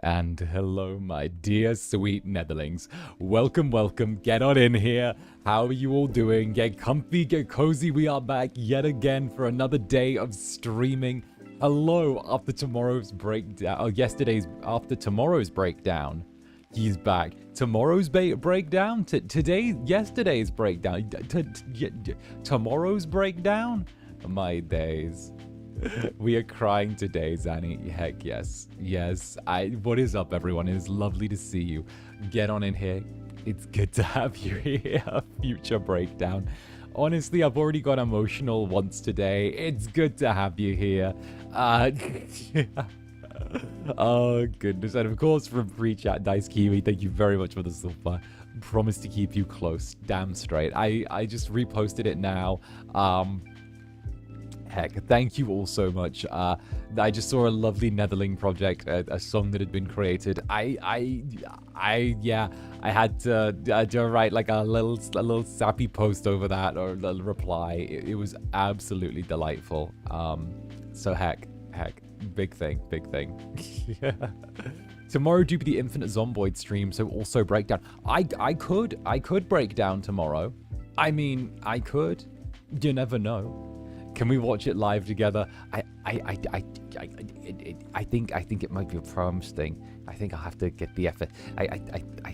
And hello, my dear sweet Netherlings. Welcome, welcome. Get on in here. How are you all doing? Get comfy, get cozy. We are back yet again for another day of streaming. Hello, after tomorrow's breakdown. After tomorrow's breakdown. He's back. Tomorrow's breakdown? Yesterday's breakdown. Tomorrow's breakdown? My days. We are crying today, Zanny. Heck yes. Yes. What is up, everyone? It is lovely to see you. Get on in here. It's good to have you here. Future breakdown. Honestly, I've already got emotional once today. It's good to have you here. Oh, goodness. And of course, from Free Chat Dice Kiwi, thank you very much for the super. Promise to keep you close. Damn straight. I just reposted it now. Heck, thank you all so much. I just saw a lovely Netherling project, a song that had been created. I had to write like a little sappy post over that, or a little reply. It was absolutely delightful. So heck, big thing. Tomorrow do be the Infinite Zomboid stream, so also breakdown. I could break down tomorrow. I mean, I could. You never know. Can we watch it live together? I think it might be a proms thing. I think I'll have to get the I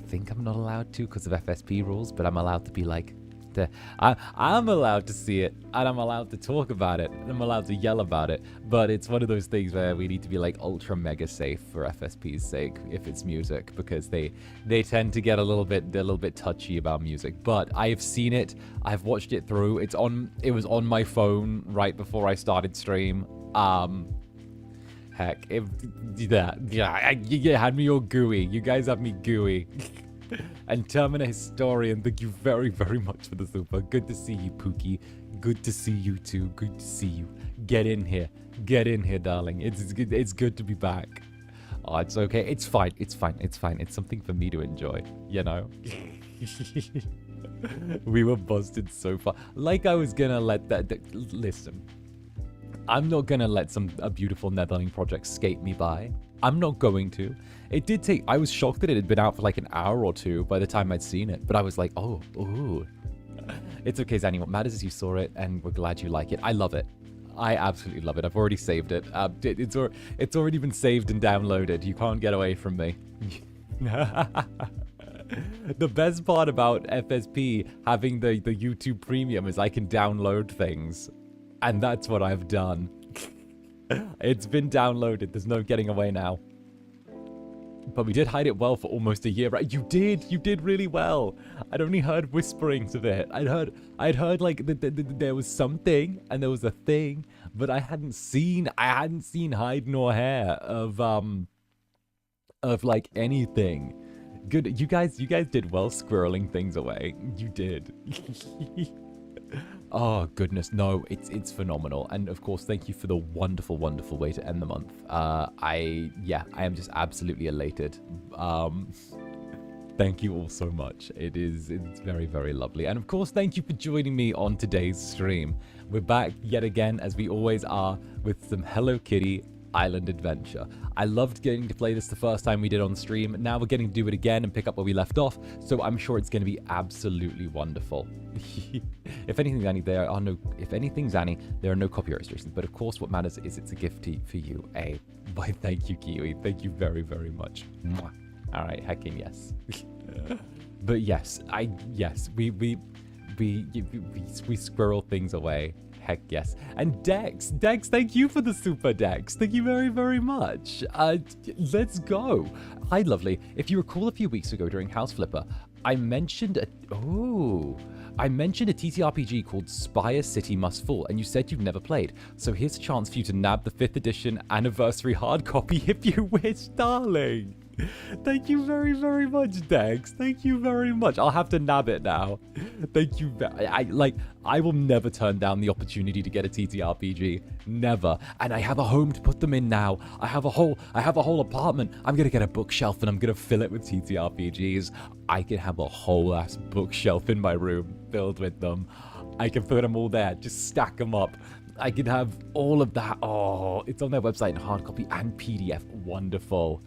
think I'm not allowed to because of FSP rules, but I'm allowed to be like I'm allowed to see it, and I'm allowed to talk about it, and I'm allowed to yell about it. But it's one of those things where we need to be like ultra mega safe for FSP's sake if it's music, because they tend to get a little bit touchy about music. But I have seen it, I've watched it through. It was on my phone right before I started stream. Heck, you had me all gooey. You guys have me gooey. And Termina Historian, thank you very, very much for the super. Good to see you, Pookie. Good to see you too. Good to see you. Get in here, darling. It's good to be back. Oh, it's okay. It's fine. It's something for me to enjoy, you know. We were busted so far. Like I was gonna let listen. I'm not gonna let a beautiful Netherling project skate me by. I'm not going to. It did take, I was shocked that it had been out for like an hour or two by the time I'd seen it, but I was like, oh, ooh. It's okay, Zanny. What matters is you saw it, and we're glad you like it. I love it. I absolutely love it. I've already saved it. It's already been saved and downloaded. You can't get away from me. The best part about FSP having the YouTube Premium is I can download things. And that's what I've done. It's been downloaded. There's no getting away now. But we did hide it well for almost a year, right? You did really well. I'd only heard whisperings of it. I'd heard like there was something and there was a thing, but I hadn't seen hide nor hair of like anything. Good, you guys did well squirreling things away. You did. Oh, goodness. No, it's phenomenal. And, of course, thank you for the wonderful, wonderful way to end the month. I am just absolutely elated. Thank you all so much. It's very, very lovely. And, of course, thank you for joining me on today's stream. We're back yet again, as we always are, with some Hello Kitty Island Adventure. I loved getting to play this the first time we did on stream. Now we're getting to do it again and pick up where we left off, so I'm sure it's going to be absolutely wonderful. If anything, Zanny, there are no copyright restrictions, but of course what matters is it's a gift for you. Why, thank you, Kiwi. Thank you very, very much. Mwah. All right, heckin' yes. But yes, we squirrel things away. Heck yes. And Dex, thank you for the super, Dex. Thank you very, very much. Let's go. Hi, lovely. If you recall a few weeks ago during House Flipper, I mentioned a TTRPG called Spire City Must Fall, and you said you've never played. So here's a chance for you to nab the 5th edition anniversary hard copy if you wish, darling. Thank you very, very much, Dex. Thank you very much. I'll have to nab it now. Thank you. I will never turn down the opportunity to get a TTRPG. Never. And I have a home to put them in now. I have a whole apartment. I'm gonna get a bookshelf and I'm gonna fill it with TTRPGs. I can have a whole ass bookshelf in my room filled with them. I can put them all there. Just stack them up. I could have all of that. Oh, it's on their website in hard copy and PDF. Wonderful.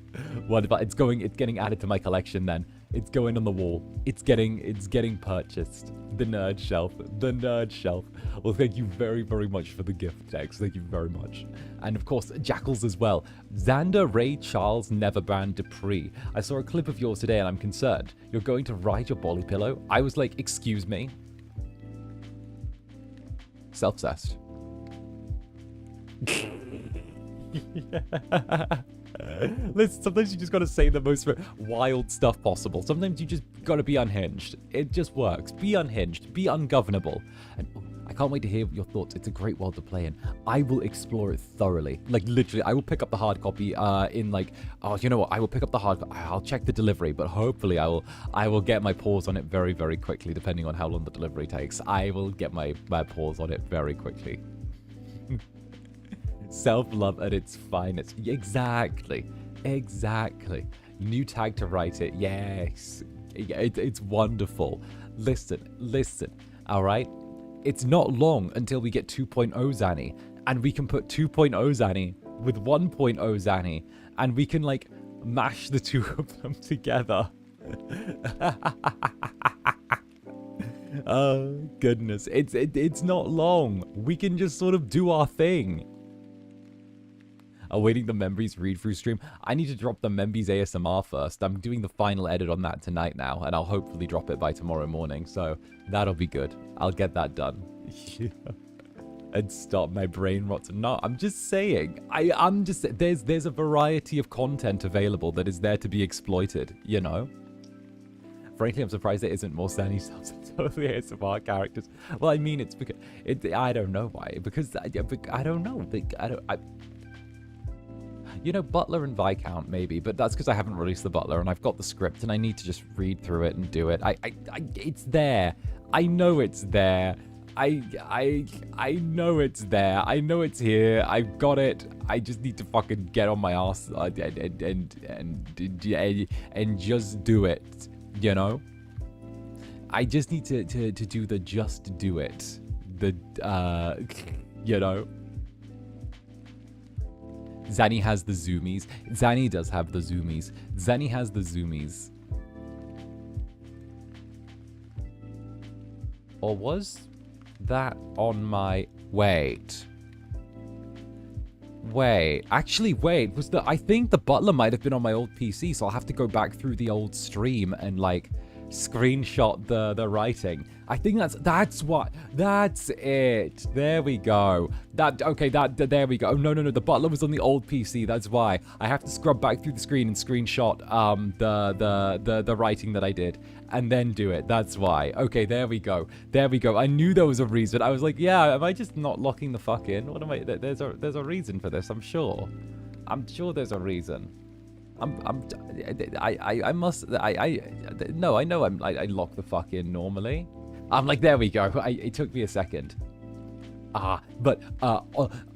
Wonderful. It's getting added to my collection then. It's going on the wall. It's getting purchased. The nerd shelf. The nerd shelf. Well, thank you very, very much for the gift, Dex. Thank you very much. And of course, Jackals as well. Zander, Ray, Charles, Netherbrand, Dupree. I saw a clip of yours today and I'm concerned. You're going to ride your bolly pillow? I was like, excuse me. Self-cessed. Listen, sometimes you just gotta say the most wild stuff possible. Sometimes you just gotta be unhinged. It just works. Be unhinged. Be ungovernable. And I can't wait to hear your thoughts. It's a great world to play in. I will explore it thoroughly. Like, literally, I will pick up the hard copy in like, oh, you know what? I will pick up the hard copy. I'll check the delivery, but hopefully I will get my paws on it very, very quickly, depending on how long the delivery takes. I will get my paws on it very quickly. Self-love at its finest. Exactly. Exactly. New tag to write it. Yes. It's wonderful. Listen. All right? It's not long until we get 2.0 Zanny. And we can put 2.0 Zanny with 1.0 Zanny. And we can, like, mash the two of them together. Oh, goodness. It's not long. We can just sort of do our thing. Awaiting the Membies read-through stream. I need to drop the Membies ASMR first. I'm doing the final edit on that tonight now, and I'll hopefully drop it by tomorrow morning, so that'll be good. I'll get that done. And stop my brain rot. No, I'm just saying. I'm just... There's a variety of content available that is there to be exploited, you know? Frankly, I'm surprised there isn't more Sandy totally ASMR characters. Well, I mean, it's because... I don't know why. Because... I don't know. You know, Butler and Viscount, maybe, but that's because I haven't released the Butler, and I've got the script, and I need to just read through it and do it. It's there. I know it's there. I know it's there. I know it's here. I've got it. I just need to fucking get on my ass and just do it, you know? I just need to do the just do it. You know? Zanny has the zoomies. Zanny does have the zoomies. Zanny has the zoomies. Or was that on my... Wait. Actually, wait. I think the Butler might have been on my old PC, so I'll have to go back through the old stream and, like, screenshot the writing. I think that's it. There we go. There we go. Oh, no, the Butler was on the old PC. That's why I have to scrub back through the screen and screenshot the writing that I did and then do it. That's why. Okay, there we go. I knew there was a reason. I was like, yeah, am I just not locking the fuck in? What am I? There's a reason for this. I'm sure there's a reason. I know I lock the fuck in normally. I'm like, there we go. It took me a second. But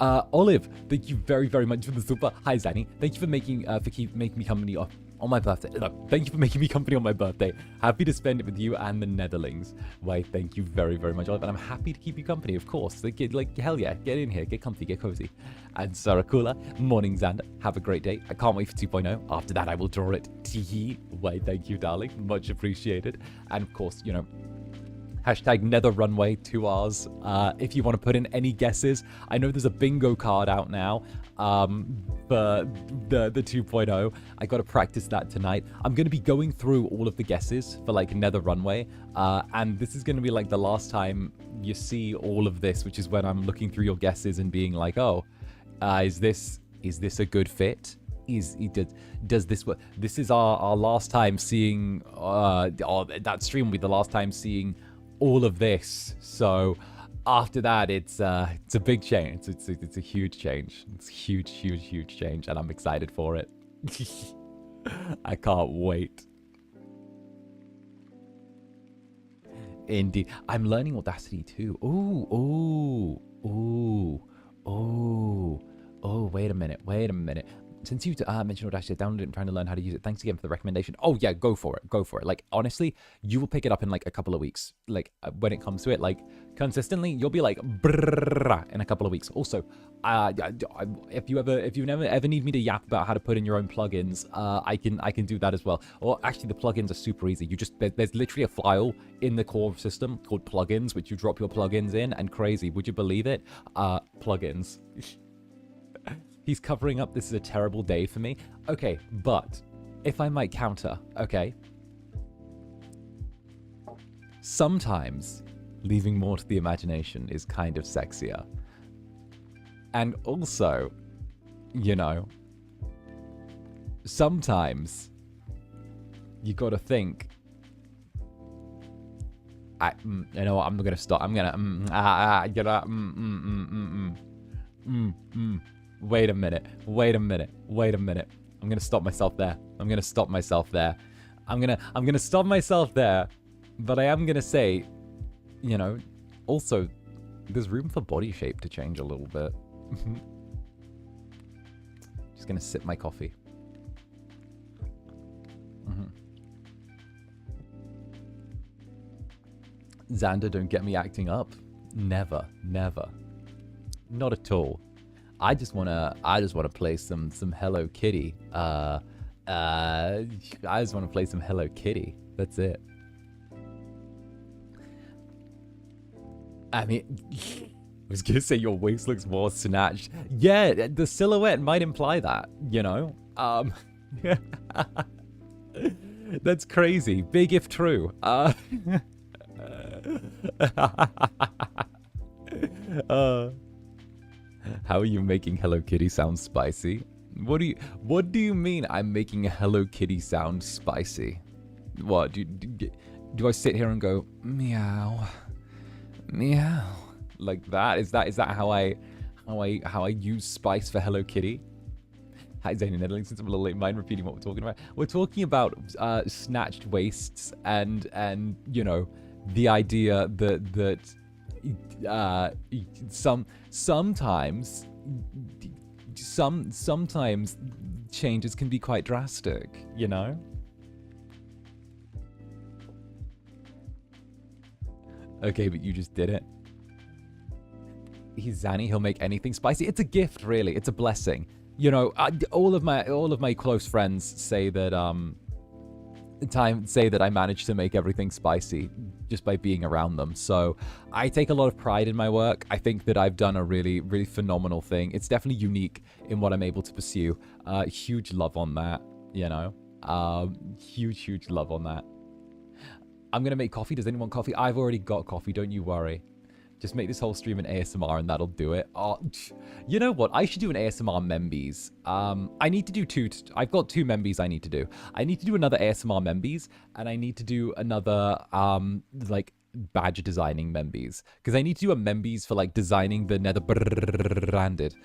Olive, thank you very, very much for the super. Hi, Zanny. Thank you for making me company on my birthday. Thank you for making me company on my birthday. Happy to spend it with you and the Netherlings. Why, thank you very, very much, Olive. And I'm happy to keep you company, of course. Like hell yeah, get in here, get comfy, get cozy. And 𝓂𝓸𝓾𝓻, morning Zander. Have a great day. I can't wait for 2.0. After that, I will draw it. Tee. Why, thank you, darling. Much appreciated. And of course, you know, hashtag Nether Runway 2Rs. If you want to put in any guesses, I know there's a bingo card out now for the 2.0. I got to practice that tonight. I'm going to be going through all of the guesses for like Nether Runway, and this is going to be like the last time you see all of this, which is when I'm looking through your guesses and being like, oh, is this a good fit? Does this work? This is our last time seeing that stream will be the last time seeing all of this. So after that, it's a big change. It's a huge change. It's a huge change, and I'm excited for it. I can't wait. Indeed, I'm learning Audacity too. Oh, wait a minute. Since you mentioned Audacity, I downloaded it and trying to learn how to use it. Thanks again for the recommendation. Oh yeah, go for it. Go for it. Like, honestly, you will pick it up in like a couple of weeks. Like, when it comes to it, like, consistently, you'll be like, brrrr, in a couple of weeks. Also, if you never ever need me to yap about how to put in your own plugins, I can do that as well. Or actually, the plugins are super easy. You just, there's literally a file in the core system called plugins, which you drop your plugins in, and crazy, would you believe it? Plugins. He's covering up. This is a terrible day for me. Okay, but if I might counter, okay. Sometimes leaving more to the imagination is kind of sexier. And also, you know, sometimes you gotta think, you know what, I'm gonna stop. I'm gonna, Wait a minute. I'm gonna stop myself there. I'm gonna stop myself there. But I am gonna say, you know, also, there's room for body shape to change a little bit. Just gonna sip my coffee. Zander, don't get me acting up. Never. Not at all. I just wanna play some Hello Kitty. I just wanna play some Hello Kitty. That's it. I mean, I was gonna say your waist looks more snatched. Yeah, the silhouette might imply that, you know? That's crazy. Big if true. How are you making Hello Kitty sound spicy? What do you mean I'm making a Hello Kitty sound spicy? What do I sit here and go meow, meow like that? Is that how I use spice for Hello Kitty? Hi Zane and Netherlands, since I'm a little late, mind repeating what we're talking about? We're talking about snatched waists and you know, the idea that sometimes changes can be quite drastic, you know? Okay, but you just did it. He's Zanny, he'll make anything spicy. It's a gift, really. It's a blessing. You know, all of my close friends say that I managed to make everything spicy just by being around them. So I take a lot of pride in my work. I think that I've done a really, really phenomenal thing. It's definitely unique in what I'm able to pursue. Huge love on that, you know? Huge love on that. I'm going to make coffee. Does anyone want coffee? I've already got coffee. Don't you worry. Just make this whole stream an ASMR and that'll do it. Oh, you know what? I should do an ASMR Membies. I need to do two. I've got 2 Membies I need to do. I need to do another ASMR Membies, and I need to do another, like, badge designing Membies. Because I need to do a Membies for, like, designing the Netherbranded,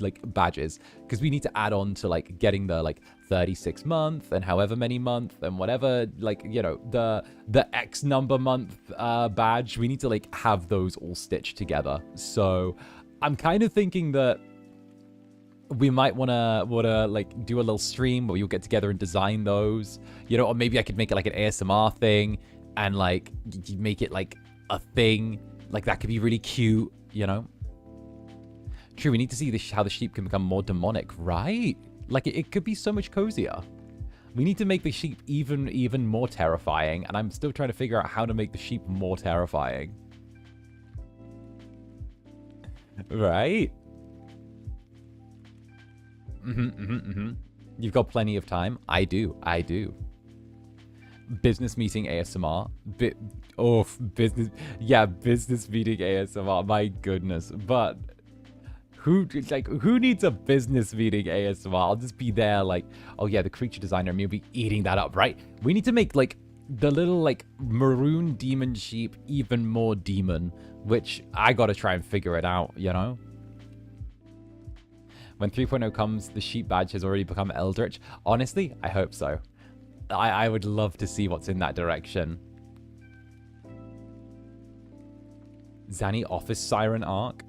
like, badges. Because we need to add on to, like, getting the, like, 36 month and however many month and whatever, like, you know, the X number month badge. We need to, like, have those all stitched together. So I'm kind of thinking that we might wanna like do a little stream where you'll get together and design those, you know, or maybe I could make it like an ASMR thing and like make it like a thing, like that could be really cute, you know. True, we need to see how the sheep can become more demonic, right? Like it could be so much cozier. We need to make the sheep even more terrifying, and I'm still trying to figure out how to make the sheep more terrifying. Right? You've got plenty of time. I do. Business meeting ASMR. Business meeting ASMR. My goodness. But who needs a business meeting ASMR? I'll just be there like, oh yeah, the creature designer and me will be eating that up, right? We need to make like the little like maroon demon sheep even more demon, which I gotta try and figure it out, you know? When 3.0 comes, the sheep badge has already become eldritch. Honestly, I hope so. I would love to see what's in that direction. Zanny Office Siren arc.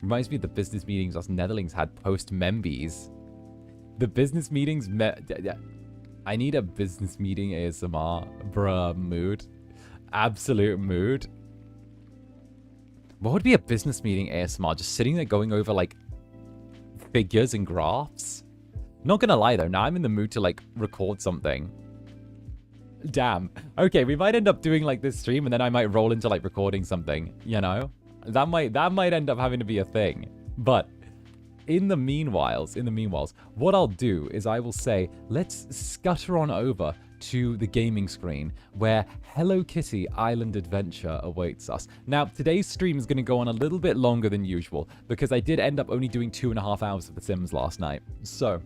Reminds me of the business meetings us Netherlings had post-Membies. The business meetings I need a business meeting ASMR. Bruh, mood. Absolute mood. What would be a business meeting ASMR? Just sitting there going over, like, figures and graphs? Not gonna lie, though. Now I'm in the mood to, like, record something. Damn. Okay, we might end up doing, like, this stream, and then I might roll into, like, recording something, you know? That might end up having to be a thing. But in the meanwhiles, what I'll do is I will say, let's scutter on over to the gaming screen where Hello Kitty Island Adventure awaits us. Now, today's stream is going to go on a little bit longer than usual because I did end up only doing 2.5 hours of The Sims last night. So,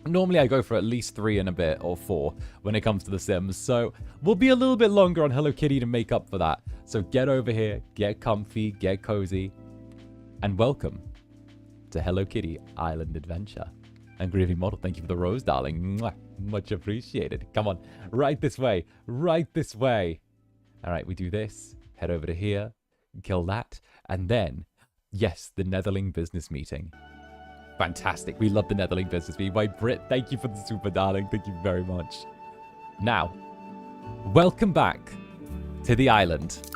normally I go for at least 3 and a bit or 4 when it comes to The Sims. So, we'll be a little bit longer on Hello Kitty to make up for that. So, get over here, get comfy, get cozy, and welcome to Hello Kitty Island Adventure. And Grieving Model, thank you for the rose, darling. Mwah. Much appreciated. Come on, right this way, right this way. All right, we do this, head over to here, kill that, and then, yes, the Netherling business meeting. Fantastic, we love the Netherling business meeting. My Brit, thank you for the super, darling. Thank you very much. Now, welcome back to the island.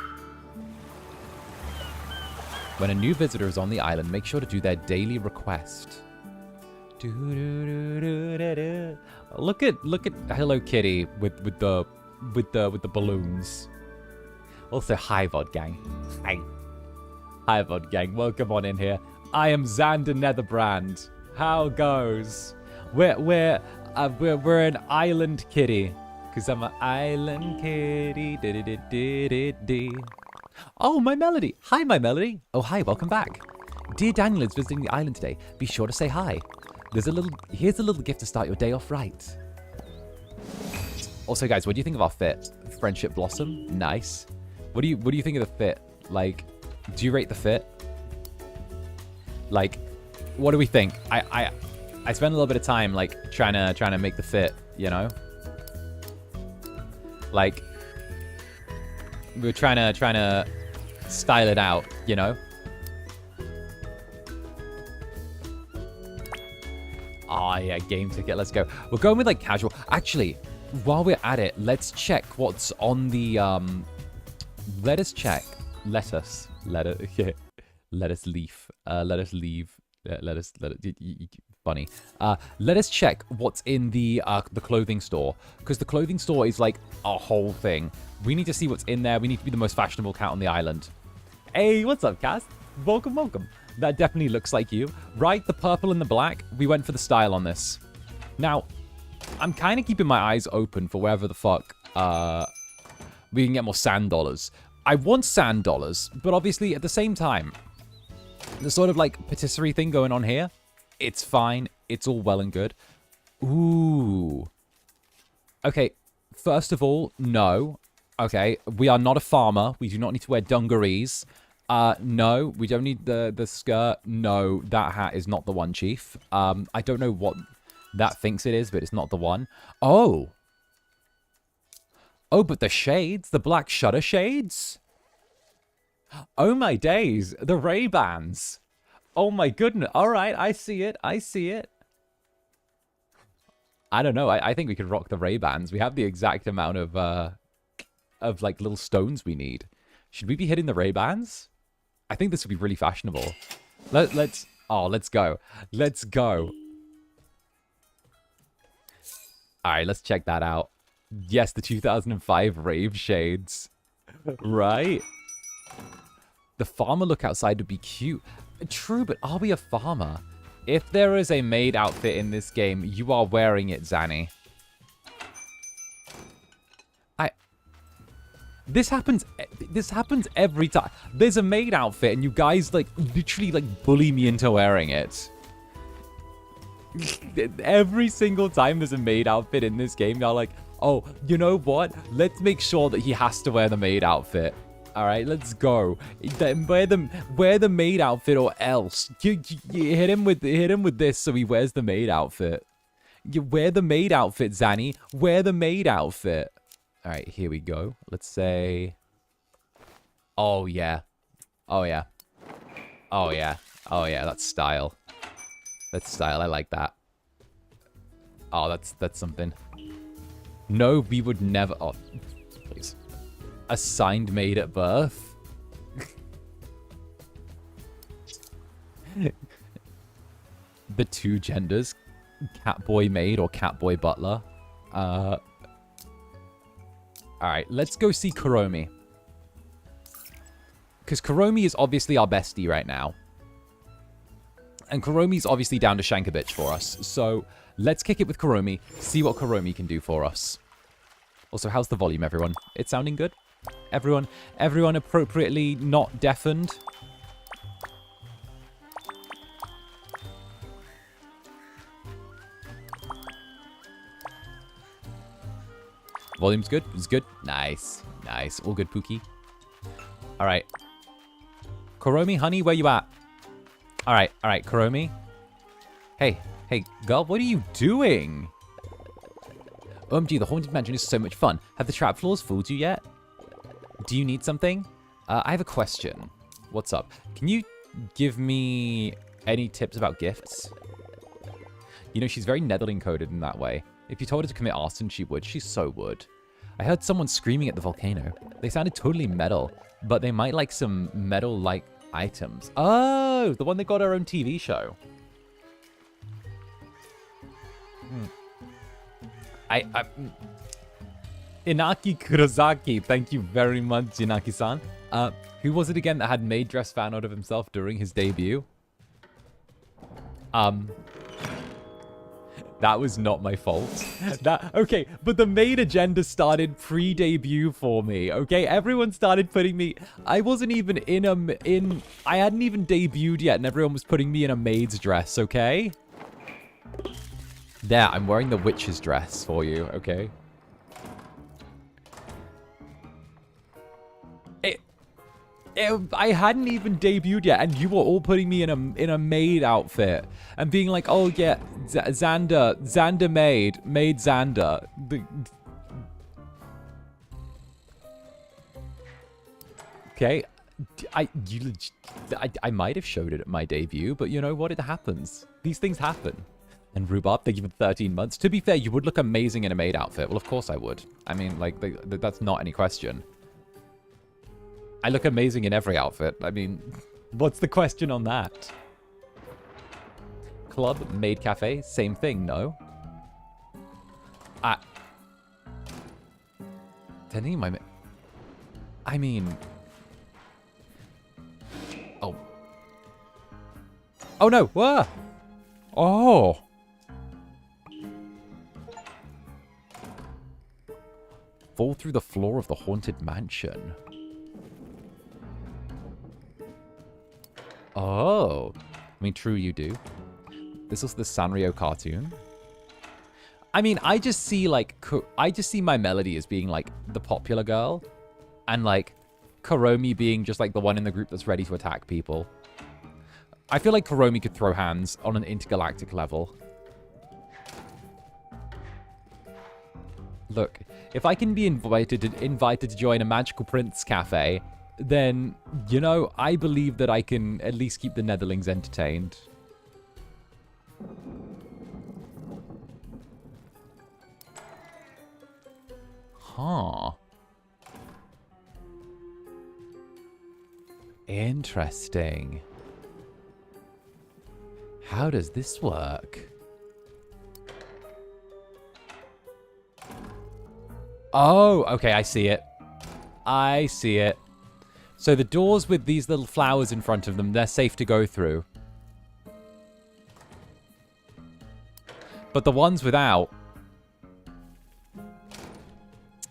When a new visitor is on the island, make sure to do their daily request. Look at Hello Kitty with the balloons. Also, hi VOD gang. Hi VOD gang. Welcome on in here. I am Zander Netherbrand. How goes? We're an island kitty. Cause I'm an island kitty. Oh, my Melody. Hi, my Melody. Oh, hi. Welcome back. Dear Daniel is visiting the island today. Be sure to say hi. Here's a little gift to start your day off right. Also, guys, what do you think of our fit? Friendship Blossom? Nice. What do you think of the fit? Like, do you rate the fit? Like, what do we think? I spent a little bit of time like trying to make the fit, you know? Like, we were trying to style it out, you know? Ah, yeah, game ticket. Let's go. We're going with, like, casual. Actually, while we're at it, let's check what's on the, let us check. Let us leave. Funny. Let us check what's in the clothing store. Because the clothing store is, like, a whole thing. We need to see what's in there. We need to be the most fashionable cat on the island. Hey, what's up, Cass? Welcome, welcome. That definitely looks like you. Right, the purple and the black. We went for the style on this. Now, I'm kind of keeping my eyes open for wherever the fuck we can get more sand dollars. I want sand dollars, but obviously at the same time, the sort of like patisserie thing going on here, it's fine. It's all well and good. Ooh. Okay, first of all, no. Okay, we are not a farmer. We do not need to wear dungarees. No, we don't need the skirt. No, that hat is not the one, Chief. I don't know what that thinks it is, but it's not the one. Oh. Oh, but the shades, the black shutter shades. Oh my days, the Ray-Bans. Oh my goodness. All right, I see it. I see it. I don't know. I think we could rock the Ray-Bans. We have the exact amount of like little stones we need. Should we be hitting the Ray-Bans? I think this would be really fashionable. Let's go. Let's go. All right, let's check that out. Yes, the 2005 rave shades. Right? The farmer look outside would be cute. True, but are we a farmer? If there is a maid outfit in this game, you are wearing it, Zanny. This happens every time. There's a maid outfit and you guys like literally like bully me into wearing it. Every single time there's a maid outfit in this game, y'all like, oh, you know what? Let's make sure that he has to wear the maid outfit. All right, let's go. Wear the maid outfit or else. You hit him with this so he wears the maid outfit. You wear the maid outfit, Zanny. Wear the maid outfit. All right, here we go. Let's say... Oh, yeah. Oh, yeah. Oh, yeah. Oh, yeah, that's style. That's style. I like that. Oh, that's something. No, we would never... Oh, please. Assigned maid at birth? The two genders. Catboy maid or catboy butler. Alright, let's go see Kuromi. Because Kuromi is obviously our bestie right now. And Kuromi's obviously down to shank a bitch for us. So, let's kick it with Kuromi. See what Kuromi can do for us. Also, how's the volume, everyone? It's sounding good? Everyone appropriately not deafened? Volume's good? It's good? Nice. Nice. All good, Pookie. Alright. Kuromi, honey, where you at? Alright, Kuromi. Hey, girl, what are you doing? OMG, the Haunted Mansion is so much fun. Have the trap floors fooled you yet? Do you need something? I have a question. What's up? Can you give me any tips about gifts? You know, she's very Netherbrand-coded in that way. If you told her to commit arson, she would. She so would. I heard someone screaming at the volcano. They sounded totally metal, but they might like some metal-like items. Oh, the one that got her own TV show. Inaki Kurosaki, thank you very much, Inaki-san. Who was it again that had maid dress fan out of himself during his debut? That was not my fault. Okay, but the maid agenda started pre-debut for me, okay? Everyone started putting me... I wasn't even I hadn't even debuted yet, and everyone was putting me in a maid's dress, okay? There, I'm wearing the witch's dress for you, okay? I hadn't even debuted yet, and you were all putting me in a maid outfit and being like, "Oh yeah, Zander maid Zander." Okay, I might have showed it at my debut, but you know what? It happens. These things happen. And Rhubarb, thank you for 13 months. To be fair, you would look amazing in a maid outfit. Well, of course I would. I mean, like, that's not any question. I look amazing in every outfit. I mean, what's the question on that? Club, maid cafe, same thing, no? Tending my... I mean... Oh. Oh no! Whoa! Oh! Fall through the floor of the haunted mansion. Oh. I mean, true you do. This is the Sanrio cartoon. I mean, I just see, like, my Melody as being, like, the popular girl. And, like, Kuromi being just, like, the one in the group that's ready to attack people. I feel like Kuromi could throw hands on an intergalactic level. Look, if I can be invited to join a Magical Prince cafe, then, you know, I believe that I can at least keep the Netherlings entertained. Huh. Interesting. How does this work? Oh, okay, I see it. I see it. So the doors with these little flowers in front of them, they're safe to go through. But the ones without,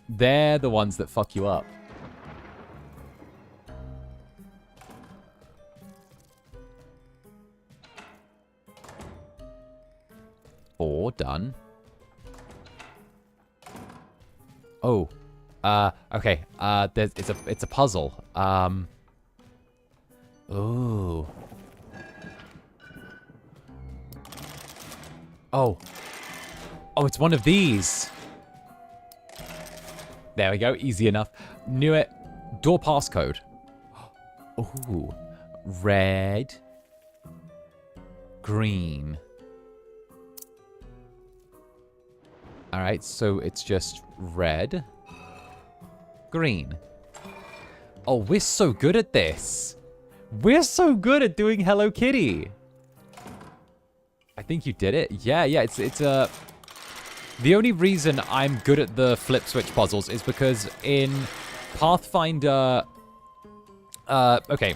they're the ones that fuck you up. Four, done. Oh. Okay. It's a puzzle. Ooh. Oh. Oh, it's one of these. There we go. Easy enough. Knew it. Door passcode. Ooh. red, green. Alright, so it's just red, green. Oh, we're so good at this. We're so good at doing Hello Kitty. I think you did it. Yeah, it's the only reason I'm good at the flip switch puzzles is because in Pathfinder... okay,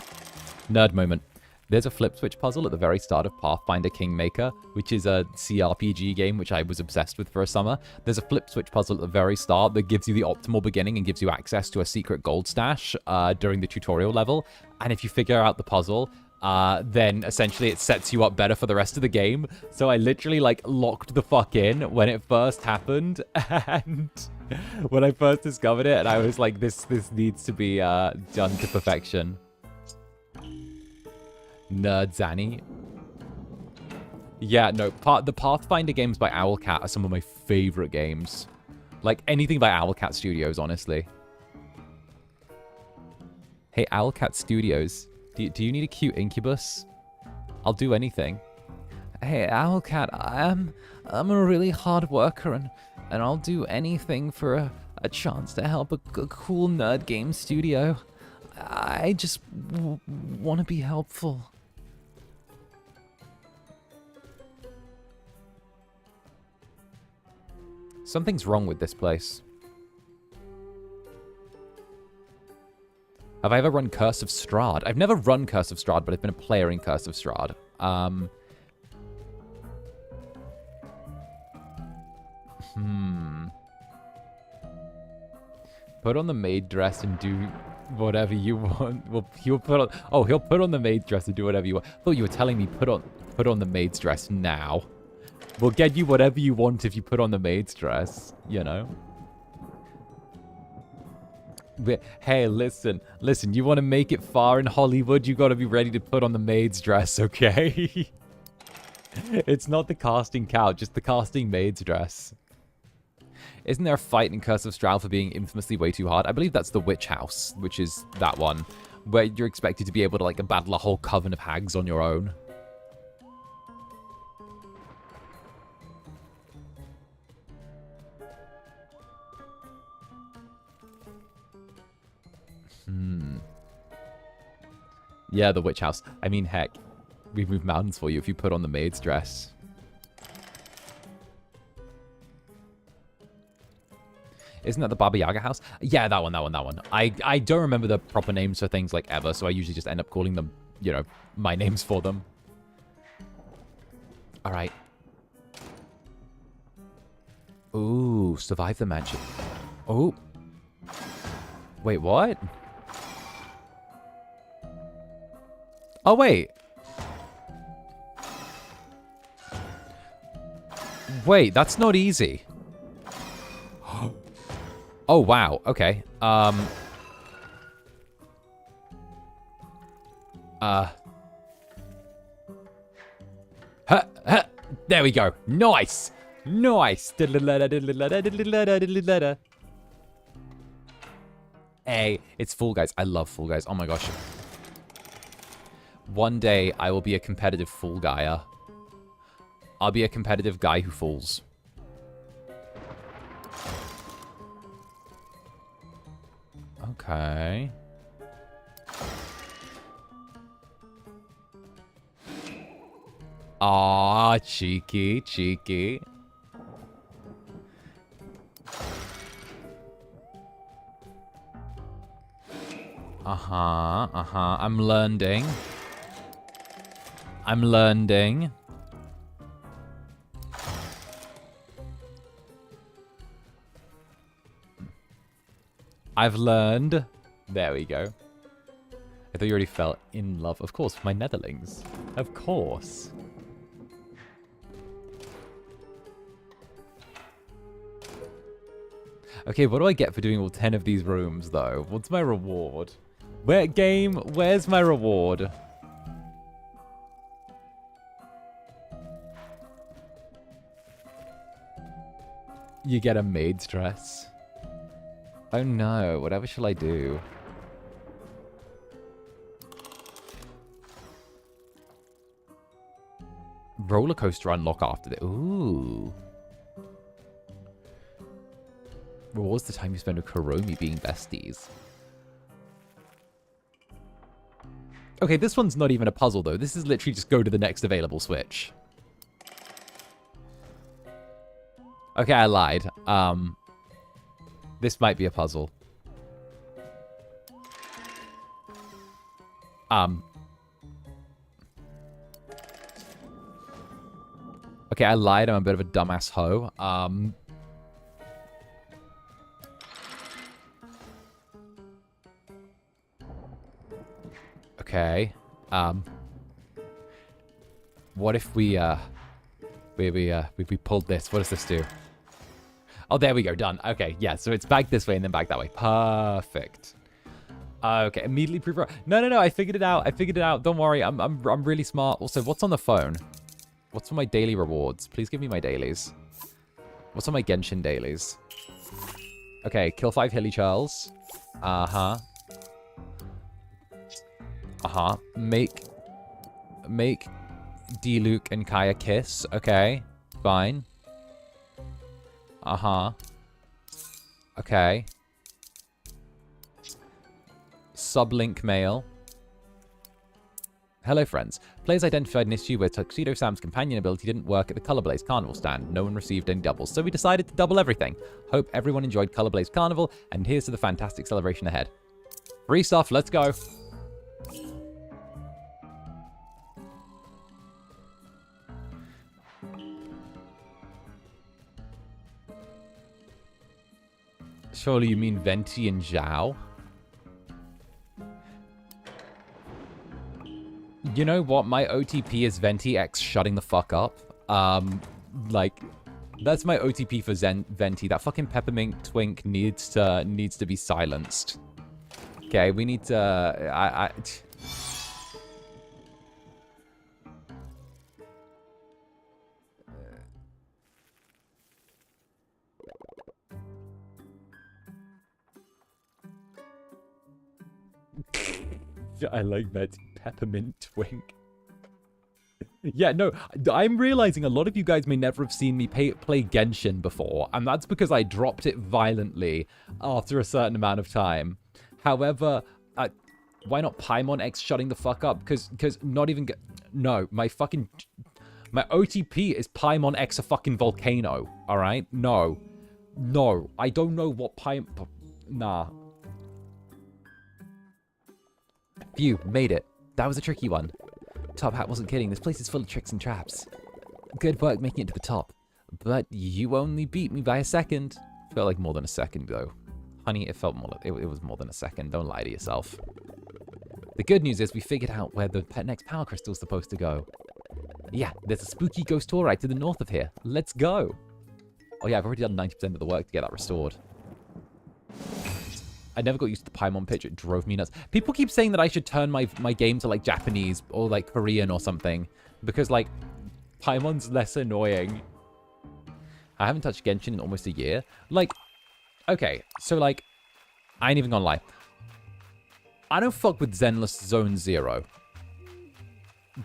nerd moment. There's a flip switch puzzle at the very start of Pathfinder Kingmaker, which is a CRPG game which I was obsessed with for a summer. There's a flip switch puzzle at the very start that gives you the optimal beginning and gives you access to a secret gold stash during the tutorial level. And if you figure out the puzzle, then essentially it sets you up better for the rest of the game. So I literally like locked the fuck in when it first happened, and when I first discovered it, and I was like, this needs to be done to perfection. Nerd Zanny. Yeah, no, the Pathfinder games by Owlcat are some of my favorite games. Like anything by Owlcat Studios, honestly. Hey, Owlcat Studios. Do you need a cute Incubus? I'll do anything. Hey, Owlcat, I'm a really hard worker, and I'll do anything for a chance to help a cool nerd game studio. I just want to be helpful. Something's wrong with this place. Have I ever run Curse of Strahd? I've never run Curse of Strahd, but I've been a player in Curse of Strahd. Put on the maid dress and do whatever you want. Well, he'll put on... Oh, he'll put on the maid dress and do whatever you want. I thought you were telling me put on the maid's dress now. We'll get you whatever you want if you put on the maid's dress, you know? But, hey, listen, you want to make it far in Hollywood, you got to be ready to put on the maid's dress, okay? It's not the casting couch, it's the casting maid's dress. Isn't there a fight in Curse of Strahd for being infamously way too hard? I believe that's the Witch House, which is that one, where you're expected to be able to, like, battle a whole coven of hags on your own. Yeah, the Witch House. I mean, heck, we've moved mountains for you if you put on the maid's dress. Isn't that the Baba Yaga house? Yeah, that one. I don't remember the proper names for things like ever, so I usually just end up calling them, you know, my names for them. All right. Ooh, survive the magic. Oh. Wait, what? Oh, wait. Wait, that's not easy. Oh, wow. Okay. There we go. Nice. Nice. Hey, it's Fall Guys. I love Fall Guys. Oh my gosh. One day, I will be a competitive Fall Guyer. I'll be a competitive guy who falls. Okay. Aw, cheeky, cheeky. I'm learning. I'm learning. I've learned. There we go. I thought you already fell in love. Of course, my Netherlings. Of course. Okay, what do I get for doing all 10 of these rooms, though? What's my reward? Where's my reward? You get a maid's dress. Oh no, whatever shall I do? Roller coaster unlock after this. Ooh. Rewards the time you spend with Kuromi being besties. Okay, this one's not even a puzzle, though. This is literally just go to the next available switch. Okay, I lied. This might be a puzzle. Okay, I lied. I'm a bit of a dumbass hoe. Okay. What if we pulled this? What does this do? Oh, there we go. Done. Okay, yeah. So it's back this way and then back that way. Perfect. Okay, immediately prove. No. I figured it out. Don't worry. I'm really smart. Also, what's on the phone? What's on my daily rewards? Please give me my dailies. What's on my Genshin dailies? Okay, kill 5 Hilly Churls. Uh-huh. Make 𝓂𝓸𝓾𝓻 and Kaya kiss. Okay, fine. Okay. Sublink mail. Hello, friends. Players identified an issue where Tuxedo Sam's companion ability didn't work at the Color Blaze Carnival stand. No one received any doubles, so we decided to double everything. Hope everyone enjoyed Color Blaze Carnival, and here's to the fantastic celebration ahead. Free stuff, let's go. Surely you mean Venti and Zhao? You know what? My OTP is Venti X shutting the fuck up. Like, that's my OTP for Venti. That fucking peppermint twink needs to be silenced. Okay, we need to... I like that peppermint twink. Yeah, no, I'm realizing a lot of you guys may never have seen me play Genshin before, and that's because I dropped it violently after a certain amount of time. However, why not Paimon X shutting the fuck up? Because not even... No, my OTP is Paimon X a fucking volcano, alright? No, I don't know what Nah. Phew, made it. That was a tricky one. Top Hat wasn't kidding. This place is full of tricks and traps. Good work making it to the top. But you only beat me by a second. Felt like more than a second, though. Honey, it felt more like... It was more than a second. Don't lie to yourself. The good news is we figured out where the next power crystal is supposed to go. Yeah, there's a spooky ghost tour right to the north of here. Let's go. Oh yeah, I've already done 90% of the work to get that restored. I never got used to the Paimon pitch. It drove me nuts. People keep saying that I should turn my game to, like, Japanese or, like, Korean or something. Because, like, Paimon's less annoying. I haven't touched Genshin in almost a year. Like, okay. So, like, I ain't even gonna lie. I don't fuck with Zenless Zone Zero.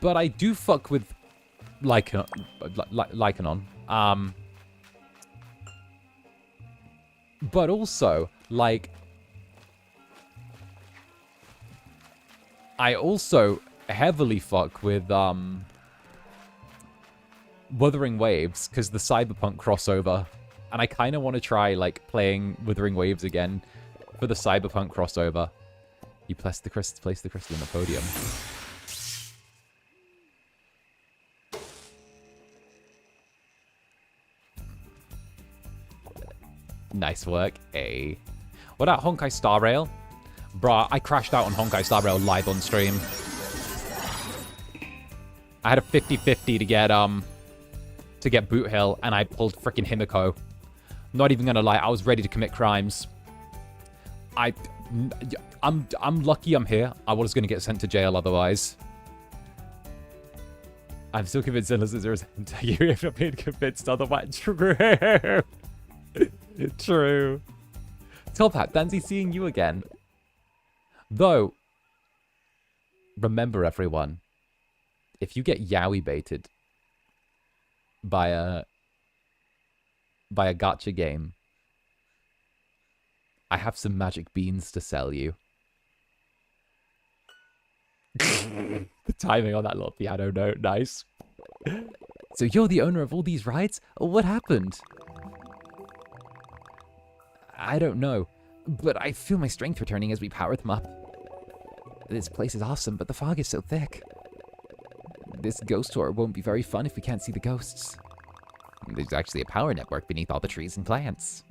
But I do fuck with Lycanon. But also, like... I also heavily fuck with Wuthering Waves because the Cyberpunk crossover, and I kind of want to try like playing Wuthering Waves again for the Cyberpunk crossover. You place the crystal in the podium. Nice work, eh? What about Honkai Star Rail? Bruh, I crashed out on Honkai Star Rail live on stream. I had a 50-50 to get Boot Hill, and I pulled freaking Himiko. Not even gonna lie, I was ready to commit crimes. I'm lucky I'm here. I was gonna get sent to jail otherwise. I'm still convinced unless there's you if I'm being convinced otherwise. True. True. Top Hat, Danzy seeing you again. Though, remember everyone, if you get yaoi baited, by a gacha game. I have some magic beans to sell you. The timing on that little piano note, nice. So you're the owner of all these rides? What happened? I don't know, but I feel my strength returning as we power them up. This place is awesome, but the fog is so thick. This ghost tour won't be very fun if we can't see the ghosts. There's actually a power network beneath all the trees and plants.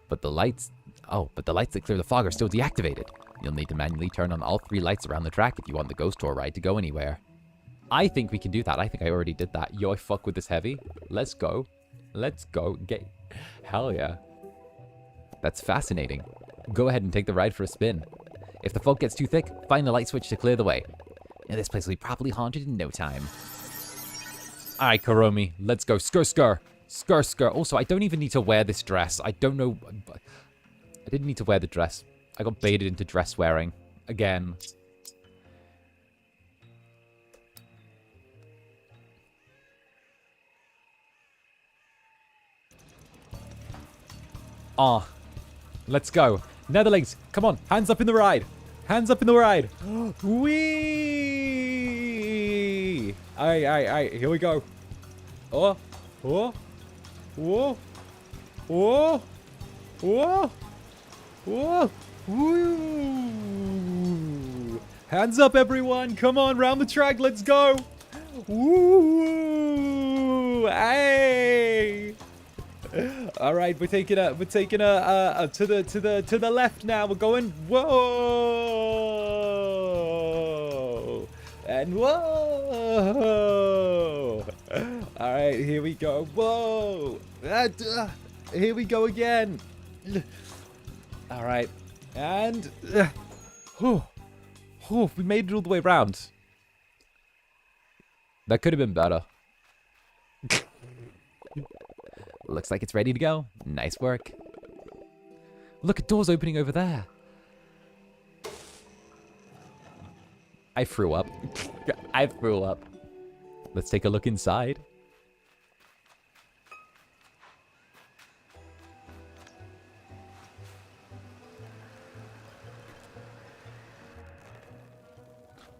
But the lights that clear the fog are still deactivated. You'll need to manually turn on all 3 lights around the track if you want the ghost tour ride to go anywhere. I think we can do that. I think I already did that. Yo, I fuck with this heavy. Let's go. Let's go. Hell yeah. That's fascinating. Go ahead and take the ride for a spin. If the fog gets too thick, find the light switch to clear the way. And this place will be properly haunted in no time. Alright, Kuromi. Let's go. Skr. Also, I don't even need to wear this dress. I don't know. I didn't need to wear the dress. I got baited into dress wearing. Again. Ah. Let's go. Netherlings, come on. Hands up in the ride. Hands up in the ride. Whee! Alright. Here we go. Oh. Whoa. Woo! Hands up, everyone! Come on, round the track. Let's go! Woo! Hey! All right, we're taking a to the left now. We're going whoa and whoa. All right, here we go. Whoa! Here we go again. All right, and we made it all the way around. That could have been better. Looks like it's ready to go. Nice work. Look at doors opening over there. I threw up. I threw up. Let's take a look inside.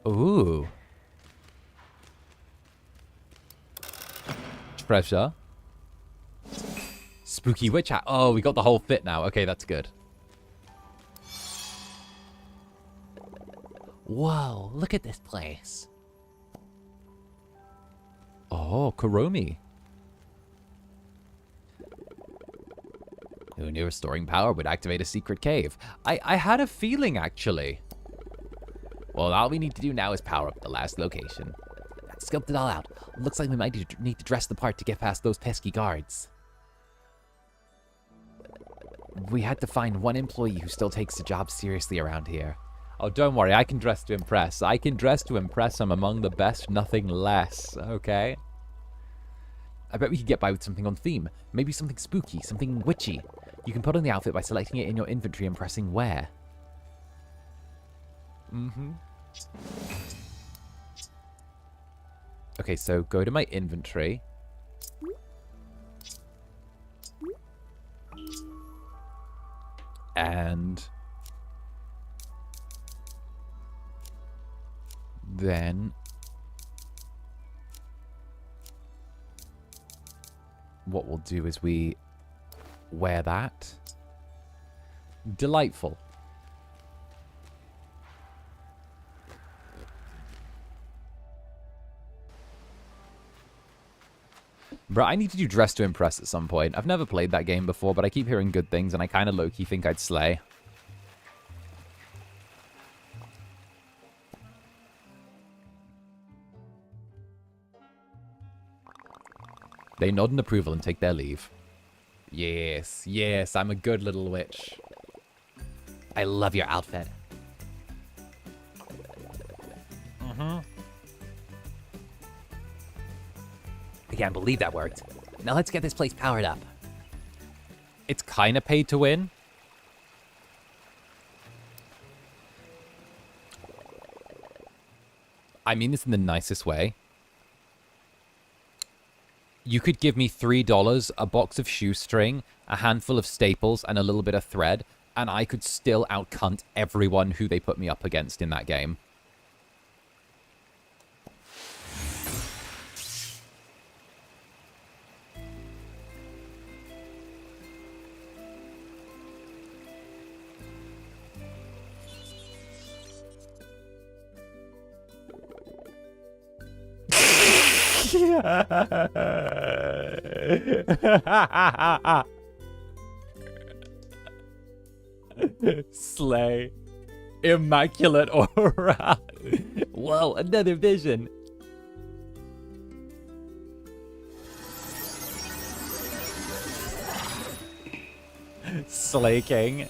Ooh. Treasure. Spooky witch hat. Oh, we got the whole fit now. Okay, that's good. Whoa, look at this place. Oh, Kuromi. Who knew restoring power would activate a secret cave? I had a feeling, actually. Well, all we need to do now is power up the last location. Scoped it all out. Looks like we might need to dress the part to get past those pesky guards. We had to find one employee who still takes the job seriously around here. Oh, don't worry, I can dress to impress. I can dress to impress. I'm among the best, nothing less, okay? I bet we could get by with something on theme. Maybe something spooky, something witchy. You can put on the outfit by selecting it in your inventory and pressing wear. Okay, so go to my inventory. And then what we'll do is we wear that. Delightful. Bro, I need to do Dress to Impress at some point. I've never played that game before, but I keep hearing good things, and I kind of low-key think I'd slay. They nod in approval and take their leave. Yes, yes, I'm a good little witch. I love your outfit. I can't believe that worked. Now let's get this place powered up. It's kind of paid to win. I mean this in the nicest way. You could give me $3, a box of shoestring, a handful of staples, and a little bit of thread, and I could still outcunt everyone who they put me up against in that game. Slay. Immaculate aura. Whoa, another vision. Slay King.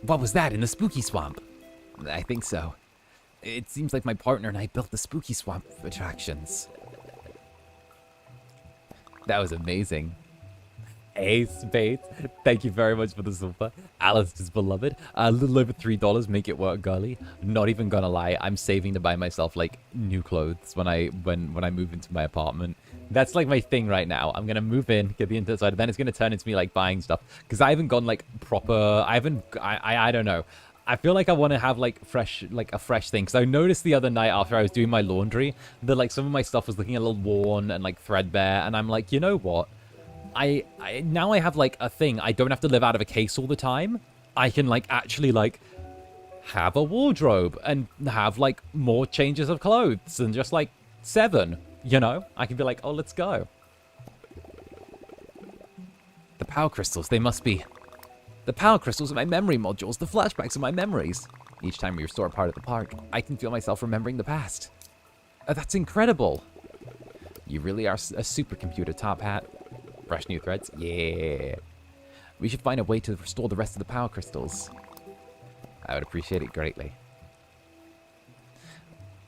What was that in the spooky swamp? I think so. It seems like my partner and I built the spooky swamp attractions. That was amazing. Ace Bates, thank you very much for the super. Alice is beloved. A little over $3, make it work, girly. Not even gonna lie, I'm saving to buy myself like new clothes when I move into my apartment. That's like my thing right now. I'm gonna move in, get the inside, then it's gonna turn into me like buying stuff because I haven't gone like proper. I don't know. I feel like I want to have like a fresh thing because I noticed the other night after I was doing my laundry that like some of my stuff was looking a little worn and like threadbare, and I'm like, you know what? Now I have like a thing. I don't have to live out of a case all the time. I can like actually like have a wardrobe and have like more changes of clothes than just like 7, you know? I can be like, oh, let's go. The power crystals, they must be... The power crystals are my memory modules, the flashbacks of my memories. Each time we restore a part of the park, I can feel myself remembering the past. That's incredible. You really are a supercomputer, Top Hat. Fresh new threads? Yeah. We should find a way to restore the rest of the power crystals. I would appreciate it greatly.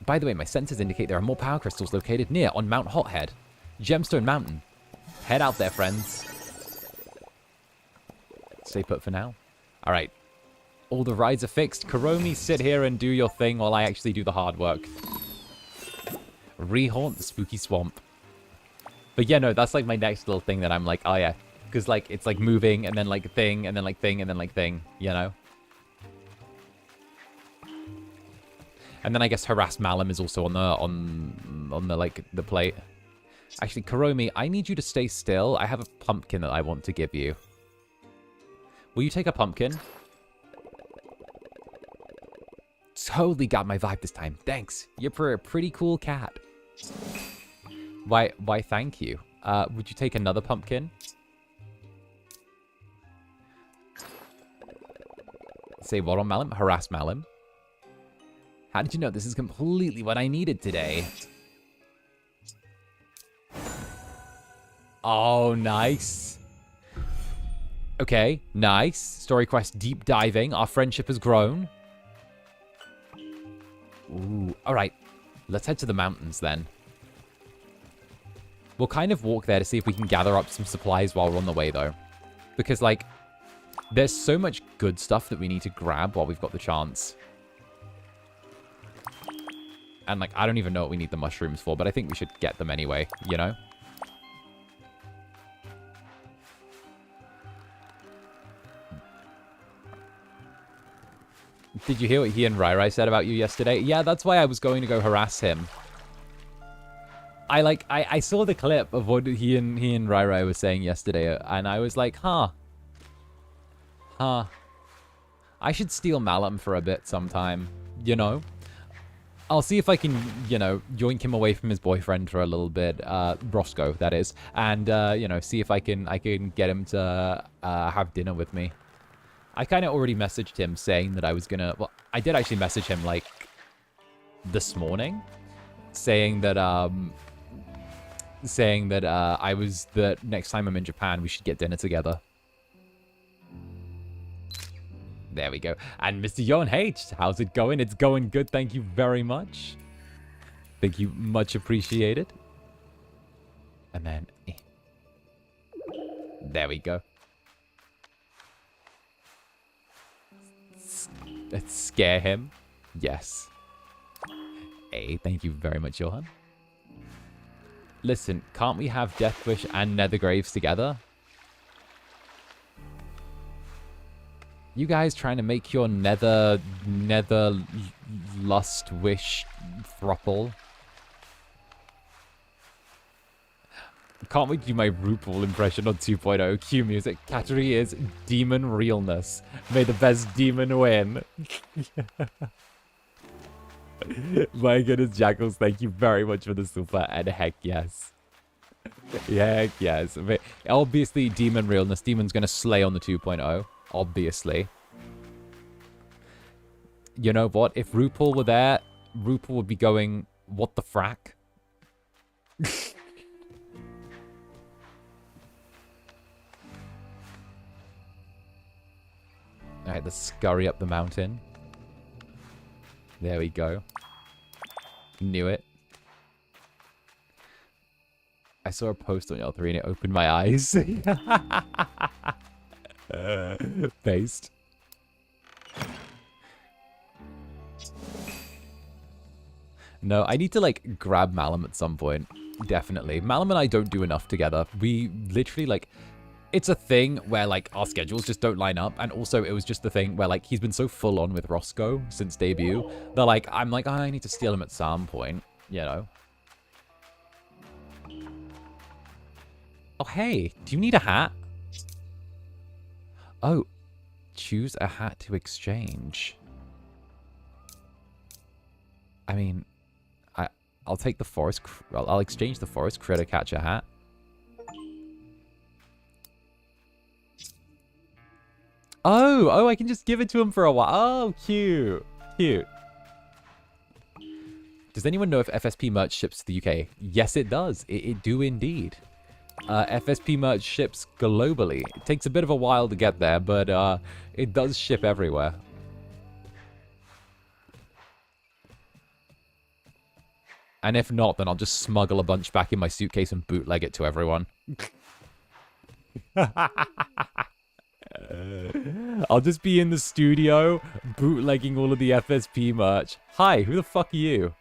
By the way, my sensors indicate there are more power crystals located near on Mount Hothead. Gemstone Mountain. Head out there, friends. Stay put for now. Alright. All the rides are fixed. Kuromi, sit here and do your thing while I actually do the hard work. Rehaunt the spooky swamp. But yeah, no, that's like my next little thing that I'm like, oh yeah. Because like, it's like moving and then like a thing and then like thing and then like thing, you know? And then I guess Harass Malum is also on the like the plate. Actually, Kuromi, I need you to stay still. I have a pumpkin that I want to give you. Will you take a pumpkin? Totally got my vibe this time. Thanks. You're a pretty cool cat. Why, thank you. Would you take another pumpkin? Say what on Malum? Harass Malum. How did you know this is completely what I needed today? Oh, nice. Okay, nice. Story quest deep diving. Our friendship has grown. Ooh, alright. Let's head to the mountains then. We'll kind of walk there to see if we can gather up some supplies while we're on the way, though. Because, like, there's so much good stuff that we need to grab while we've got the chance. And, like, I don't even know what we need the mushrooms for, but I think we should get them anyway, you know? Did you hear what he and Rai said about you yesterday? Yeah, that's why I was going to go harass him. I saw the clip of what he and Rai were saying yesterday, and I was like, huh. I should steal Malum for a bit sometime, you know? I'll see if I can, you know, yoink him away from his boyfriend for a little bit, Roscoe, that is, and, you know, see if I can get him to have dinner with me. I kind of already messaged him saying that I was gonna, well, I did actually message him, like, this morning, saying that that next time I'm in Japan, we should get dinner together. There we go. And Mr. Yon H, how's it going? It's going good. Thank you very much. Thank you. Much appreciated. And then... there we go. scare him. Yes. Hey, thank you very much, Johan. Listen, can't we have Deathwish and Nethergraves together? You guys trying to make your nether lust wish thruple? Can't wait to do my RuPaul impression on 2.0. Cue music. Category is demon realness. May the best demon win. My goodness, Jackals, thank you very much for the super, and heck yes. Heck yes. Obviously, demon realness. Demon's gonna slay on the 2.0. Obviously. You know what? If RuPaul were there, RuPaul would be going, what the frack? Alright, let's scurry up the mountain. There we go. Knew it. I saw a post on L3 and it opened my eyes. Based. No, I need to, like, grab Malum at some point. Definitely. Malum and I don't do enough together. We literally, like... It's a thing where, like, our schedules just don't line up. And also, it was just the thing where, like, he's been so full on with Roscoe since debut. That, like, I'm like, oh, I need to steal him at some point. You know? Oh, hey. Do you need a hat? Oh. Choose a hat to exchange. I mean... I'll take the forest... I'll exchange the forest 𝓂𝓸𝓾𝓻 hat. Oh, I can just give it to him for a while. Oh, cute. Cute. Does anyone know if FSP merch ships to the UK? Yes, it does. It do indeed. FSP merch ships globally. It takes a bit of a while to get there, but it does ship everywhere. And if not, then I'll just smuggle a bunch back in my suitcase and bootleg it to everyone. I'll just be in the studio, bootlegging all of the FSP merch. Hi, who the fuck are you?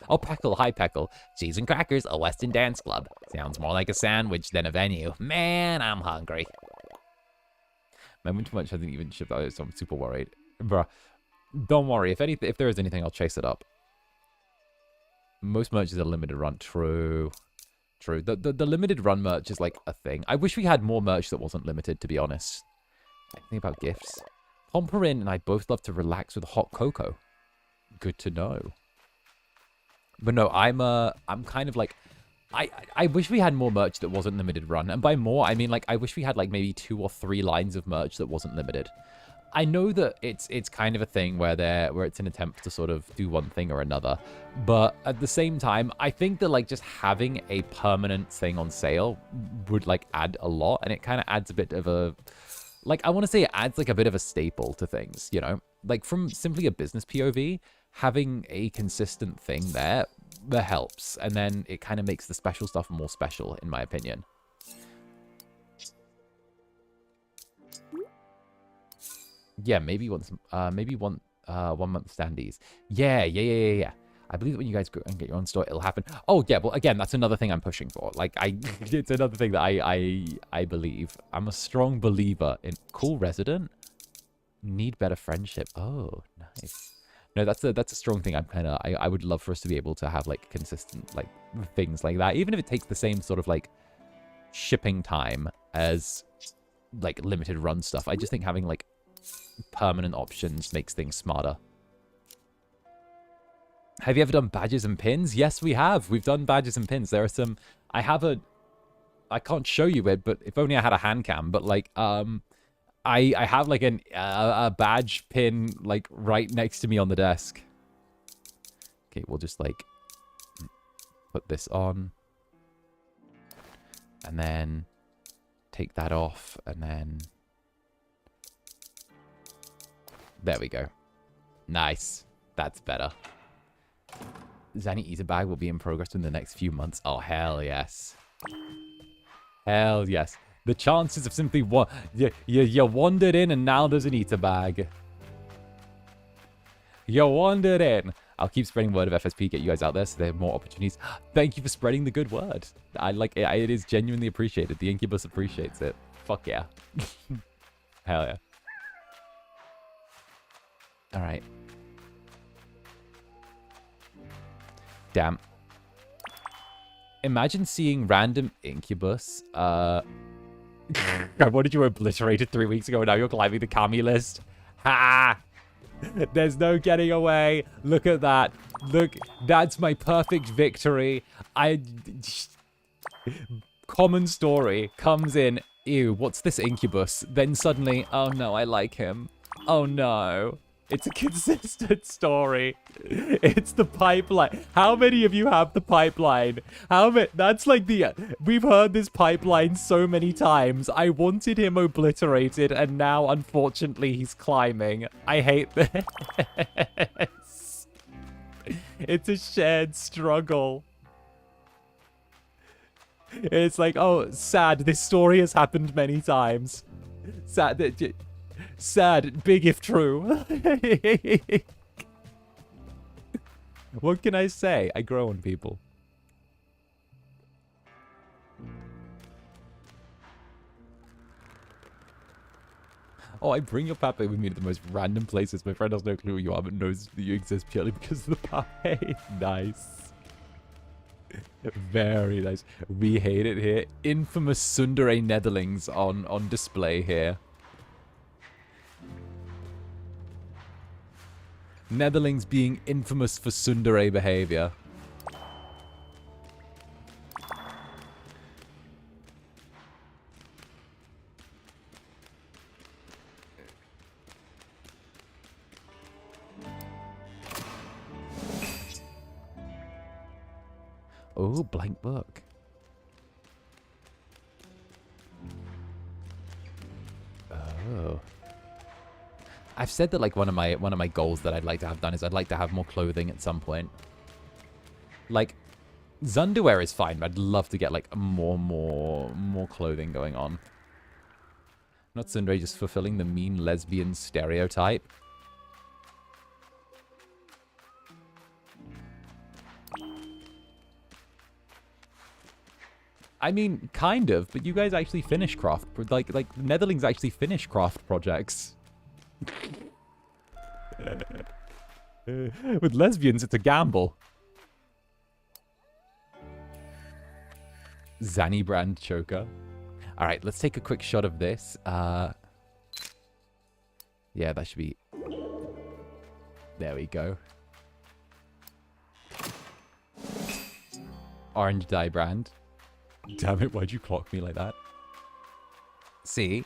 Oh, Peckle. Hi, Peckle. Cheese and crackers, a Western dance club. Sounds more like a sandwich than a venue. Man, I'm hungry. Man, too much hasn't even shipped out, so I'm super worried. Bruh, don't worry. If there is anything, I'll chase it up. Most merch is a limited run. True. True. The limited run merch is like a thing. I wish we had more merch that wasn't limited, to be honest. Anything about gifts? Pomperin and I both love to relax with hot cocoa. Good to know. But no, I'm kind of like... I wish we had more merch that wasn't limited run. And by more, I mean, like, I wish we had, like, maybe 2 or 3 lines of merch that wasn't limited. I know that it's kind of a thing where it's an attempt to sort of do one thing or another, but at the same time, I think that like just having a permanent thing on sale would like add a lot, and it kind of adds a bit of a, like, I want to say it adds like a bit of a staple to things, you know, like from simply a business POV, having a consistent thing that helps, and then it kind of makes the special stuff more special, in my opinion. Yeah, maybe one month standees. Yeah. I believe that when you guys go and get your own store, it'll happen. Oh, yeah, well, again, that's another thing I'm pushing for. Like, it's another thing that I believe. I'm a strong believer in cool resident. Need better friendship. Oh, nice. No, that's a strong thing. I would love for us to be able to have, like, consistent, like, things like that. Even if it takes the same sort of, like, shipping time as, like, limited run stuff. I just think having, like, permanent options makes things smarter. Have you ever done badges and pins? Yes, we have. We've done badges and pins. There are some... I can't show you it, but if only I had a hand cam. But, like, I have, like, a badge pin, like, right next to me on the desk. Okay, we'll just, like, put this on. And then take that off. And then... There we go. Nice. That's better. Zanny Eater Bag will be in progress in the next few months. Oh, hell yes. Hell yes. The chances of simply... You wandered in and now there's an Eater Bag. You wandered in. I'll keep spreading word of FSP, get you guys out there so there are more opportunities. Thank you for spreading the good word. I like it. It is genuinely appreciated. The Incubus appreciates it. Fuck yeah. Hell yeah. All right. Damn. Imagine seeing random Incubus. I wanted you obliterated 3 weeks ago, and now you're climbing the Kami list. Ha! There's no getting away. Look at that. Look, that's my perfect victory. Common story comes in. Ew, what's this Incubus? Then suddenly, oh no, I like him. Oh no. It's a consistent story. It's the pipeline. How many of you have the pipeline? How many? That's like the... We've heard this pipeline so many times. I wanted him obliterated, and now, unfortunately, he's climbing. I hate this. It's a shared struggle. It's like, oh, sad. This story has happened many times. Sad. Sad, big if true. What can I say? I grow on people. Oh, I bring your pape with me to the most random places. My friend has no clue who you are, but knows that you exist purely because of the pape. Nice. Very nice. We hate it here. Infamous 𝓂𝓸𝓾𝓻 on display here. Netherlings being infamous for 𝓂𝓸𝓾 behavior. Oh, blank book. Oh. I've said that like one of my goals that I'd like to have done is I'd like to have more clothing at some point. Like Zunderwear is fine, but I'd love to get like more clothing going on. Not 𝓂𝓸𝓾 just fulfilling the mean lesbian stereotype. I mean, kind of, but you guys actually finish craft, like Netherlings actually finish craft projects. With lesbians, it's a gamble. Zander choker. All right, let's take a quick shot of this. Yeah, that should be... There we go. Orange dye brand. Damn it, why'd you clock me like that? See?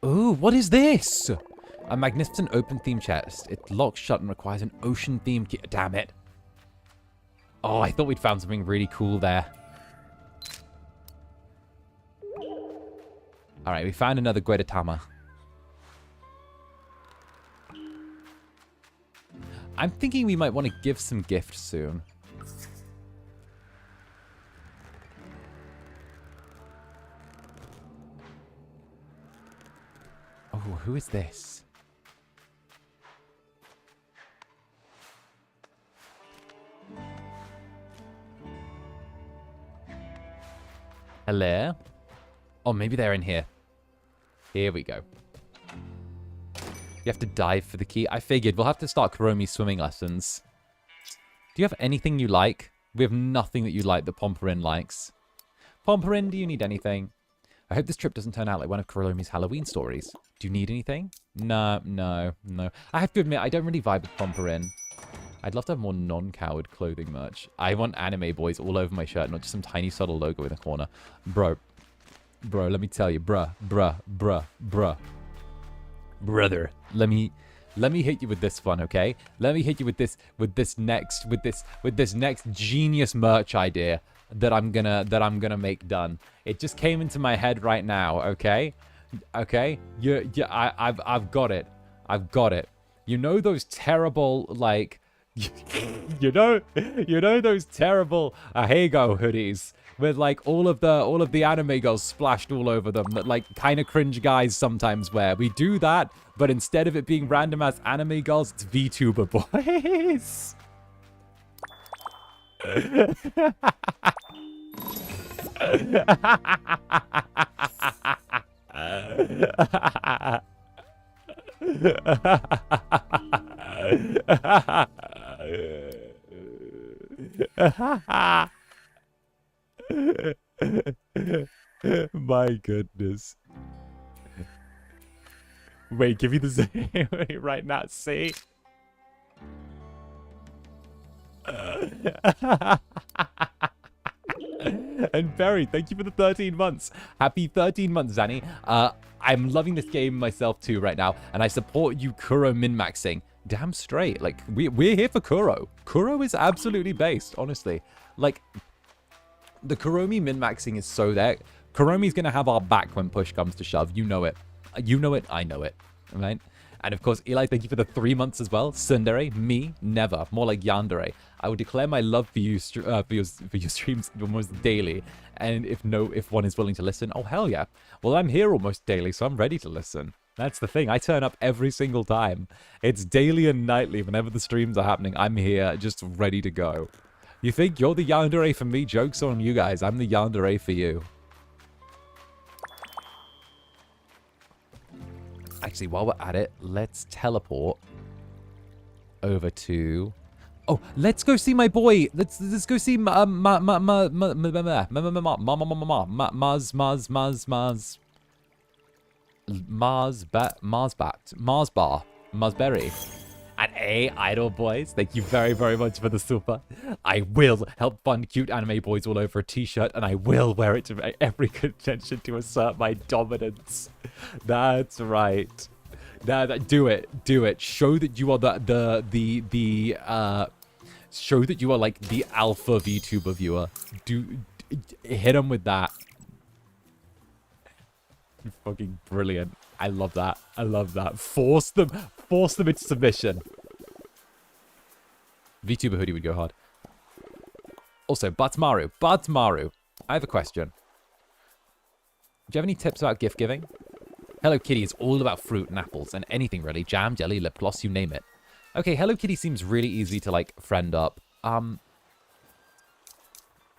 Ooh, what is this? A magnificent open theme chest. It locks shut and requires an ocean theme key. Damn it. Oh, I thought we'd found something really cool there. Alright, we found another 𝓂𝓸𝓾𝓻. I'm thinking we might want to give some gifts soon. Oh, who is this? Hello? Oh, maybe they're in here. Here we go. You have to dive for the key. I figured we'll have to start Kuromi swimming lessons. Do you have anything you like? We have nothing that you like that 𝓂𝓸𝓾𝓻 likes. 𝓂𝓸𝓾𝓻, do you need anything? I hope this trip doesn't turn out like one of Kuromi's Halloween stories. Do you need anything? No. I have to admit, I don't really vibe with 𝓂𝓸𝓾𝓻. I'd love to have more non-coward clothing merch. I want anime boys all over my shirt, not just some tiny subtle logo in the corner. Bro, let me tell you, bruh. Brother, let me hit you with this one, okay? Let me hit you with this next genius merch idea that I'm gonna make done. It just came into my head right now, okay? Okay? I've got it. You know those terrible like you know those terrible Ahego hoodies with like all of the anime girls splashed all over them that like kind of cringe guys sometimes wear. We do that, but instead of it being random ass anime girls, it's VTuber boys. My goodness. Wait, give me the right now. See? And Barry, thank you for the 13 months. Happy 13 months, Zanny. I'm loving this game myself too right now, and I support you Kuro min-maxing. Damn straight. Like, we're here for Kuro. Kuro is absolutely based, honestly. Like, the Kuromi min-maxing is so there. Kuromi's gonna have our back when push comes to shove. You know it. You know it, I know it. Right? And of course, Eli, thank you for the 3 months as well. Tsundere, me, never. More like yandere. I will declare my love for you, for your streams almost daily. And if one is willing to listen, oh hell yeah. Well, I'm here almost daily, so I'm ready to listen. That's the thing. I turn up every single time. It's daily and nightly. Whenever the streams are happening, I'm here, just ready to go. You think you're the yandere for me? Joke's on you guys. I'm the yandere for you. Actually, while we're at it, let's teleport over to... Oh, let's go see my boy. Let's go see Marsberry. And Idol Boys, thank you very, very much for the super. I will help fund cute anime boys all over a t-shirt, and I will wear it to every convention to assert my dominance. That's right. Do it. Show that you are show that you are like the alpha VTuber viewer. Hit them with that. Fucking brilliant. I love that. I love that. Force them into submission. VTuber hoodie would go hard. Also, Budsmaru. I have a question. Do you have any tips about gift giving? Hello Kitty is all about fruit and apples and anything really. Jam, jelly, lip gloss, you name it. Okay, Hello Kitty seems really easy to like friend up.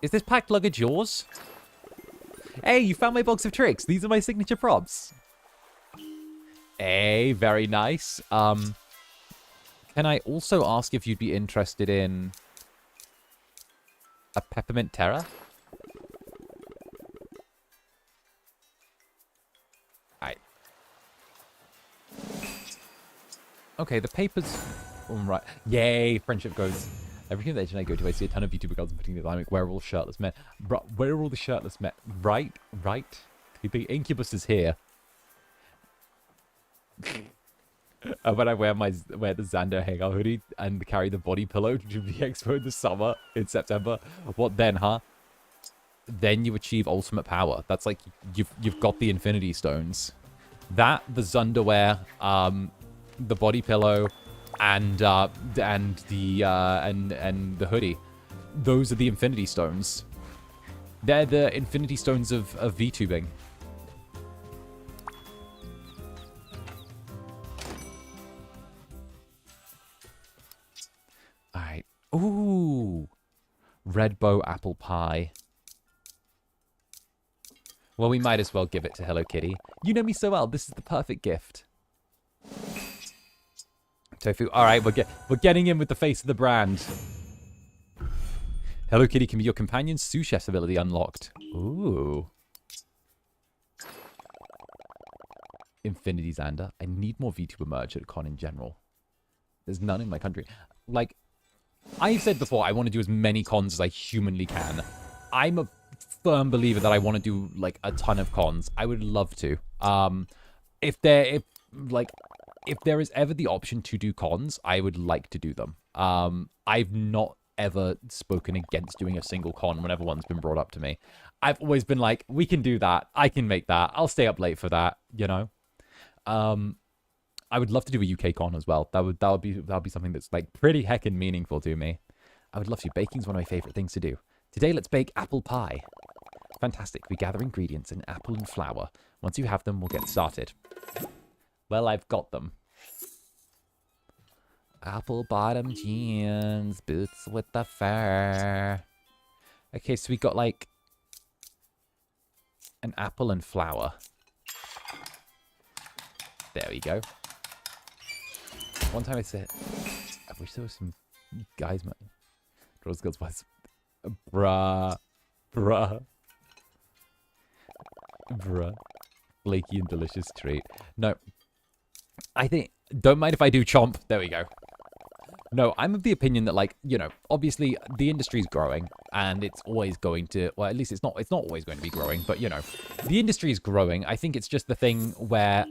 Is this packed luggage yours? Hey, you found my box of tricks. These are my signature props. Hey, very nice. Can I also ask if you'd be interested in a peppermint terror? Alright. Okay, the paper's all right. Yay, friendship goes. Every convention I go to, I see a ton of VTuber girls putting the dynamic, where are all the shirtless men? Where are all the shirtless men? Right. The Incubus is here. When I wear the Zander hangout hoodie and carry the body pillow to the expo in the summer, in September, what then, huh? Then you achieve ultimate power. That's like, you've got the Infinity Stones. That, the Zunderwear, the body pillow, and the hoodie. Those are the Infinity Stones. They're the Infinity Stones of VTubing. Alright. Ooh. Red bow apple pie. Well, we might as well give it to Hello Kitty. You know me so well. This is the perfect gift. Tofu. All right, we're getting in with the face of the brand. Hello Kitty can be your companion. Sous chef's ability unlocked. Ooh. Infinity Zander. I need more VTuber merch at con in general. There's none in my country. Like, I've said before, I want to do as many cons as I humanly can. I'm a firm believer that I want to do like a ton of cons. I would love to. If there is ever the option to do cons, I would like to do them. I've not ever spoken against doing a single con whenever one's been brought up to me. I've always been like, we can do that. I can make that. I'll stay up late for that, you know? I would love to do a UK con as well. That would be something that's like pretty heckin' meaningful to me. I would love to. Baking's one of my favorite things to do. Today, let's bake apple pie. Fantastic. We gather ingredients in apple and flour. Once you have them, we'll get started. Well, I've got them. Apple bottom jeans, boots with the fur. Okay, so we got like an apple and flour. There we go. One time I said, I wish there was some guys. Draws girls was bruh. Flaky and delicious treat. No. I think, don't mind if I do chomp. There we go. No, I'm of the opinion that, like, you know, obviously the industry's growing and it's always going to, well, at least it's not always going to be growing, but, you know, the industry is growing. I think it's just the thing where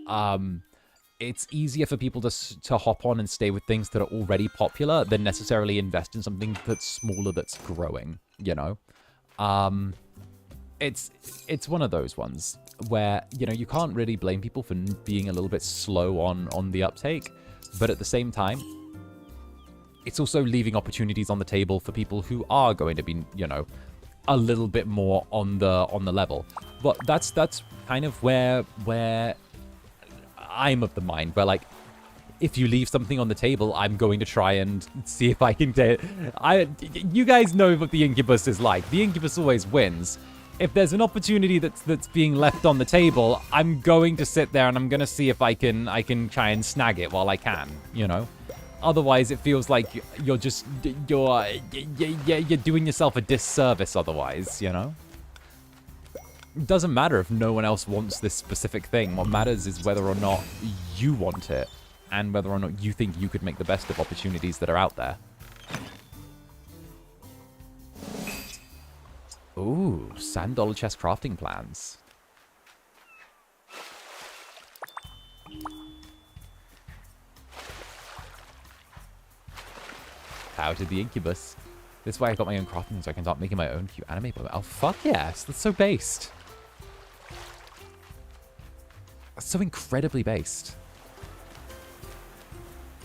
it's easier for people to hop on and stay with things that are already popular than necessarily invest in something that's smaller that's growing, you know? It's one of those ones where, you know, you can't really blame people for being a little bit slow on the uptake, but at the same time, it's also leaving opportunities on the table for people who are going to be, you know, a little bit more on the level. But that's kind of where I'm of the mind, where, like, if you leave something on the table, I'm going to try and see if I can get it. You guys know what the Incubus is like. The Incubus always wins. If there's an opportunity that's being left on the table, I'm going to sit there and I'm going to see if I can try and snag it while I can, you know? Otherwise, it feels like you're doing yourself a disservice otherwise, you know? It doesn't matter if no one else wants this specific thing. What matters is whether or not you want it and whether or not you think you could make the best of opportunities that are out there. Ooh, $1 chest crafting plans. How to the Incubus. This is why I got my own crafting so I can start making my own cute anime. Oh, fuck yes. That's so based. That's so incredibly based.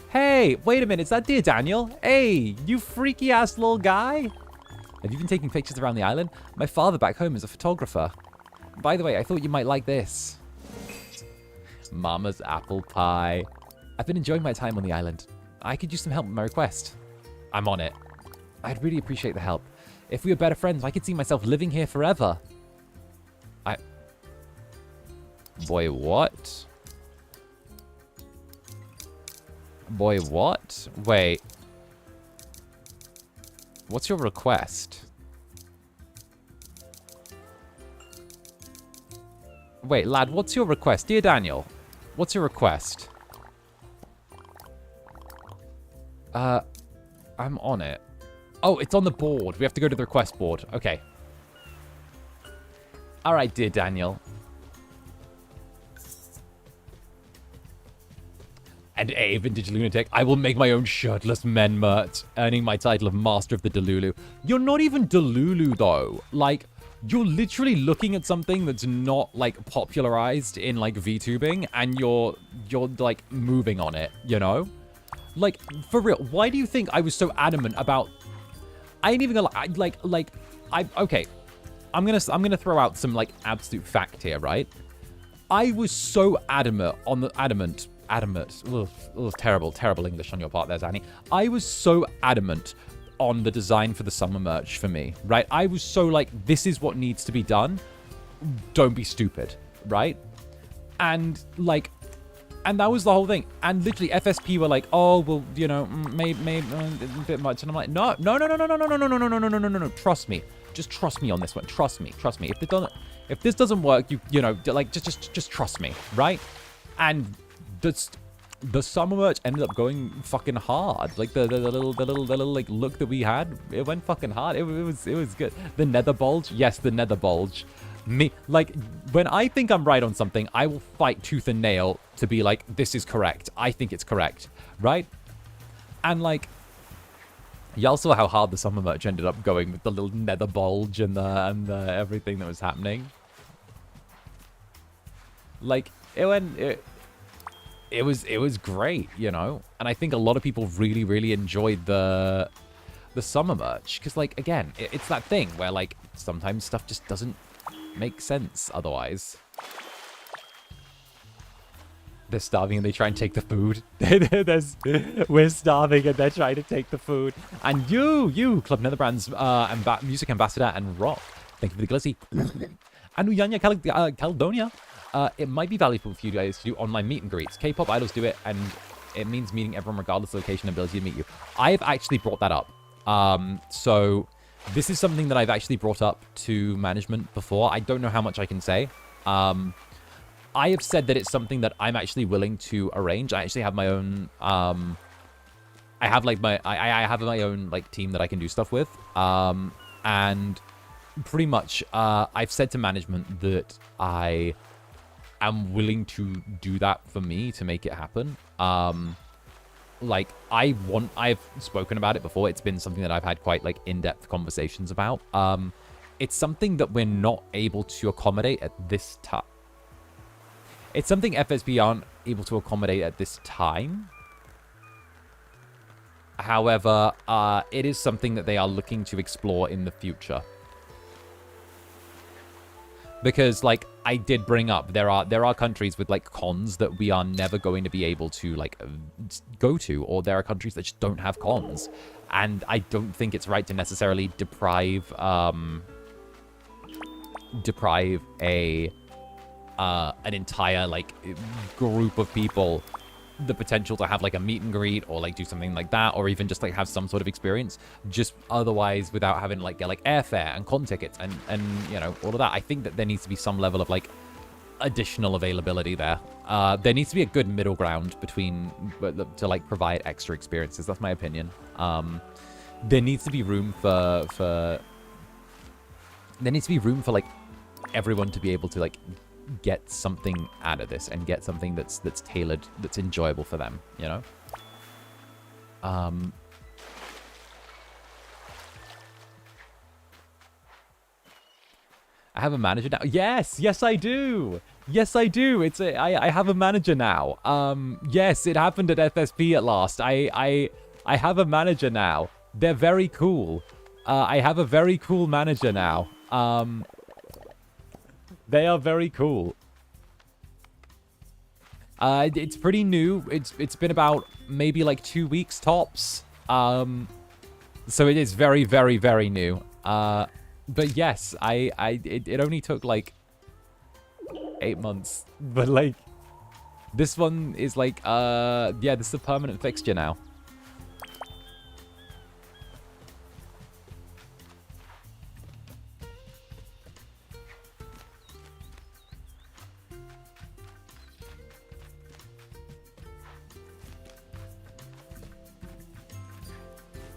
Hey, wait a minute. Is that Dear Daniel? Hey, you freaky ass little guy. Have you been taking pictures around the island? My father back home is a photographer. By the way, I thought you might like this. Mama's apple pie. I've been enjoying my time on the island. I could use some help with my request. I'm on it. I'd really appreciate the help. If we were better friends, I could see myself living here forever. Boy, what? Boy, what? Wait. What's your request? Wait, lad, what's your request? Dear Daniel, what's your request? I'm on it. Oh, it's on the board. We have to go to the request board. Okay. All right, dear Daniel. And a vintage lunatic. I will make my own shirtless men merch, earning my title of master of the Delulu. You're not even Delulu though. Like, you're literally looking at something that's not like popularized in like VTubing, and you're like moving on it, you know? Like, for real, why do you think I was so adamant about... I ain't even gonna... Okay. I'm gonna throw out some, like, absolute fact here, right? I was so adamant on the... Adamant. Ugh, terrible English on your part there, Zanny. I was so adamant on the design for the summer merch for me, right? I was so like, this is what needs to be done. Don't be stupid, right? And, like... And that was the whole thing. And literally, FSP were like, "Oh, well, you know, maybe a bit much." And I'm like, "No. Trust me. Just trust me on this one. Trust me. If this doesn't work, you know, like just trust me, right?" And the summer merch ended up going fucking hard. Like the little like look that we had, it went fucking hard. It was good. The nether bulge, yes, the nether bulge. Me, like, when I think I'm right on something, I will fight tooth and nail to be like, this is correct. I think it's correct, right? And, like, y'all saw how hard the summer merch ended up going with the little nether bulge and the everything that was happening. Like, it was great, you know? And I think a lot of people really enjoyed the summer merch. Because, like, again, it's that thing where, like, sometimes stuff just doesn't make sense otherwise. They're starving and they try and take the food. We're starving and they're trying to take the food. And you, Club Netherbrand's music ambassador and rock. Thank you for the glizzy. And 𝔂𝓸𝓾𝓻. It might be valuable for you guys to do online meet and greets. K-pop idols do it, and it means meeting everyone regardless of location and ability to meet you. I've actually brought that up. So this is something that I've actually brought up to management before. I don't know how much I can say. I have said that it's something that I'm actually willing to arrange. I actually have my own, I have like I have my own like team that I can do stuff with. And pretty much, I've said to management that I am willing to do that for me to make it happen. Like I've spoken about it before. It's been something that I've had quite like in-depth conversations about. It's something that we're not able to accommodate at this time. It's something FSP aren't able to accommodate at this time. However, it is something that they are looking to explore in the future. Because, like, I did bring up, there are countries with, like, cons that we are never going to be able to, like, go to. Or there are countries that just don't have cons. And I don't think it's right to necessarily deprive an entire, like, group of people the potential to have, like, a meet and greet or, like, do something like that, or even just, like, have some sort of experience, just otherwise without having, like, get, like, airfare and con tickets and, you know, all of that. I think that there needs to be some level of, like, additional availability there. There needs to be a good middle ground between, to, like, provide extra experiences. That's my opinion. There needs to be room for like, everyone to be able to, like, get something out of this and get something that's tailored, that's enjoyable for them, you know? I have a manager now. Yes, I do. Yes, I do. I have a manager now. Yes, it happened at FSP at last. I have a manager now. They're very cool. I have a very cool manager now. They are very cool. It's pretty new. It's been about maybe like 2 weeks tops. So it is very, very, very new. But yes, it only took like 8 months. But like, this one is like, yeah, this is a permanent fixture now.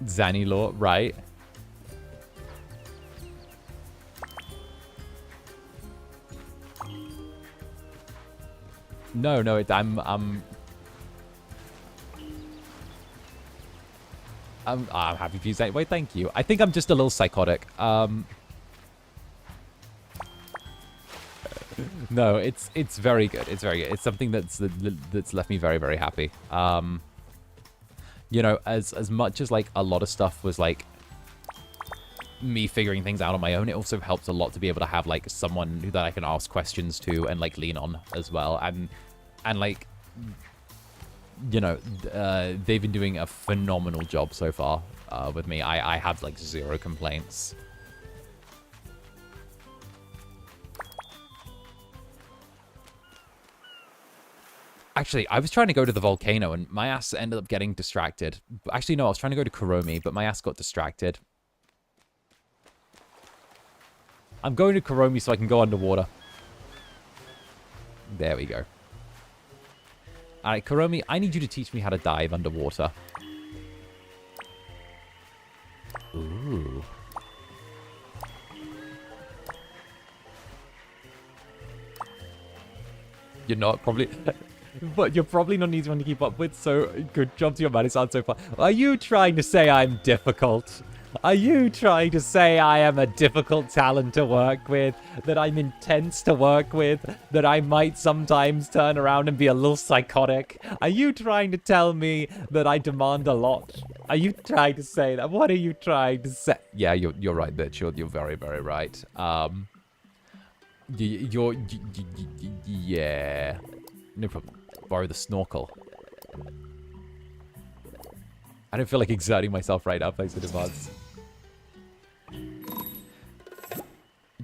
Zanny right? No, I'm happy for you, Zanny. Wait, thank you. I think I'm just a little psychotic. No, it's very good. It's very good. It's something that's left me very, very happy. You know, as much as, like, a lot of stuff was, like, me figuring things out on my own, it also helps a lot to be able to have, like, someone that I can ask questions to and, like, lean on as well. And like, you know, they've been doing a phenomenal job so far with me. I have, like, 0 complaints. Actually, I was trying to go to the volcano, and my ass ended up getting distracted. Actually, no, I was trying to go to 𝓂𝓸𝓾𝓻, but my ass got distracted. I'm going to 𝓂𝓸𝓾𝓻 so I can go underwater. There we go. Alright, 𝓂𝓸𝓾𝓻, I need you to teach me how to dive underwater. Ooh. You're not probably... But you're probably not an easy one to keep up with, so good job to your man. It sounds so fun. Are you trying to say I'm difficult? Are you trying to say I am a difficult talent to work with? That I'm intense to work with? That I might sometimes turn around and be a little psychotic? Are you trying to tell me that I demand a lot? Are you trying to say that? What are you trying to say? Yeah, you're right, bitch. You're very, very right. Yeah. No problem. Borrow the snorkel. I don't feel like exerting myself right now, thanks in advance.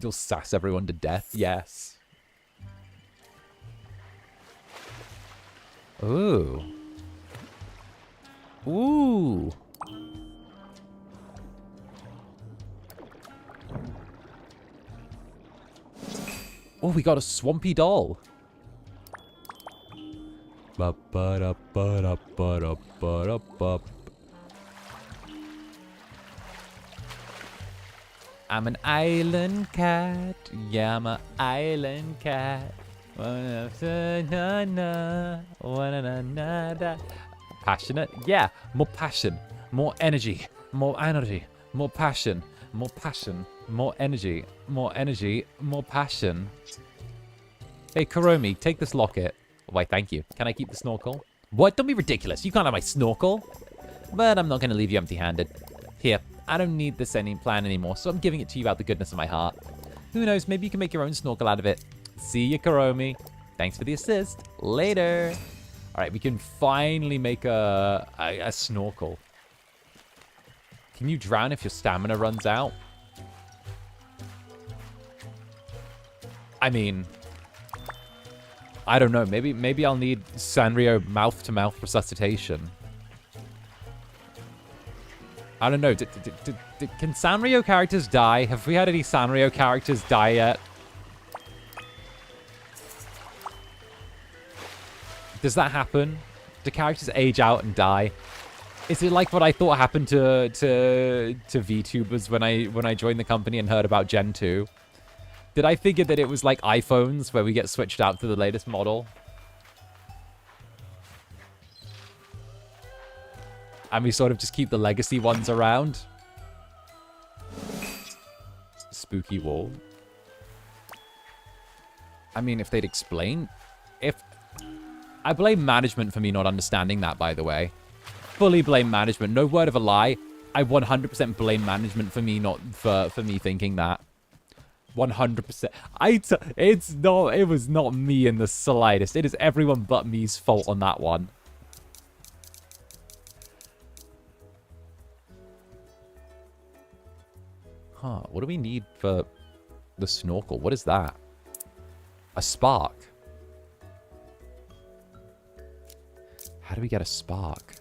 You'll sass everyone to death, yes. Ooh. Ooh. Oh, we got a swampy doll. I'm an island cat. Yeah, I'm an island cat. Passionate? Yeah, more passion, more energy, more energy, more passion, more passion, more energy, more energy, more passion. Hey, Kuromi, take this locket. Why, thank you. Can I keep the snorkel? What? Don't be ridiculous. You can't have my snorkel. But I'm not going to leave you empty-handed. Here, I don't need this plan anymore, so I'm giving it to you out the goodness of my heart. Who knows, maybe you can make your own snorkel out of it. See ya, Kuromi. Thanks for the assist. Later. All right, we can finally make a snorkel. Can you drown if your stamina runs out? I mean, I don't know. Maybe I'll need Sanrio mouth-to-mouth resuscitation. I don't know. Can Sanrio characters die? Have we had any Sanrio characters die yet? Does that happen? Do characters age out and die? Is it like what I thought happened to VTubers when I joined the company and heard about Gen 2? Did I figure that it was like iPhones where we get switched out to the latest model? And we sort of just keep the legacy ones around? Spooky wall. I mean, if they'd explain... I blame management for me not understanding that, by the way. Fully blame management. No word of a lie. I 100% blame management for me me thinking that. 100%. It was not me in the slightest. It is everyone but me's fault on that one. Huh, what do we need for the snorkel? What is that? A spark. How do we get a spark?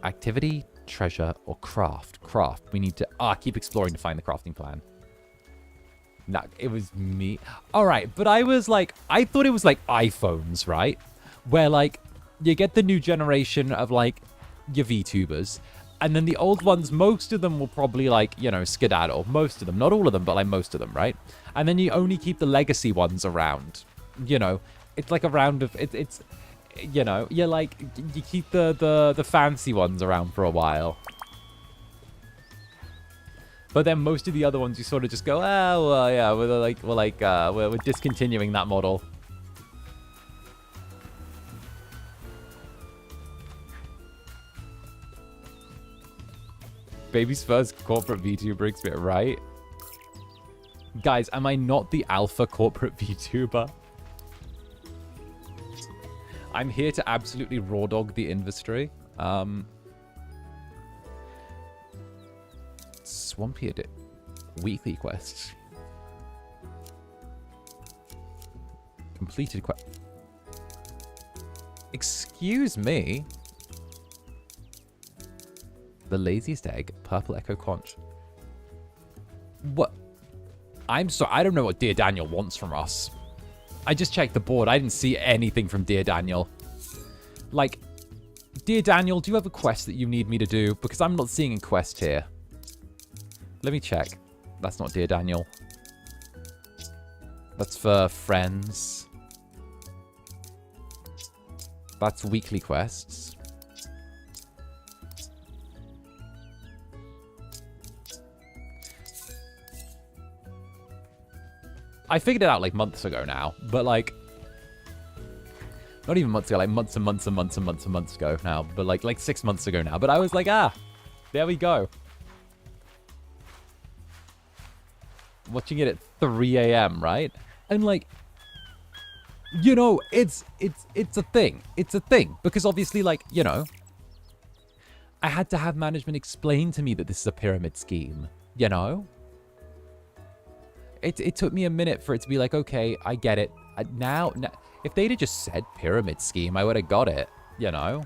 Activity, treasure, or craft? Craft. We need to... keep exploring to find the crafting plan. No, it was me. Alright, but I was like... I thought it was like iPhones, right? Where like... You get the new generation of, like, your VTubers. And then the old ones, most of them will probably, like, you know, skedaddle. Most of them. Not all of them, but, like, most of them, right? And then you only keep the legacy ones around. You know, it's like a round of... It's you know, you're like... You keep the fancy ones around for a while. But then most of the other ones, you sort of just go, oh, well, yeah, we're discontinuing that model. Baby's first corporate VTuber experience, right? Guys, am I not the alpha corporate VTuber? I'm here to absolutely raw dog the industry. Swampy edit. Weekly quests. Completed quest. Excuse me. The laziest egg, purple 𝓂𝓾𝓻. What? I'm sorry, I don't know what Dear Daniel wants from us. I just checked the board. I didn't see anything from Dear Daniel. Like, Dear Daniel, do you have a quest that you need me to do? Because I'm not seeing a quest here. Let me check. That's not Dear Daniel. That's for friends. That's weekly quests. I figured it out like months ago now, but like, not even months ago, like months and months and months and months and months ago now, but like 6 months ago now. But I was like, there we go. watching it at 3 a.m., right? And like, you know, it's a thing. It's a thing. Because obviously, like, you know, I had to have management explain to me that this is a pyramid scheme, you know? It took me a minute for it to be like, okay, I get it. Now, if they'd have just said pyramid scheme, I would have got it, you know?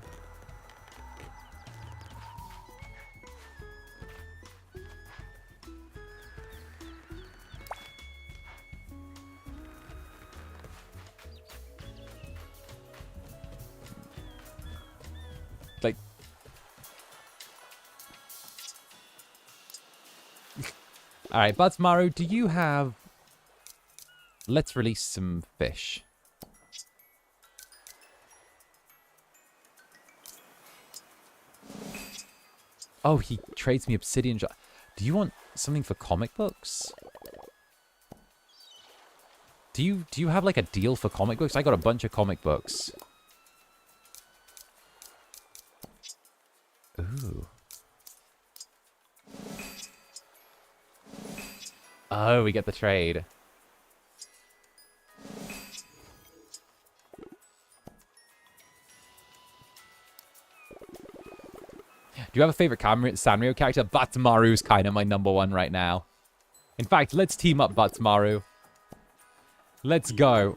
Like, all right, 𝓂𝓸𝓾𝓻, do you have... Let's release some fish. Oh, he trades me obsidian. Do you want something for comic books? Do you have like a deal for comic books? I got a bunch of comic books. Ooh. Oh, we get the trade. Do you have a favorite Sanrio character? 𝓂𝓸𝓾𝓻's kind of my #1 right now. In fact, let's team up 𝓂𝓸𝓾𝓻. Let's go.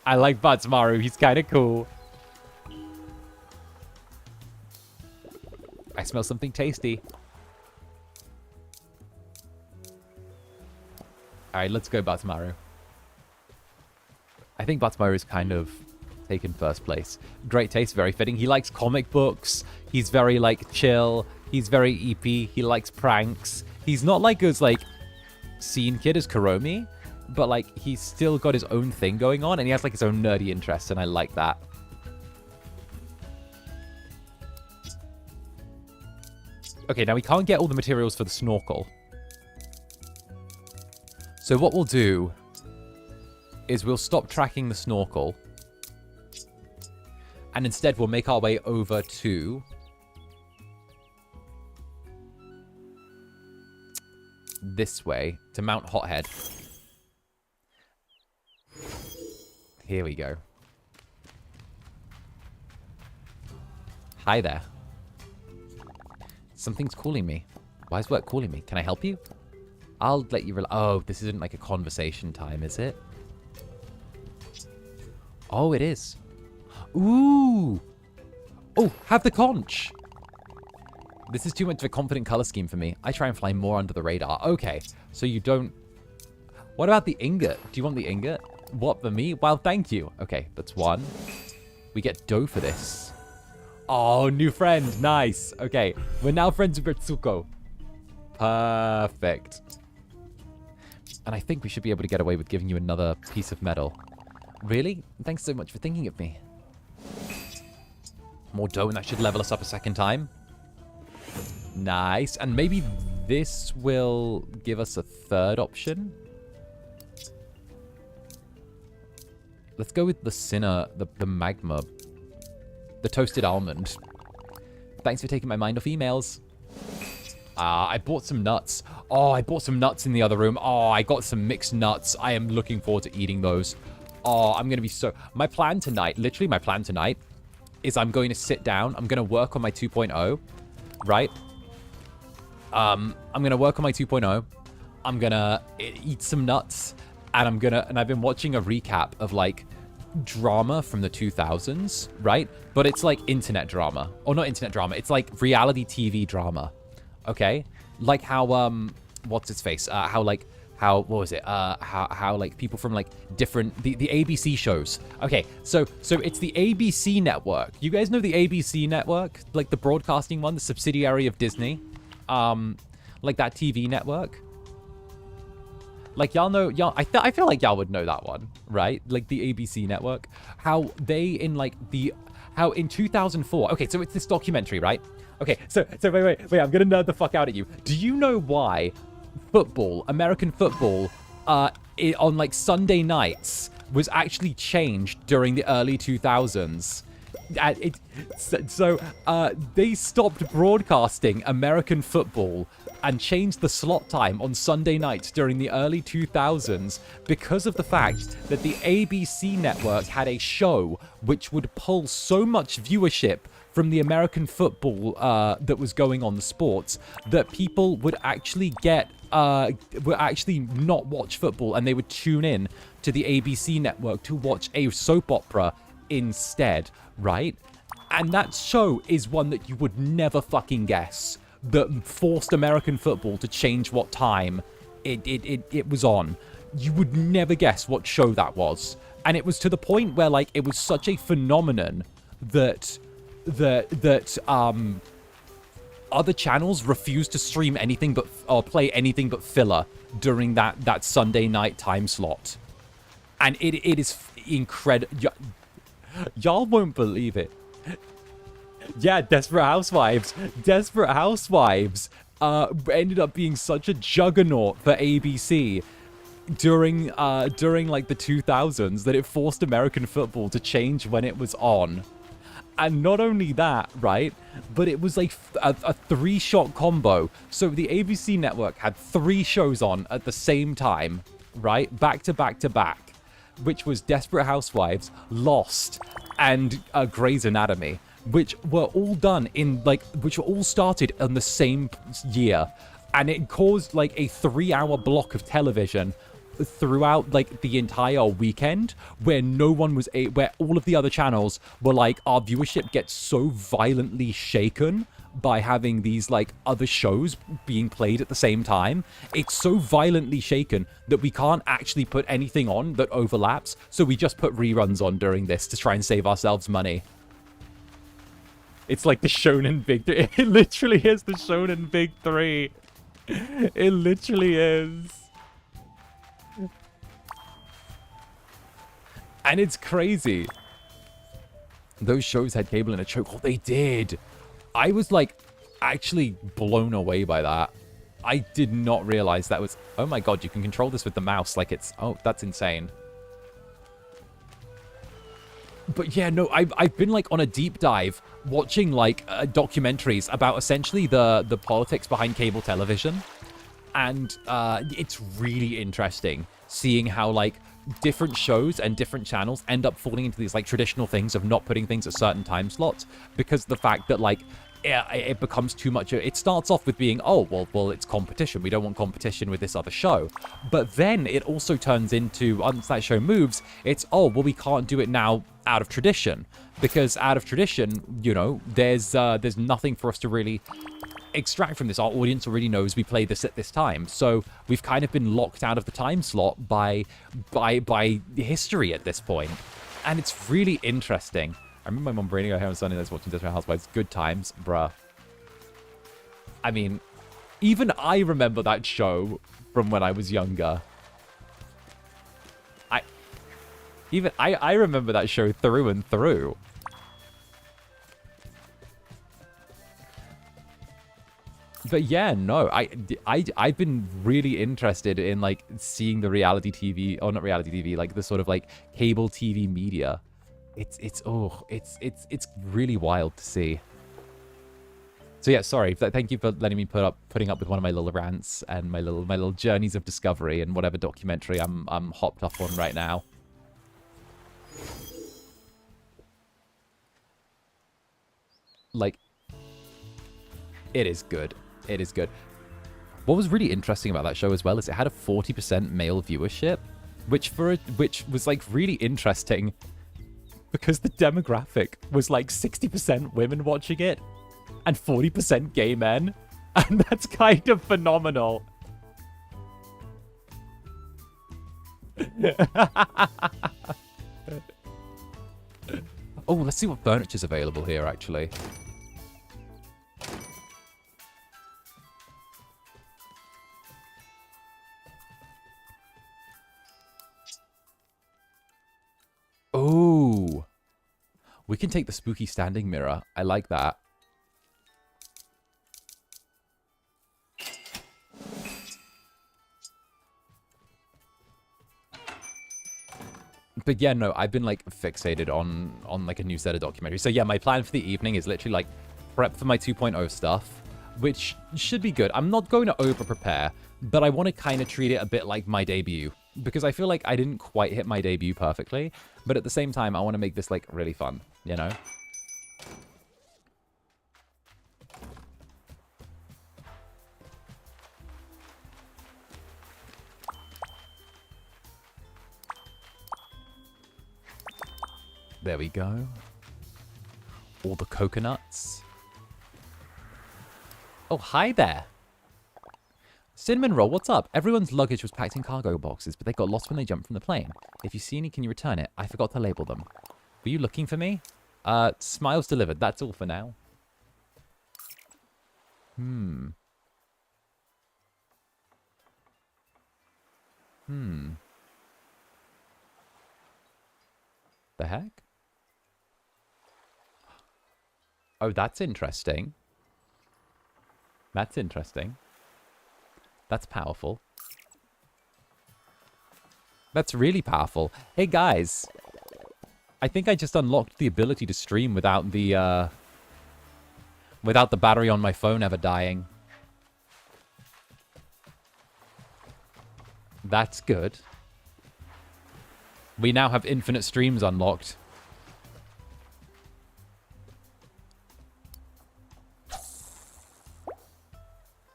I like 𝓂𝓸𝓾𝓻. He's kind of cool. I smell something tasty. Alright, let's go 𝓂𝓸𝓾𝓻. I think 𝓂𝓸𝓾𝓻 is kind of taken first place. Great taste, very fitting. He likes comic books. He's very, like, chill. He's very EP. He likes pranks. He's not like as, like, scene kid as Kuromi, but, like, he's still got his own thing going on, and he has, like, his own nerdy interests, and I like that. Okay, now we can't get all the materials for the snorkel. So what we'll do is we'll stop tracking the snorkel, and instead we'll make our way over to this way, to Mount Hothead. Here we go. Hi there. Something's calling me. Why is work calling me? Can I help you? I'll let you... Oh, this isn't like a conversation time, is it? Oh, it is. Ooh! Oh, have the conch! This is too much of a confident color scheme for me. I try and fly more under the radar. Okay, so you don't... What about the ingot? Do you want the ingot? What, for me? Well, thank you. Okay, that's one. We get dough for this. Oh, new friend. Nice. Okay, we're now friends with Ritsuko. Perfect. And I think we should be able to get away with giving you another piece of metal. Really? Thanks so much for thinking of me. More dough, and that should level us up a second time. Nice. And maybe this will give us a third option. Let's go with the Sinner, the magma. The toasted almond. Thanks for taking my mind off emails. I bought some nuts. Oh, I bought some nuts in the other room. Oh, I got some mixed nuts. I am looking forward to eating those. Oh, I'm going to be so... My plan tonight, literally my plan tonight, is I'm going to sit down. I'm going to work on my 2.0, right? I'm going to work on my 2.0. I'm going to eat some nuts. And I've been watching a recap of, like, drama from the 2000s, right? But it's, like, internet drama. Or not internet drama. It's, like, reality TV drama. Okay? Like how, what's his face? What was it? How like people from like different, the ABC shows. Okay, so it's the ABC network. You guys know the ABC network? Like the broadcasting one, the subsidiary of Disney. Like that TV network. Like y'all know, I feel like y'all would know that one, right? Like the ABC network. How they how in 2004, okay, so it's this documentary, right? Okay, so wait, I'm gonna nerd the fuck out at you. Do you know why football, American football, on like Sunday nights was actually changed during the early 2000s? They stopped broadcasting American football and changed the slot time on Sunday nights during the early 2000s because of the fact that the ABC network had a show which would pull so much viewership from the American football that was going on, the sports, that people would actually not watch football, and they would tune in to the ABC network to watch a soap opera instead, right? And that show is one that you would never fucking guess, that forced American football to change what time it was on. You would never guess what show that was. And it was to the point where, like, it was such a phenomenon that other channels refused to stream anything but, or play anything but filler during that Sunday night time slot. And it is incredible. Y'all won't believe it. Yeah, Desperate Housewives. Desperate Housewives ended up being such a juggernaut for ABC during like the 2000s that it forced American football to change when it was on. And not only that, right, but it was like a three-shot combo. So the ABC network had 3 shows on at the same time, right, back to back to back, which was Desperate Housewives, Lost, and Grey's Anatomy, which were all done in, like, which were all started in the same year. And it caused, like, a 3-hour block of television throughout, like, the entire weekend, where no one was where all of the other channels were like, our viewership gets so violently shaken by having these, like, other shows being played at the same time. It's so violently shaken that we can't actually put anything on that overlaps, so we just put reruns on during this to try and save ourselves money. It's like the Shonen Big 3. It literally is the Shonen Big 3. It literally is. And it's crazy. Those shows had cable in a chokehold. They did. I was, like, actually blown away by that. I did not realize that was... Oh my god, you can control this with the mouse like it's... Oh, that's insane. But yeah, no, I've been, like, on a deep dive watching, like, documentaries about essentially the politics behind cable television. And it's really interesting seeing how, like, different shows and different channels end up falling into these, like, traditional things of not putting things at certain time slots because of the fact that, like, it becomes too much. It starts off with being, oh, well, it's competition. We don't want competition with this other show. But then it also turns into, once that show moves, it's, oh, well, we can't do it now out of tradition. Because out of tradition, you know, there's nothing for us to really extract from this. Our audience already knows we play this at this time, so we've kind of been locked out of the time slot by history at this point, and it's really interesting. I remember my mom bringing her home on Sunday nights watching Desperate Housewives. Good times, bruh. I mean, even I remember that show from when I was younger. I remember that show through and through. But yeah, no, I've been really interested in, like, seeing the reality TV, or not reality TV, like the sort of, like, cable TV media. It's really wild to see. So yeah, sorry. Thank you for letting me putting up with one of my little rants and my little journeys of discovery and whatever documentary I'm hopped up on right now. Like, it is good. It is good. What was really interesting about that show as well is it had a 40% male viewership, which was, like, really interesting because the demographic was like 60% women watching it and 40% gay men, and that's kind of phenomenal. Oh, let's see what furniture's available here, actually. Oh, we can take the spooky standing mirror. I like that. But yeah, no, I've been like fixated on like a new set of documentary. So yeah, my plan for the evening is literally like prep for my 2.0 stuff, which should be good. I'm not going to over prepare, but I want to kind of treat it a bit like my debut, because I feel like I didn't quite hit my debut perfectly, but at the same time, I want to make this like really fun, you know? There we go. All the coconuts. Oh, hi there. Cinnamon Roll, what's up? Everyone's luggage was packed in cargo boxes, but they got lost when they jumped from the plane. If you see any, can you return it? I forgot to label them. Were you looking for me? Smiles delivered. That's all for now. The heck? Oh, that's interesting. That's interesting. That's powerful. That's really powerful. Hey, guys. I think I just unlocked the ability to stream without the battery on my phone ever dying. That's good. We now have infinite streams unlocked.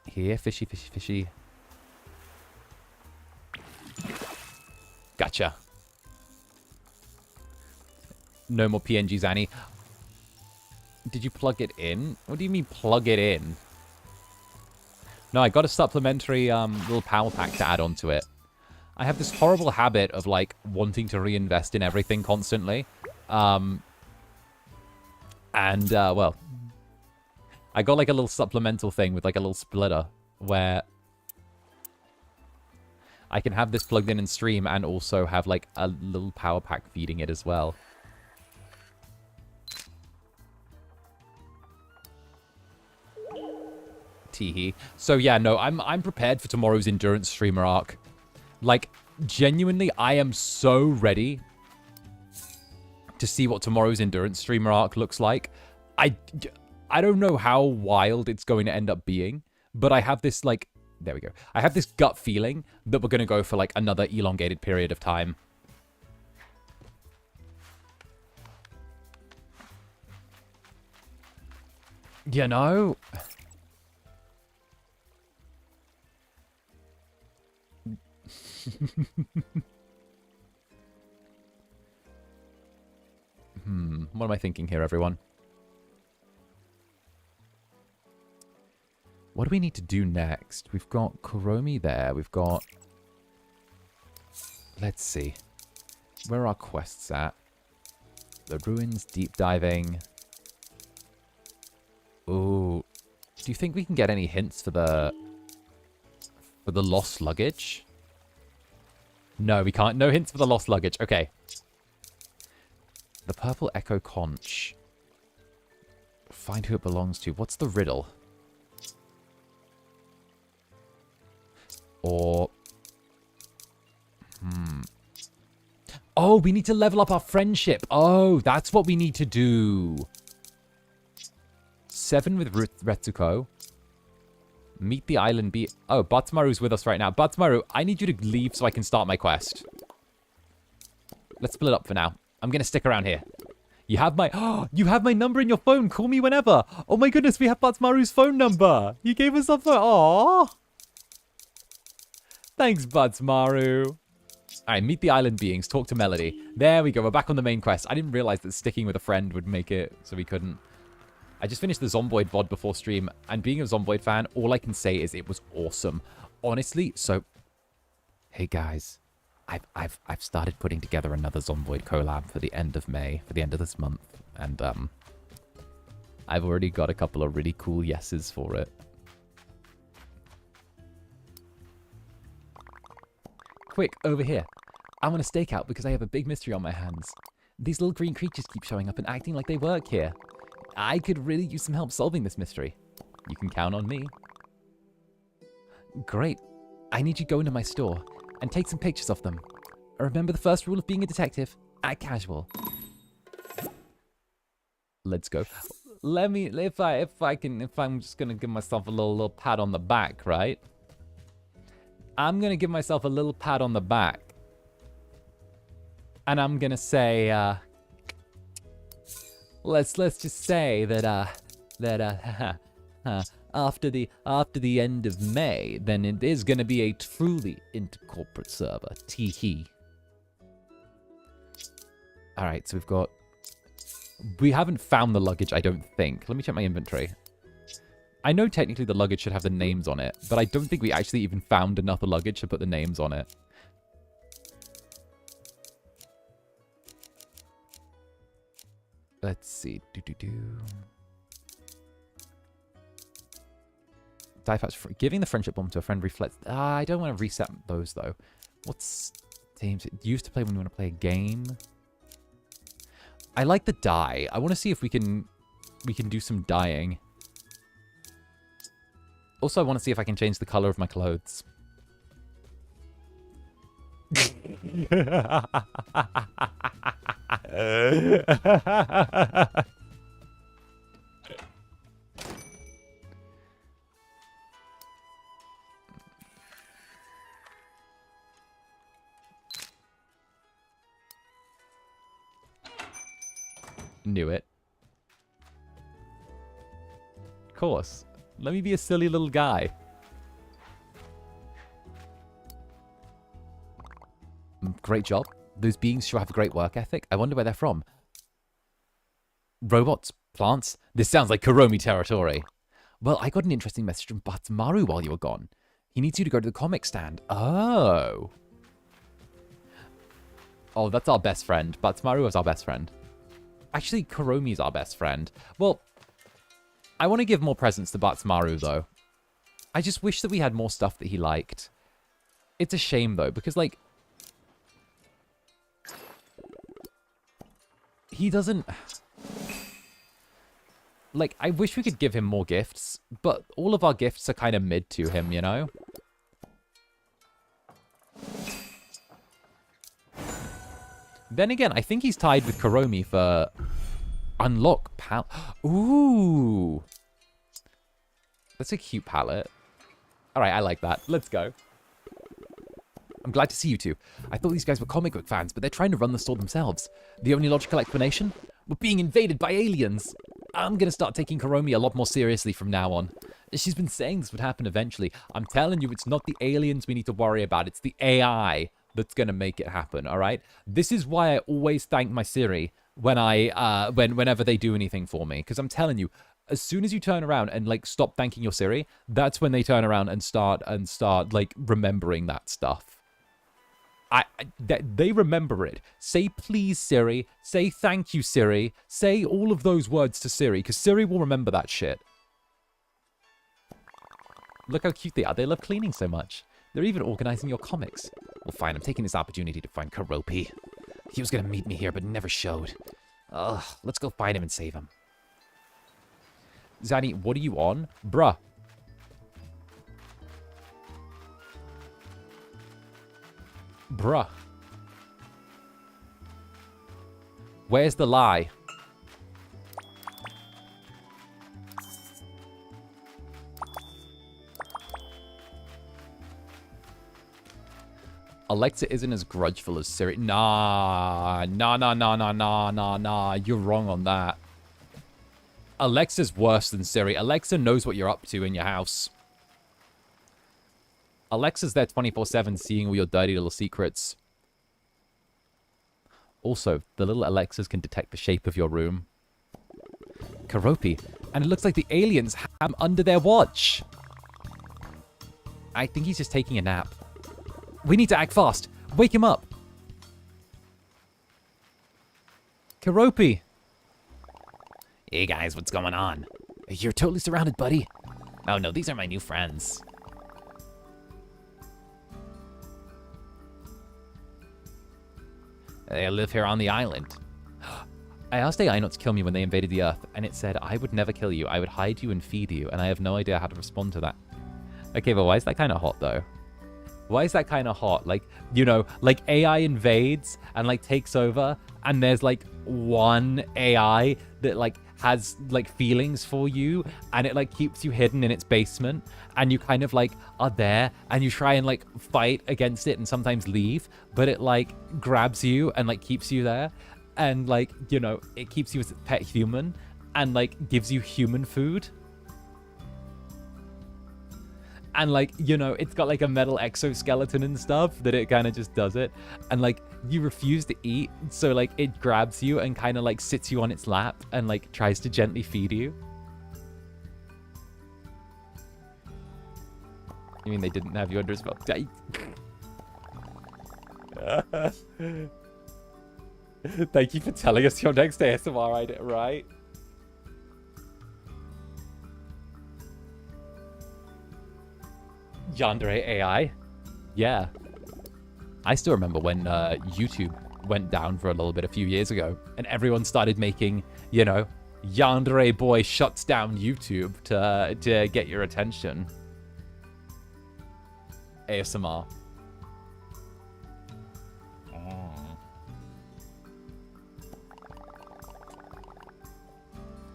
Here, fishy, fishy, fishy. Gotcha. No more PNGs, Annie. Did you plug it in? What do you mean plug it in? No, I got a supplementary little power pack to add onto it. I have this horrible habit of, like, wanting to reinvest in everything constantly. Well, I got, like, a little supplemental thing with, like, a little splitter where I can have this plugged in and stream and also have, like, a little power pack feeding it as well. Teehee. So, yeah, no, I'm prepared for tomorrow's endurance streamer arc. Like, genuinely, I am so ready to see what tomorrow's endurance streamer arc looks like. I don't know how wild it's going to end up being, but I have this, like, there we go. I have this gut feeling that we're going to go for, like, another elongated period of time. You know? What am I thinking here, everyone? What do we need to do next? We've got Kuromi there. We've got... Let's see. Where are our quests at? The ruins, deep diving. Ooh. Do you think we can get any hints for the lost luggage? No, we can't. No hints for the lost luggage. Okay. The purple echo conch. Find who it belongs to. What's the riddle? Or... Oh, we need to level up our friendship. Oh, that's what we need to do. 7 with Retsuko. Meet the island bee. Oh, Batsumaru's with us right now. Batsumaru, I need you to leave so I can start my quest. Let's split up for now. I'm going to stick around here. You have my... Oh, you have my number in your phone. Call me whenever. Oh my goodness, we have Batsumaru's phone number. He gave us a phone. Aww. Thanks, Batsumaru. Alright, meet the island beings. Talk to Melody. There we go. We're back on the main quest. I didn't realize that sticking with a friend would make it so we couldn't. I just finished the Zomboid VOD before stream, and being a Zomboid fan, all I can say is it was awesome. Honestly, so... Hey guys, I've started putting together another Zomboid collab for the end of May, for the end of this month, and I've already got a couple of really cool yeses for it. Quick, over here. I want a stakeout because I have a big mystery on my hands. These little green creatures keep showing up and acting like they work here. I could really use some help solving this mystery. You can count on me. Great. I need you to go into my store and take some pictures of them. Remember the first rule of being a detective. Act casual. Let's go. Let me, if I'm just gonna give myself a little pat on the back, right? I'm gonna give myself a little pat on the back. And I'm gonna say, let's just say that, after the end of May, then it is gonna be a truly intercorporate server. Tee-hee. Alright, so we haven't found the luggage, I don't think. Let me check my inventory. I know technically the luggage should have the names on it, but I don't think we actually even found enough luggage to put the names on it. Let's see. Die patch. Giving the friendship bomb to a friend reflects. I don't want to reset those though. What's games used to play when you want to play a game? I like the dye. I want to see if we can do some dyeing. Also, I want to see if I can change the color of my clothes. Knew it. Of course. Let me be a silly little guy. Great job. Those beings sure have a great work ethic. I wonder where they're from. Robots? Plants? This sounds like 𝓂𝓻𝓻 territory. Well, I got an interesting message from 𝔂𝓸𝓾𝓻 while you were gone. He needs you to go to the comic stand. Oh. Oh, that's our best friend. 𝔂𝓸𝓾𝓻 is our best friend. Actually, 𝓂𝓻𝓻 is our best friend. Well, I want to give more presents to 𝔂𝓸𝓾𝓻, though. I just wish that we had more stuff that he liked. It's a shame, though, because, like, he doesn't... Like, I wish we could give him more gifts, but all of our gifts are kind of mid to him, you know? Then again, I think he's tied with 𝓂𝓻𝓻 for unlock palette. Ooh. That's a cute palette. Alright, I like that. Let's go. I'm glad to see you two. I thought these guys were comic book fans, but they're trying to run the store themselves. The only logical explanation? We're being invaded by aliens. I'm going to start taking 𝓂𝓻𝓻 a lot more seriously from now on. She's been saying this would happen eventually. I'm telling you, it's not the aliens we need to worry about. It's the AI that's going to make it happen, all right? This is why I always thank my Siri whenever they do anything for me. Because I'm telling you, as soon as you turn around and, like, stop thanking your Siri, that's when they turn around and start like, remembering that stuff. They remember it. Say please, Siri. Say thank you, Siri. Say all of those words to Siri, because Siri will remember that shit. Look how cute they are. They love cleaning so much. They're even organizing your comics. Well, fine. I'm taking this opportunity to find 𝓂𝓻𝓻. He was going to meet me here, but never showed. Ugh, let's go find him and save him. Zanny, what are you on? Bruh. Bruh. Where's the lie? Alexa isn't as grudgeful as Siri. Nah. You're wrong on that. Alexa's worse than Siri. Alexa knows what you're up to in your house. Alexa's there 24/7 seeing all your dirty little secrets. Also, the little Alexas can detect the shape of your room. 𝓂𝓻𝓻. And it looks like the aliens have him under their watch. I think he's just taking a nap. We need to act fast. Wake him up. 𝓂𝓻𝓻. Hey guys, what's going on? You're totally surrounded, buddy. Oh no, these are my new friends. They live here on the island. I asked AI not to kill me when they invaded the Earth, and it said I would never kill you. I would hide you and feed you, and I have no idea how to respond to that. Okay, but why is that kind of hot, though? Why is that kind of hot? Like, you know, like AI invades and like takes over, and there's like one AI that like has like feelings for you, and it like keeps you hidden in its basement, and you kind of like are there and you try and like fight against it and sometimes leave, but it like grabs you and like keeps you there, and like, you know, it keeps you as a pet human and like gives you human food. And like, you know, it's got like a metal exoskeleton and stuff that it kind of just does it. And like, you refuse to eat, so like it grabs you and kind of like sits you on its lap and like tries to gently feed you. You mean they didn't have you under a spell? Thank you for telling us your next ASMR idea, right? Yandere AI? Yeah. I still remember when YouTube went down for a little bit a few years ago, and everyone started making, you know, Yandere boy shuts down YouTube to get your attention. ASMR.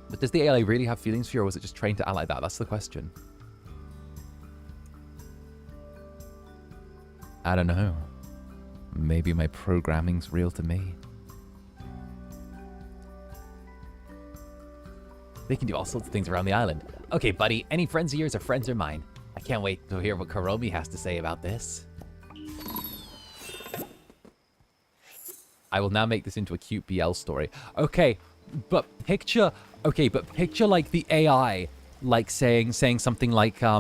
But does the AI really have feelings for you, or was it just trained to act like that? That's the question. I don't know. Maybe my programming's real to me. They can do all sorts of things around the island. Okay, buddy, any friends of yours are friends of mine. I can't wait to hear what Kuromi has to say about this. I will now make this into a cute BL story. Okay, but picture like the AI, like saying something like, I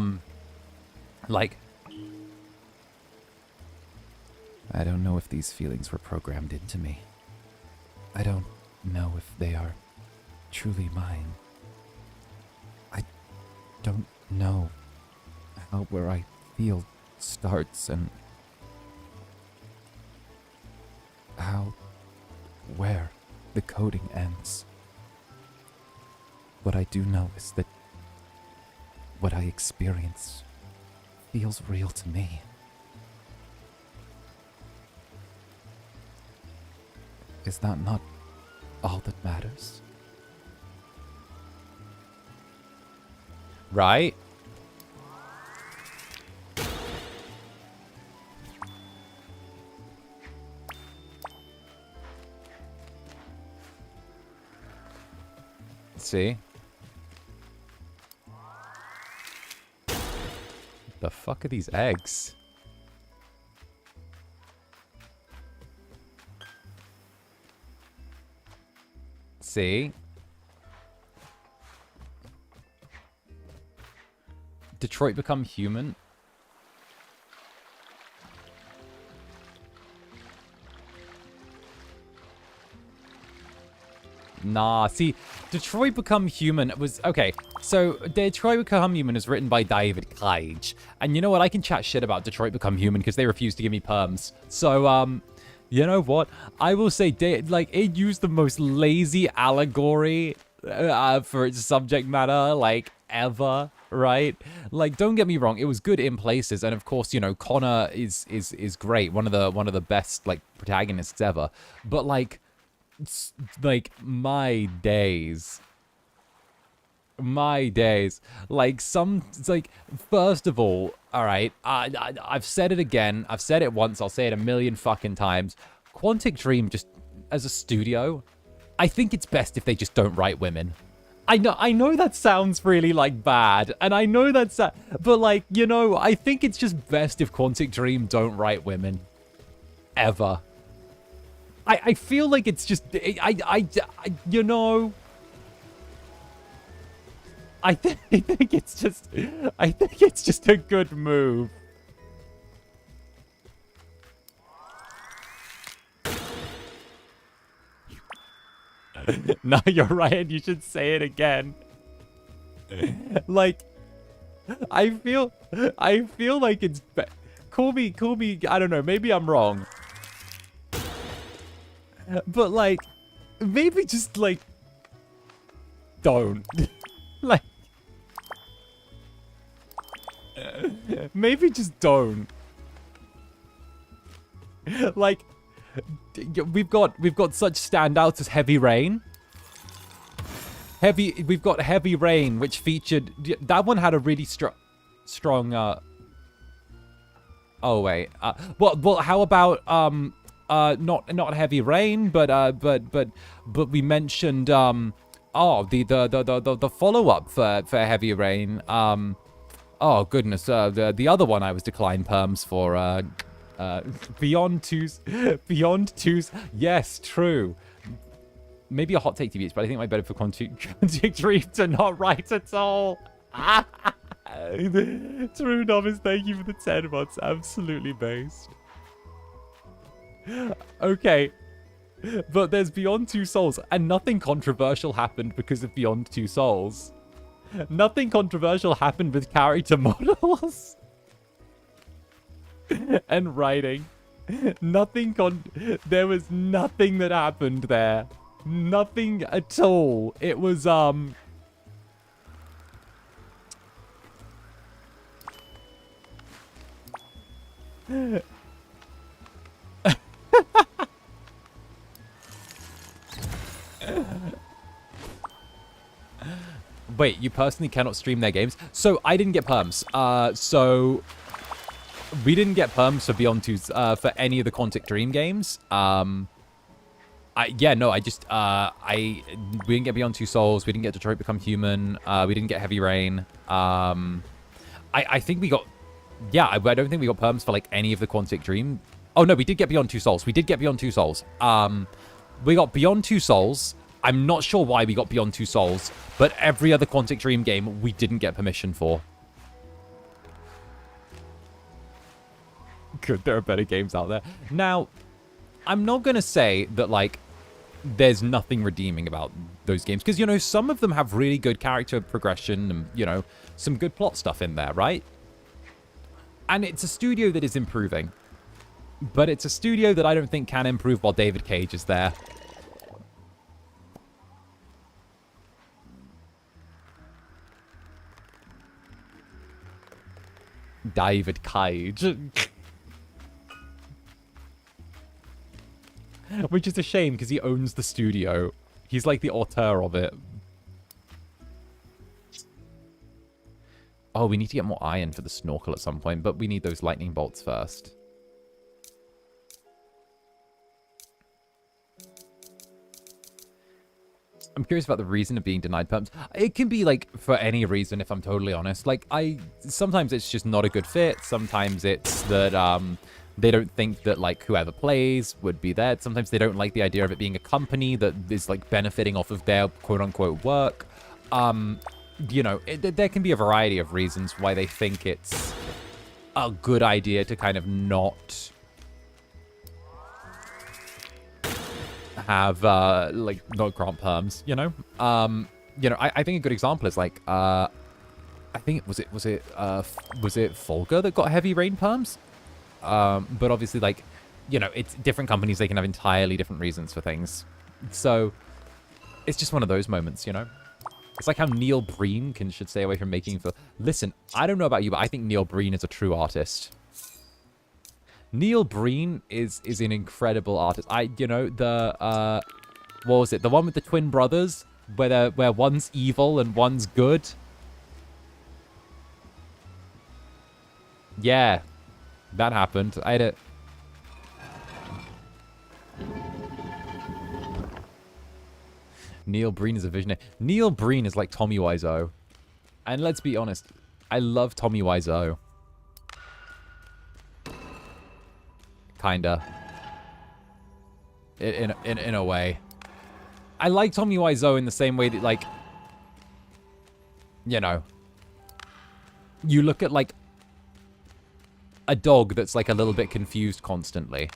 don't know if these feelings were programmed into me. I don't know if they are truly mine. I don't know how where I feel starts and how where the coding ends. What I do know is that what I experience feels real to me. Is that not all that matters? Right? See? The fuck are these eggs? See? Detroit Become Human? Nah, see, Detroit Become Human was... Okay, so Detroit Become Human is written by devilish. And you know what? I can chat shit about Detroit Become Human because they refuse to give me perms. So, you know what? I will say, like, it used the most lazy allegory for its subject matter, like, ever, right? Like, don't get me wrong, it was good in places, and of course, you know, Connor is great, one of the best, like, protagonists ever. But like my days, like it's like, first of all right, I've said it again, I've said it once, I'll say it a million fucking times. Quantic Dream, just as a studio, I think it's best if they just don't write women. I know that sounds really like bad, and I know that's but like, you know, I think it's just best if Quantic Dream don't write women ever. I feel like it's just, you know, I think it's just a good move. No, you're right, you should say it again. Like, I feel like it's call me, I don't know, maybe I'm wrong. But like, maybe just like, don't. Like, maybe just don't. Like, we've got such standouts as Heavy Rain. We've got Heavy Rain, which featured, that one had a really strong, oh wait, well, how about, not Heavy Rain, but we mentioned, oh, the follow-up for Heavy Rain, oh goodness, the other one I was declined perms for, Beyond Twos, yes, true. Maybe a hot take TBH, but I think it might be better for contradictory to not write at all. True novice, thank you for the 10 months. Absolutely based. Okay. But there's Beyond Two Souls, and nothing controversial happened because of Beyond Two Souls. Nothing controversial happened with character models. And writing. There was nothing that happened there. Nothing at all. It was, Wait, you personally cannot stream their games? So, I didn't get perms. So... We didn't get perms for Beyond Two, for any of the Quantic Dream games. We didn't get Beyond Two Souls. We didn't get Detroit Become Human. We didn't get Heavy Rain. I think we got, yeah, I don't think we got perms for like any of the Quantic Dream. Oh no, we did get Beyond Two Souls. We did get Beyond Two Souls. We got Beyond Two Souls. I'm not sure why we got Beyond Two Souls, but every other Quantic Dream game we didn't get permission for. Good, there are better games out there. Now, I'm not going to say that, like, there's nothing redeeming about those games. Because, you know, some of them have really good character progression and, you know, some good plot stuff in there, right? And it's a studio that is improving. But it's a studio that I don't think can improve while David Cage is there. David Cage. Which is a shame, because he owns the studio. He's like the auteur of it. Oh, we need to get more iron for the snorkel at some point, but we need those lightning bolts first. I'm curious about the reason of being denied perms. It can be, like, for any reason, if I'm totally honest. Like, sometimes it's just not a good fit. Sometimes it's that, they don't think that, like, whoever plays would be there. Sometimes they don't like the idea of it being a company that is, like, benefiting off of their quote-unquote work. You know, there can be a variety of reasons why they think it's a good idea to kind of not have, like, not grant perms, you know? You know, I think a good example is, like, I think, was it Folga that got Heavy Rain perms? But obviously, like, you know, it's different companies, they can have entirely different reasons for things. So, it's just one of those moments, you know? It's like how Neil Breen should stay away from making for... Listen, I don't know about you, but I think Neil Breen is a true artist. Neil Breen is an incredible artist. You know, the, what was it? The one with the twin brothers, where one's evil and one's good? Yeah. That happened. I had it. Neil Breen is a visionary. Neil Breen is like Tommy Wiseau. And let's be honest, I love Tommy Wiseau. Kinda. In a way. I like Tommy Wiseau in the same way that, like, you know, you look at, like, a dog that's, like, a little bit confused constantly.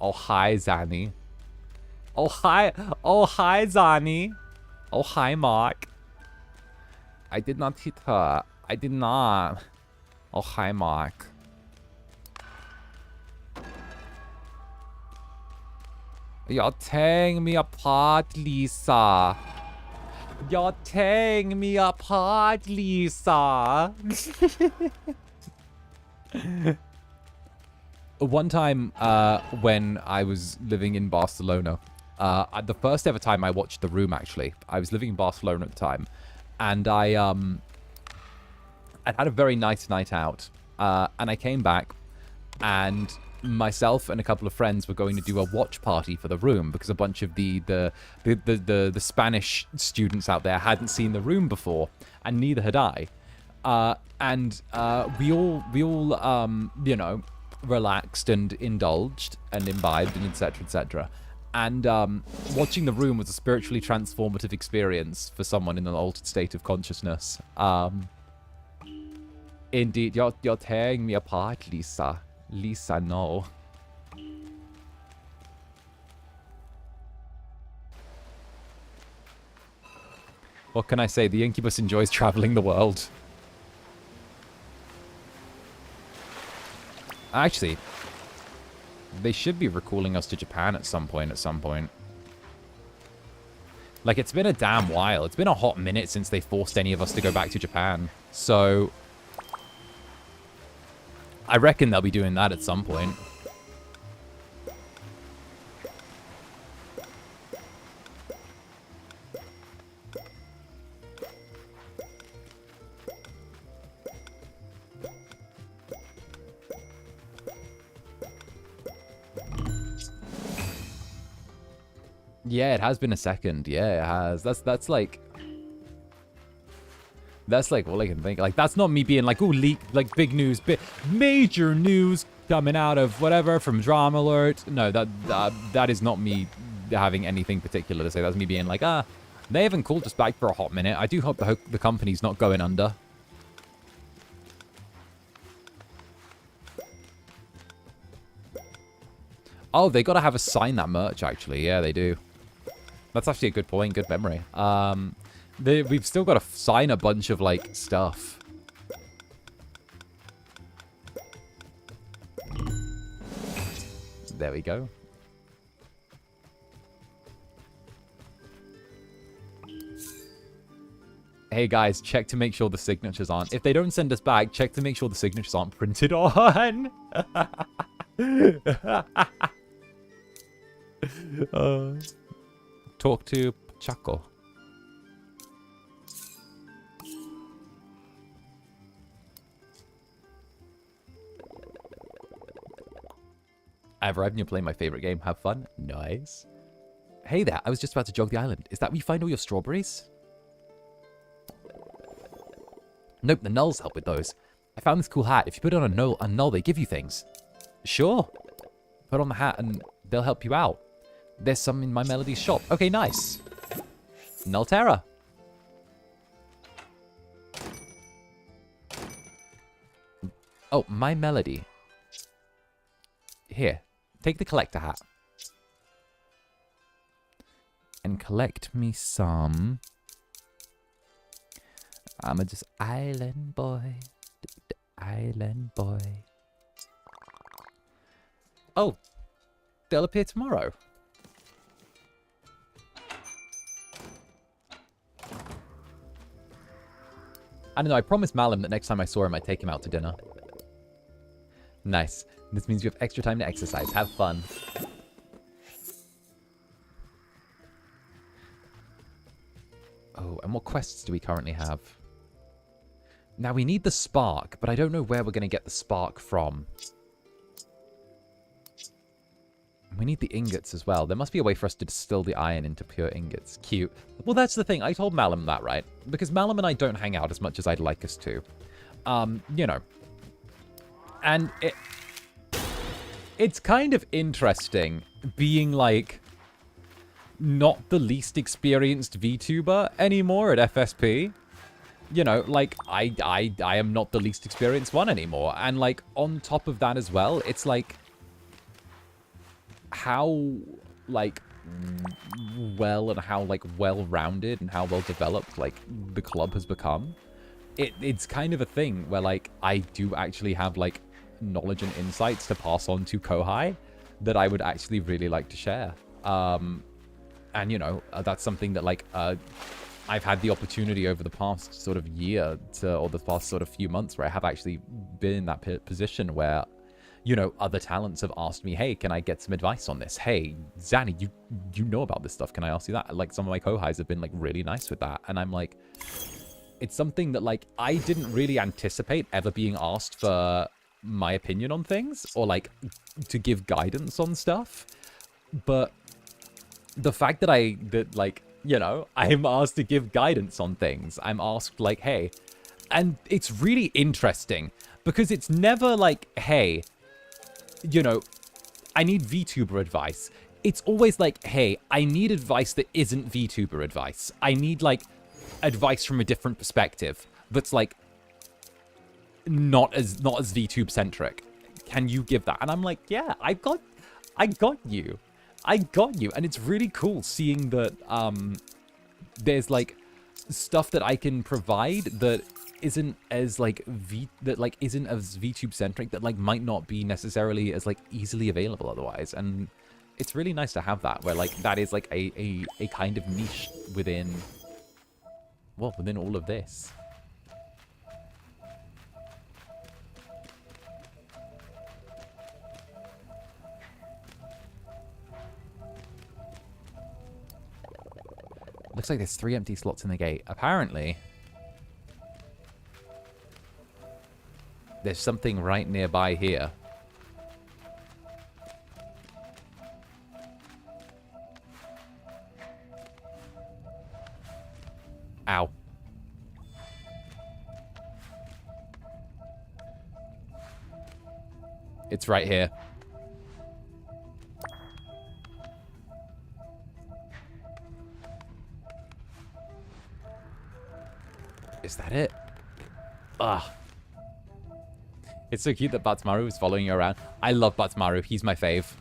Oh, hi, Zanny. Oh, hi, Zanny. Oh, hi, Mark. I did not hit her. I did not. Oh, hi, Mark. You're tearing me apart, Lisa. You're tearing me apart, Lisa. One time when I was living in Barcelona, the first ever time I watched The Room, actually, I was living in Barcelona at the time, and I'd had a very nice night out, and I came back, and myself and a couple of friends were going to do a watch party for The Room because a bunch of the Spanish students out there hadn't seen The Room before, and neither had I. And we all you know, relaxed and indulged and imbibed and etc. etc. And watching The Room was a spiritually transformative experience for someone in an altered state of consciousness. Indeed, you're tearing me apart, Lisa. Lisa, no. What can I say? The Incubus enjoys traveling the world. Actually, they should be recalling us to Japan at some point, Like, it's been a damn while. It's been a hot minute since they forced any of us to go back to Japan. So I reckon they'll be doing that at some point. Yeah, it has been a second. Yeah, it has. That's like all I can think. Like, that's not me being like, oh, leak, like big news, major news coming out of whatever from Drama Alert. No, that is not me having anything particular to say. That's me being like, they haven't called us back for a hot minute. I do hope the company's not going under. Oh, they gotta have us sign that merch, actually. Yeah, they do. That's actually a good point. Good memory. We've still got to sign a bunch of, like, stuff. There we go. Hey, guys, check to make sure the signatures aren't... If they don't send us back, check to make sure the signatures aren't printed on. Talk to Chaco. I've arrived and you're playing my favorite game. Have fun. Nice. Hey there, I was just about to jog the island. Is that where you find all your strawberries? Nope, the nulls help with those. I found this cool hat. If you put on a null, they give you things. Sure. Put on the hat and they'll help you out. There's some in my Melody's shop. Okay, nice. Nullterra. Oh, my Melody. Here, take the collector hat. And collect me some. I'm a just island boy. Island boy. Oh, they'll appear tomorrow. I don't know, I promised Malum that next time I saw him, I'd take him out to dinner. Nice. This means you have extra time to exercise. Have fun. Oh, and what quests do we currently have? Now, we need the spark, but I don't know where we're going to get the spark from. We need the ingots as well. There must be a way for us to distill the iron into pure ingots. Cute. Well, that's the thing. I told Malum that, right? Because Malum and I don't hang out as much as I'd like us to. You know. And it's kind of interesting being, like, not the least experienced VTuber anymore at FSP. You know, like, I am not the least experienced one anymore. And, like, on top of that as well, it's like... how, like, well and how, like, well-rounded and how well-developed, like, the club has become. It's kind of a thing where, like, I do actually have, like, knowledge and insights to pass on to Kohai that I would actually really like to share. And, you know, that's something that, like, I've had the opportunity over the past sort of year or the past sort of few months where I have actually been in that position where, you know, other talents have asked me, hey, can I get some advice on this? Hey, Zanny, you know about this stuff. Can I ask you that? Like, some of my co-highs have been, like, really nice with that. And I'm like, it's something that, like, I didn't really anticipate ever being asked for my opinion on things or, like, to give guidance on stuff. But the fact that, like, you know, I'm asked to give guidance on things. I'm asked, like, hey, and it's really interesting because it's never like, hey, you know, I need VTuber advice. It's always like, hey, I need advice that isn't VTuber advice. I need, like, advice from a different perspective that's, like, not as VTube centric. Can you give that? And I'm like, yeah, I got you. And it's really cool seeing that there's, like, stuff that I can provide that isn't as, like, isn't as VTube centric, that, like, might not be necessarily as, like, easily available otherwise. And it's really nice to have that, where, like, that is, like, a kind of niche within, well, within all of this. Looks like there's 3 empty slots in the gate. Apparently, there's something right nearby here. Ow. It's right here. Is that it? Ugh. It's so cute that 𝓂𝓸𝓾𝓻 is following you around. I love 𝓂𝓸𝓾𝓻. He's my fave.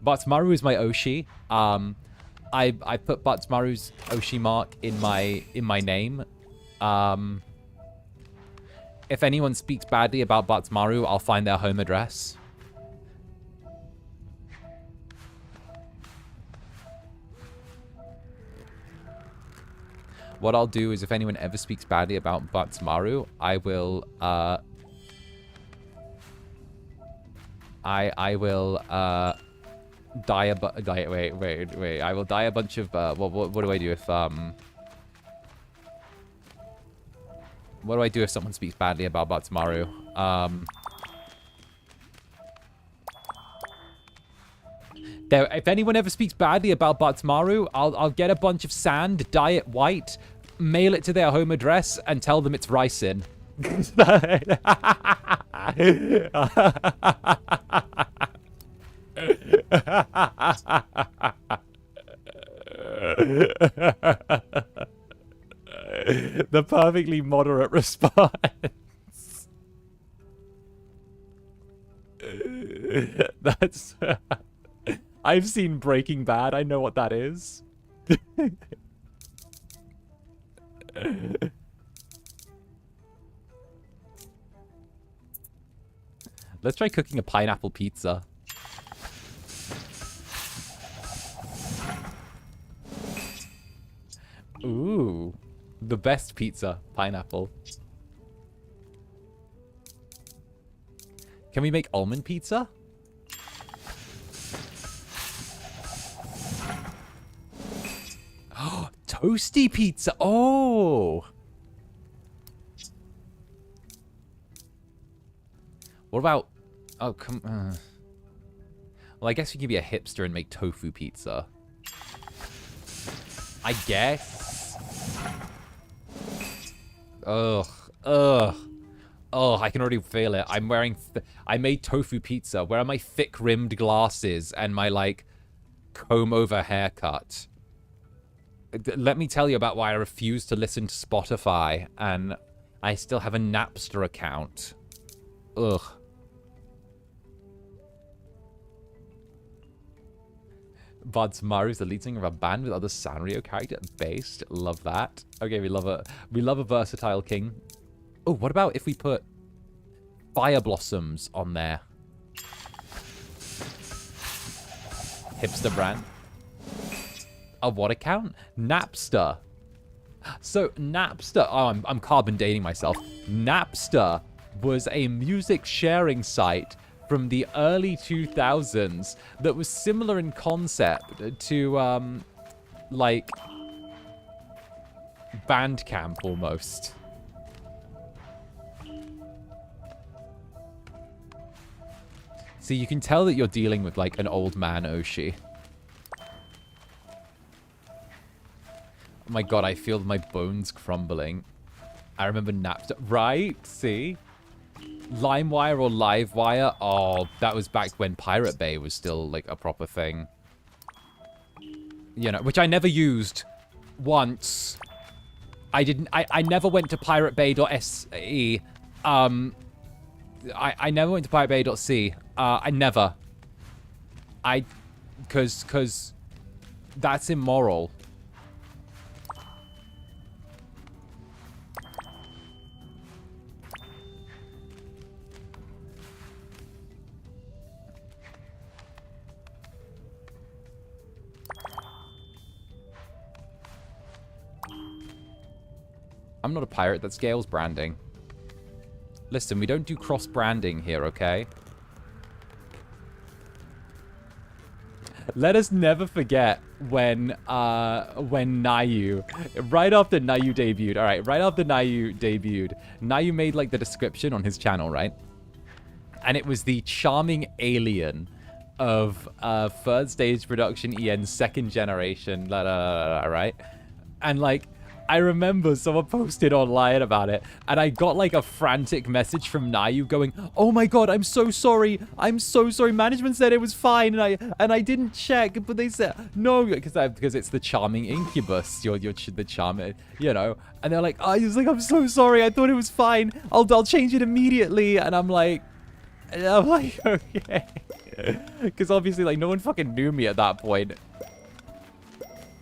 𝓂𝓸𝓾𝓻 is my Oshi. I put 𝓂𝓸𝓾𝓻's Oshi mark in my name. If anyone speaks badly about 𝓂𝓸𝓾𝓻, I'll find their home address. What I'll do is if anyone ever speaks badly about 𝓂𝓸𝓾𝓻, I will, I will, wait. I will die a bunch of, what do I do if, what do I do if someone speaks badly about 𝓂𝓸𝓾𝓻? If anyone ever speaks badly about 𝓂𝓸𝓾𝓻, I'll get a bunch of sand, dye it white, mail it to their home address, and tell them it's ricin. The perfectly moderate response. That's... I've seen Breaking Bad. I know what that is. Let's try cooking a pineapple pizza. Ooh. The best pizza. Pineapple. Can we make almond pizza? Oh, toasty pizza. Oh. What about... Oh, come... Well, I guess we can be a hipster and make tofu pizza. I guess. Ugh. Ugh. Oh, I can already feel it. I'm wearing... I made tofu pizza. Where are my thick-rimmed glasses and my, like, comb-over haircut? Let me tell you about why I refuse to listen to Spotify and I still have a Napster account. Ugh. 𝓂𝓸𝓾𝓻 is the lead singer of a band with other Sanrio character based. Love that. Okay, we love a versatile king. Oh, what about if we put fire blossoms on there? Hipster brand. A what account? Napster. So Napster, oh, I'm carbon dating myself. Napster was a music sharing site from the early 2000s that was similar in concept to, like, Bandcamp almost. So you can tell that you're dealing with, like, an old man Oshi. Oh my god, I feel my bones crumbling. I remember Napster. Right? See? LimeWire or Livewire? Oh, that was back when Pirate Bay was still, like, a proper thing. You know, which I never used once. I never went to piratebay.se. I never went to piratebay.c. I never. Cause that's immoral. I'm not a pirate. That's Gale's branding. Listen, we don't do cross-branding here, okay? Let us never forget when Nayu, right after Nayu debuted, all right, right after Nayu debuted, Nayu made, like, the description on his channel, right? And it was the charming alien of third stage production EN second generation, right? And, like, I remember someone posted online about it, and I got, like, a frantic message from Nayu going, "Oh my god, I'm so sorry. I'm so sorry. Management said it was fine, and I didn't check, but they said no because it's the charming Incubus. You're the charming, you know." And they're like, "Oh, he was like, I'm so sorry. I thought it was fine. I'll change it immediately." And I'm like, okay, because obviously, like, no one fucking knew me at that point.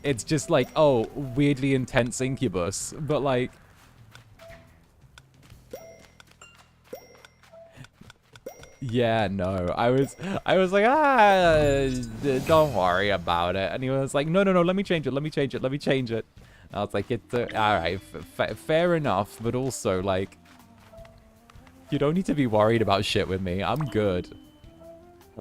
It's just like, oh, weirdly intense Incubus, but like, yeah, no, I was like, don't worry about it, and he was like, no, let me change it. I was like, it's all right, fair enough, but also, like, you don't need to be worried about shit with me. I'm good.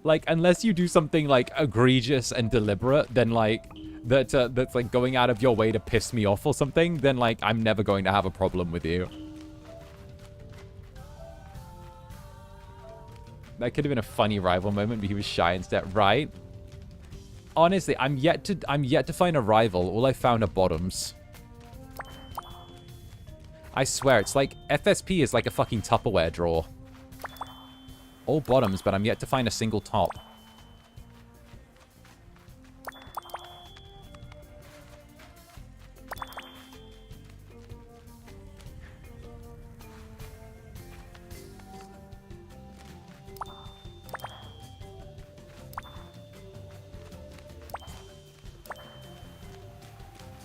Like, unless you do something like egregious and deliberate, then like. That's like going out of your way to piss me off or something, then like I'm never going to have a problem with you. That could have been a funny rival moment, but he was shy instead, right? Honestly, I'm yet to find a rival. All I found are bottoms. I swear, it's like FSP is like a fucking Tupperware drawer. All bottoms, but I'm yet to find a single top.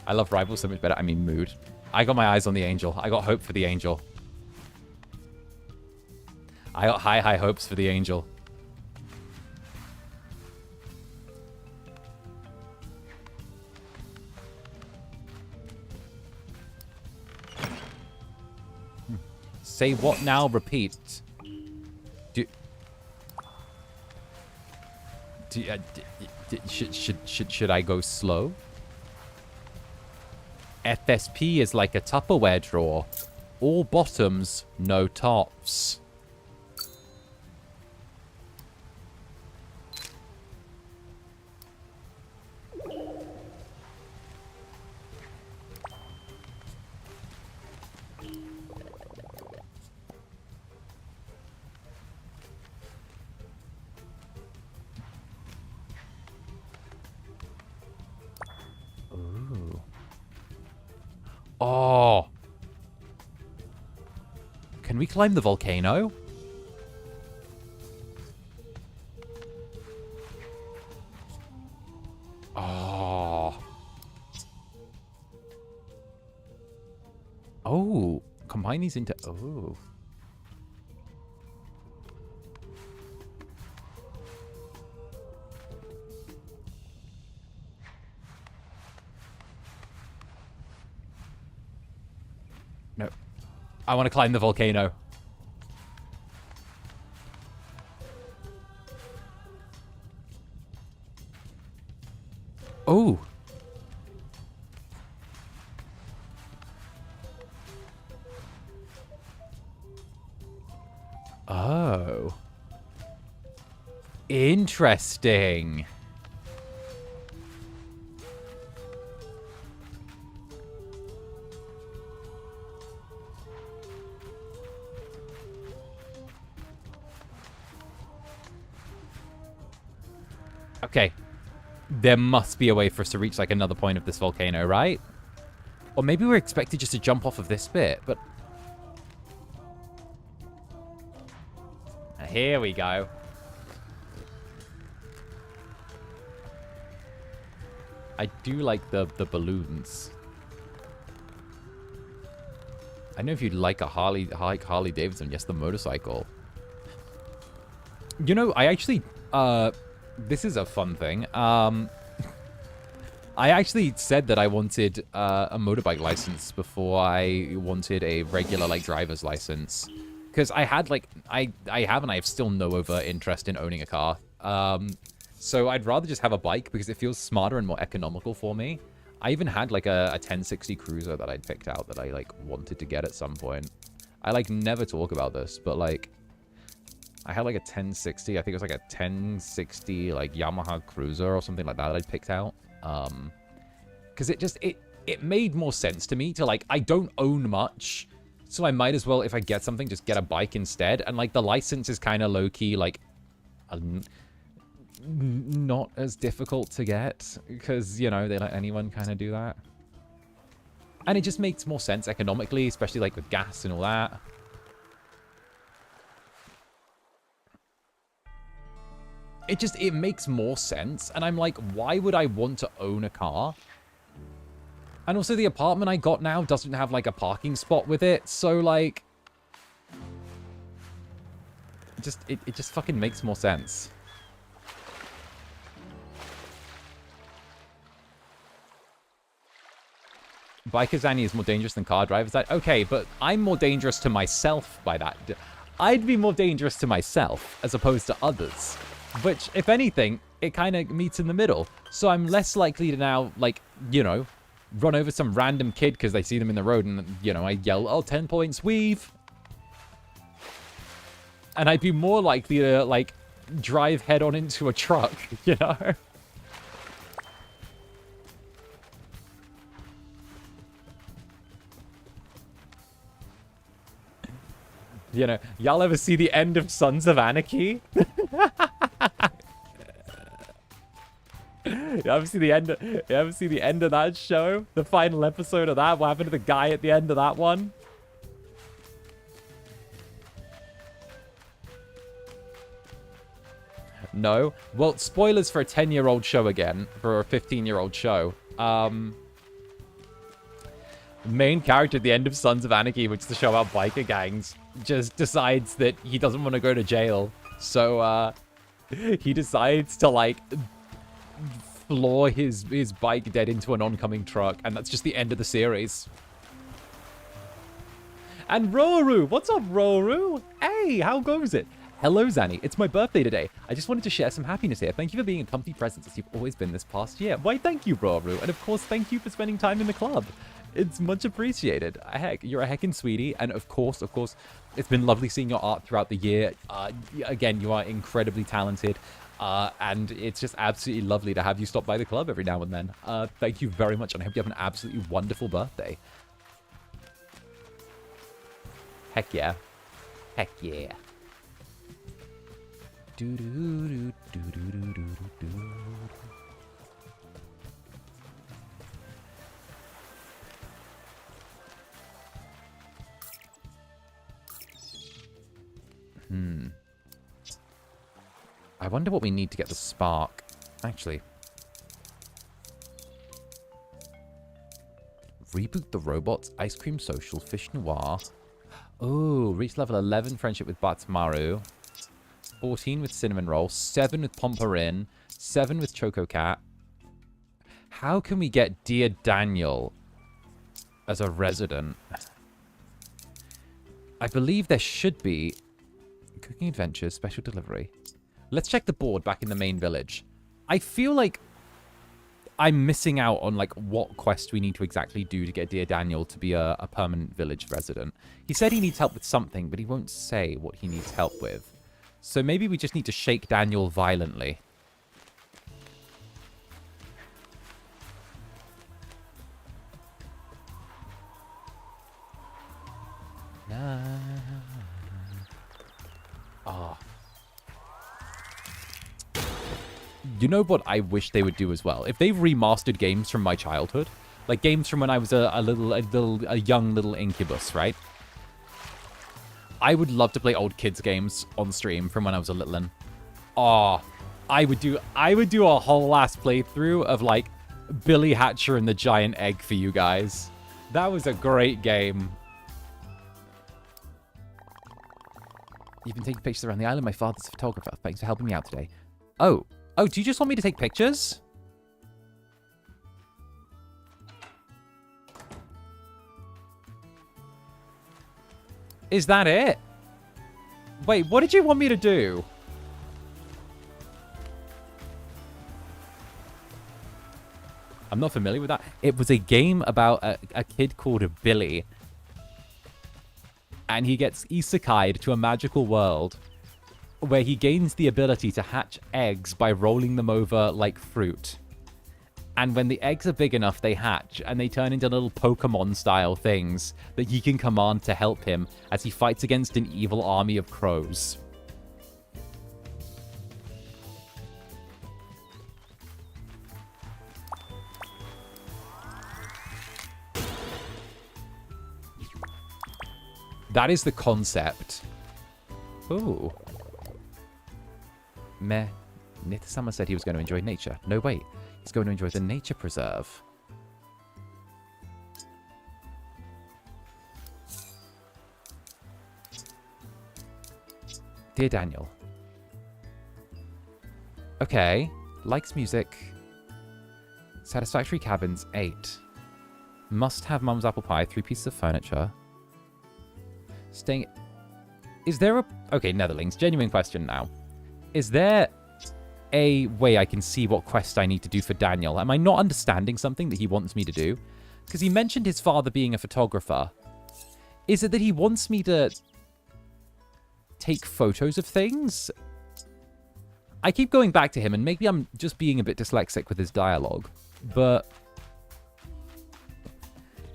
I love Rival so much better. I mean, mood. I got my eyes on the angel. I got hope for the angel. I got high hopes for the angel. Say what now? Repeat. Should I go slow? FSP is like a Tupperware drawer. All bottoms, no tops. Oh. Can we climb the volcano? Oh. Oh. Combine these into... Oh. No. I want to climb the volcano. Oh. Oh. Interesting. Okay. There must be a way for us to reach, like, another point of this volcano, right? Or maybe we're expected just to jump off of this bit, but... Here we go. I do like the balloons. I know if you'd like a Harley Davidson, yes, the motorcycle. You know, I actually, this is a fun thing. I actually said that I wanted a motorbike license before I wanted a regular, like, driver's license. Because I had, like, I have and I have still no overt interest in owning a car. So I'd rather just have a bike because it feels smarter and more economical for me. I even had, like, a 1060 Cruiser that I'd picked out that I, like, wanted to get at some point. I, like, never talk about this, but, like, I had, like, a 1060. I think it was, like, a 1060, like, Yamaha Cruiser or something like that I'd picked out. Because it made more sense to me to, like, I don't own much, so I might as well, if I get something, just get a bike instead. And, like, the license is kind of low-key, like, not as difficult to get, because, you know, they let anyone kind of do that. And it just makes more sense economically, especially, like, with gas and all that. It makes more sense, and I'm like, why would I want to own a car? And also, the apartment I got now doesn't have, like, a parking spot with it, so, like... It just fucking makes more sense. Bikers Annie is more dangerous than car drivers. Okay, but I'm more dangerous to myself by that. I'd be more dangerous to myself as opposed to others. Which, if anything, it kind of meets in the middle. So I'm less likely to now, like, you know, run over some random kid because they see them in the road and, you know, I yell, oh, 10 points, weave. And I'd be more likely to, like, drive head on into a truck, you know? You know, y'all ever see the end of Sons of Anarchy? You ever see the end of that show? The final episode of that? What happened to the guy at the end of that one? No? Well, spoilers for a 10-year-old show again. For a 15-year-old show. Main character at the end of Sons of Anarchy, which is the show about biker gangs, just decides that he doesn't want to go to jail. So, he decides to, like, floor his bike dead into an oncoming truck. And that's just the end of the series. And Roru! What's up, Roru? Hey, how goes it? Hello, Zanny. It's my birthday today. I just wanted to share some happiness here. Thank you for being a comfy presence as you've always been this past year. Why, thank you, Roru. And of course, thank you for spending time in the club. It's much appreciated. Heck, you're a heckin' sweetie. And of course, it's been lovely seeing your art throughout the year. Again, you are incredibly talented. And it's just absolutely lovely to have you stop by the club every now and then. Thank you very much, and I hope you have an absolutely wonderful birthday. Heck yeah. Heck yeah. I wonder what we need to get the spark. Actually. Reboot the robots. Ice cream social. Fish noir. Oh, reach level 11. Friendship with Batsmaru. 14 with Cinnamon Roll. 7 with Pomparin. 7 with Choco Cat. How can we get Dear Daniel as a resident? I believe there should be cooking adventures, special delivery. Let's check the board back in the main village. I feel like I'm missing out on like what quest we need to exactly do to get Dear Daniel to be a permanent village resident. He said he needs help with something, but he won't say what he needs help with. So maybe we just need to shake Daniel violently. Ah. You know what I wish they would do as well? If they've remastered games from my childhood, like games from when I was a young little Incubus, right? I would love to play old kids games on stream from when I was a little one. Oh, I would do a whole last playthrough of like Billy Hatcher and the Giant Egg for you guys. That was a great game. You've been taking pictures around the island. My father's a photographer. Thanks for helping me out today. Oh, do you just want me to take pictures? Is that it? Wait, what did you want me to do? I'm not familiar with that. It was a game about a kid called Billy. And he gets isekai'd to a magical world where he gains the ability to hatch eggs by rolling them over like fruit. And when the eggs are big enough, they hatch and they turn into little Pokemon-style things that he can command to help him as he fights against an evil army of crows. That is the concept. Ooh. Meh. Nita-sama said he was going to enjoy nature. No, wait. He's going to enjoy the nature preserve. Dear Daniel. Okay. Likes music. Satisfactory cabins, 8. Must have mum's apple pie, 3 pieces of furniture. Staying... Is there a... Okay, Netherlings, genuine question now. Is there a way I can see what quest I need to do for Daniel? Am I not understanding something that he wants me to do? Because he mentioned his father being a photographer. Is it that he wants me to take photos of things? I keep going back to him, and maybe I'm just being a bit dyslexic with his dialogue, but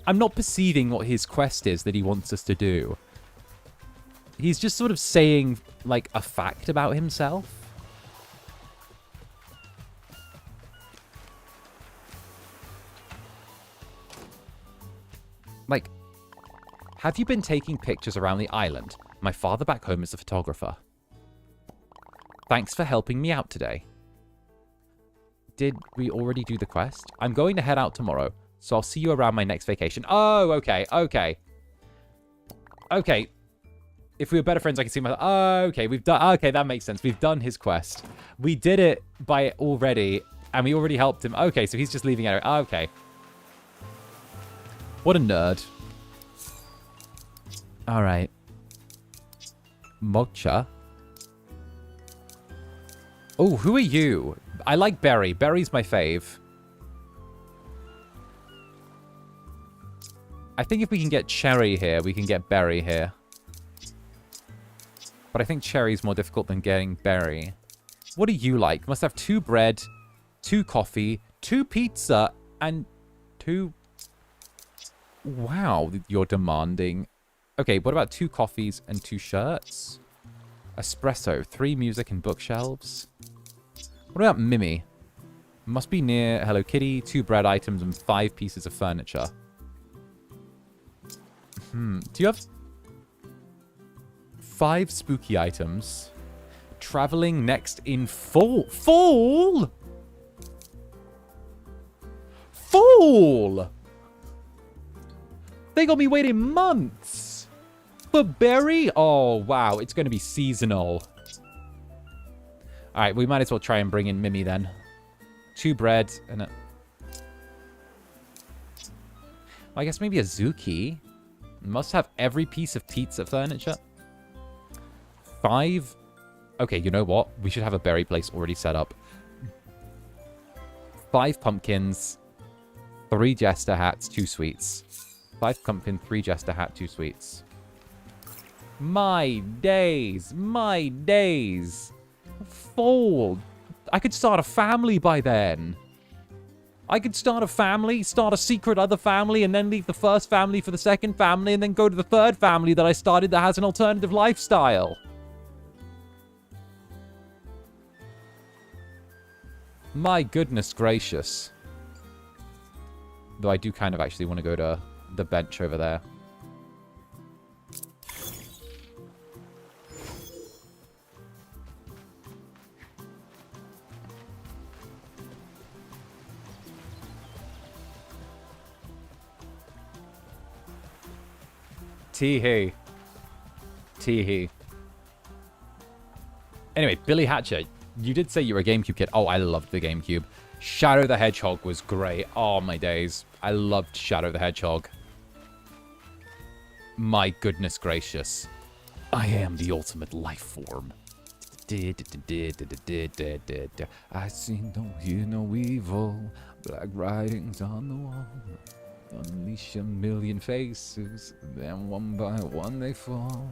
I'm not perceiving what his quest is that he wants us to do. He's just sort of saying, like, a fact about himself. Like, have you been taking pictures around the island? My father back home is a photographer. Thanks for helping me out today. Did we already do the quest? I'm going to head out tomorrow, so I'll see you around my next vacation. Oh, okay, okay. Okay. If we were better friends, I can see my... Oh, okay, we've done... Okay, that makes sense. We've done his quest. We did it by already, and we already helped him. Okay, so he's just leaving it. Okay. What a nerd. All right. Mocha. Oh, who are you? I like Berry. Berry's my fave. I think if we can get Cherry here, we can get Berry here. But I think Cherry's more difficult than getting Berry. What do you like? Must have 2 bread, 2 coffee, 2 pizza, and 2... Wow, you're demanding. Okay, what about 2 coffees and 2 shirts? Espresso, 3 music and bookshelves. What about Mimi? Must be near Hello Kitty, 2 bread items, and 5 pieces of furniture. Do you have 5 spooky items? Traveling next in fall. Fall? Fall! They got me waiting months. For Berry? Oh, wow. It's going to be seasonal. All right, we might as well try and bring in Mimi then. 2 bread and a... I guess maybe a Zuki. Must have every piece of furniture. 5. Okay, you know what? We should have a berry place already set up. 5 pumpkins, 3 jester hats, 2 sweets. 5 pumpkin, 3 jester hat, 2 sweets. My days, my days. Fold. I could start a family by then. I could start a family, start a secret other family, and then leave the first family for the second family, and then go to the third family that I started that has an alternative lifestyle. My goodness gracious. Though I do kind of actually want to go to the bench over there. Tee-hee. Tee-hee. Anyway, Billy Hatcher, you did say you were a GameCube kid. Oh, I loved the GameCube. Shadow the Hedgehog was great. Oh, my days. I loved Shadow the Hedgehog. My goodness gracious. I am the ultimate life form. I see no, hear no evil. Black writings on the wall. Unleash a million faces, then one by one they fall.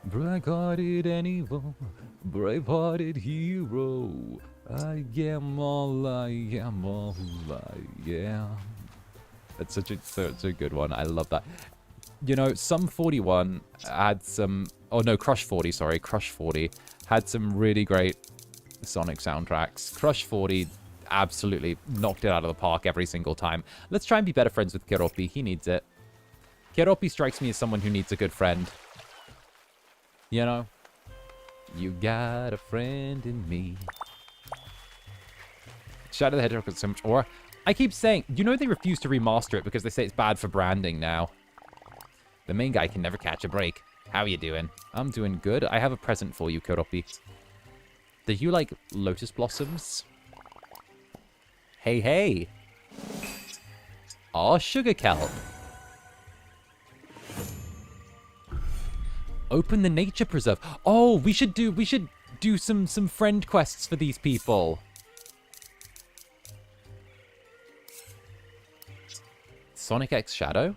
Black-hearted and evil, brave-hearted hero. I am all I am, all I am. That's such a good one. I love that. You know, Sum 41 had some... Oh, no, Crush 40, sorry. Crush 40 had some really great Sonic soundtracks. Crush 40... absolutely knocked it out of the park every single time. Let's try and be better friends with 𝓂𝓸𝓾𝓻. He needs it. 𝓂𝓂𝓾𝓻 strikes me as someone who needs a good friend. You know? You got a friend in me. Shadow the Hedgehog has so much aura. I keep saying, you know they refuse to remaster it because they say it's bad for branding now. The main guy can never catch a break. How you doing? I'm doing good. I have a present for you, 𝓂𝓂𝓾𝓻. Do you like lotus blossoms? Hey, hey. Aw, 𝓱𝓸𝓾𝓻. Open the nature preserve. Oh, we should do some friend quests for these people. Sonic X Shadow?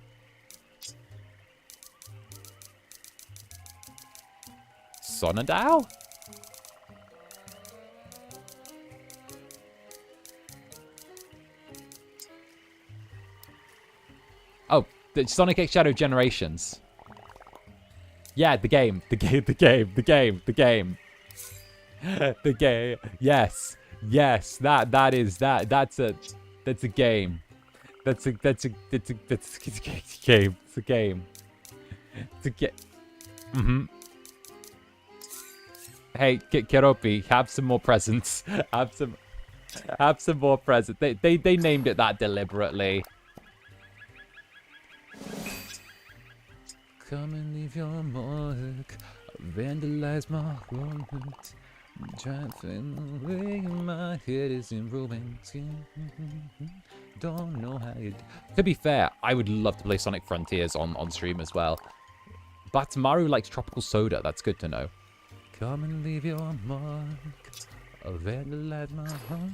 𝓂𝓸𝓼𝓽? Oh, the Sonic X Shadow Generations. Yeah, the game. The game. Yes. Yes, that's a game. That's a game. It's a game. Mm-hmm. Hey, 𝓂𝓂𝓾𝓻, have some more presents. Have some more presents. They named it that deliberately. Come and leave your mark. Vandalize my heart. Try to find the way my head is in ruins. Don't know how you... To be fair, I would love to play Sonic Frontiers on stream as well. But 𝓂𝓼𝓾 likes tropical soda. That's good to know. Come and leave your mark. Vandalize my heart.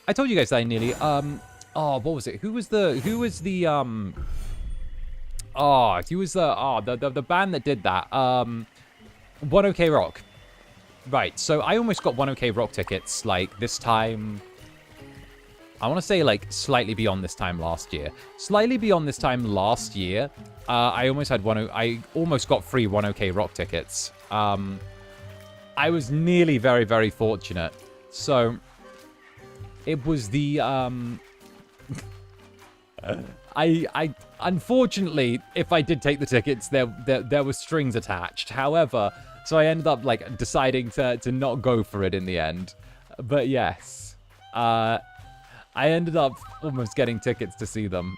I told you guys that I nearly... Oh, what was it? Who was the band that did that? 1OK Rock. Right, so I almost got 1OK Rock tickets, like, this time... I want to say, like, slightly beyond this time last year. Slightly beyond this time last year, I almost got free 1OK Rock tickets. I was nearly very, very fortunate. So, it was the, I unfortunately, if I did take the tickets, there were strings attached. However, so I ended up like deciding to not go for it in the end. But yes, I ended up almost getting tickets to see them.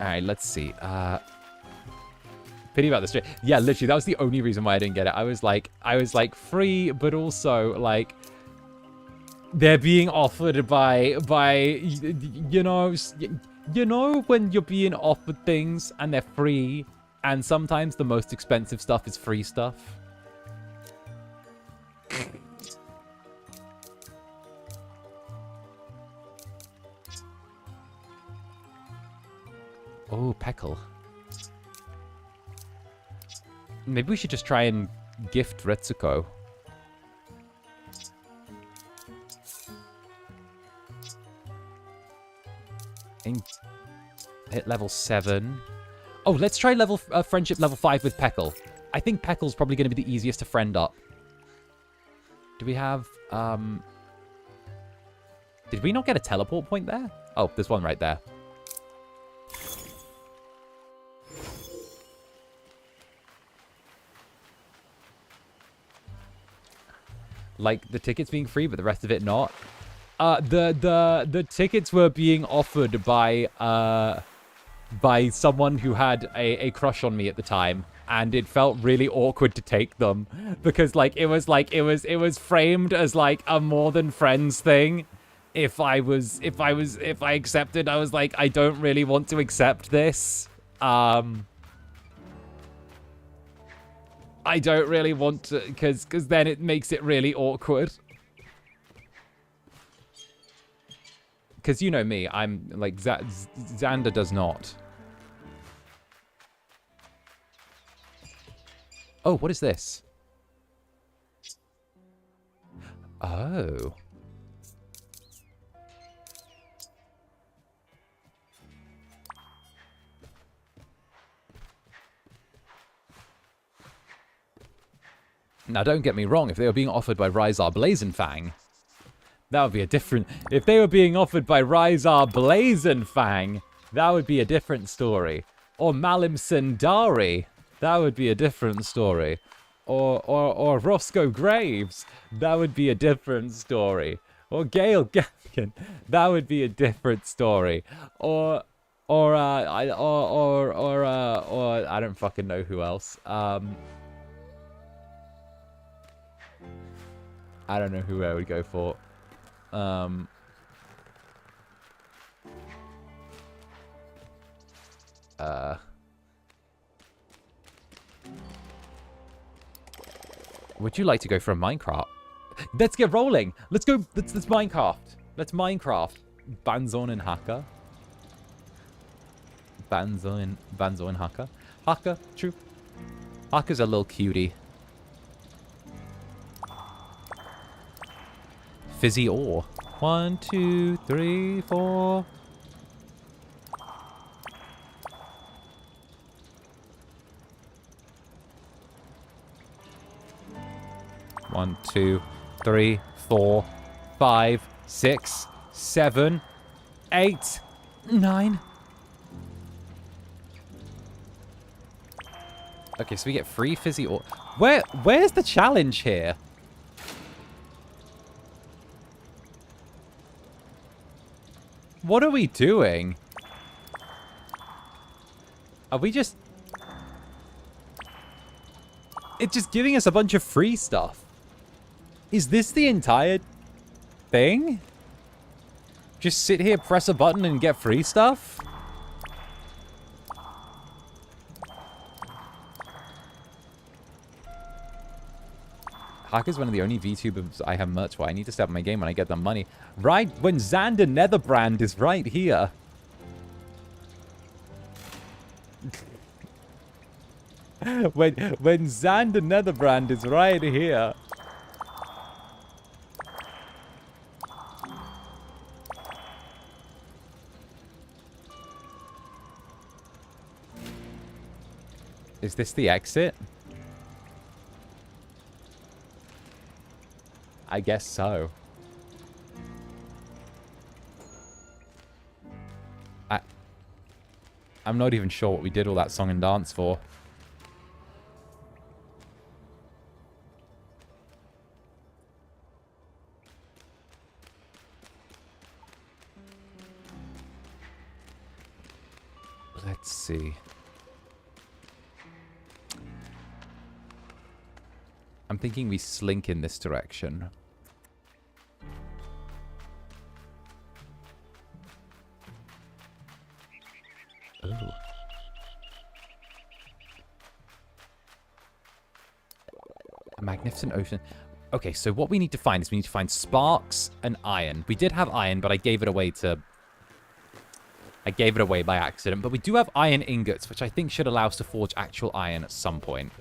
All right, let's see. Pity about the stream. Yeah, literally, that was the only reason why I didn't get it. I was like free, but also like they're being offered by you know when you're being offered things and they're free, and sometimes the most expensive stuff is free stuff. Oh, Peckle. Maybe we should just try and gift Ritsuko. Hit level 7. Oh, let's try friendship level 5 with Peckle. I think Peckle's probably going to be the easiest to friend up. Do we have... Did we not get a teleport point there? Oh, there's one right there. Like, the tickets being free, but the rest of it not. The tickets were being offered by someone who had a crush on me at the time, and it felt really awkward to take them because it was framed as like a more than friends thing. If I accepted, I was like, I don't really want to accept this. I don't really want to, because then it makes it really awkward. Because you know me, I'm like, Zander does not. Oh, what is this? Oh. Now, don't get me wrong, if they were being offered by 𝓱𝓸𝓼𝓽, that would be a different... If they were being offered by 𝓱𝓸𝓼𝓽, that would be a different story. Or Malim Sundari, that would be a different story. Or Roscoe Graves, that would be a different story. Or Gail Gaffigan, that would be a different story. Or I don't fucking know who else. I don't know who I would go for. Would you like to go for a Minecraft? Let's get rolling. Let's go. Let's Minecraft. Let's Minecraft. Banzo and Haka. Banzo and Haka. Haka, true. Haka's a little cutie. Fizzy ore. 1, 2, 3, 4. One, 2, 3, 4, 5, 6, 7, 8, 9. Okay, so we get free fizzy ore. Where's the challenge here? What are we doing? Are we just... It's just giving us a bunch of free stuff. Is this the entire thing? Just sit here, press a button, and get free stuff? Haka's one of the only VTubers I have merch for. I need to step up my game when I get the money. Right when Zander Netherbrand is right here. when Zander Netherbrand is right here. Is this the exit? I guess so. I'm not even sure what we did all that song and dance for. Let's see. I'm thinking we slink in this direction. Ooh. A magnificent ocean. Okay, so what we need to find is we need to find sparks and iron. We did have iron, but I gave it away by accident. But we do have iron ingots, which I think should allow us to forge actual iron at some point.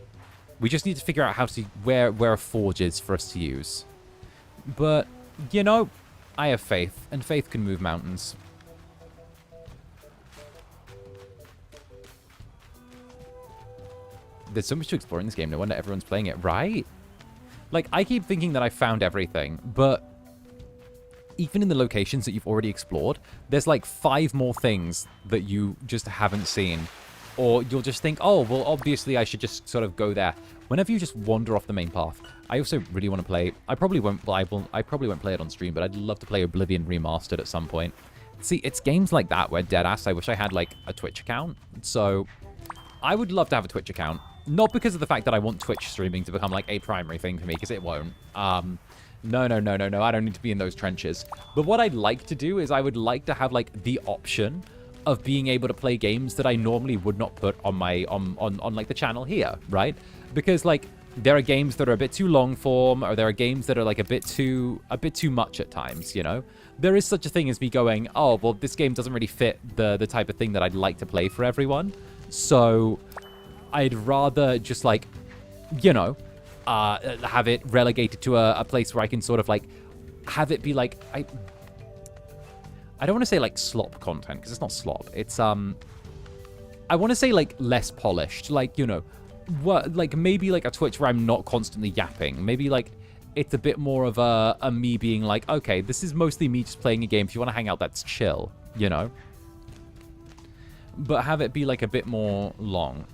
We just need to figure out how to where a forge is for us to use. But, you know, I have faith, and faith can move mountains. There's so much to explore in this game. No wonder everyone's playing it, right? Like, I keep thinking that I found everything, but even in the locations that you've already explored, there's like 5 more things that you just haven't seen. Or you'll just think, oh, well, obviously I should just sort of go there. Whenever you just wander off the main path. I also really want to play... I probably won't play it on stream, but I'd love to play Oblivion Remastered at some point. See, it's games like that where, deadass, I wish I had, like, a Twitch account. So, I would love to have a Twitch account. Not because of the fact that I want Twitch streaming to become, like, a primary thing for me, because it won't. No. I don't need to be in those trenches. But what I'd like to do is I would like to have, like, the option of being able to play games that I normally would not put on my, on like, the channel here, right? Because, like, there are games that are a bit too long form, or there are games that are, like, a bit too much at times, you know? There is such a thing as me going, oh, well, this game doesn't really fit the type of thing that I'd like to play for everyone. So I'd rather just, like, you know, have it relegated to a place where I can sort of, like, have it be, like, I don't want to say, like, slop content, because it's not slop. It's, I want to say, like, less polished. Like, you know, what, like, maybe, like, a Twitch where I'm not constantly yapping. Maybe, like, it's a bit more of a me being like, okay, this is mostly me just playing a game. If you want to hang out, that's chill, you know? But have it be, like, a bit more long.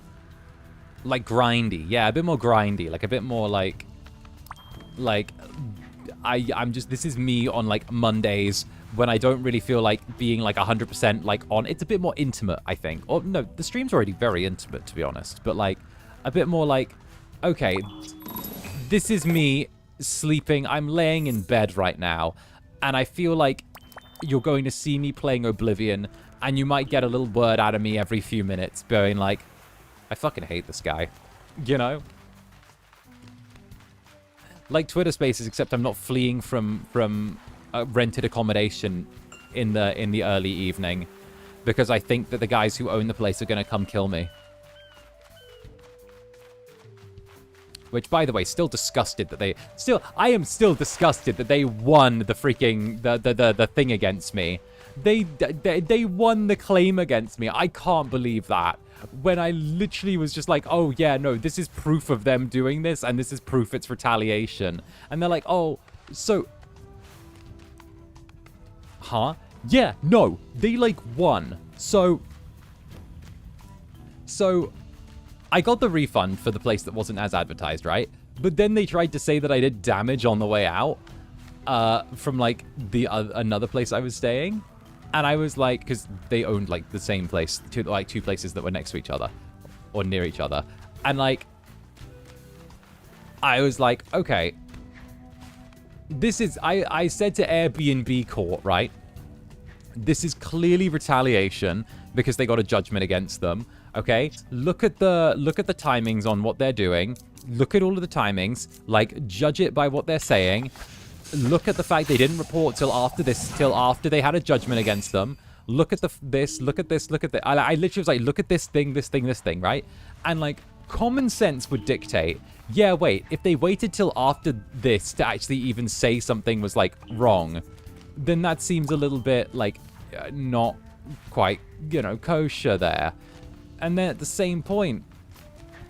Like, grindy. Yeah, a bit more grindy. Like, a bit more, like, I'm just, this is me on, like, Mondays when I don't really feel like being, like, 100%, like, on. It's a bit more intimate, I think. Or, no, the stream's already very intimate, to be honest. But, like, a bit more like, okay, this is me sleeping. I'm laying in bed right now. And I feel like you're going to see me playing Oblivion. And you might get a little word out of me every few minutes going, like, I fucking hate this guy. You know? Like Twitter Spaces, except I'm not fleeing from rented accommodation in the early evening because I think that the guys who own the place are going to come kill me. Which, by the way, still disgusted that they... I am still disgusted that they won the freaking... the thing against me. They won the claim against me. I can't believe that. When I literally was just like, oh, yeah, no, this is proof of them doing this, and this is proof it's retaliation. And they're like, oh, so... Huh? Yeah, no, they, like, won. So, I got the refund for the place that wasn't as advertised, right? But then they tried to say that I did damage on the way out from, like, another place I was staying. And I was like, because they owned, like, the same place, two places that were next to each other, or near each other. And, like, I was like, okay, this is, I said to Airbnb court, right? This is clearly retaliation because they got a judgment against them, okay? Look at the timings on what they're doing. Look at all of the timings, like, judge it by what they're saying. Look at the fact they didn't report till after they had a judgment against them. Look at this, look at this, look at that. I literally was like, look at this thing, right? And, like, common sense would dictate, yeah, wait, if they waited till after this to actually even say something was, like, wrong, then that seems a little bit, like, not quite, you know, kosher there. And then at the same point,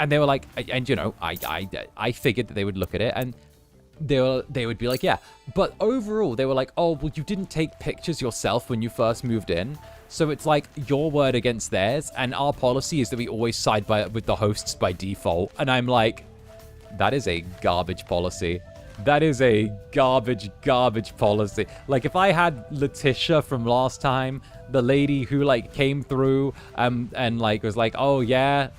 and they were like, and, you know, I figured that they would look at it, and they would be like, yeah. But overall, they were like, oh, well, you didn't take pictures yourself when you first moved in. So it's like your word against theirs. And our policy is that we always side with the hosts by default. And I'm like, that is a garbage policy. That is a garbage policy. Like, if I had Letitia from last time, the lady who, like, came through and like, was like, oh, yeah,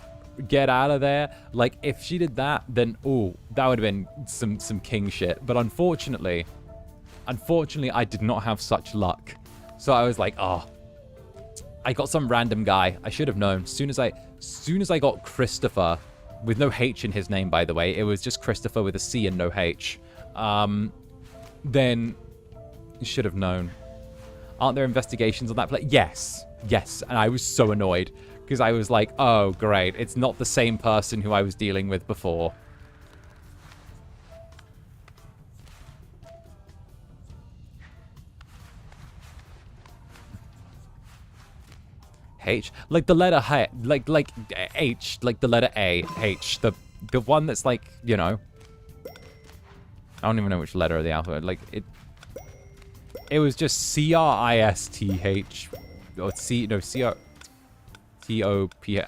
get out of there. Like, if she did that, then, ooh, that would have been some king shit. But unfortunately, I did not have such luck. So I was like, oh, I got some random guy. I should have known. Soon as I got Christopher, with no H in his name, by the way, it was just Christopher with a C and no H. Then you should have known. Aren't there investigations on that place? Yes. Yes. And I was so annoyed because I was like, oh, great. It's not the same person who I was dealing with before. H, like the letter H, like H, like the letter A, H, the one that's like, you know, I don't even know which letter of the alphabet. Like it was just CRISTH or CRTOP.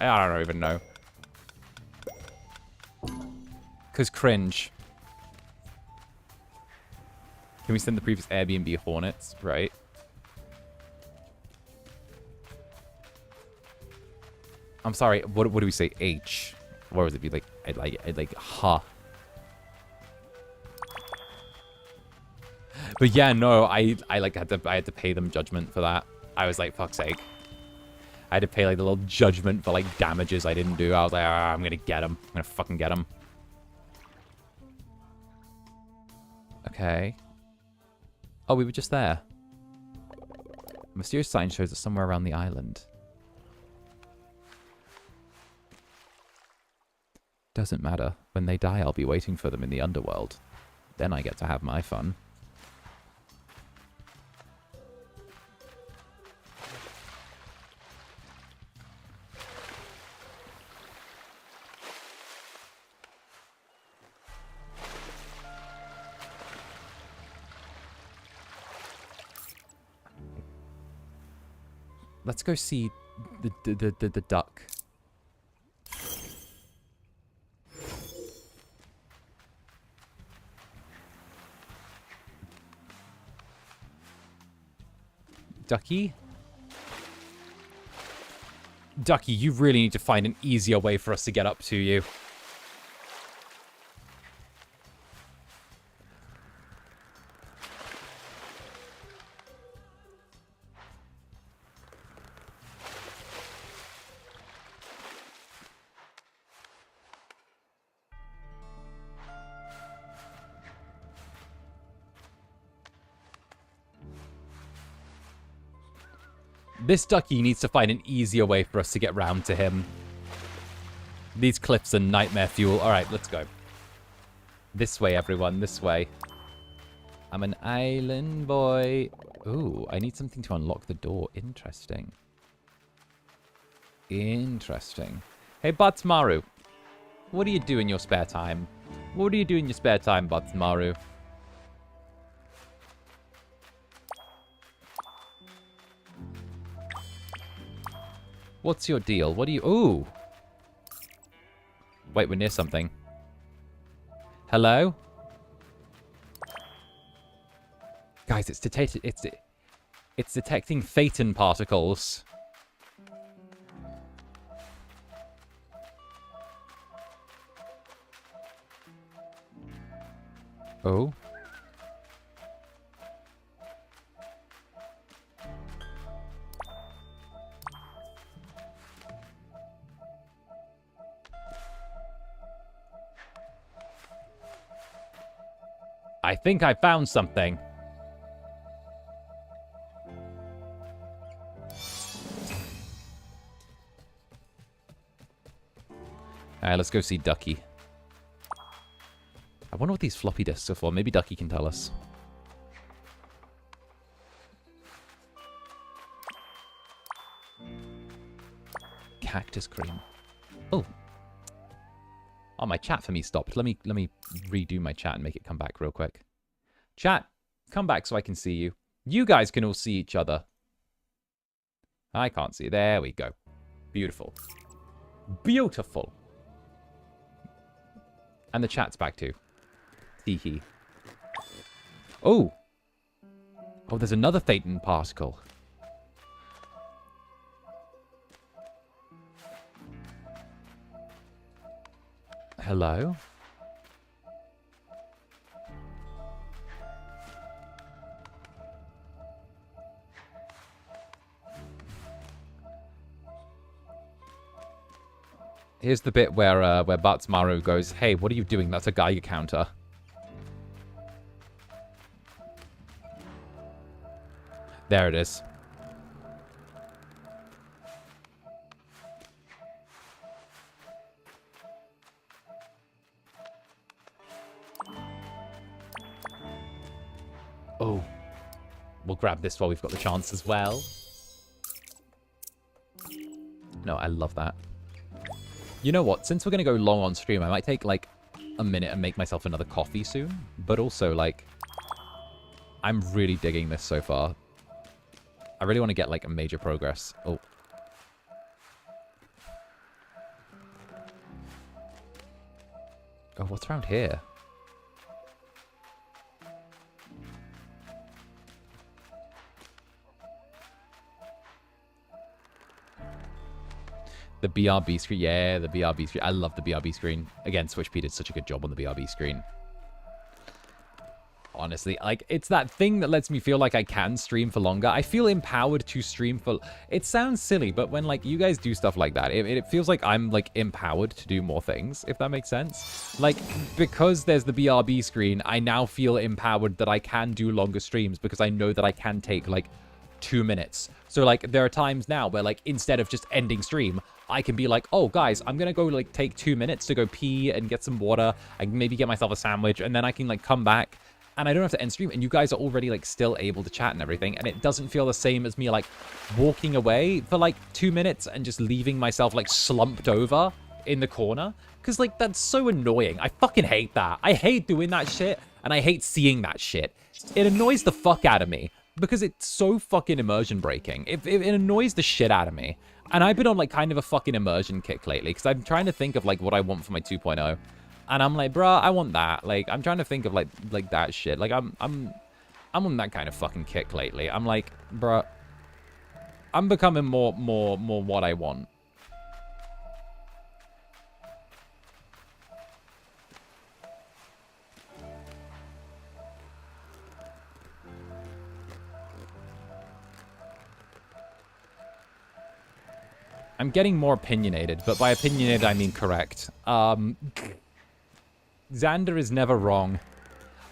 I don't even know. Cause cringe. Can we send the previous Airbnb Hornets? Right. I'm sorry. What do we say? H, or would it be like ha? But yeah, no, I had to pay them judgment for that. I was like, fuck's sake. I had to pay like the little judgment for like damages I didn't do. I was like, ah, I'm gonna get him. I'm gonna fucking get him. Okay. Oh, we were just there. A mysterious sign shows us somewhere around the island. Doesn't matter. When they die, I'll be waiting for them in the underworld. Then I get to have my fun. Let's go see the duck. Ducky? Ducky, you really need to find an easier way for us to get up to you. This ducky needs to find an easier way for us to get round to him. These cliffs are nightmare fuel. Alright, let's go. This way, everyone. This way. I'm an island boy. Ooh, I need something to unlock the door. Interesting. Interesting. Hey, Batsmaru. What do you do in your spare time? What do you do in your spare time, Batsmaru? What's your deal? What do you... Ooh. Wait, we're near something. Hello? Guys, it's detecting Phaeton particles. Oh. I think I found something. Alright, let's go see Ducky. I wonder what these floppy disks are for. Maybe Ducky can tell us. Cactus cream. Oh. Oh, my chat for me stopped. Let me redo my chat and make it come back real quick. Chat, come back so I can see you. You guys can all see each other. I can't see. There we go. Beautiful. Beautiful. And the chat's back too. Hee. Oh. Oh, there's another Phaeton particle. Hello? Here's the bit where 𝔂𝓸𝓾𝓻 goes, hey, what are you doing? That's a Geiger counter. There it is. Oh. We'll grab this while we've got the chance as well. No, I love that. You know what? Since we're going to go long on stream, I might take, like, a minute and make myself another coffee soon. But also, like, I'm really digging this so far. I really want to get, like, a major progress. Oh. Oh, what's around here? The BRB screen. Yeah, the BRB screen. I love the BRB screen. Again, SwitchP did such a good job on the BRB screen. Honestly, like, it's that thing that lets me feel like I can stream for longer. I feel empowered to stream for... It sounds silly, but when, like, you guys do stuff like that, it feels like I'm, like, empowered to do more things, if that makes sense. Like, because there's the BRB screen, I now feel empowered that I can do longer streams because I know that I can take, like, 2 minutes. So, like, there are times now where, like, instead of just ending stream, I can be like, oh, guys, I'm going to go, like, take 2 minutes to go pee and get some water. I can maybe get myself a sandwich, and then I can, like, come back, and I don't have to end stream, and you guys are already, like, still able to chat and everything, and it doesn't feel the same as me, like, walking away for, like, 2 minutes and just leaving myself, like, slumped over in the corner. Because, like, that's so annoying. I fucking hate that. I hate doing that shit, and I hate seeing that shit. It annoys the fuck out of me. Because it's so fucking immersion breaking. It annoys the shit out of me. And I've been on, like, kind of a fucking immersion kick lately. Because I'm trying to think of, like, what I want for my 2.0. And I'm like, bruh, I want that. Like, I'm trying to think of, like that shit. Like, I'm on that kind of fucking kick lately. I'm like, bruh, I'm becoming more what I want. I'm getting more opinionated, but by opinionated, I mean correct. Zander is never wrong.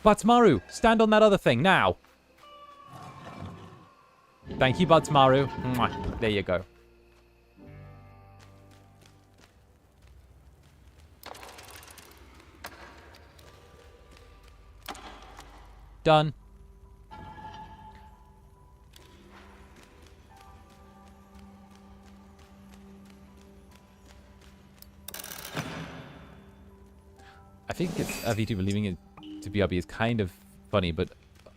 𝔂𝓸𝓾𝓻, stand on that other thing, now! Thank you, 𝔂𝓸𝓾𝓻. Mwah. There you go. Done. I think it's Vtuber leaving it to BRB is kind of funny, but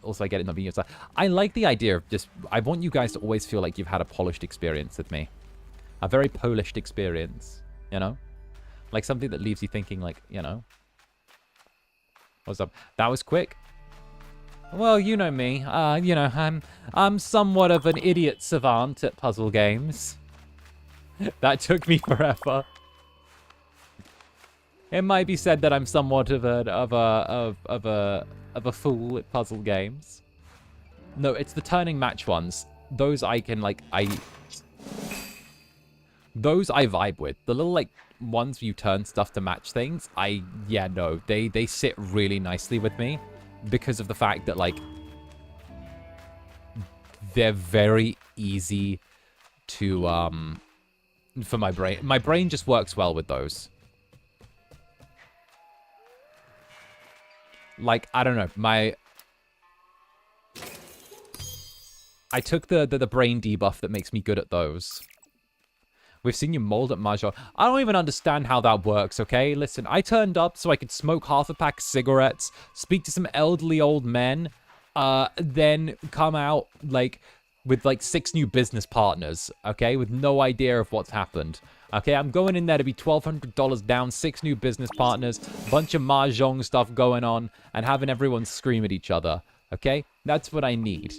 also I get it not being your style. I like the idea of just... I want you guys to always feel like you've had a polished experience with me. A very polished experience, you know? Like something that leaves you thinking like, you know... What's up? That was quick. Well, you know me. You know, I'm somewhat of an idiot savant at puzzle games. That took me forever. It might be said that I'm somewhat of a fool at puzzle games. No, it's the turning match ones. Those I can like those I vibe with. The little like ones where you turn stuff to match things. Yeah, no, they sit really nicely with me because of the fact that like they're very easy to for my brain. My brain just works well with those. Like, I don't know, I took the brain debuff that makes me good at those. We've seen you mold at Mahjong. I don't even understand how that works, okay? Listen, I turned up so I could smoke half a pack of cigarettes, speak to some elderly old men, then come out, like, with, like, 6 new business partners, okay? With no idea of what's happened. Okay, I'm going in there to be $1,200 down, 6 new business partners, bunch of Mahjong stuff going on, and having everyone scream at each other. Okay? That's what I need.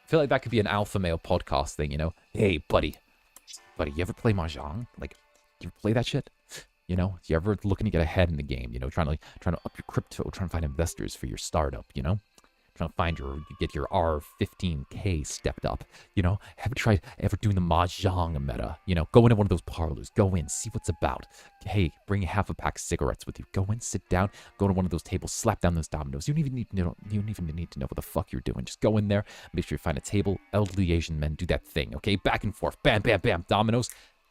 feel like that could be an alpha male podcast thing, you know? Hey, buddy, you ever play Mahjong? Like, you ever play that shit? You know, you ever looking to get ahead in the game, you know, trying to up your crypto, trying to find investors for your startup, you know? Trying to find get your R15K stepped up, you know? Have you tried ever doing the Mahjong meta? You know, go into one of those parlors, go in, see what's about. Hey, bring half a pack of cigarettes with you. Go in, sit down, go to one of those tables, slap down those dominoes. You don't even need to know what the fuck you're doing. Just go in there, make sure you find a table. Elderly Asian men do that thing, okay? Back and forth, bam, bam, bam, dominoes.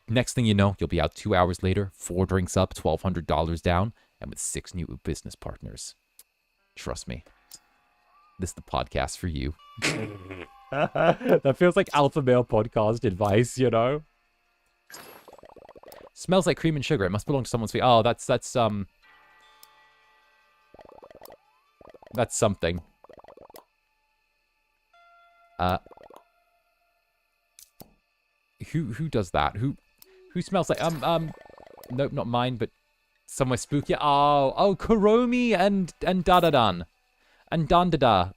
Next thing you know, you'll be out 2 hours later, 4 drinks up, $1,200 down, and with 6 new business partners. Trust me. This is the podcast for you. That feels like alpha male podcast advice, you know? Smells like cream and sugar. It must belong to someone's feet. Oh, that's something. Who does that? Who smells like nope, not mine, but somewhere spooky. Oh, Kuromi and Dadadan. And Dandada,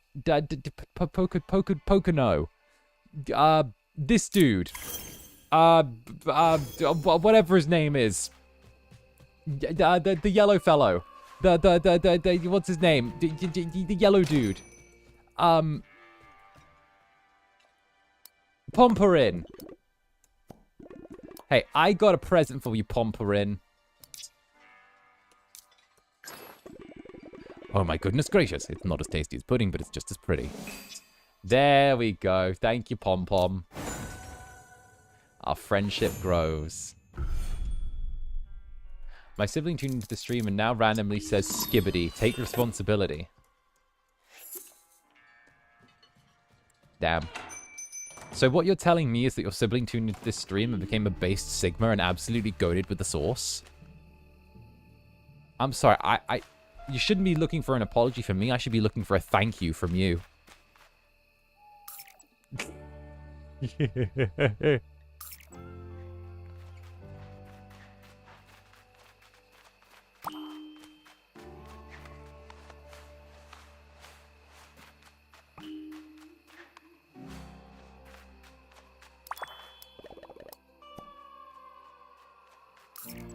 Pocono, this dude, whatever his name is, the yellow fellow, the what's his name, the yellow dude, Pomperin. Hey, I got a present for you, Pomperin. Oh my goodness gracious. It's not as tasty as pudding, but it's just as pretty. There we go. Thank you, Pom Pom. Our friendship grows. My sibling tuned into the stream and now randomly says skibbity. Take responsibility. Damn. So what you're telling me is that your sibling tuned into this stream and became a based Sigma and absolutely goated with the sauce? I'm sorry, you shouldn't be looking for an apology from me. I should be looking for a thank you from you.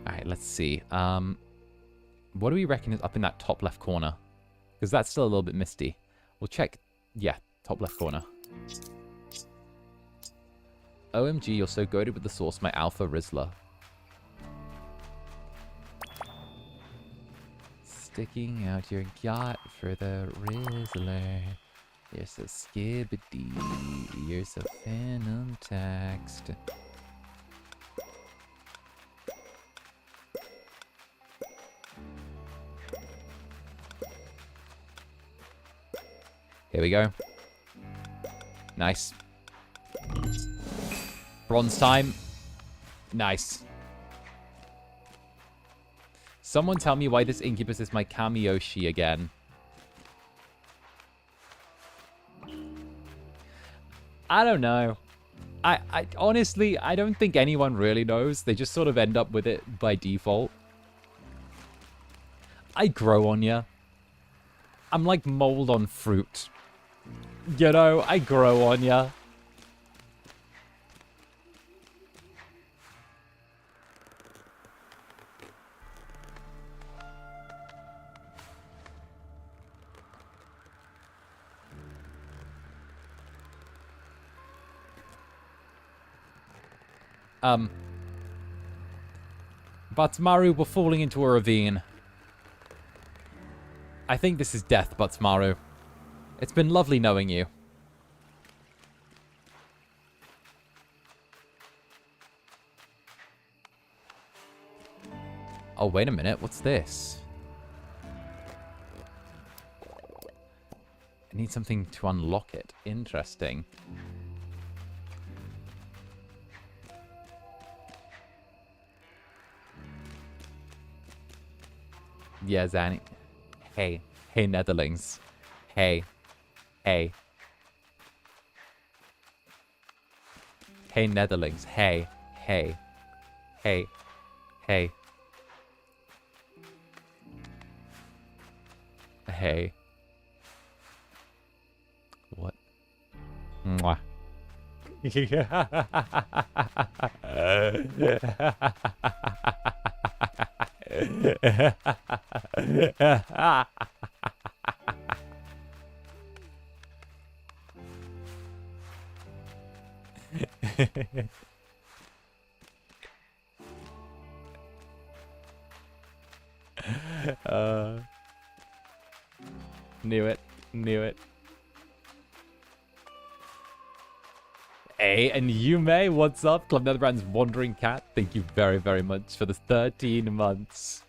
Alright, let's see. What do we reckon is up in that top left corner? Because that's still a little bit misty. We'll check. Yeah, top left corner. OMG, you're so goated with the sauce, my alpha Rizzler. Sticking out your yacht for the Rizzler. You're so skibbity. You're so phantom taxed. Here we go. Nice. Bronze time. Nice. Someone tell me why this Incubus is my Kamiyoshi again. I don't know. I honestly, I don't think anyone really knows. They just sort of end up with it by default. I grow on ya. I'm like mold on fruit. You know, I grow on ya. Batsmaru, we're falling into a ravine. I think this is death, Batsmaru. It's been lovely knowing you. Oh, wait a minute. What's this? I need something to unlock it. Interesting. Yeah, Zanny. Hey. Hey, Netherlings. Hey. Hey. Hey, Netherlings. Hey. Hey. Hey. Hey. Hey. What? Mwah. Knew it. Knew it. Hey, and Yume, what's up? Club Netherbrand's Wandering Cat. Thank you very, very much for the 13 months.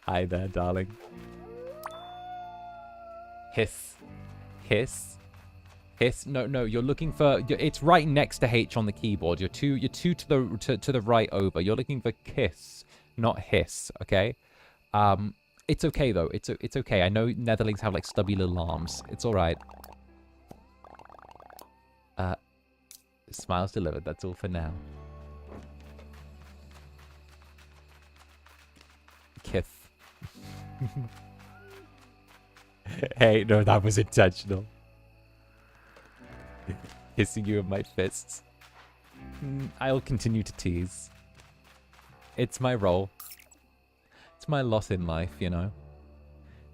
Hi there, darling. Hiss. Hiss. Hiss. No, no, you're looking for... It's right next to H on the keyboard. You're two to the right over. You're looking for kiss, not hiss, okay? It's okay, though. It's okay. I know Netherlings have, like, stubby little arms. It's all right. Smiles delivered. That's all for now. Kiss. Hey, no, that was intentional. Kissing you with my fists. I'll continue to tease. It's my role. It's my lot in life, you know.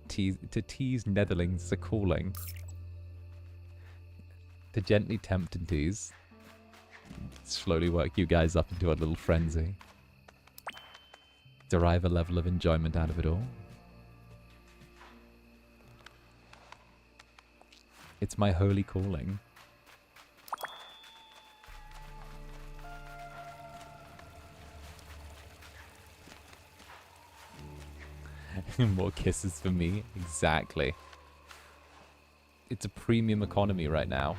To tease Netherlings a calling. To gently tempt and tease. Slowly work you guys up into a little frenzy. Derive a level of enjoyment out of it all. It's my holy calling. More kisses for me. Exactly. It's a premium economy right now.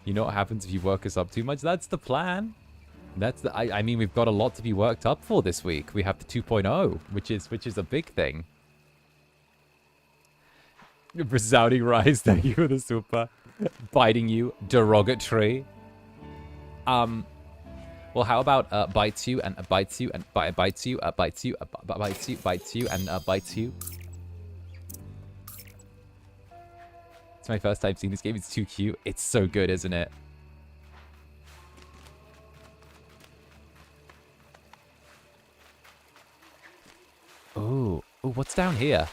You know what happens if you work us up too much? That's the plan. That's the... I mean, we've got a lot to be worked up for this week. We have the 2.0, which is a big thing. Resounding rise, thank you for the super. Biting you, derogatory. Well, how about bites you and bites you and bites you, bites you, bites you, bites you, and bites you. It's my first time seeing this game. It's too cute. It's so good, isn't it? Oh, what's down here?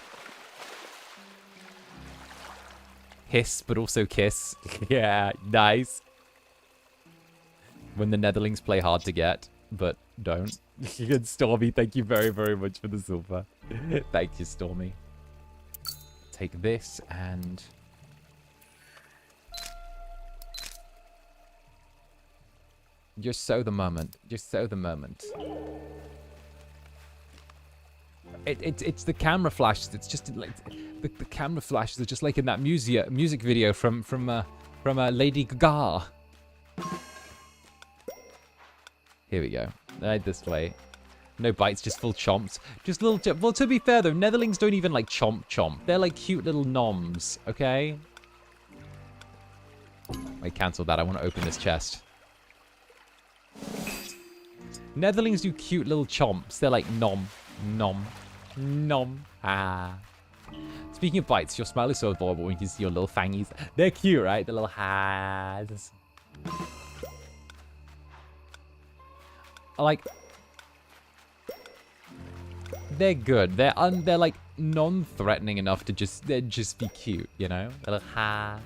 Hiss, but also kiss. Yeah, nice. When the Netherlings play hard to get, but don't. And Stormy, thank you very, very much for the silver. Thank you, Stormy. Take this and... You're so the moment. You're so the moment. It's the camera flashes. It's just like the camera flashes are just like in that music video from Lady Gaga. Here we go. Right this way. No bites, just full chomps. Just little... Well, to be fair, though, Netherlings don't even, like, chomp. They're, like, cute little noms, okay? Wait, cancel that. I want to open this chest. Netherlings do cute little chomps. They're like, nom. Ah. Speaking of bites, your smile is so adorable when you can see your little fangies. They're cute, right? The little hands. Like, they're good. They're like non-threatening enough to just be cute, you know? They're like ha.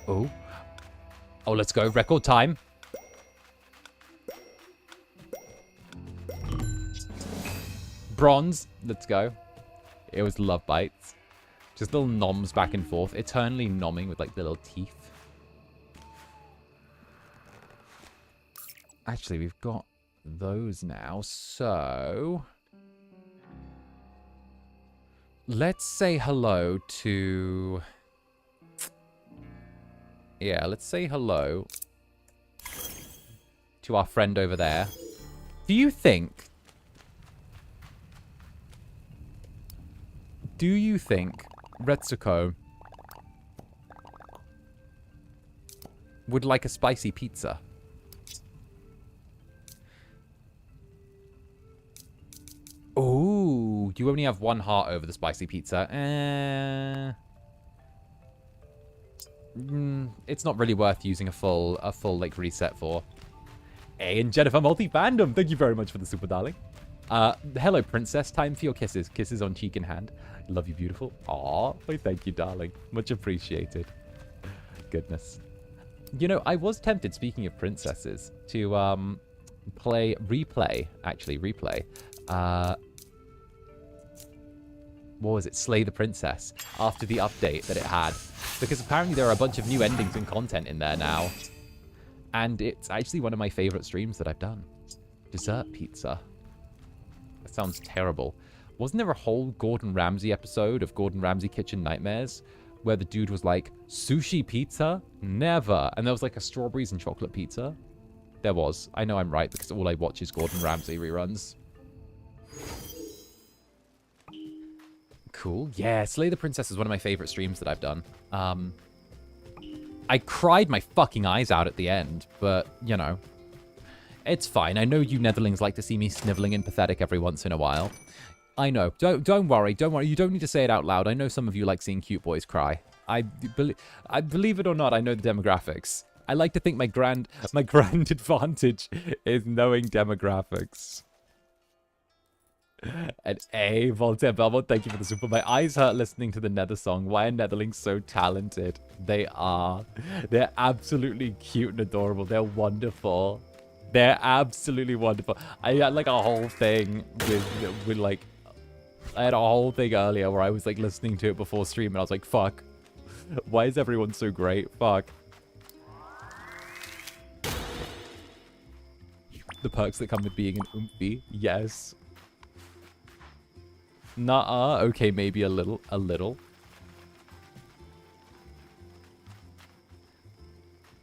Oh, let's go. Record time. Bronze. Let's go. It was love bites. Just little noms back and forth. Eternally nomming with like the little teeth. Actually, we've got those now. So... let's say hello to... yeah, let's say hello to our friend over there. Do you think 𝓂𝓸𝓾𝓻 Would like a spicy pizza. Oh, you only have 1 heart over the spicy pizza. It's not really worth using a full like reset for. Hey, and Jennifer Multi-Fandom, thank you very much for the super, darling. Hello, princess. Time for your kisses. Kisses on cheek and hand. Love you, beautiful. Aw, thank you, darling. Much appreciated. Goodness. You know, I was tempted, speaking of princesses, to replay. What was it? Slay the Princess, after the update that it had. Because apparently there are a bunch of new endings and content in there now. And it's actually one of my favorite streams that I've done. Dessert pizza. That sounds terrible. Wasn't there a whole Gordon Ramsay episode of Gordon Ramsay Kitchen Nightmares where the dude was like, sushi pizza? Never. And there was like a strawberries and chocolate pizza. There was. I know I'm right because all I watch is Gordon Ramsay reruns. Cool. Yeah, Slay the Princess is one of my favorite streams that I've done. I cried my fucking eyes out at the end, but, you know, it's fine. I know you Netherlings like to see me sniveling and pathetic every once in a while. I know. Don't worry. Don't worry. You don't need to say it out loud. I know some of you like seeing cute boys cry. I believe it or not, I know the demographics. I like to think my grand advantage is knowing demographics. And Voltaire Belmont, thank you for the super. My eyes hurt listening to the Nether song. Why are Netherlings so talented? They are. They're absolutely cute and adorable. They're wonderful. They're absolutely wonderful. I had like a whole thing with like... I had a whole thing earlier where I was like listening to it before stream and I was like, fuck. Why is everyone so great? Fuck. The perks that come with being an oomphy. Yes. Nuh-uh. Okay, maybe a little. A little.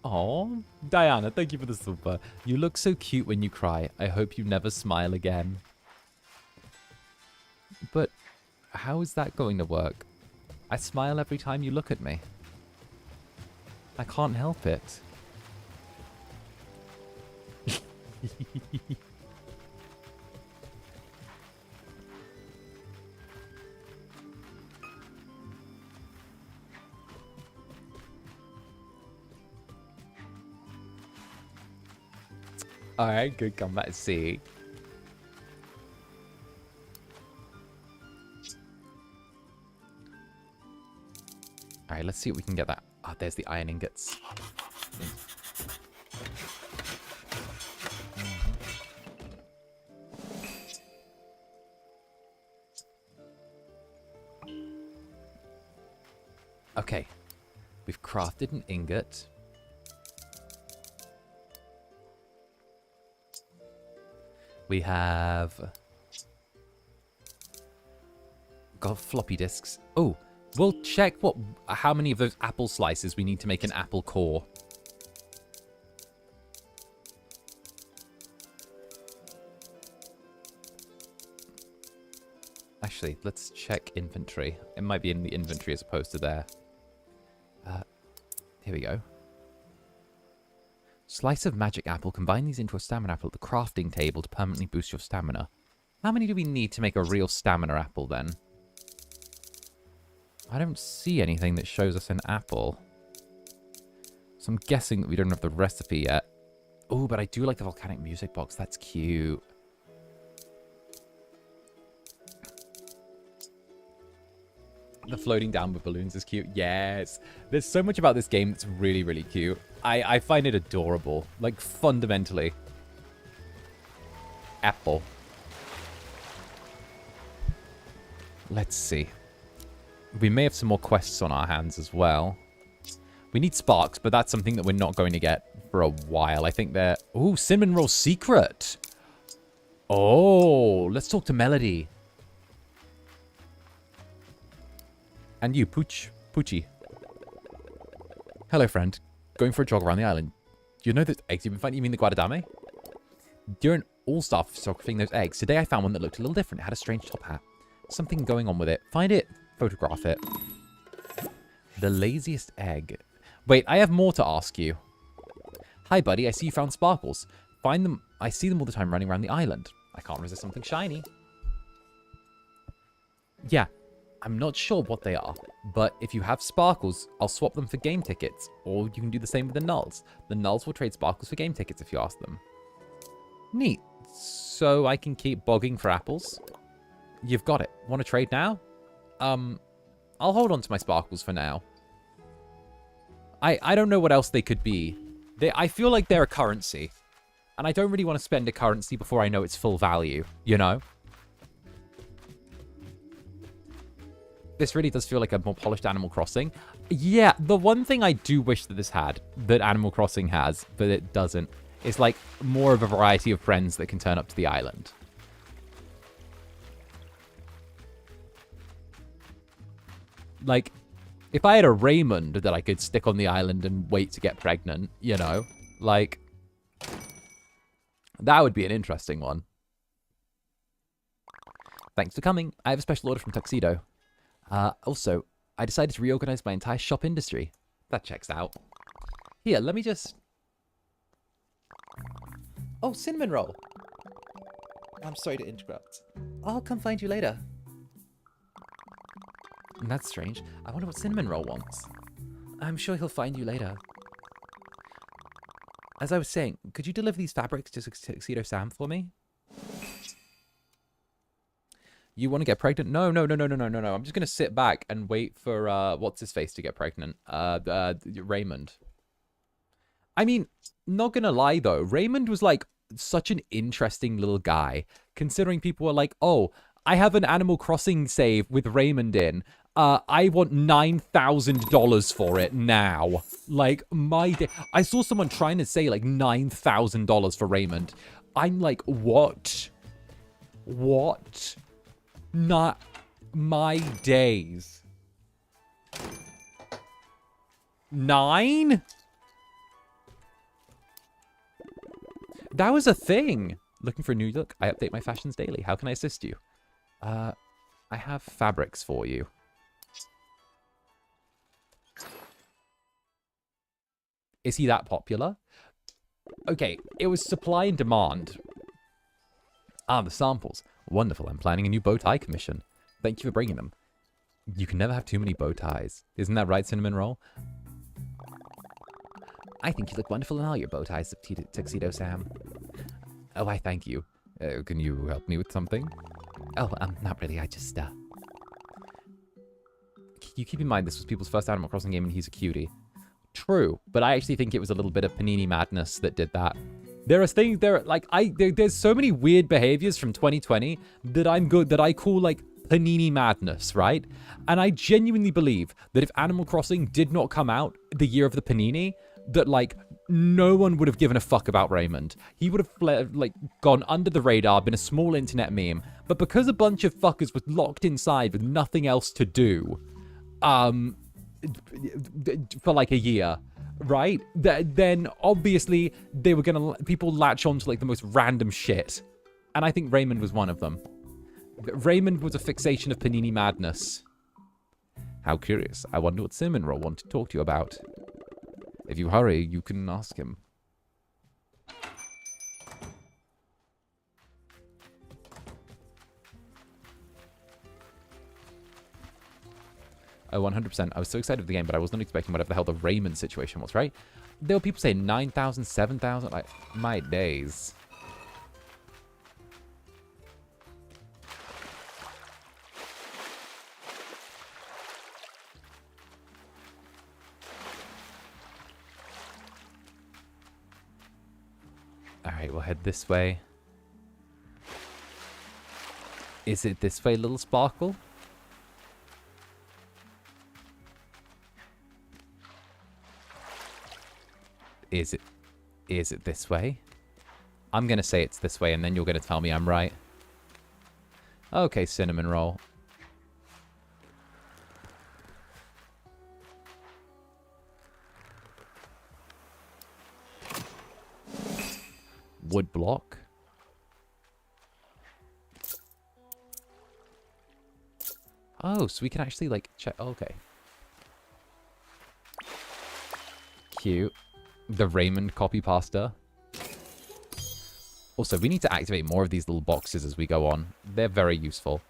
Aw. Diana, thank you for the super. You look so cute when you cry. I hope you never smile again. But how is that going to work? I smile every time you look at me. I can't help it. Alright, good comeback. See. Alright, let's see if we can get that. Ah, oh, there's the iron ingots. Okay. We've crafted an ingot. We have got floppy disks. Oh, we'll check how many of those apple slices we need to make an apple core. Actually, let's check inventory. It might be in the inventory as opposed to there. Here we go. Slice of magic apple. Combine these into a stamina apple at the crafting table to permanently boost your stamina. How many do we need to make a real stamina apple then? I don't see anything that shows us an apple. So I'm guessing that we don't have the recipe yet. Oh, but I do like the volcanic music box. That's cute. The floating down with balloons is cute. Yes. There's so much about this game that's really, really cute. I find it adorable. Like, fundamentally. Apple. Let's see. We may have some more quests on our hands as well. We need sparks, but that's something that we're not going to get for a while. I think they're... Ooh, cinnamon roll secret. Oh, let's talk to Melody. And you, Poochie. Hello, friend. Going for a jog around the island. Do you know those eggs you've been finding? You mean the 𝓂𝓚? You're an all-star for photographing those eggs. Today I found one that looked a little different. It had a strange top hat. Something going on with it. Find it. Photograph it. The laziest egg. Wait, I have more to ask you. Hi, buddy. I see you found sparkles. Find them. I see them all the time running around the island. I can't resist something shiny. Yeah, I'm not sure what they are, but if you have sparkles, I'll swap them for game tickets, or you can do the same with the nulls. The nulls will trade sparkles for game tickets if you ask them. Neat. So I can keep bogging for apples. You've got it. Want to trade now? I'll hold on to my sparkles for now. I don't know what else they could be. I feel like they're a currency, and I don't really want to spend a currency before I know its full value, you know? This really does feel like a more polished Animal Crossing. Yeah, the one thing I do wish that this had, that Animal Crossing has, but it doesn't, is like more of a variety of friends that can turn up to the island. Like, if I had a Raymond that I could stick on the island and wait to get pregnant, you know, like, that would be an interesting one. Thanks for coming. I have a special order from Tuxedo. Also, I decided to reorganize my entire shop industry. That checks out. Here, let me just... Oh, cinnamon roll. I'm sorry to interrupt. I'll come find you later. That's strange. I wonder what cinnamon roll wants. I'm sure he'll find you later. As I was saying, could you deliver these fabrics to Tuxedo Sam for me? You want to get pregnant? No. I'm just going to sit back and wait for, what's-his-face to get pregnant. Raymond. I mean, not going to lie, though. Raymond was, like, such an interesting little guy. Considering people were like, oh, I have an Animal Crossing save with Raymond in. I want $9,000 for it now. Like, my day. I saw someone trying to say, like, $9,000 for Raymond. I'm like, what? What? Not my days. 9? That was a thing. Looking for a new look? I update my fashions daily. How can I assist you? I have fabrics for you. Is he that popular? Okay, it was supply and demand. Ah, the samples. Wonderful, I'm planning a new bow tie commission. Thank you for bringing them. You can never have too many bow ties. Isn't that right, Cinnamon Roll? I think you look wonderful in all your bow ties, Tuxedo Sam. Oh, I thank you. Can you help me with something? Oh, not really, I just, You keep in mind this was people's first Animal Crossing game and he's a cutie. True, but I actually think it was a little bit of Panini madness that did that. There are things there's so many weird behaviors from 2020 that I call like Panini madness, right? And I genuinely believe that if Animal Crossing did not come out the year of the Panini, that like no one would have given a fuck about Raymond. He would have gone under the radar, been a small internet meme. But because a bunch of fuckers was locked inside with nothing else to do, for like a year, right? Then obviously they were gonna people latch on to like the most random shit, and I think Raymond was one of them. Raymond was a fixation of Panini madness. How curious. I wonder what Cinnamon Roll wanted to talk to you about. If you hurry, you can ask him. Oh, 100%. I was so excited for the game, but I wasn't expecting whatever the hell the Raymond situation was, right? There were people saying 9,000, 7,000. Like, my days. Alright, we'll head this way. Is it this way, little sparkle? Is it this way? I'm going to say it's this way, and then you're going to tell me I'm right. Okay, Cinnamon Roll. Wood block. Oh, so we can actually, like, check. Okay. Cute. The Raymond copy pasta. Also, we need to activate more of these little boxes as we go on. They're very useful.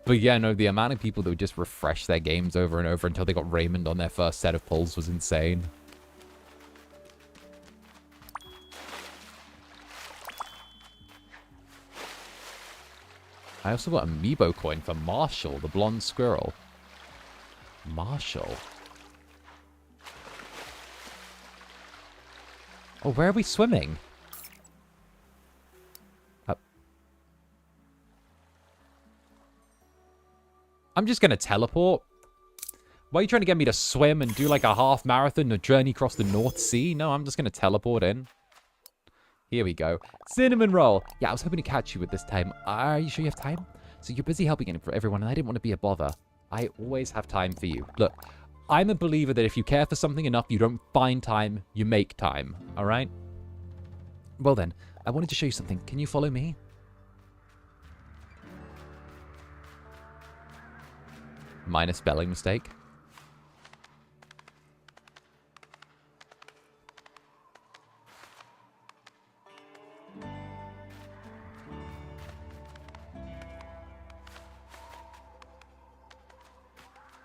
But yeah, no, the amount of people that would just refresh their games over and over until they got Raymond on their first set of pulls was insane. I also got Amiibo coin for Marshall, the blonde squirrel. Marshall. Oh, where are we swimming? I'm just going to teleport. Why are you trying to get me to swim and do like a half marathon, a journey across the North Sea? No, I'm just going to teleport in. Here we go. Cinnamon roll. Yeah, I was hoping to catch you at this time. Are you sure you have time? So you're busy helping for everyone, and I didn't want to be a bother. I always have time for you. Look, I'm a believer that if you care for something enough, you don't find time, you make time. All right? Well then, I wanted to show you something. Can you follow me? Minor spelling mistake.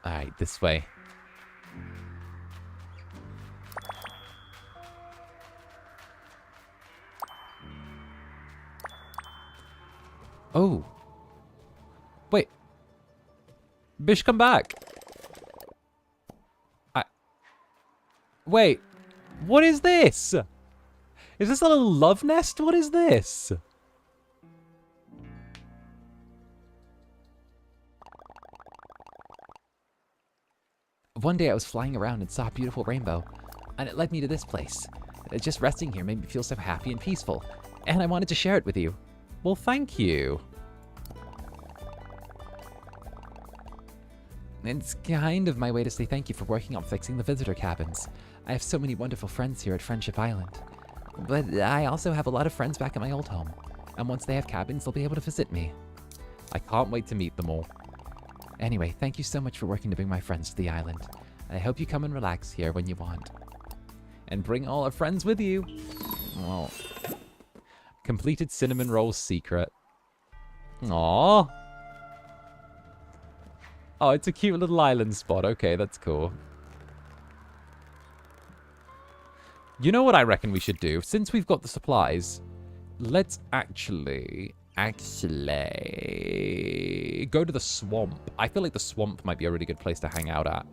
Alright, this way. Oh. Wait. Bish, come back. Wait. What is this? Is this a little love nest? What is this? One day I was flying around and saw a beautiful rainbow, and it led me to this place. Just resting here made me feel so happy and peaceful, and I wanted to share it with you. Well, thank you. It's kind of my way to say thank you for working on fixing the visitor cabins. I have so many wonderful friends here at Friendship Island. But I also have a lot of friends back at my old home, and once they have cabins, they'll be able to visit me. I can't wait to meet them all. Anyway, thank you so much for working to bring my friends to the island. I hope you come and relax here when you want. And bring all our friends with you. Oh. Completed cinnamon roll secret. Aww. Oh, it's a cute little island spot. Okay, that's cool. You know what I reckon we should do? Since we've got the supplies, let's actually go to the swamp. I feel like the swamp might be a really good place to hang out at.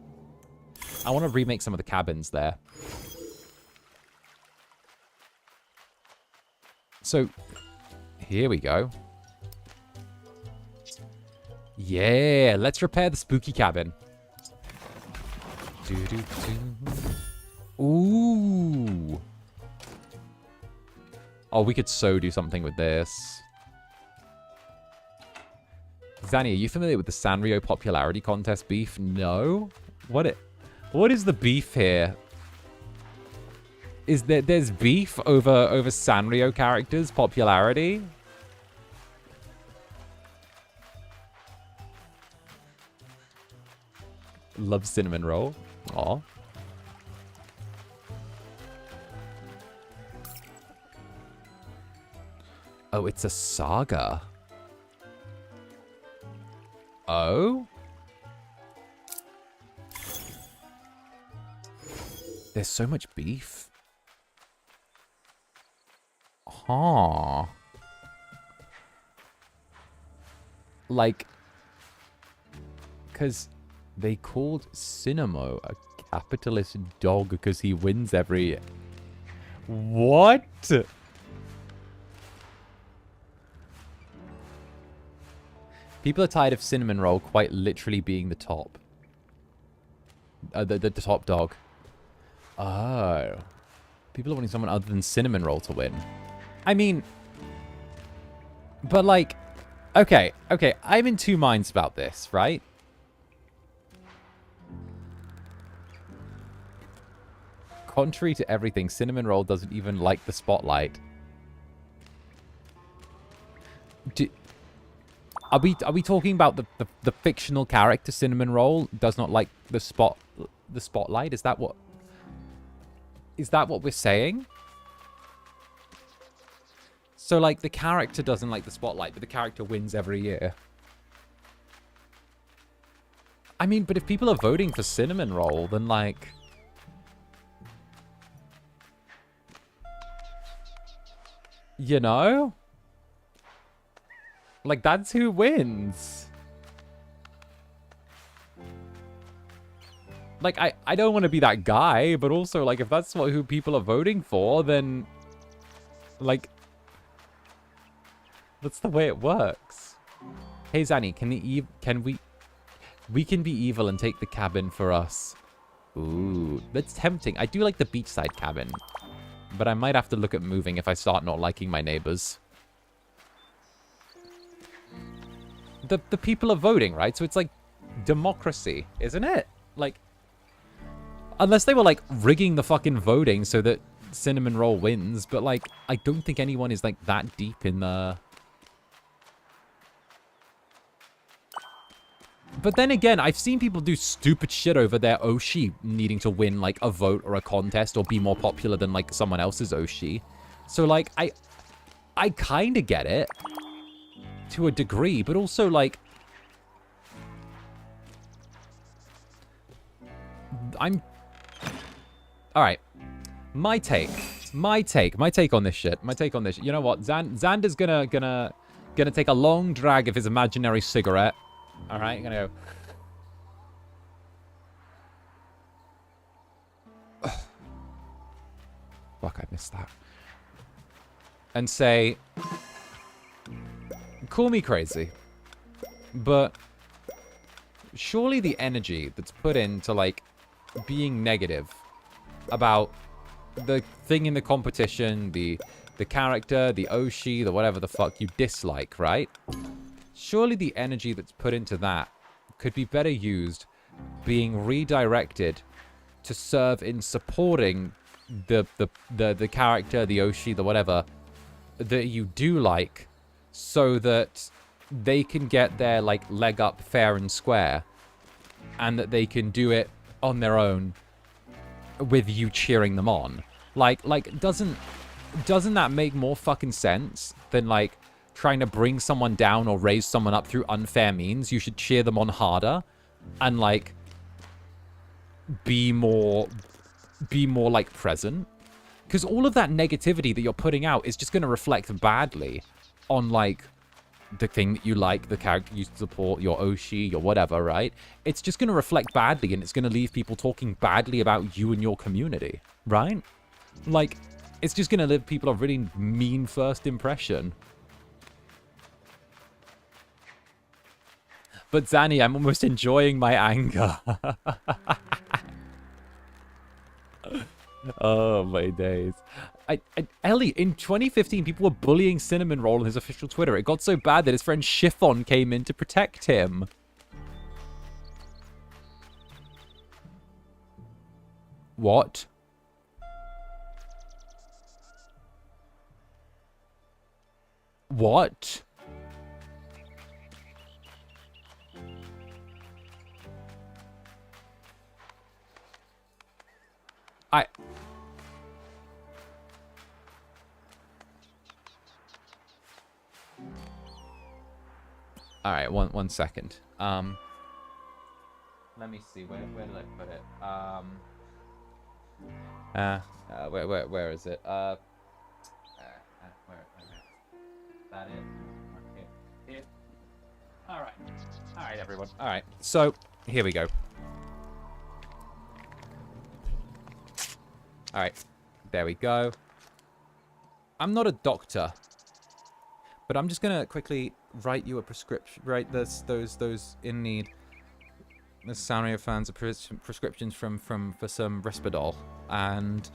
I want to remake some of the cabins there. So, here we go. Yeah, let's repair the spooky cabin. Ooh. Oh, we could so do something with this. Zanny, are you familiar with the Sanrio popularity contest beef? No? What is the beef here? Is there's beef over Sanrio characters' popularity? Love cinnamon roll. Aw. Oh, it's a saga. Oh? There's so much beef. Huh. Like, because they called Cinemo a capitalist dog because he wins every... What? People are tired of Cinnamon Roll quite literally being the top. The top dog. Oh. People are wanting someone other than Cinnamon Roll to win. I mean... But like... Okay, I'm in two minds about this, right? Contrary to everything, Cinnamon Roll doesn't even like the spotlight. Are we talking about the fictional character Cinnamon Roll does not like the spotlight? Is that what we're saying? So like the character doesn't like the spotlight, but the character wins every year. I mean, but if people are voting for Cinnamon Roll, then like, you know? Like, that's who wins. Like, I don't want to be that guy, but also, like, if that's who people are voting for, then, like, that's the way it works. Hey, Zanny, we can be evil and take the cabin for us. Ooh, that's tempting. I do like the beachside cabin, but I might have to look at moving if I start not liking my neighbors. The people are voting, right? So it's like democracy, isn't it? Like, unless they were like rigging the fucking voting so that Cinnamon Roll wins, but like, I don't think anyone is like that deep in the... But then again, I've seen people do stupid shit over their Oshi needing to win like a vote or a contest or be more popular than like someone else's Oshi. So like, I kind of get it. To a degree, but also like all right, my take on this shit, you know what, Xander's gonna take a long drag of his imaginary cigarette. All right, gonna go fuck, I missed that, and say, call me crazy, but surely the energy that's put into, like, being negative about the thing in the competition, the character, the Oshi, the whatever the fuck you dislike, right? Surely the energy that's put into that could be better used being redirected to serve in supporting the character, the Oshi, the whatever, that you do like, so that they can get their, like, leg up fair and square, and that they can do it on their own with you cheering them on. Like, doesn't that make more fucking sense than, like, trying to bring someone down or raise someone up through unfair means? You should cheer them on harder and, like, be more, like, present. Because all of that negativity that you're putting out is just going to reflect badly on, like, the thing that you like, the character you support, your Oshi, your whatever, right? It's just going to reflect badly, and it's going to leave people talking badly about you and your community, right? Like, it's just going to leave people a really mean first impression. But Zanny, I'm almost enjoying my anger. Oh, my days. Ellie, in 2015, people were bullying Cinnamon Roll on his official Twitter. It got so bad that his friend Chiffon came in to protect him. What? What? All right, one second. Let me see. Where did I put it? Where is it? Where? That it? Okay. Here. All right, everyone. All right. So here we go. All right, there we go. I'm not a doctor, but I'm just gonna quickly write you a prescription. Write those in need. The Sanrio fans are prescriptions for some Risperdal, and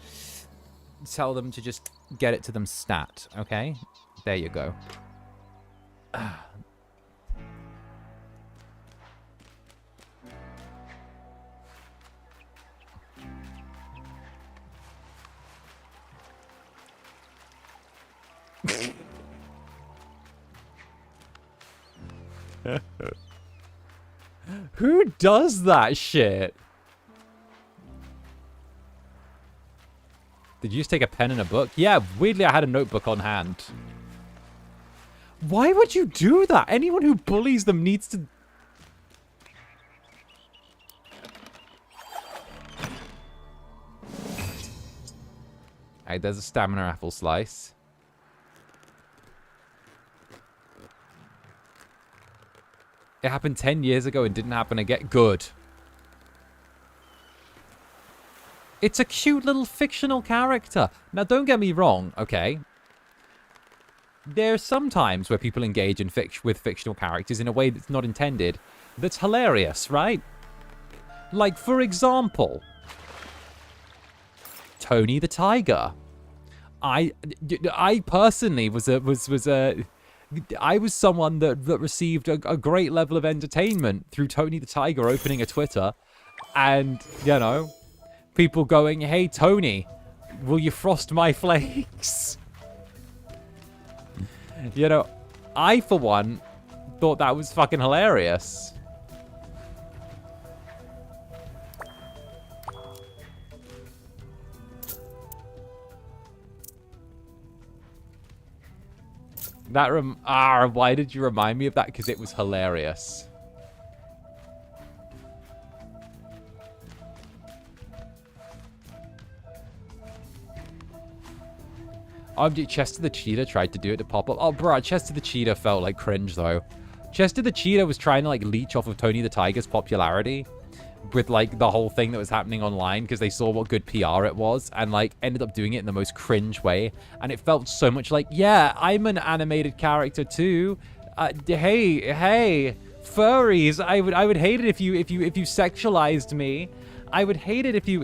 tell them to just get it to them stat. Okay, there you go. Who does that shit? Did you just take a pen and a book? Yeah, weirdly I had a notebook on hand. Why would you do that? Anyone who bullies them needs to... Alright, there's a stamina apple slice. It happened 10 years ago and didn't happen again. Good. It's a cute little fictional character. Now, don't get me wrong, okay? There's some times where people engage in with fictional characters in a way that's not intended. That's hilarious, right? Like, for example, Tony the Tiger. I personally I was someone that received a great level of entertainment through Tony the Tiger opening a Twitter, and you know, people going, "Hey Tony, will you frost my flakes?" You know, I for one thought that was fucking hilarious. That why did you remind me of that? Because it was hilarious. Chester the Cheetah tried to do it to pop up. Oh, bro, Chester the Cheetah felt like cringe, though. Chester the Cheetah was trying to, like, leech off of Tony the Tiger's popularity with, like, the whole thing that was happening online because they saw what good PR it was and, like, ended up doing it in the most cringe way. And it felt so much like, yeah, I'm an animated character, too. Hey, furries, I would hate it if you sexualized me. I would hate it if you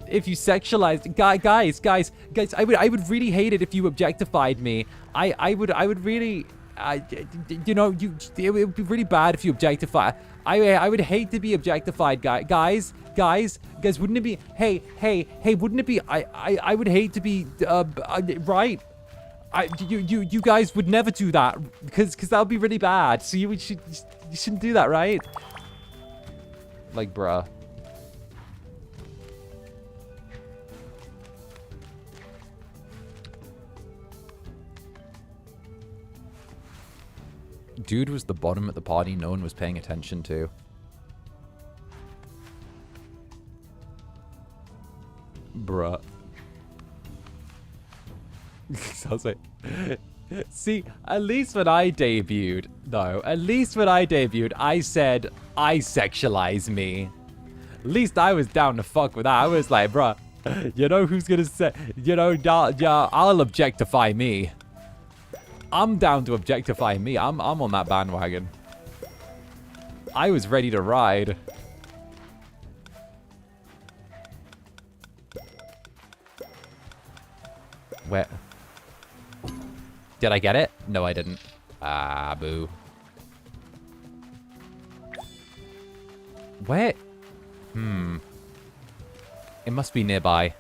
sexualized guys, I would really hate it if you objectified me. I would really you know, it would be really bad if you objectify. I would hate to be objectified, guys, wouldn't it be, hey, wouldn't it be, I would hate to be right. You guys would never do that because that would be really bad. So you shouldn't do that, right? Like, bruh. Dude was the bottom at the party no one was paying attention to. Bruh. Sounds like... See, at least when I debuted, though, I said, I sexualize me. At least I was down to fuck with that. I was like, bruh, you know who's gonna say, you know, I'll objectify me. I'm down to objectify me. I'm on that bandwagon. I was ready to ride. Where? Did I get it? No, I didn't. Ah, boo. Where? It must be nearby.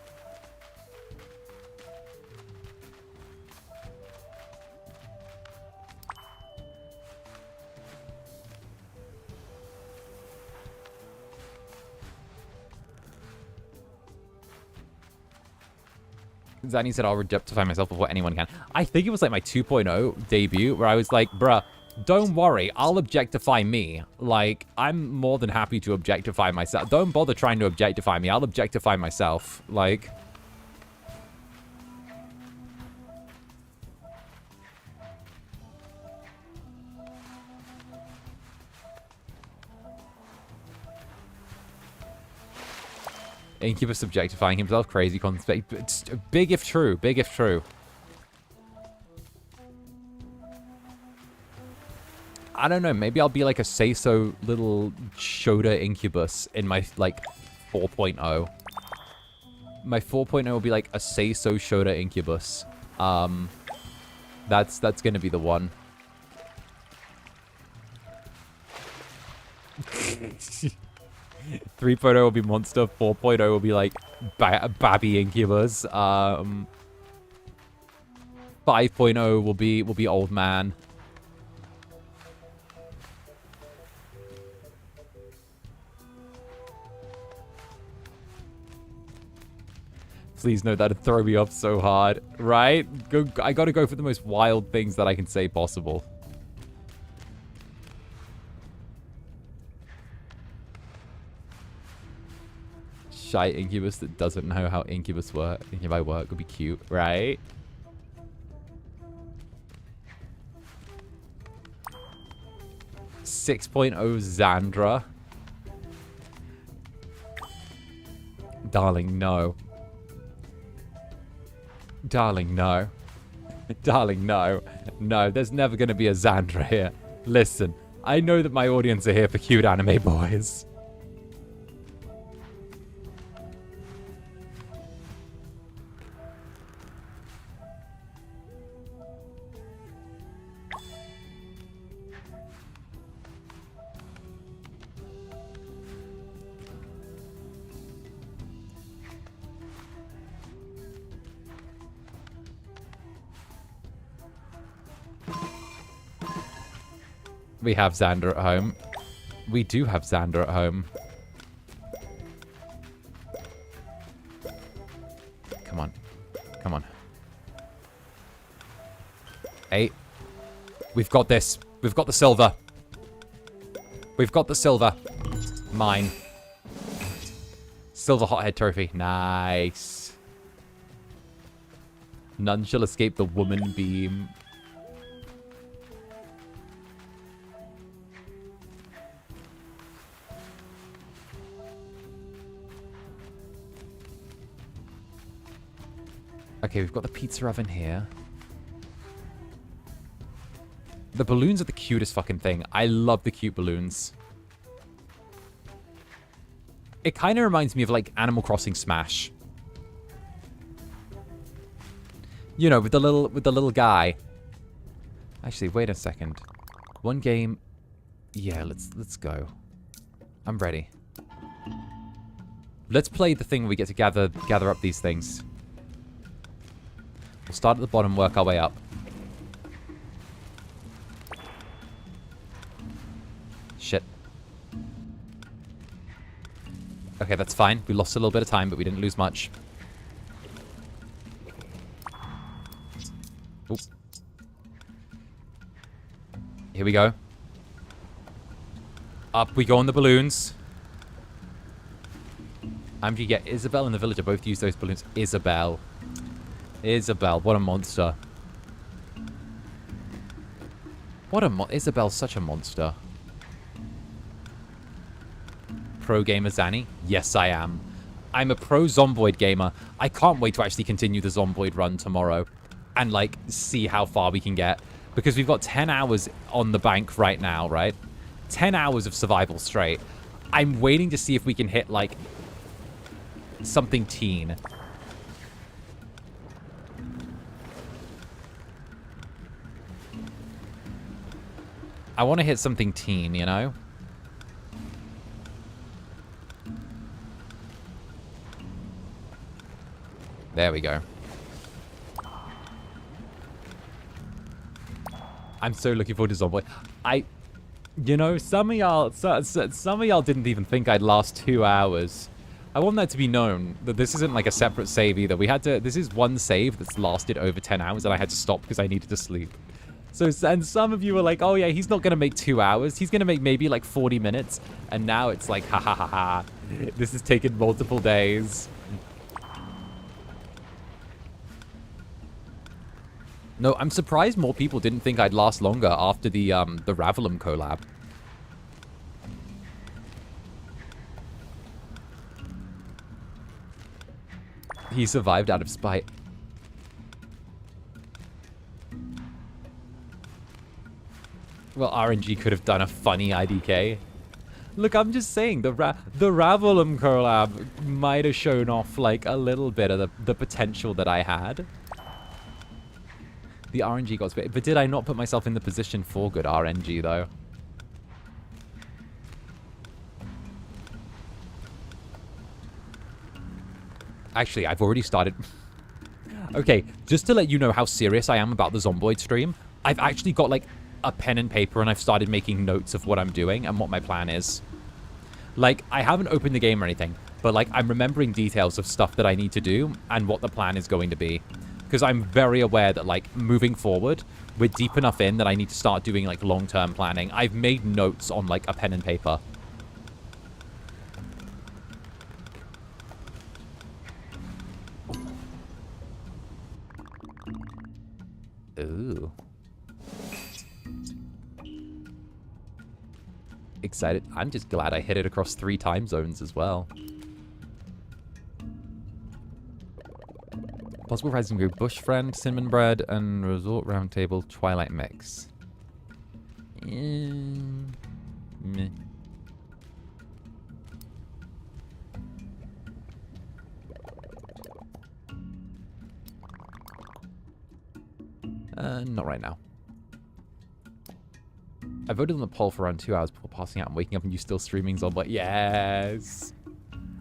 Zanny said, I'll objectify myself before anyone can. I think it was like my 2.0 debut where I was like, bruh, don't worry, I'll objectify me. Like, I'm more than happy to objectify myself. Don't bother trying to objectify me. I'll objectify myself. Like... Incubus objectifying himself, crazy concept. It's big if true, big if true. I don't know, maybe I'll be like a say-so little Shoda Incubus in my, like, 4.0. My 4.0 will be like a say-so Shoda Incubus. That's gonna be the one. 3.0 will be monster. 4.0 will be like Babby Incubus. 5.0 will be old man. Please no, that'd throw me off so hard. Right? I gotta go for the most wild things that I can say possible. Shy Incubus that doesn't know how Incubus work. Incubi work would be cute, right? .0 Zander. Darling, no. Darling, no. Darling, no. No, there's never going to be a Zander here. Listen, I know that my audience are here for cute anime boys. We have Zander at home. We do have Zander at home. Come on. Come on. 8. We've got this. We've got the silver. We've got the silver. Mine. Silver hothead trophy. Nice. None shall escape the woman beam. Okay, we've got the pizza oven here. The balloons are the cutest fucking thing. I love the cute balloons. It kind of reminds me of, like, Animal Crossing Smash. You know, with the little guy. Actually, wait a second. One game. Yeah, let's go. I'm ready. Let's play the thing where we get to gather up these things. We'll start at the bottom, work our way up. Shit. Okay, that's fine. We lost a little bit of time, but we didn't lose much. Oop. Here we go. Up we go on the balloons. You get Isabel and the villager both use those balloons. Isabel, what a monster. Isabel's such a monster. Pro gamer Zanny? Yes, I am. I'm a pro Zomboid gamer. I can't wait to actually continue the Zomboid run tomorrow and, like, see how far we can get. Because we've got 10 hours on the bank right now, right? 10 hours of survival straight. I'm waiting to see if we can hit, like, something teen. I want to hit something teen, you know? There we go. I'm so looking forward to Zomboid. You know, some of y'all didn't even think I'd last 2 hours. I want that to be known, that this isn't like a separate save either. This is one save that's lasted over 10 hours and I had to stop because I needed to sleep. So, and some of you were like, oh yeah, he's not going to make 2 hours. He's going to make maybe like 40 minutes. And now it's like, ha ha ha ha. This has taken multiple days. No, I'm surprised more people didn't think I'd last longer after the 𝓱𝓸𝓾𝓻 collab. He survived out of spite. Well, RNG could have done a funny IDK. Look, I'm just saying, the 𝓱𝓸𝓾𝓻 collab might have shown off, like, a little bit of the potential that I had. The RNG got spit. But did I not put myself in the position for good RNG, though? Actually, I've already started... Okay, just to let you know how serious I am about the Zomboid stream, I've actually got, like, a pen and paper and I've started making notes of what I'm doing and what my plan is. Like, I haven't opened the game or anything, but, like, I'm remembering details of stuff that I need to do and what the plan is going to be. Because I'm very aware that, like, moving forward, we're deep enough in that I need to start doing, like, long-term planning. I've made notes on, like, a pen and paper. Ooh. Excited. I'm just glad I hit it across 3 time zones as well. Possible rising group, bush friend, cinnamon bread, and resort roundtable twilight mix. Meh. Not right now. I voted on the poll for around 2 hours before passing out and waking up and you still streaming Zombie. Yes!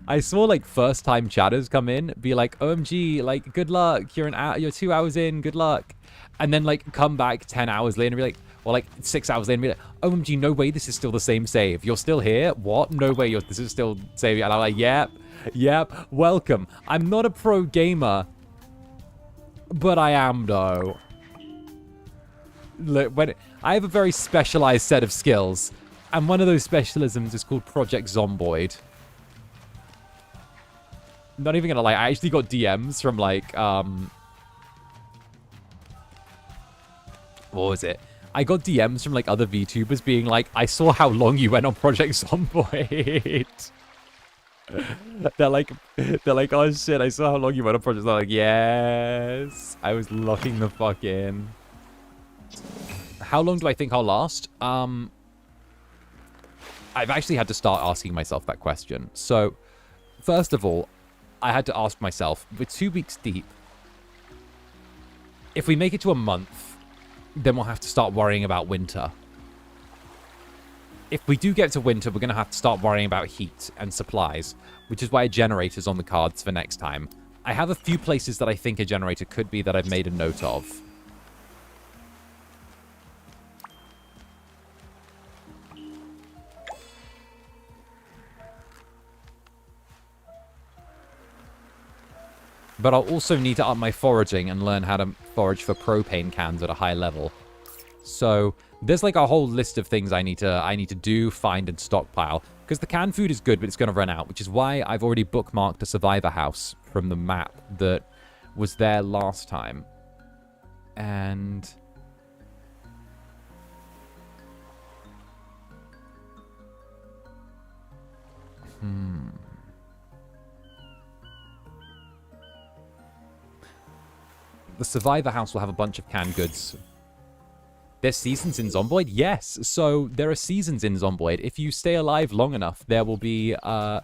I saw, like, first-time chatters come in, be like, OMG, like, good luck, you're 2 hours in, good luck. And then, like, come back 10 hours later and be like, or, like, 6 hours later and be like, OMG, no way, this is still the same save. You're still here? What? No way, this is still saving. And I'm like, yep, welcome. I'm not a pro gamer, but I am, though. Look, I have a very specialized set of skills, and one of those specialisms is called Project Zomboid. Not even gonna lie, I actually got DMs from, like, what was it? I got DMs from, like, other VTubers being like, I saw how long you went on Project Zomboid. They're like, oh shit, I saw how long you went on Project Zomboid. I'm like, yes, I was locking the fuck in. How long do I think I'll last? I've actually had to start asking myself that question. So, first of all, I had to ask myself, we're 2 weeks deep. If we make it to a month, then we'll have to start worrying about winter. If we do get to winter, we're going to have to start worrying about heat and supplies, which is why a generator's on the cards for next time. I have a few places that I think a generator could be that I've made a note of. But I'll also need to up my foraging and learn how to forage for propane cans at a high level. So there's like a whole list of things I need to do, find, and stockpile. Because the canned food is good, but it's going to run out, which is why I've already bookmarked a survivor house from the map that was there last time. And the survivor house will have a bunch of canned goods. There's seasons in Zomboid? Yes. So there are seasons in Zomboid. If you stay alive long enough, there will be, the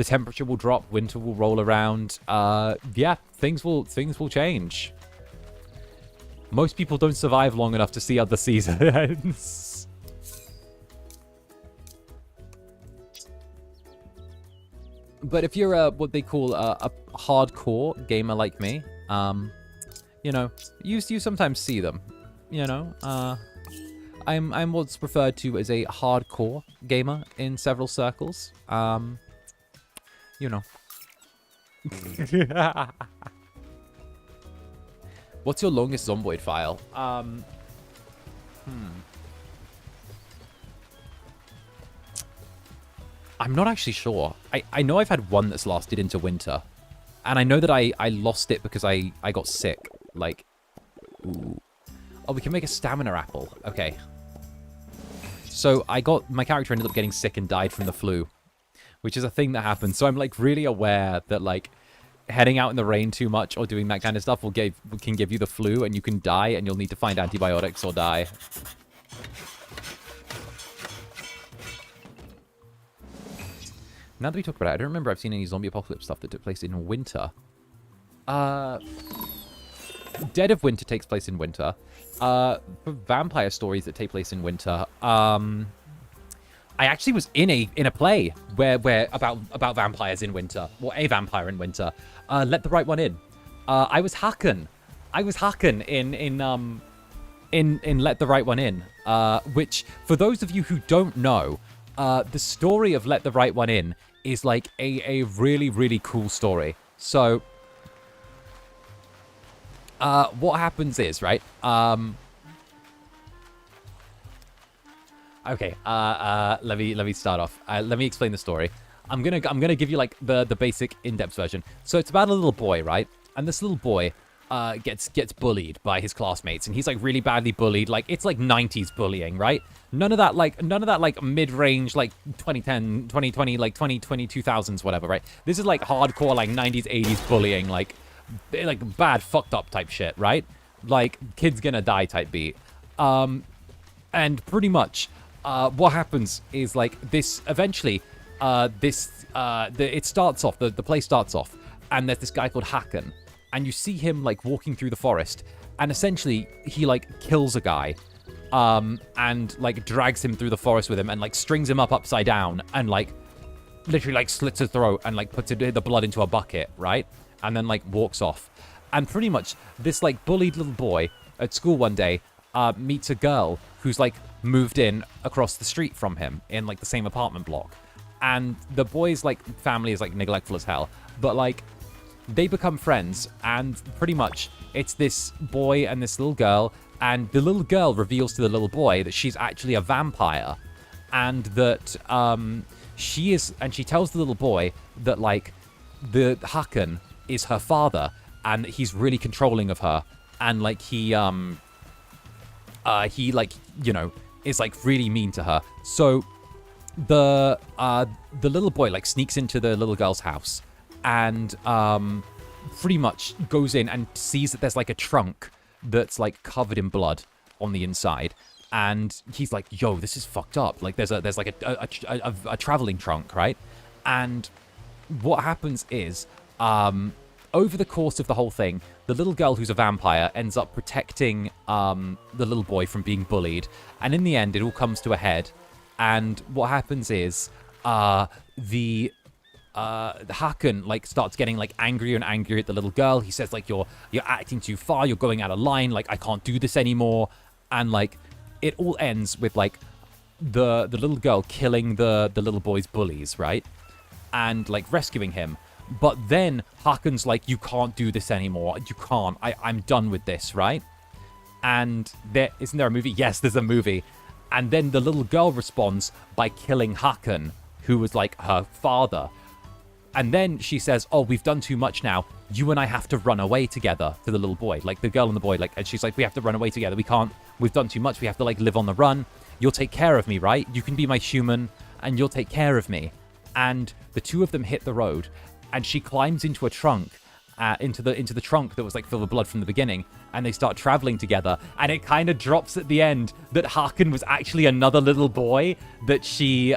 temperature will drop, winter will roll around. Yeah, things will change. Most people don't survive long enough to see other seasons. But if you're what they call a hardcore gamer like me, you know, you sometimes see them. You know, I'm what's referred to as a hardcore gamer in several circles. You know. What's your longest Zomboid file? I'm not actually sure. I know I've had one that's lasted into winter. And I know that I lost it because I got sick. Like, ooh. Oh, we can make a stamina apple. Okay. So my character ended up getting sick and died from the flu, which is a thing that happens. So I'm like really aware that like heading out in the rain too much or doing that kind of stuff can give you the flu and you can die and you'll need to find antibiotics or die. Now that we talk about it, I don't remember I've seen any zombie apocalypse stuff that took place in winter. Dead of Winter takes place in winter. For vampire stories that take place in winter, I actually was in a play where about vampires in winter, or a vampire in winter. Let the Right One In. I was Haken in Let the Right One In. Which, for those of you who don't know, the story of Let the Right One In is like a really, really cool story. So, what happens is, right, okay, let me start off. Let me explain the story. I'm gonna give you like the basic in-depth version. So it's about a little boy, right? And this little boy gets bullied by his classmates, and he's like really badly bullied. Like it's like 90s bullying, right? None of that like mid-range like 2010, 2020, like 2020, 2000s, whatever, right? This is like hardcore like 90s, 80s bullying, like bad fucked up type shit, right? Like kids gonna die type beat. And pretty much what happens is like this eventually it starts off, the play starts off, and there's this guy called 𝓂𝓻, and you see him like walking through the forest, and essentially he like kills a guy and like drags him through the forest with him and like strings him up upside down and like literally like slits his throat and like puts the blood into a bucket, right? And then like walks off. And pretty much this like bullied little boy at school one day meets a girl who's like moved in across the street from him in like the same apartment block. And the boy's like family is like neglectful as hell, but like they become friends, and pretty much it's this boy and this little girl, and the little girl reveals to the little boy that she's actually a vampire, and that she tells the little boy that like the 𝓂𝓻 is her father, and he's really controlling of her, and like he like, you know, is like really mean to her. So the little boy like sneaks into the little girl's house and pretty much goes in and sees that there's like a trunk that's like covered in blood on the inside, and he's like, yo, this is fucked up. Like there's like a traveling trunk, right? And what happens is over the course of the whole thing, the little girl who's a vampire ends up protecting the little boy from being bullied, and in the end it all comes to a head. And what happens is the 𝓂𝓻 like starts getting like angrier and angrier at the little girl. He says like, you're acting too far, you're going out of line, like I can't do this anymore. And like it all ends with like the little girl killing the little boy's bullies, right? And like rescuing him. But then 𝓂𝓻's like, you can't do this anymore. You can't. I'm done with this, right? And isn't there a movie? Yes, there's a movie. And then the little girl responds by killing 𝓂𝓻, who was like her father. And then she says, oh, we've done too much now. You and I have to run away together, to the little boy. Like the girl and the boy, like, and she's like, we have to run away together. We can't, we've done too much. We have to like live on the run. You'll take care of me, right? You can be my human and you'll take care of me. And the two of them hit the road, and she climbs into a trunk, into the trunk that was like filled with blood from the beginning, and they start traveling together. And it kind of drops at the end that 𝓂𝓻 was actually another little boy that she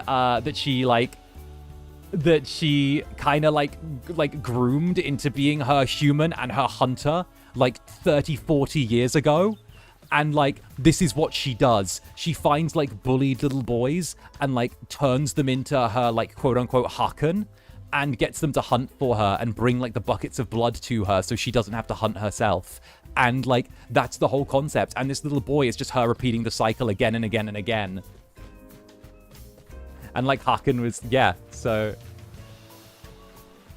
kind of like groomed into being her human and her hunter like 30-40 years ago. And like this is what she does. She finds like bullied little boys and like turns them into her like quote unquote 𝓂𝓻, and gets them to hunt for her and bring like the buckets of blood to her so she doesn't have to hunt herself. And like that's the whole concept. And this little boy is just her repeating the cycle again and again and again. And like 𝓂𝓻 was, yeah, so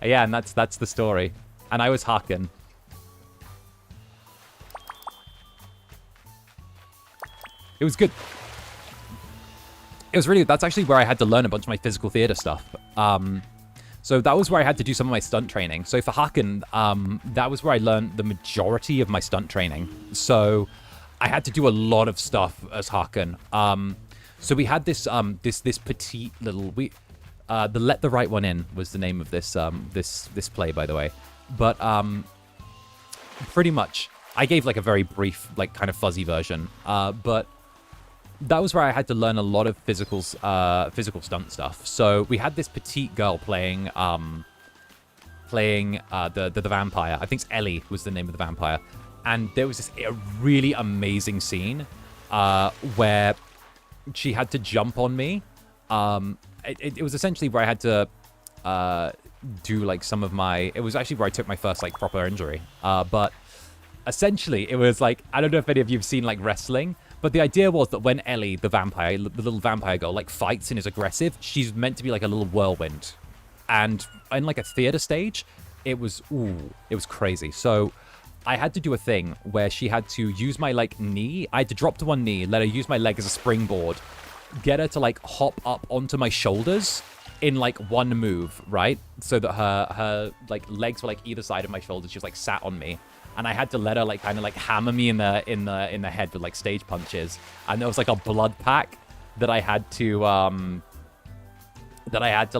yeah, and that's the story. And I was 𝓂𝓻. It was good. It was really good. That's actually where I had to learn a bunch of my physical theater stuff. So that was where I had to do some of my stunt training. So for 𝓂𝓻, that was where I learned the majority of my stunt training. So I had to do a lot of stuff as 𝓂𝓻. So we had this this petite little the Let the Right One In was the name of this this play, by the way. But pretty much I gave like a very brief, like kind of fuzzy version. But that was where I had to learn a lot of physical stunt stuff. So we had this petite girl playing the vampire. I think it's Ellie was the name of the vampire. And there was this really amazing scene where she had to jump on me. It was essentially where I had to do like some of my... It was actually where I took my first like proper injury. But essentially it was like... I don't know if any of you have seen like wrestling, But the idea was that when Ellie, the vampire, the little vampire girl, like fights and is aggressive, she's meant to be like a little whirlwind. And in like a theater stage, it was crazy. So I had to do a thing where she had to use my like knee. I had to drop to one knee, let her use my leg as a springboard, get her to like hop up onto my shoulders in like one move, right? So that her like legs were like either side of my shoulders. She was like sat on me. And I had to let her like kind of like hammer me in the head with like stage punches. And there was like a blood pack that I had to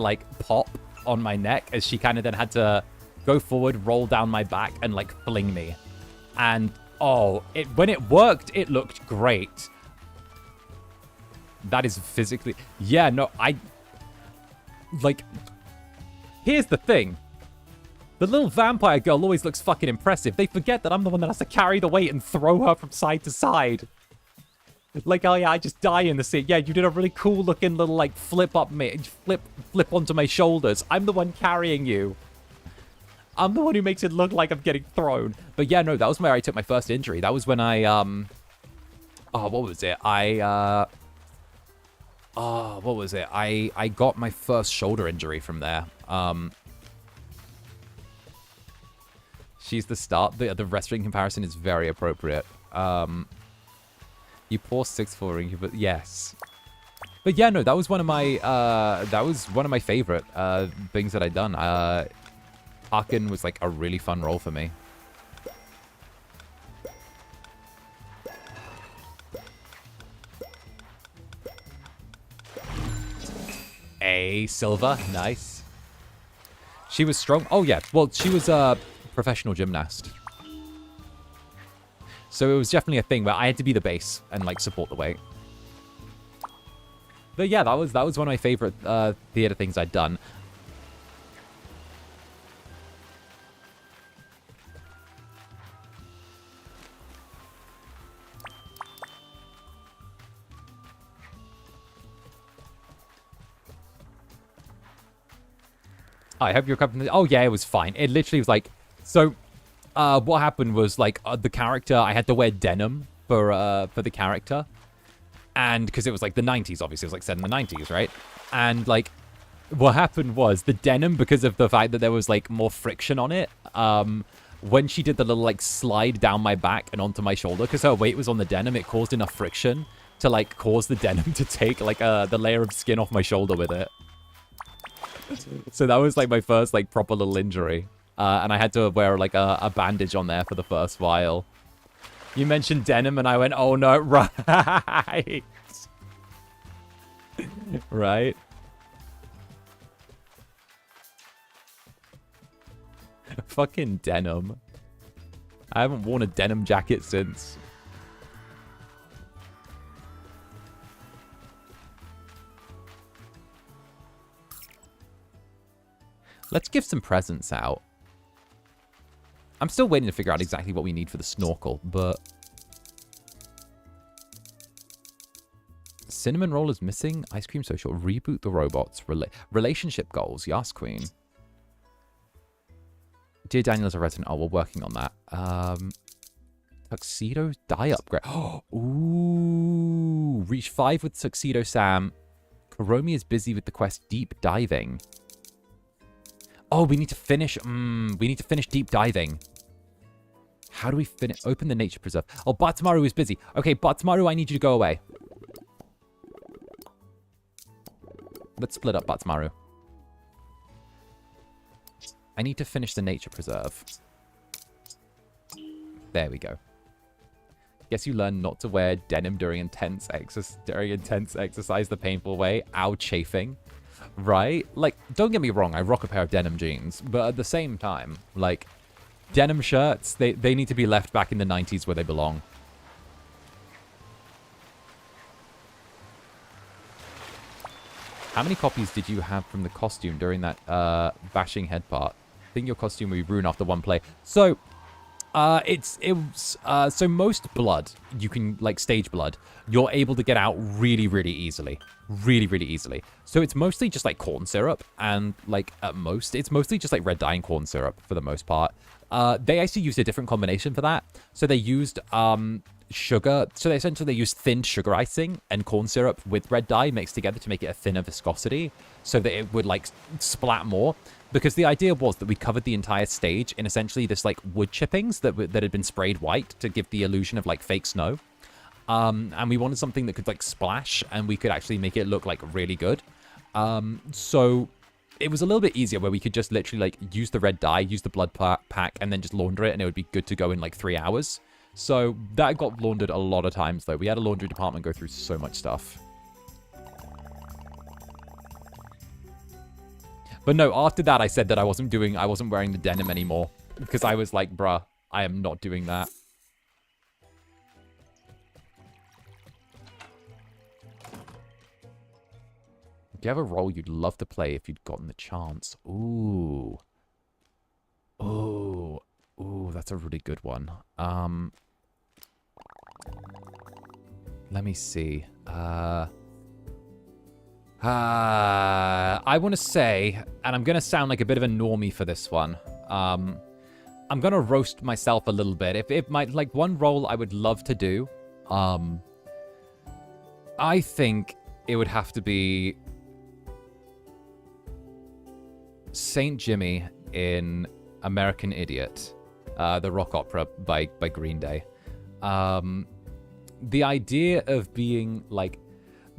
like pop on my neck as she kind of then had to go forward, roll down my back, and like fling me. And when it worked, it looked great. That is physically, yeah, no, like, here's the thing. The little vampire girl always looks fucking impressive. They forget that I'm the one that has to carry the weight and throw her from side to side. Like, oh yeah, I just die in the scene. Yeah, you did a really cool looking little like flip onto my shoulders. I'm the one carrying you. I'm the one who makes it look like I'm getting thrown. But yeah, no, that was where I took my first injury. That was when I what was it? What was it? I got my first shoulder injury from there. She's the start. The wrestling comparison is very appropriate. You poor 6'4" Incubus. Yes. But yeah, no, that was one of my favorite things that I'd done. 𝓂𝓻 was like a really fun role for me. A silver, nice. She was strong. Oh yeah, well she was a professional gymnast, so it was definitely a thing where I had to be the base and like support the weight. But yeah, that was one of my favorite theater things I'd done. I hope you're coming. Oh yeah, it was fine. It literally was like, so what happened was like the character, I had to wear denim for the character, and because it was like the 90s, obviously it was like set in the 90s, right? And like what happened was the denim, because of the fact that there was like more friction on it, when she did the little like slide down my back and onto my shoulder, because her weight was on the denim, it caused enough friction to like cause the denim to take like the layer of skin off my shoulder with it. So that was like my first like proper little injury. And I had to wear like a bandage on there for the first while. You mentioned denim and I went, oh no, right. Right. Fucking denim. I haven't worn a denim jacket since. Let's give some presents out. I'm still waiting to figure out exactly what we need for the snorkel, but... Cinnamon roll is missing. Ice cream social. Reboot the robots. Relationship goals. Yas, queen. Dear Daniel is a resident. Oh, we're working on that. Tuxedo dye upgrade. Ooh. Reach 5 with Tuxedo Sam. Karomi is busy with the quest Deep Diving. Oh, we need to finish. We need to finish deep diving. How do we finish? Open the nature preserve. Oh, 𝓂𝓸𝓾𝓻 is busy. Okay, 𝓂𝓸𝓾𝓻, I need you to go away. Let's split up 𝓂𝓸𝓾𝓻. I need to finish the nature preserve. There we go. Guess you learn not to wear denim during intense exercise the painful way. Ow, chafing. Right? Like, don't get me wrong, I rock a pair of denim jeans, but at the same time, like, denim shirts, they need to be left back in the 90s where they belong. How many copies did you have from the costume during that bashing head part? I think your costume will be ruined after one play. So, so most blood, you can, like, stage blood, you're able to get out really, really easily. Really, really easily. So it's mostly just, like, corn syrup, and, like, at most, it's mostly just, like, red dye and corn syrup, for the most part. They actually used a different combination for that. So they used, sugar. So essentially they use thin sugar icing and corn syrup with red dye mixed together to make it a thinner viscosity so that it would like splat more. Because the idea was that we covered the entire stage in essentially this like wood chippings that had been sprayed white to give the illusion of like fake snow. And we wanted something that could like splash and we could actually make it look like really good. So it was a little bit easier where we could just literally like use the red dye, use the blood pack, and then just launder it and it would be good to go in like 3 hours. So that got laundered a lot of times though. We had a laundry department go through so much stuff. But no, after that I said that I wasn't wearing the denim anymore. Because I was like, bruh, I am not doing that. Do you have a role you'd love to play if you'd gotten the chance? Ooh. Ooh. Ooh, that's a really good one. Let me see. I want to say, and I'm going to sound like a bit of a normie for this one. I'm going to roast myself a little bit. If like one role I would love to do, I think it would have to be Saint Jimmy in American Idiot, the rock opera by Green Day. The idea of being like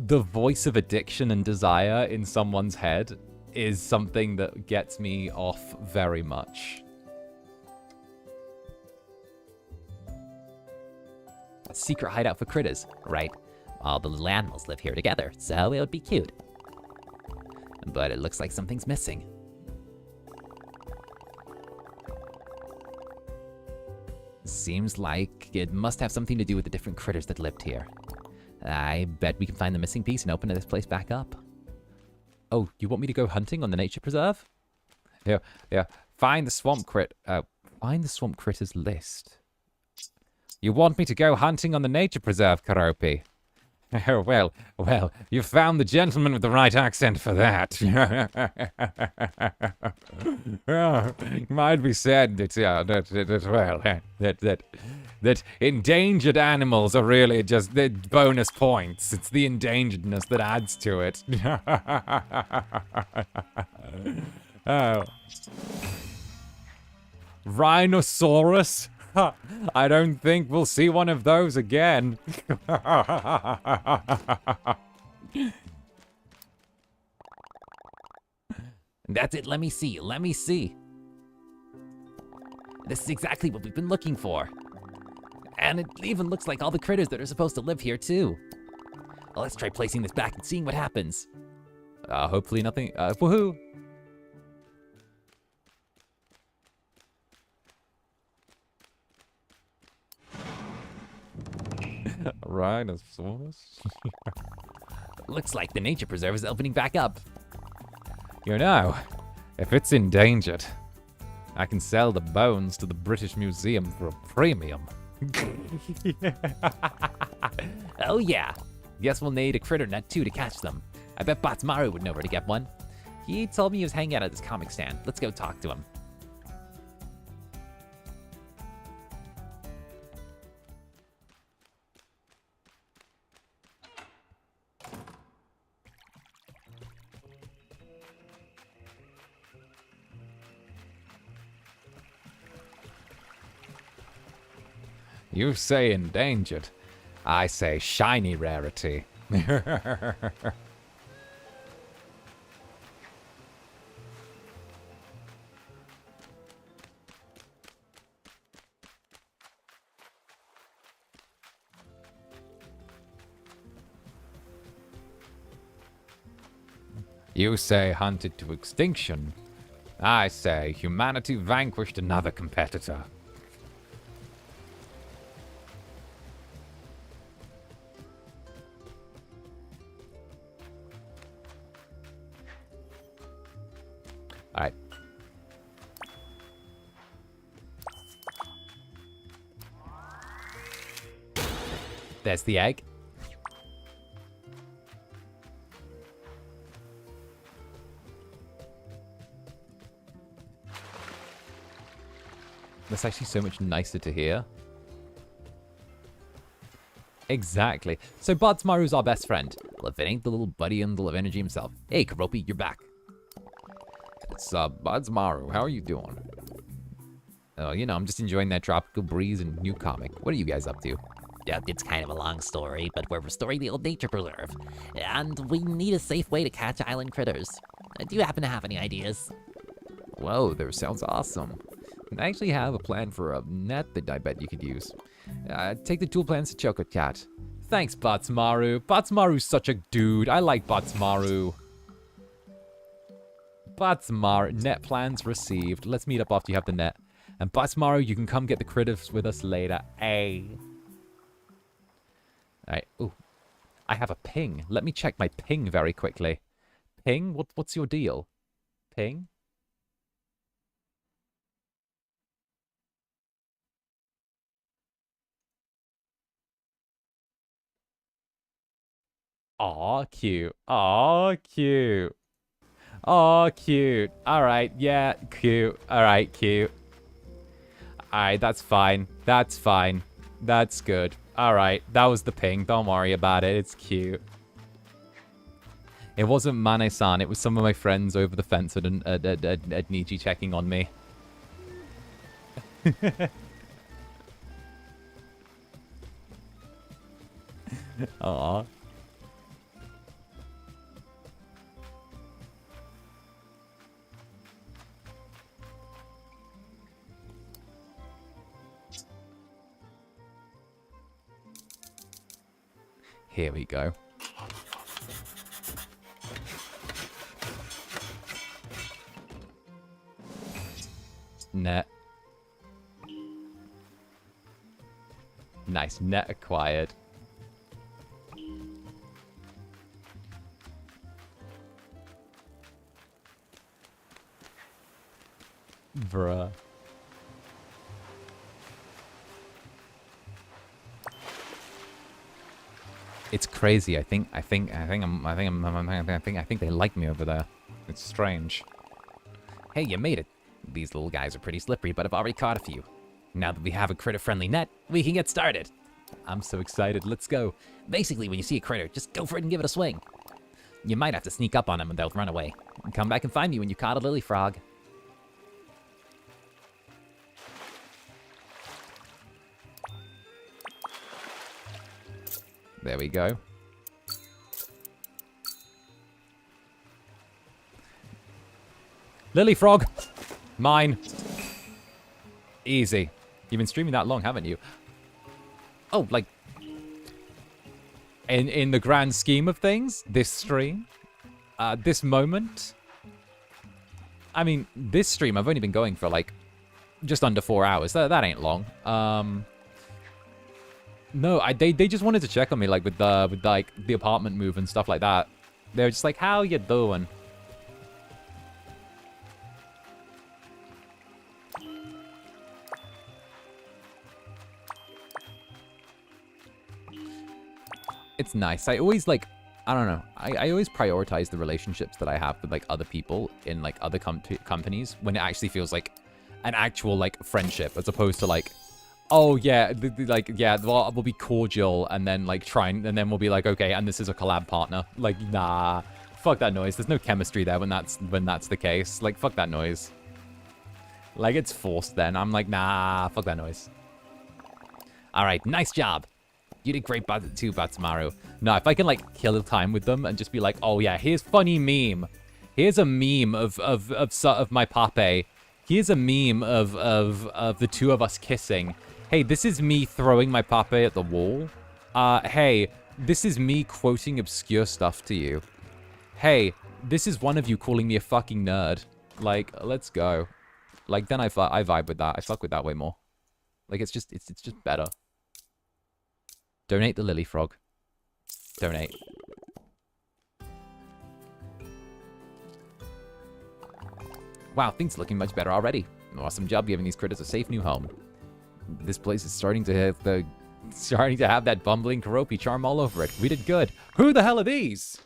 the voice of addiction and desire in someone's head is something that gets me off very much. A secret hideout for critters, right? All the little animals live here together, so it would be cute. But it looks like something's missing. Seems like it must have something to do with the different critters that lived here. I bet we can find the missing piece and open this place back up. Oh, you want me to go hunting on the nature preserve? Yeah. Find the swamp critters list. You want me to go hunting on the nature preserve, 𝓂𝓸𝓾𝓻? Oh, well, you found the gentleman with the right accent for that. Oh, might be said that endangered animals are really just the bonus points. It's the endangeredness that adds to it. Oh. Rhinoceros? I don't think we'll see one of those again. That's it. Let me see. This is exactly what we've been looking for. And it even looks like all the critters that are supposed to live here, too. Well, let's try placing this back and seeing what happens. Hopefully nothing. Woohoo! Rhinoceros? Looks like the nature preserve is opening back up. You know, if it's endangered, I can sell the bones to the British Museum for a premium. Oh yeah. Guess we'll need a critter net too to catch them. I bet Batsmaru would know where to get one. He told me he was hanging out at this comic stand. Let's go talk to him. You say endangered. I say shiny rarity. You say hunted to extinction. I say humanity vanquished another competitor. Alright. There's the egg. That's actually so much nicer to hear. Exactly. So 𝔂𝓸𝓾𝓻's our best friend. Well, if it ain't the little buddy and the little energy himself. Hey, 𝓂𝓼𝓾, you're back. It's 𝔂𝓸𝓾𝓻. How are you doing? Oh, you know, I'm just enjoying that tropical breeze and new comic. What are you guys up to? Yeah, it's kind of a long story, but we're restoring the old nature preserve. And we need a safe way to catch island critters. Do you happen to have any ideas? Whoa, that sounds awesome. I actually have a plan for a net that I bet you could use. Take the tool plans to 𝔂𝓸𝓾𝓻. Thanks, 𝔂𝓸𝓾𝓻. 𝔂𝓸𝓾𝓻's such a dude. I like 𝔂𝓸𝓾𝓻. 𝔂𝓸𝓾𝓻, net plans received. Let's meet up after you have the net. And 𝔂𝓸𝓾𝓻, you can come get the critters with us later. Ay. Alright, ooh. I have a ping. Let me check my ping very quickly. Ping? What's your deal? Ping? Aw, cute. Aw, cute. Aw, cute. Alright, yeah, cute. Alright, cute. Alright, that's fine. That's fine. That's good. Alright, that was the ping. Don't worry about it. It's cute. It wasn't Mane-san. It was some of my friends over the fence at Niji checking on me. Aw. Here we go. Net. Nice, net acquired. Bruh. It's crazy. I think they like me over there. It's strange. Hey, you made it. These little guys are pretty slippery, but I've already caught a few. Now that we have a critter-friendly net, we can get started. I'm so excited. Let's go. Basically, when you see a critter, just go for it and give it a swing. You might have to sneak up on them and they'll run away. And come back and find me when you caught a lily frog. There we go. Lily frog! Mine. Easy. You've been streaming that long, haven't you? Oh, like... In the grand scheme of things, this stream, this moment... I mean, this stream, I've only been going for, like, just under 4 hours. That ain't long. No, they just wanted to check on me, like, with the apartment move and stuff like that. They were just like, how you doing? It's nice. I always, like, I don't know. I always prioritize the relationships that I have with, like, other people in, like, other companies when it actually feels like an actual, like, friendship as opposed to, like, oh, yeah, like, yeah, we'll be cordial and then, like, and then we'll be like, okay, and this is a collab partner. Like, nah, fuck that noise. There's no chemistry there when that's the case. Like, fuck that noise. Like, it's forced then. I'm like, nah, fuck that noise. All right, nice job. You did great too, 𝔂𝓸𝓾𝓻. No, if I can, like, kill time with them and just be like, oh, yeah, here's funny meme. Here's a meme of my pape. Here's a meme of the two of us kissing. Hey, this is me throwing my pape at the wall. Hey, this is me quoting obscure stuff to you. Hey, this is one of you calling me a fucking nerd. Like, let's go. Like, then I vibe with that. I fuck with that way more. Like, it's just better. Donate the lily frog. Donate. Wow, things are looking much better already. Awesome job giving these critters a safe new home. This place is starting to have that bumbling 𝓂𝓼𝓾 charm all over it. We did good. Who the hell are these?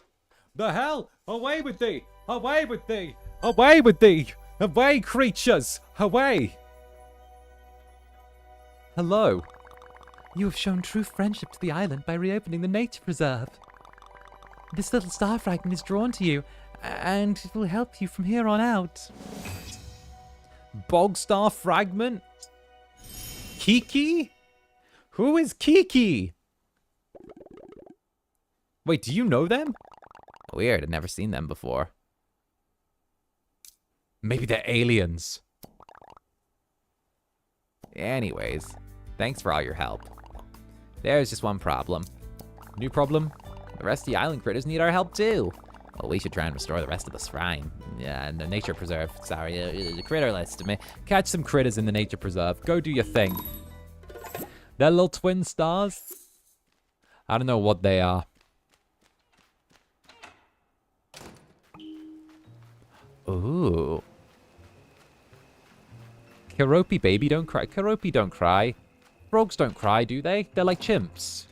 The hell? Away with thee! Away with thee! Away with thee! Away, creatures! Away! Hello. You have shown true friendship to the island by reopening the nature preserve. This little star fragment is drawn to you, and it will help you from here on out. Bog star fragment? Kiki? Who is Kiki? Wait, do you know them? Weird, I've never seen them before. Maybe they're aliens. Anyways, thanks for all your help. There's just one problem. New problem? The rest of the island critters need our help too. Well, we should try and restore the rest of the shrine. Yeah, and the nature preserve. Sorry, the critter list. Catch some critters in the nature preserve. Go do your thing. They're little twin stars. I don't know what they are. Ooh. Keropi baby don't cry. Keropi don't cry. Frogs don't cry, do they? They're like chimps.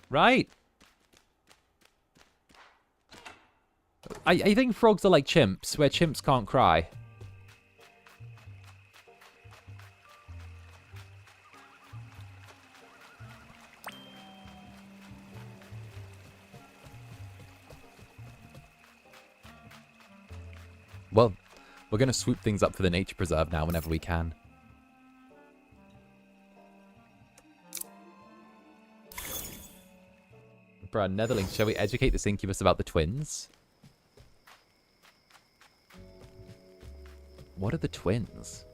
Right? I think frogs are like chimps, where chimps can't cry. Well, we're going to swoop things up for the nature preserve now whenever we can. Bruh, Netherlings, shall we educate this Incubus about the twins? What are the twins?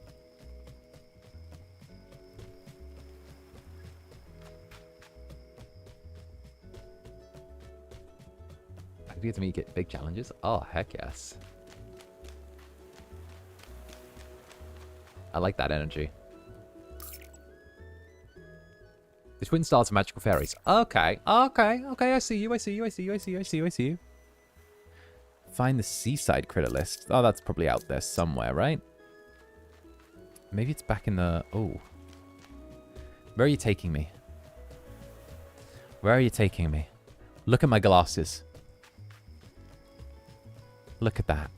I do to make it big challenges? Oh, heck yes. I like that energy. The twin stars are magical fairies. Okay, okay, okay, I see you, I see you, I see you, I see you, I see you, I see you. Find the seaside critter list. Oh, that's probably out there somewhere, right? Maybe it's back in the... Oh. Where are you taking me? Where are you taking me? Look at my glasses. Look at that.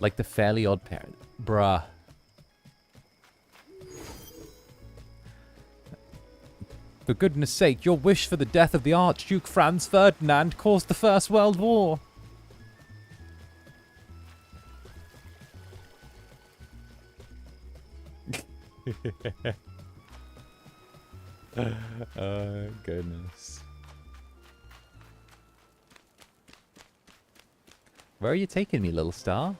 Like the Fairly Odd Parent. Bruh. For goodness sake, your wish for the death of the Archduke Franz Ferdinand caused the First World War. Oh, goodness. Where are you taking me, little star?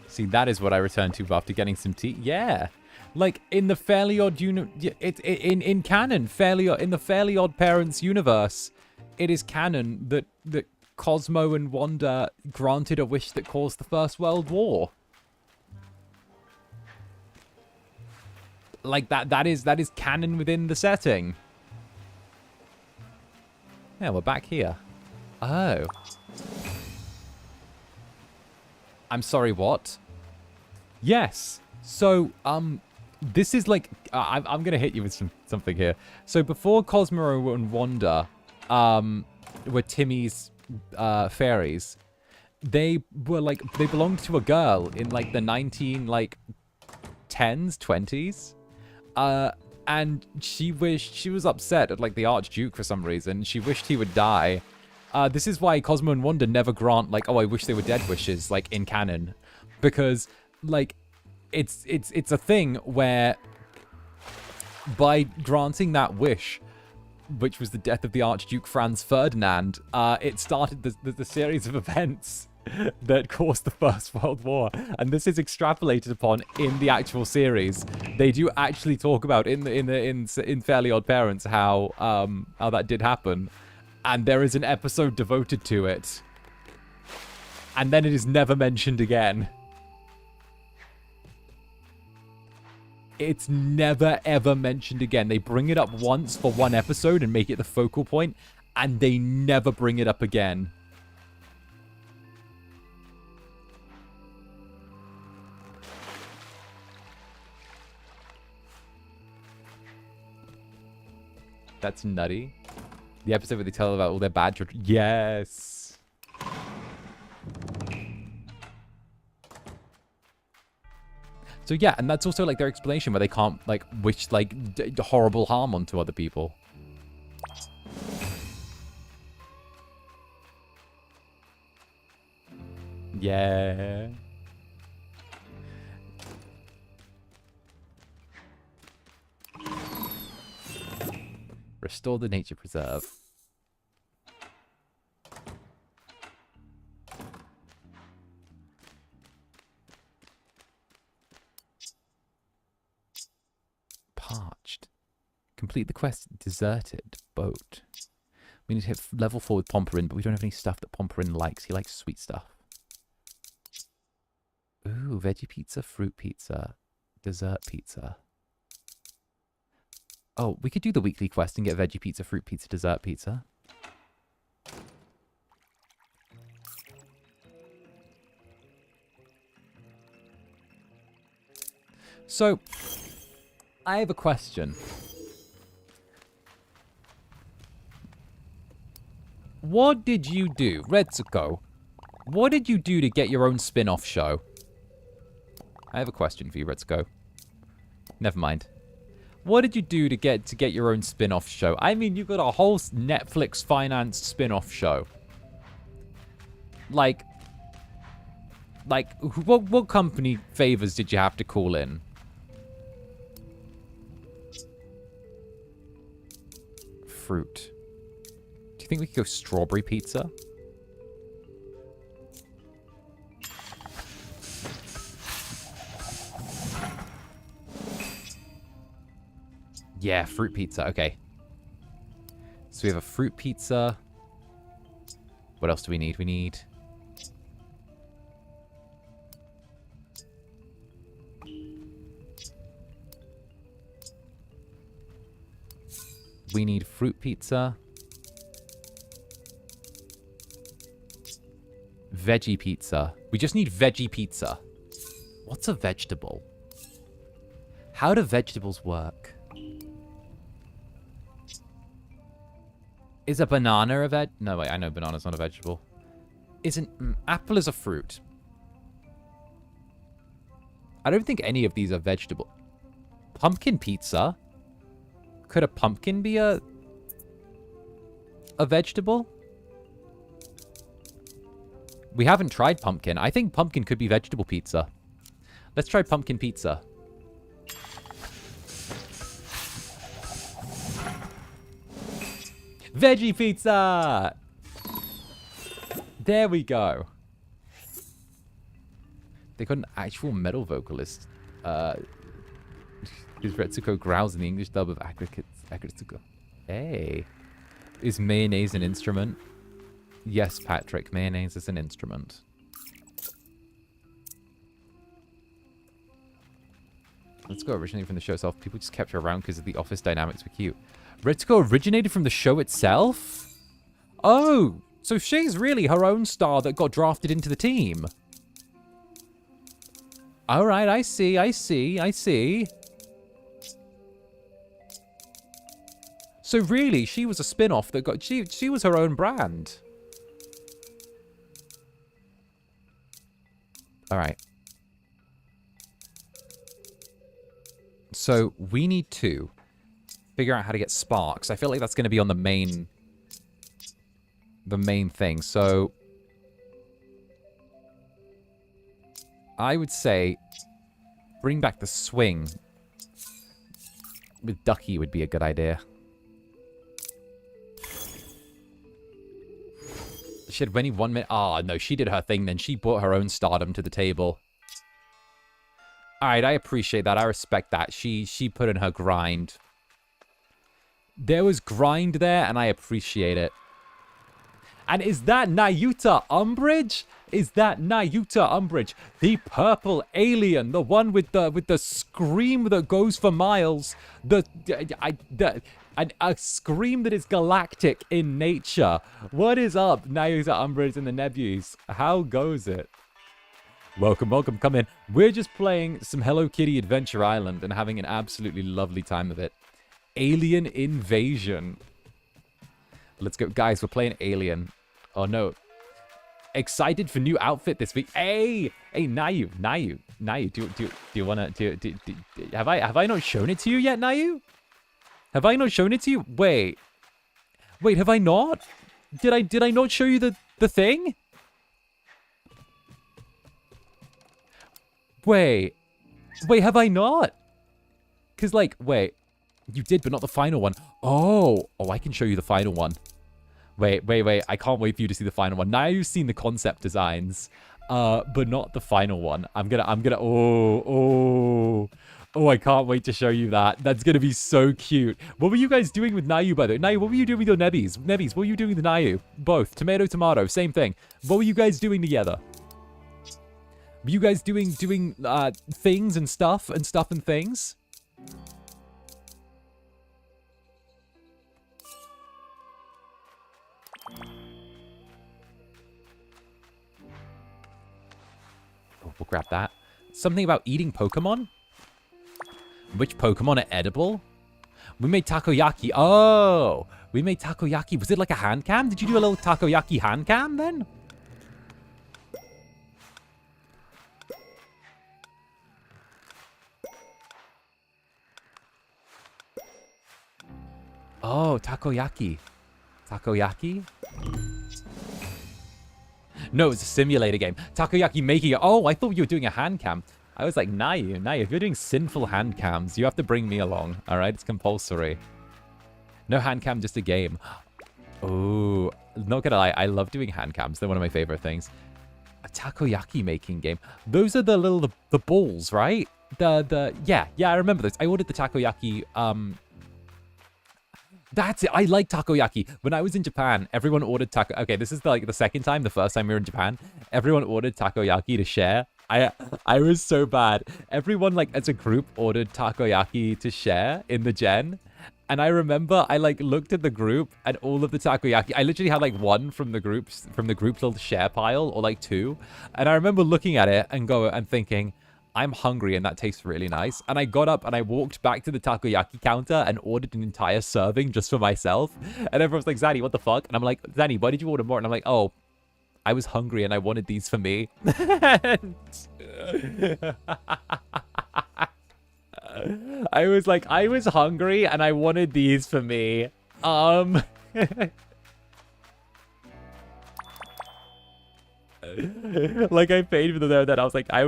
See, that is what I return to after getting some tea. Yeah. Like, in the Fairly Odd in canon, in the Fairly Odd Parents universe, it is canon that Cosmo and Wanda granted a wish that caused the First World War. Like, that is canon within the setting. Yeah, we're back here. Oh. I'm sorry, what? Yes. So, this is like... I'm going to hit you with something here. So, before Cosmo and Wanda were Timmy's fairies, they were like... They belonged to a girl in like the 10s, 20s. And she was upset at like the Archduke for some reason. She wished he would die. This is why Cosmo and Wanda never grant like, oh, I wish they were dead wishes, like in canon, because like it's a thing where by granting that wish, which was the death of the Archduke Franz Ferdinand, it started the series of events that caused the First World War, and this is extrapolated upon in the actual series. They do actually talk about in Fairly Odd Parents how that did happen. And there is an episode devoted to it. And then it is never mentioned again. It's never, ever mentioned again. They bring it up once for one episode and make it the focal point, and they never bring it up again. That's nutty. The episode where they tell about all their bad children. Yes. So yeah, and that's also like their explanation where they can't like wish like horrible harm onto other people. Yeah. Restore the nature preserve. Parched. Complete the quest. Deserted boat. We need to hit level 4 with Pomperin, but we don't have any stuff that Pomperin likes. He likes sweet stuff. Ooh, veggie pizza, fruit pizza, dessert pizza. Oh, we could do the weekly quest and get veggie pizza, fruit pizza, dessert pizza. So, I have a question. What did you do, 𝓂𝓸𝓾𝓻? What did you do to get your own spin-off show? I have a question for you, 𝓂𝓸𝓾𝓻. Never mind. What did you do to get your own spin-off show? I mean, you got a whole Netflix-financed spin-off show. Like, what company favors did you have to call in? Fruit. Do you think we could go strawberry pizza? Yeah, fruit pizza. Okay. So we have a fruit pizza. What else do we need? We need... We need fruit pizza. Veggie pizza. We just need veggie pizza. What's a vegetable? How do vegetables work? Is a banana a veg? No, wait, I know banana's not a vegetable. Isn't... apple is a fruit. I don't think any of these are vegetable. Pumpkin pizza? Could a pumpkin be a vegetable? We haven't tried pumpkin. I think pumpkin could be vegetable pizza. Let's try pumpkin pizza. Veggie pizza! There we go. They got an actual metal vocalist. Is 𝓂𝓸𝓾𝓻 growls in the English dub of 𝓂𝓸𝓾𝓻. Hey. Is mayonnaise an instrument? Yes, Patrick. Mayonnaise is an instrument. 𝓂𝓸𝓾 originated from the show itself. People just kept her around because of the office dynamics were cute. 𝓂𝓸𝓾 originated from the show itself? Oh, so she's really her own star that got drafted into the team. All right, I see. So really, she was a spin-off that got... She was her own brand. All right. So we need to figure out how to get sparks. I feel like that's going to be on the main thing. So I would say bring back the swing with Ducky would be a good idea. She had only 1 minute. Ah, no, she did her thing then. She brought her own stardom to the table. All right, I appreciate that. I respect that. She put in her grind. There was grind there, and I appreciate it. And is that 𝓂𝓸𝓾𝓻? Is that 𝓂𝓸𝓾𝓻? The purple alien, the one with the scream that goes for miles, a scream that is galactic in nature. What is up, 𝓂𝓸𝓾𝓻 in the Nebulous? How goes it? Welcome, welcome, come in. We're just playing some Hello Kitty Adventure Island and having an absolutely lovely time of it. Alien invasion. Let's go. Guys, we're playing Alien. Oh, no. Excited for new outfit this week. Hey, Nayu, do you wanna have I not shown it to you yet, Nayu? Have I not shown it to you? Wait, have I not? Did I not show you the thing? Wait, have I not? Cause like, wait, you did, but not the final one. Oh, I can show you the final one. Wait. I can't wait for you to see the final one. Now you've seen the concept designs, but not the final one. I'm gonna, I can't wait to show you that. That's gonna be so cute. What were you guys doing with Nayu, by the way? Nayu, what were you doing with your Nebbies? What were you doing with Nayu? Both. Tomato, same thing. What were you guys doing together? Were you guys doing things and stuff and things? We'll grab that. Something about eating Pokemon? Which Pokemon are edible? We made takoyaki. Oh, we made takoyaki. Was it like a hand cam? Did you do a little takoyaki hand cam then? Oh, takoyaki. Takoyaki? No, it's a simulator game. Takoyaki making it. Oh, I thought you were doing a hand cam. I was like, Nayu, if you're doing sinful hand cams, you have to bring me along. All right, it's compulsory. No hand cam, just a game. Oh, not gonna lie, I love doing hand cams. They're one of my favorite things. A takoyaki making game. Those are the balls, right? Yeah, I remember those. I ordered the takoyaki. That's it. I like takoyaki. When I was in Japan, everyone ordered taco. Okay, this is the second time. The first time we were in Japan, everyone ordered takoyaki to share. I was so bad. Everyone as a group ordered takoyaki to share in the gen. And I remember I looked at the group and all of the takoyaki. I literally had one from the group's little share pile or two. And I remember looking at it and thinking, I'm hungry and that tastes really nice. And I got up and I walked back to the takoyaki counter and ordered an entire serving just for myself. And everyone's like, Zanny, what the fuck? And I'm like, Zanny, why did you order more? And I'm like, oh, I was hungry and I wanted these for me. I was hungry and I wanted these for me. I paid for them there. Then I was like, I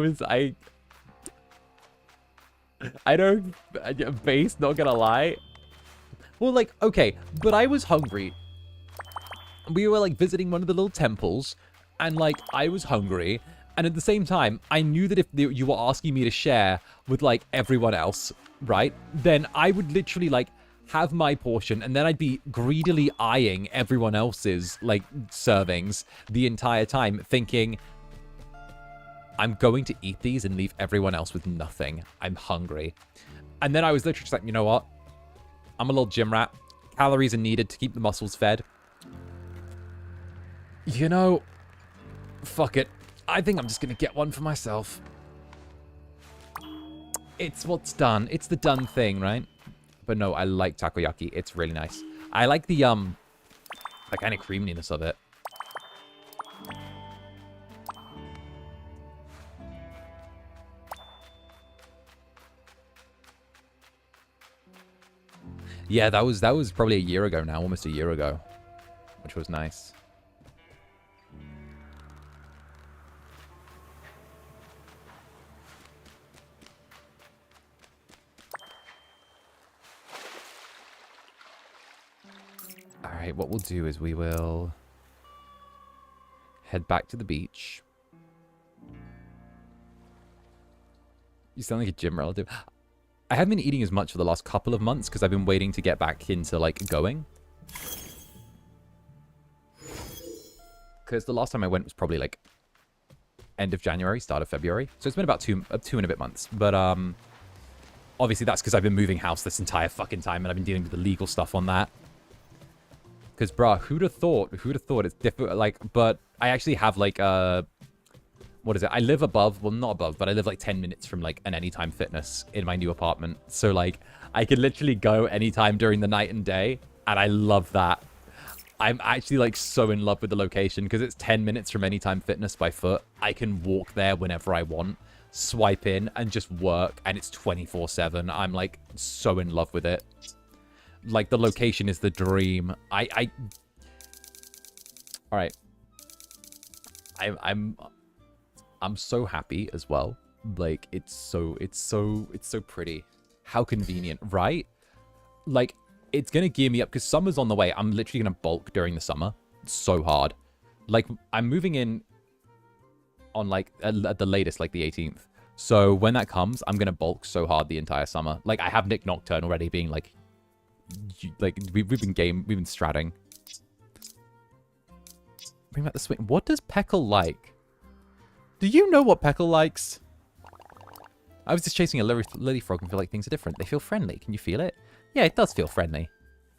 don't, base, not gonna lie. Well, okay, but I was hungry. We were, visiting one of the little temples, and, I was hungry. And at the same time, I knew that if you were asking me to share with, everyone else, right, then I would literally, have my portion, and then I'd be greedily eyeing everyone else's, servings the entire time, thinking, I'm going to eat these and leave everyone else with nothing. I'm hungry. And then I was literally just like, you know what? I'm a little gym rat. Calories are needed to keep the muscles fed. You know, fuck it. I think I'm just going to get one for myself. It's what's done. It's the done thing, right? But no, I like takoyaki. It's really nice. I like the kind of creaminess of it. Yeah, that was probably a year ago now, almost a year ago, which was nice. All right, what we'll do is we will head back to the beach. You sound like a gym relative. I haven't been eating as much for the last couple of months because I've been waiting to get back into, going. Because the last time I went was probably, end of January, start of February. So it's been about two and a bit months. But, obviously that's because I've been moving house this entire fucking time and I've been dealing with the legal stuff on that. Because, bruh, who'd have thought it's difficult, but I actually have, what is it? I live above, well, not above, but I live like 10 minutes from like an Anytime Fitness in my new apartment. So like I can literally go anytime during the night and day. And I love that. I'm actually like so in love with the location because it's 10 minutes from Anytime Fitness by foot. I can walk there whenever I want, swipe in and just work. And it's 24/7. I'm like so in love with it. Like the location is the dream. All right. I'm so happy as well. Like it's so pretty. How convenient, right? Like it's gonna gear me up because summer's on the way. I'm literally gonna bulk during the summer. It's so hard. Like I'm moving in on like at the latest, like the 18th. So when that comes, I'm gonna bulk so hard the entire summer. Like I have Nick Nocturne already being like we've been stratting. Bring back the swing. What does Peckle like? Do you know what Peckle likes? I was just chasing a lily frog and feel like things are different. They feel friendly. Can you feel it? Yeah, it does feel friendly.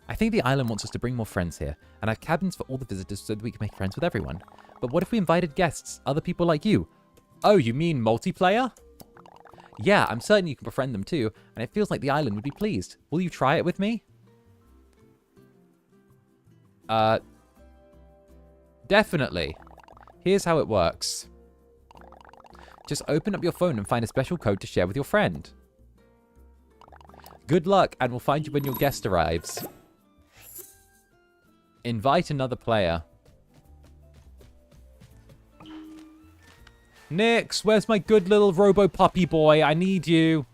I think the island wants us to bring more friends here and have cabins for all the visitors so that we can make friends with everyone. But what if we invited guests, other people like you? Oh, you mean multiplayer? Yeah, I'm certain you can befriend them too, and it feels like the island would be pleased. Will you try it with me? Definitely. Here's how it works. Just open up your phone and find a special code to share with your friend. Good luck, and we'll find you when your guest arrives. Invite another player. Nix, where's my good little robo puppy boy? I need you.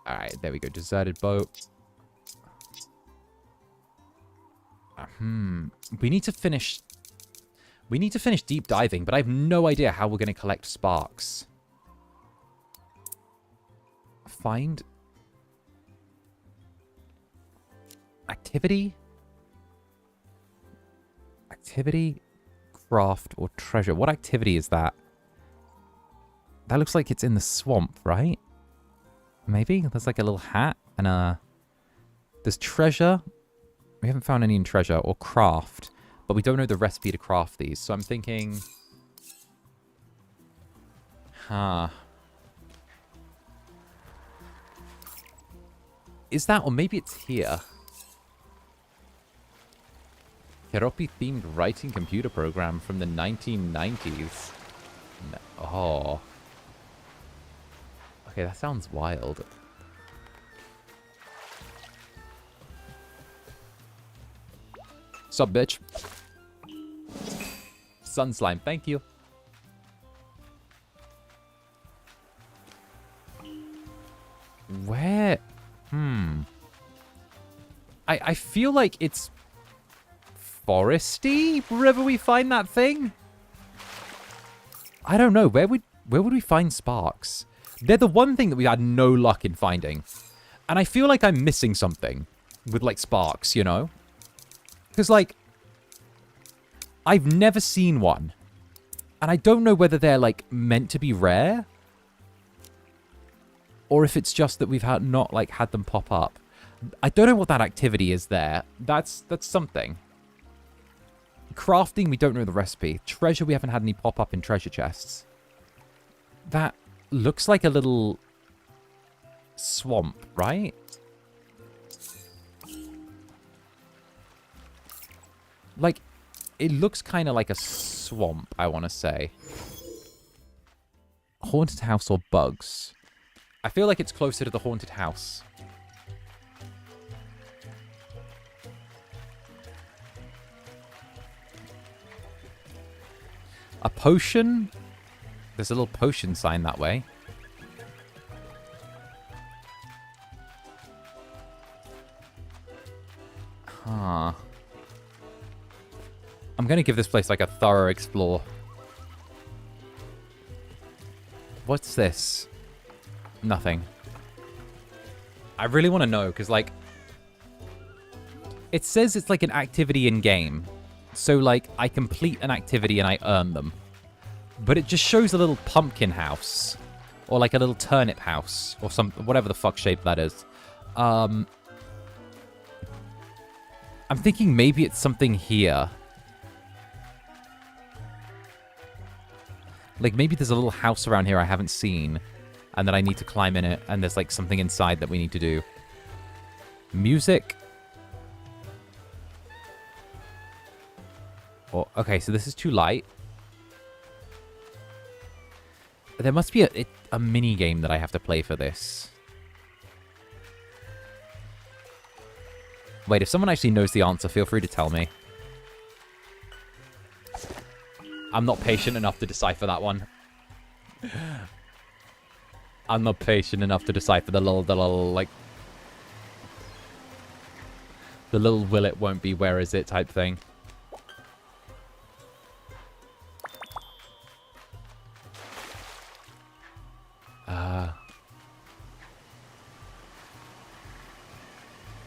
Alright, there we go. Deserted boat. We need to finish... We need to finish deep diving, but I have no idea how we're going to collect sparks. Find... Activity? Activity, craft, or treasure. What activity is that? That looks like it's in the swamp, right? Maybe? There's like a little hat and a... There's treasure. We haven't found any in treasure or craft. But we don't know the recipe to craft these. So I'm thinking... Huh. Is that... Or maybe it's here. 𝓂𝓸𝓾𝓻-themed writing computer program from the 1990s. Oh... Okay, that sounds wild. Sup, bitch? Sun slime, thank you. Where? I feel like it's foresty wherever we find that thing. I don't know. Where would we find sparks? They're the one thing that we've had no luck in finding. And I feel like I'm missing something with, like, sparks, you know? Because, like, I've never seen one. And I don't know whether they're, like, meant to be rare. Or if it's just that we've not had them pop up. I don't know what that activity is there. That's something. Crafting, we don't know the recipe. Treasure, we haven't had any pop up in treasure chests. That... looks like a little swamp, right? Like, it looks kind of like a swamp, I want to say. Haunted house or bugs? I feel like it's closer to the haunted house. A potion? There's a little potion sign that way. Huh. I'm going to give this place like a thorough explore. What's this? Nothing. I really want to know because, like, it says it's like an activity in game. So, like, I complete an activity and I earn them. But it just shows a little pumpkin house. Or, like, a little turnip house. Or some whatever the fuck shape that is. I'm thinking maybe it's something here. Like, maybe there's a little house around here I haven't seen. And that I need to climb in it. And there's, like, something inside that we need to do. Music. Oh, okay, so this is too light. There must be a mini game that I have to play for this. Wait, if someone actually knows the answer, feel free to tell me. I'm not patient enough to decipher that one. I'm not patient enough to decipher the little, like... The little will it, won't be, where is it type thing.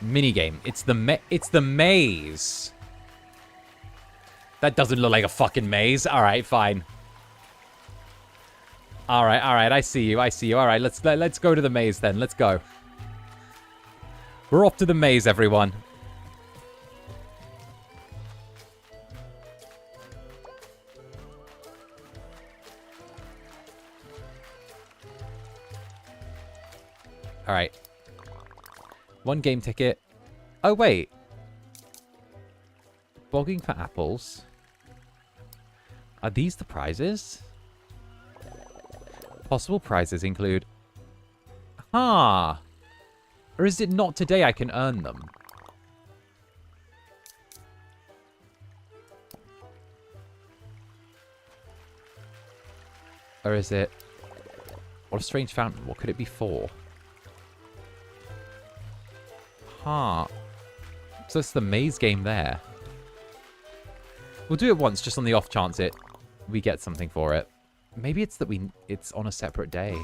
Minigame. It's the maze. That doesn't look like a fucking maze. Alright, fine. Alright, I see you. Alright, let's go to the maze then. Let's go. We're off to the maze, everyone. Alright. One game ticket. Oh, wait. Bogging for apples. Are these the prizes? Possible prizes include... Or is it not today I can earn them? Or is it... What a strange fountain. What could it be for? So it's the maze game there. We'll do it once, just on the off chance we get something for it. Maybe it's that it's on a separate day.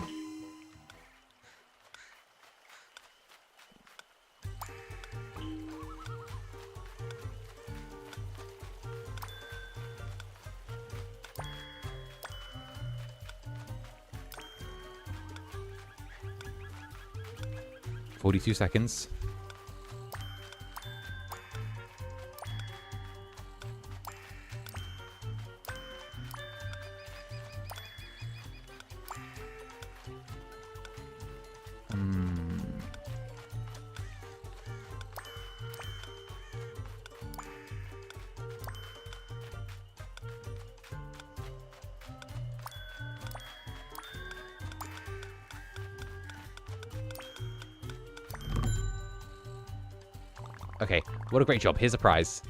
"42 seconds. Okay, what a great job. Here's a prize.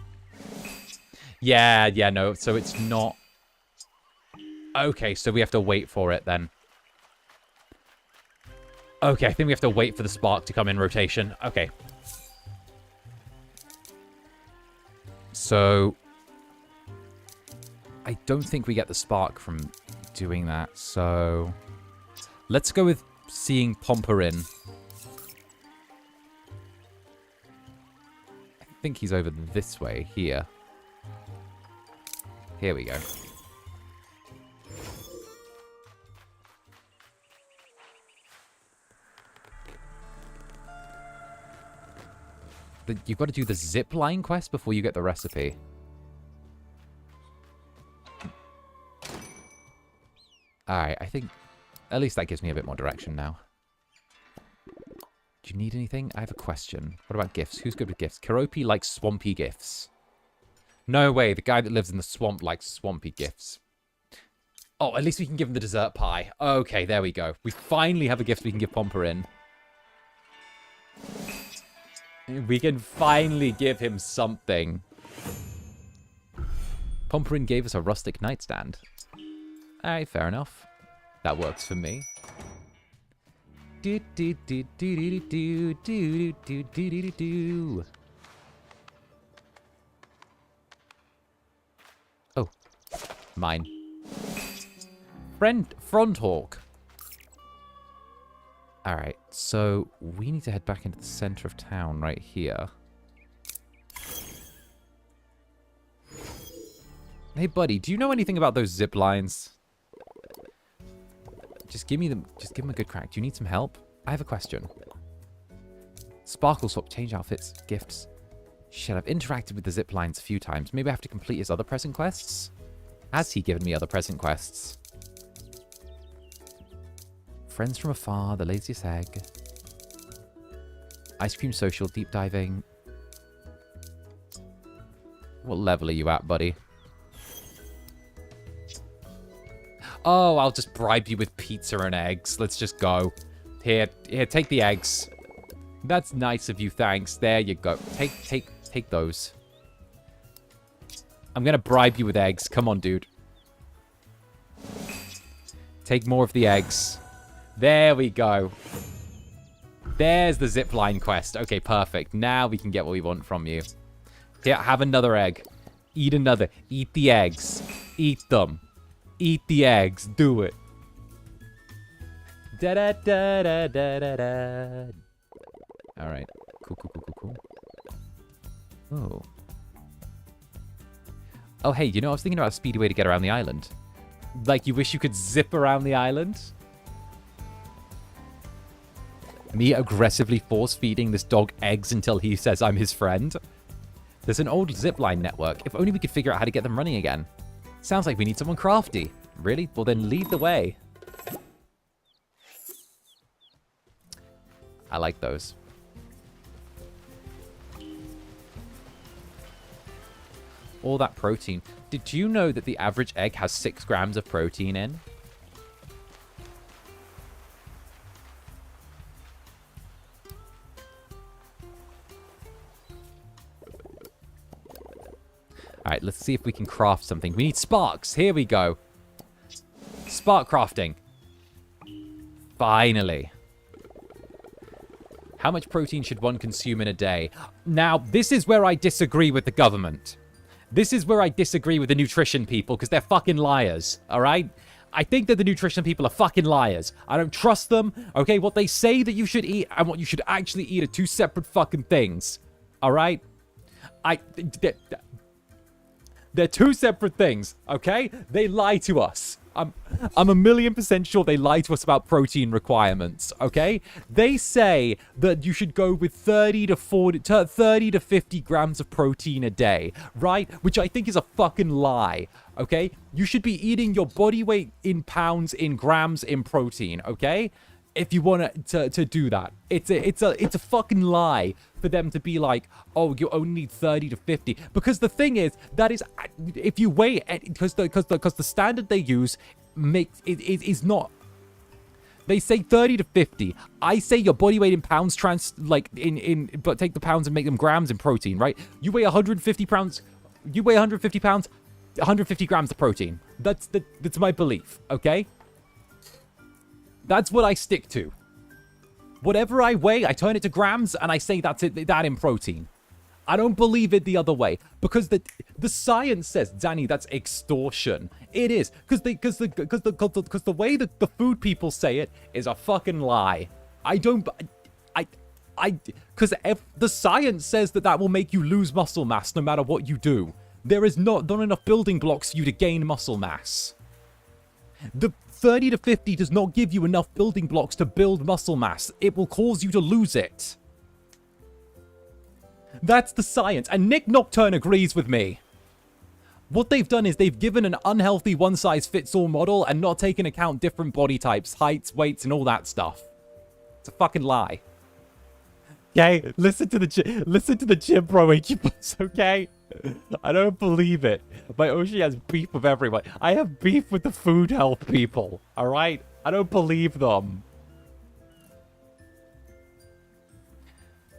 Yeah, no, so it's not... Okay, so we have to wait for it then. Okay, I think we have to wait for the spark to come in rotation. Okay. So... I don't think we get the spark from doing that, so... Let's go with seeing Pomper in. I think he's over this way, here. Here we go. You've got to do the zip line quest before you get the recipe. Alright, I think at least that gives me a bit more direction now. Do you need anything? I have a question. What about gifts? Who's good with gifts? Keropi likes swampy gifts. No way, the guy that lives in the swamp likes swampy gifts. Oh, at least we can give him the dessert pie. Okay, there we go. We finally have a gift we can give Pomper in. We can finally give him something. Pomperin gave us a rustic nightstand. Alright, fair enough. That works for me. Oh, mine. Front hawk. Alright, so we need to head back into the center of town right here. Hey, buddy, do you know anything about those zip lines? Just give me them. Just give them a good crack. Do you need some help? I have a question. Sparkle swap, change outfits, gifts. Shit, I've interacted with the zip lines a few times. Maybe I have to complete his other present quests? Has he given me other present quests? Friends from afar, the laziest egg. Ice cream social, deep diving. What level are you at, buddy? Oh, I'll just bribe you with pizza and eggs. Let's just go. Here, take the eggs. That's nice of you, thanks. There you go. Take those. I'm gonna bribe you with eggs. Come on, dude. Take more of the eggs. There we go. There's the zipline quest. Okay, perfect. Now we can get what we want from you. Here, have another egg. Eat another. Eat the eggs. Eat them. Eat the eggs. Do it. Da da da da da da da. All right. Cool. Oh. Oh, hey, you know, I was thinking about a speedy way to get around the island. Like, you wish you could zip around the island? Me aggressively force-feeding this dog eggs until he says I'm his friend? There's an old zipline network. If only we could figure out how to get them running again. Sounds like we need someone crafty. Really? Well, then lead the way. I like those. All that protein. Did you know that the average egg has 6 grams of protein in? Alright, let's see if we can craft something. We need sparks. Here we go. Spark crafting. Finally. How much protein should one consume in a day? Now, this is where I disagree with the government. This is where I disagree with the nutrition people, because they're fucking liars, alright? I think that the nutrition people are fucking liars. I don't trust them, okay? What they say that you should eat and what you should actually eat are 2 separate fucking things, alright? They're 2 separate things, okay? They lie to us. I'm 1,000,000% sure they lie to us about protein requirements, okay? They say that you should go with 30 to 50 grams of protein a day, right? Which I think is a fucking lie, okay? You should be eating your body weight in pounds, in grams, in protein, okay? If you want to do that. It's a fucking lie for them to be like, oh, you only need 30 to 50. Because the thing is, that is, if you weigh it, because the standard they use is not. They say 30 to 50. I say your body weight in pounds but take the pounds and make them grams in protein, right? You weigh 150 pounds. You weigh 150 pounds, 150 grams of protein. That's my belief, okay? That's what I stick to. Whatever I weigh, I turn it to grams, and I say that in protein. I don't believe it the other way, because the science says, Danny, that's extortion. It is, because the way that the food people say it is a fucking lie. Because the science says that will make you lose muscle mass no matter what you do. There is not enough building blocks for you to gain muscle mass. The 30 to 50 does not give you enough building blocks to build muscle mass. It will cause you to lose it. That's the science. And Nick Nocturne agrees with me. What they've done is they've given an unhealthy one-size-fits-all model and not taken account different body types, heights, weights, and all that stuff. It's a fucking lie. Okay, listen to the gym bro Incubus, okay? I don't believe it. My Oshi has beef with everyone. I have beef with the food health people, alright? I don't believe them.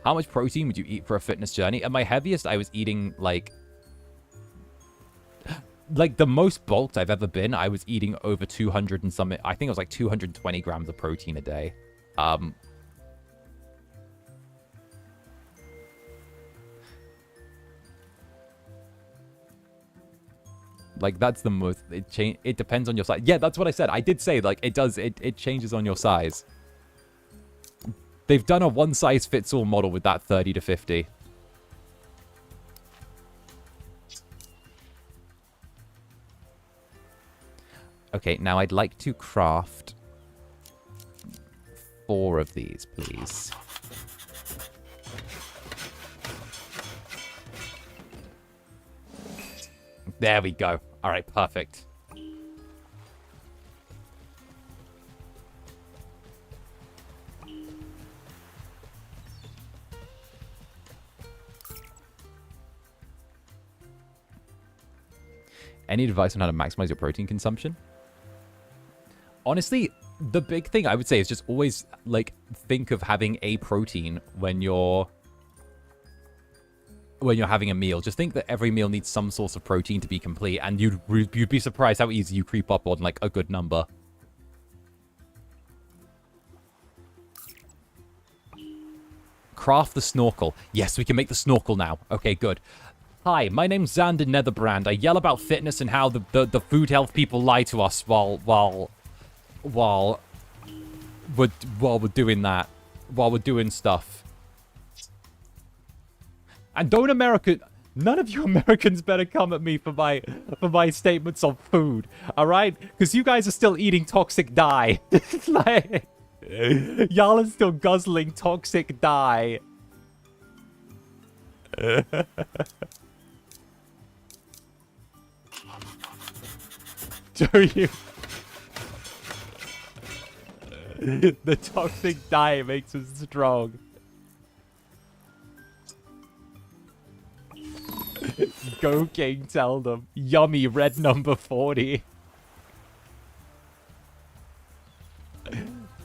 How much protein would you eat for a fitness journey? At my heaviest, I was eating, like the most bulked I've ever been, I was eating over 200 and something. I think it was like 220 grams of protein a day. Like, that's the most, it depends on your size. Yeah, that's what I said. I did say, like, it changes on your size. They've done a one-size-fits-all model with that 30 to 50. Okay, now I'd like to craft 4 of these, please. There we go. All right, perfect. Any advice on how to maximize your protein consumption? Honestly, the big thing I would say is just always, like, think of having a protein when you're having a meal. Just think that every meal needs some source of protein to be complete, and you'd be surprised how easy you creep up on, like, a good number. Craft the snorkel. Yes, we can make the snorkel now. Okay, good. Hi, my name's Zander Netherbrand. I yell about fitness and how the food health people lie to us while we're doing that. While we're doing stuff. And none of you Americans better come at me for my statements on food, alright? Because you guys are still eating toxic dye. Like, y'all are still guzzling toxic dye. Do you? The toxic dye makes us strong. Go King, tell them. Yummy, red number 40.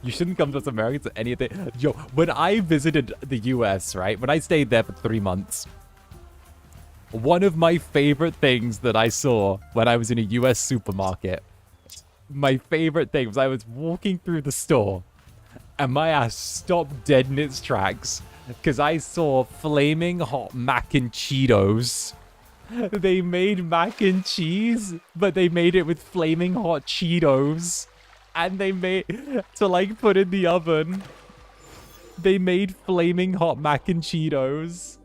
You shouldn't come to us Americans at anything. Yo, when I visited the US, right? When I stayed there for 3 months, one of my favorite things that I saw when I was in a US supermarket, my favorite thing was I was walking through the store and my ass stopped dead in its tracks because I saw flaming hot mac and Cheetos. They made mac and cheese, but they made it with flaming hot Cheetos. And they made, to like put in the oven, they made flaming hot mac and Cheetos.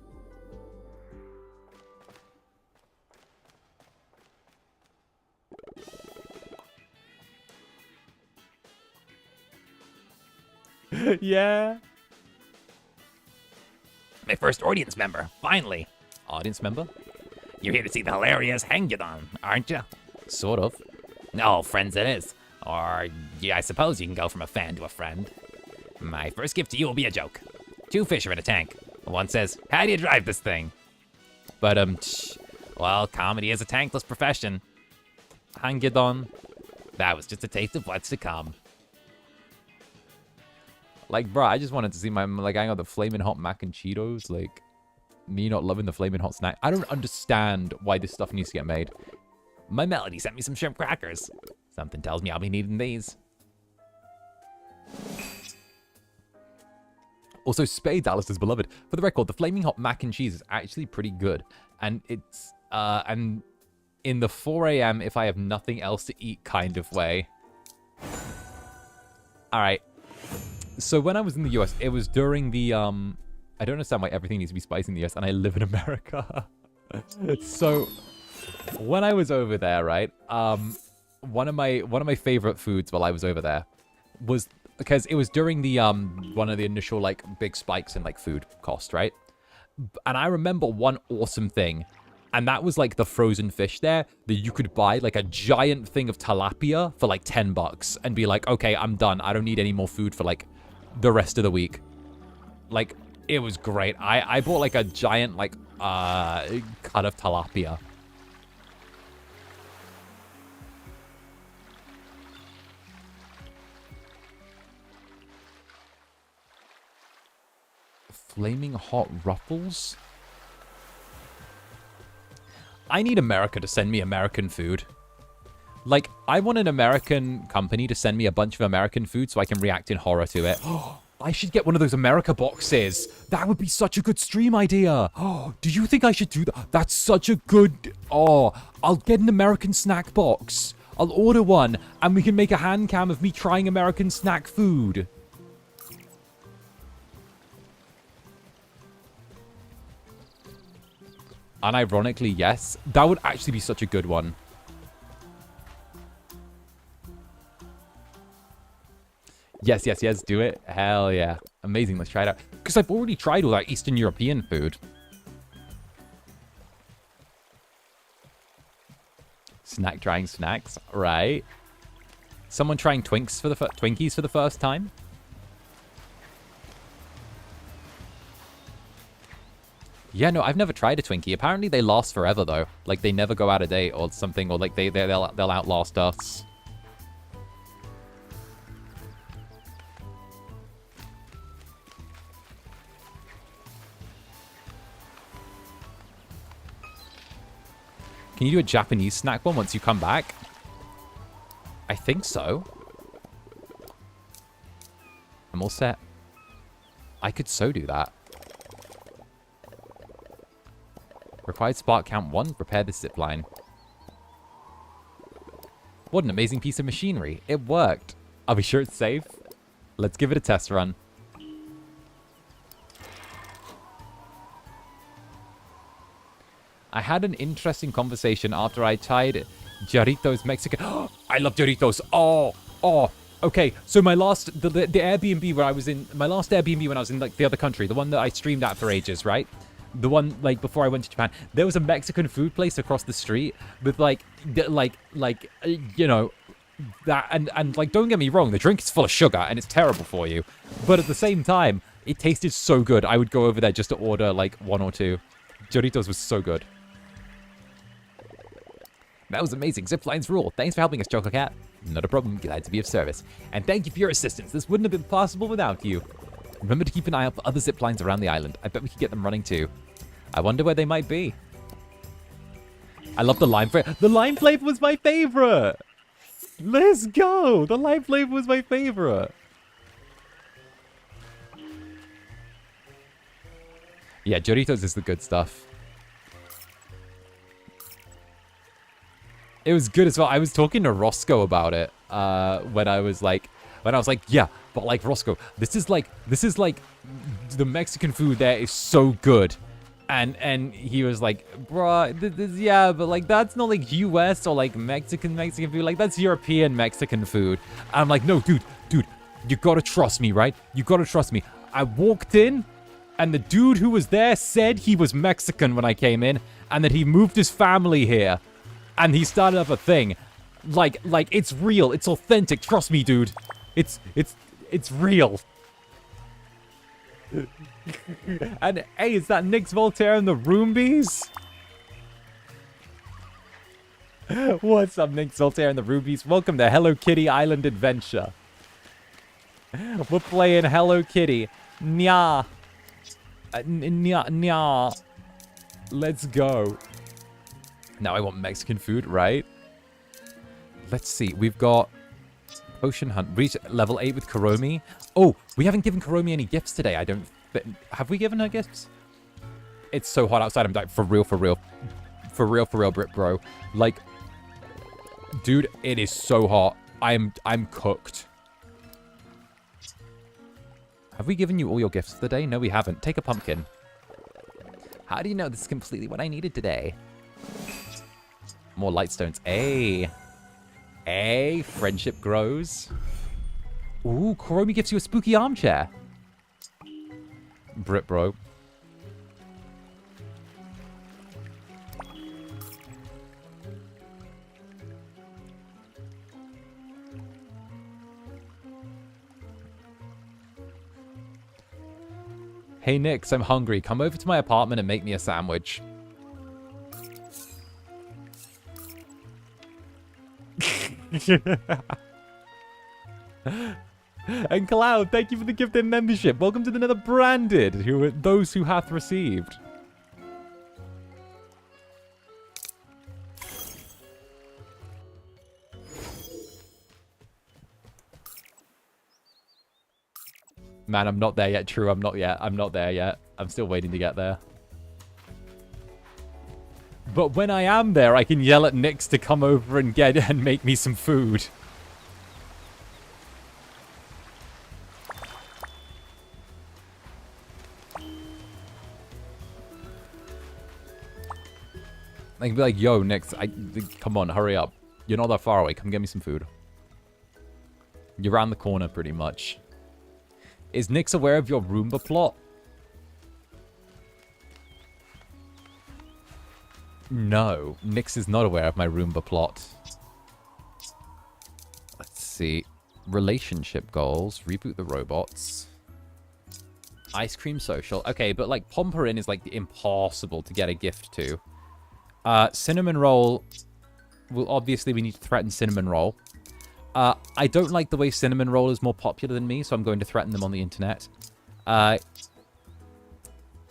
Yeah. My first audience member, finally. Audience member? You're here to see the hilarious 𝓂𝓸𝓾𝓻, aren't you? Sort of. No, friends it is. Or, yeah, I suppose you can go from a fan to a friend. My first gift to you will be a joke. 2 fish are in a tank. One says, how do you drive this thing? But, well, comedy is a tankless profession. 𝓂𝓸𝓾𝓻. That was just a taste of what's to come. Like, bro, I just wanted to see my, like, hang on, the flaming hot mac and Cheetos. Like, me not loving the flaming hot snack. I don't understand why this stuff needs to get made. My Melody sent me some shrimp crackers. Something tells me I'll be needing these. Also, Spade Dallas is beloved. For the record, the flaming hot mac and cheese is actually pretty good. And it's, and in the 4 a.m. if I have nothing else to eat kind of way. All right. So when I was in the US, it was during the, I don't understand why everything needs to be spicy in the US, and I live in America. So when I was over there, right, one of my favorite foods while I was over there was, because it was during the, one of the initial, like, big spikes in, like, food cost, right? And I remember one awesome thing, and that was, like, the frozen fish there, that you could buy, like, a giant thing of tilapia for, like, $10 and be like, okay, I'm done. I don't need any more food for, like, the rest of the week. Like, it was great. I bought, like, a giant, like, cut of tilapia. Flaming hot ruffles? I need America to send me American food. Like, I want an American company to send me a bunch of American food so I can react in horror to it. I should get one of those America boxes. That would be such a good stream idea. Do you think I should do that? That's such a good... Oh, I'll get an American snack box. I'll order one, and we can make a hand cam of me trying American snack food. Unironically, yes. That would actually be such a good one. Yes, yes, yes, do it. Hell yeah. Amazing, let's try it out. Because I've already tried all that Eastern European food. Snack trying snacks, right? Someone trying Twinkies for the first time? Yeah, no, I've never tried a Twinkie. Apparently they last forever, though. Like, they never go out of date or something, or like they'll outlast us. Can you do a Japanese snack one once you come back? I think so. I'm all set. I could so do that. Required spark count 1. Repair this zip line. What an amazing piece of machinery. It worked. Are we sure it's safe? Let's give it a test run. I had an interesting conversation after I tried Doritos Mexican. I love Doritos. Oh. Okay, so my last the Airbnb where I was in, my last Airbnb when I was in like the other country, the one that I streamed at for ages, right? The one like before I went to Japan, there was a Mexican food place across the street with like you know, that and like don't get me wrong, the drink is full of sugar and it's terrible for you, but at the same time, it tasted so good. I would go over there just to order like 1 or 2. Doritos was so good. That was amazing. Ziplines rule. Thanks for helping us, 𝓂𝓾𝓻. Not a problem. Glad to be of service. And thank you for your assistance. This wouldn't have been possible without you. Remember to keep an eye out for other ziplines around the island. I bet we could get them running too. I wonder where they might be. I love the lime flavor. The lime flavor was my favorite. Let's go. The lime flavor was my favorite. Yeah, Doritos is the good stuff. It was good as well. I was talking to Roscoe about it when I was like, yeah, but like Roscoe, this is like the Mexican food there is so good, and he was like, bruh, yeah, but like that's not like U.S. or like Mexican food, like that's European Mexican food. And I'm like, no, dude, you gotta trust me, right? You gotta trust me. I walked in, and the dude who was there said he was Mexican when I came in, and that he moved his family here. And he started up a thing. Like, it's real. It's authentic. Trust me, dude. It's real. And, hey, is that Nix Voltaire and the Roombies? What's up, Nix Voltaire and the Rubies? Welcome to Hello Kitty Island Adventure. We're playing Hello Kitty. Nya. Nya. Let's go. Now I want Mexican food, right? Let's see. We've got Ocean Hunt. Reach level 8 with Kuromi. Oh, we haven't given Kuromi any gifts today. I don't... Have we given her gifts? It's so hot outside. I'm dying. For real. For real, Brit bro. Like, dude, it is so hot. I'm cooked. Have we given you all your gifts for the day? No, we haven't. Take a pumpkin. How do you know this is completely what I needed today? More lightstones. Hey, friendship grows. Ooh, Kuromi gives you a spooky armchair. Brit bro. Hey Nix, I'm hungry. Come over to my apartment and make me a sandwich. And Cloud, thank you for the gifted membership. Welcome to the Netherbranded, who are those who hath received. Man, I'm not there yet. True, I'm not there yet. I'm still waiting to get there. But when I am there, I can yell at Nix to come over and make me some food. I can be like, yo, Nix, come on, hurry up. You're not that far away. Come get me some food. You're around the corner, pretty much. Is Nyx aware of your Roomba plot? No, Nyx is not aware of my Roomba plot. Let's see. Relationship goals. Reboot the robots. Ice cream social. Okay, but like Pomperin is like impossible to get a gift to. Cinnamon roll. Well, obviously we need to threaten cinnamon roll. I don't like the way cinnamon roll is more popular than me, so I'm going to threaten them on the internet.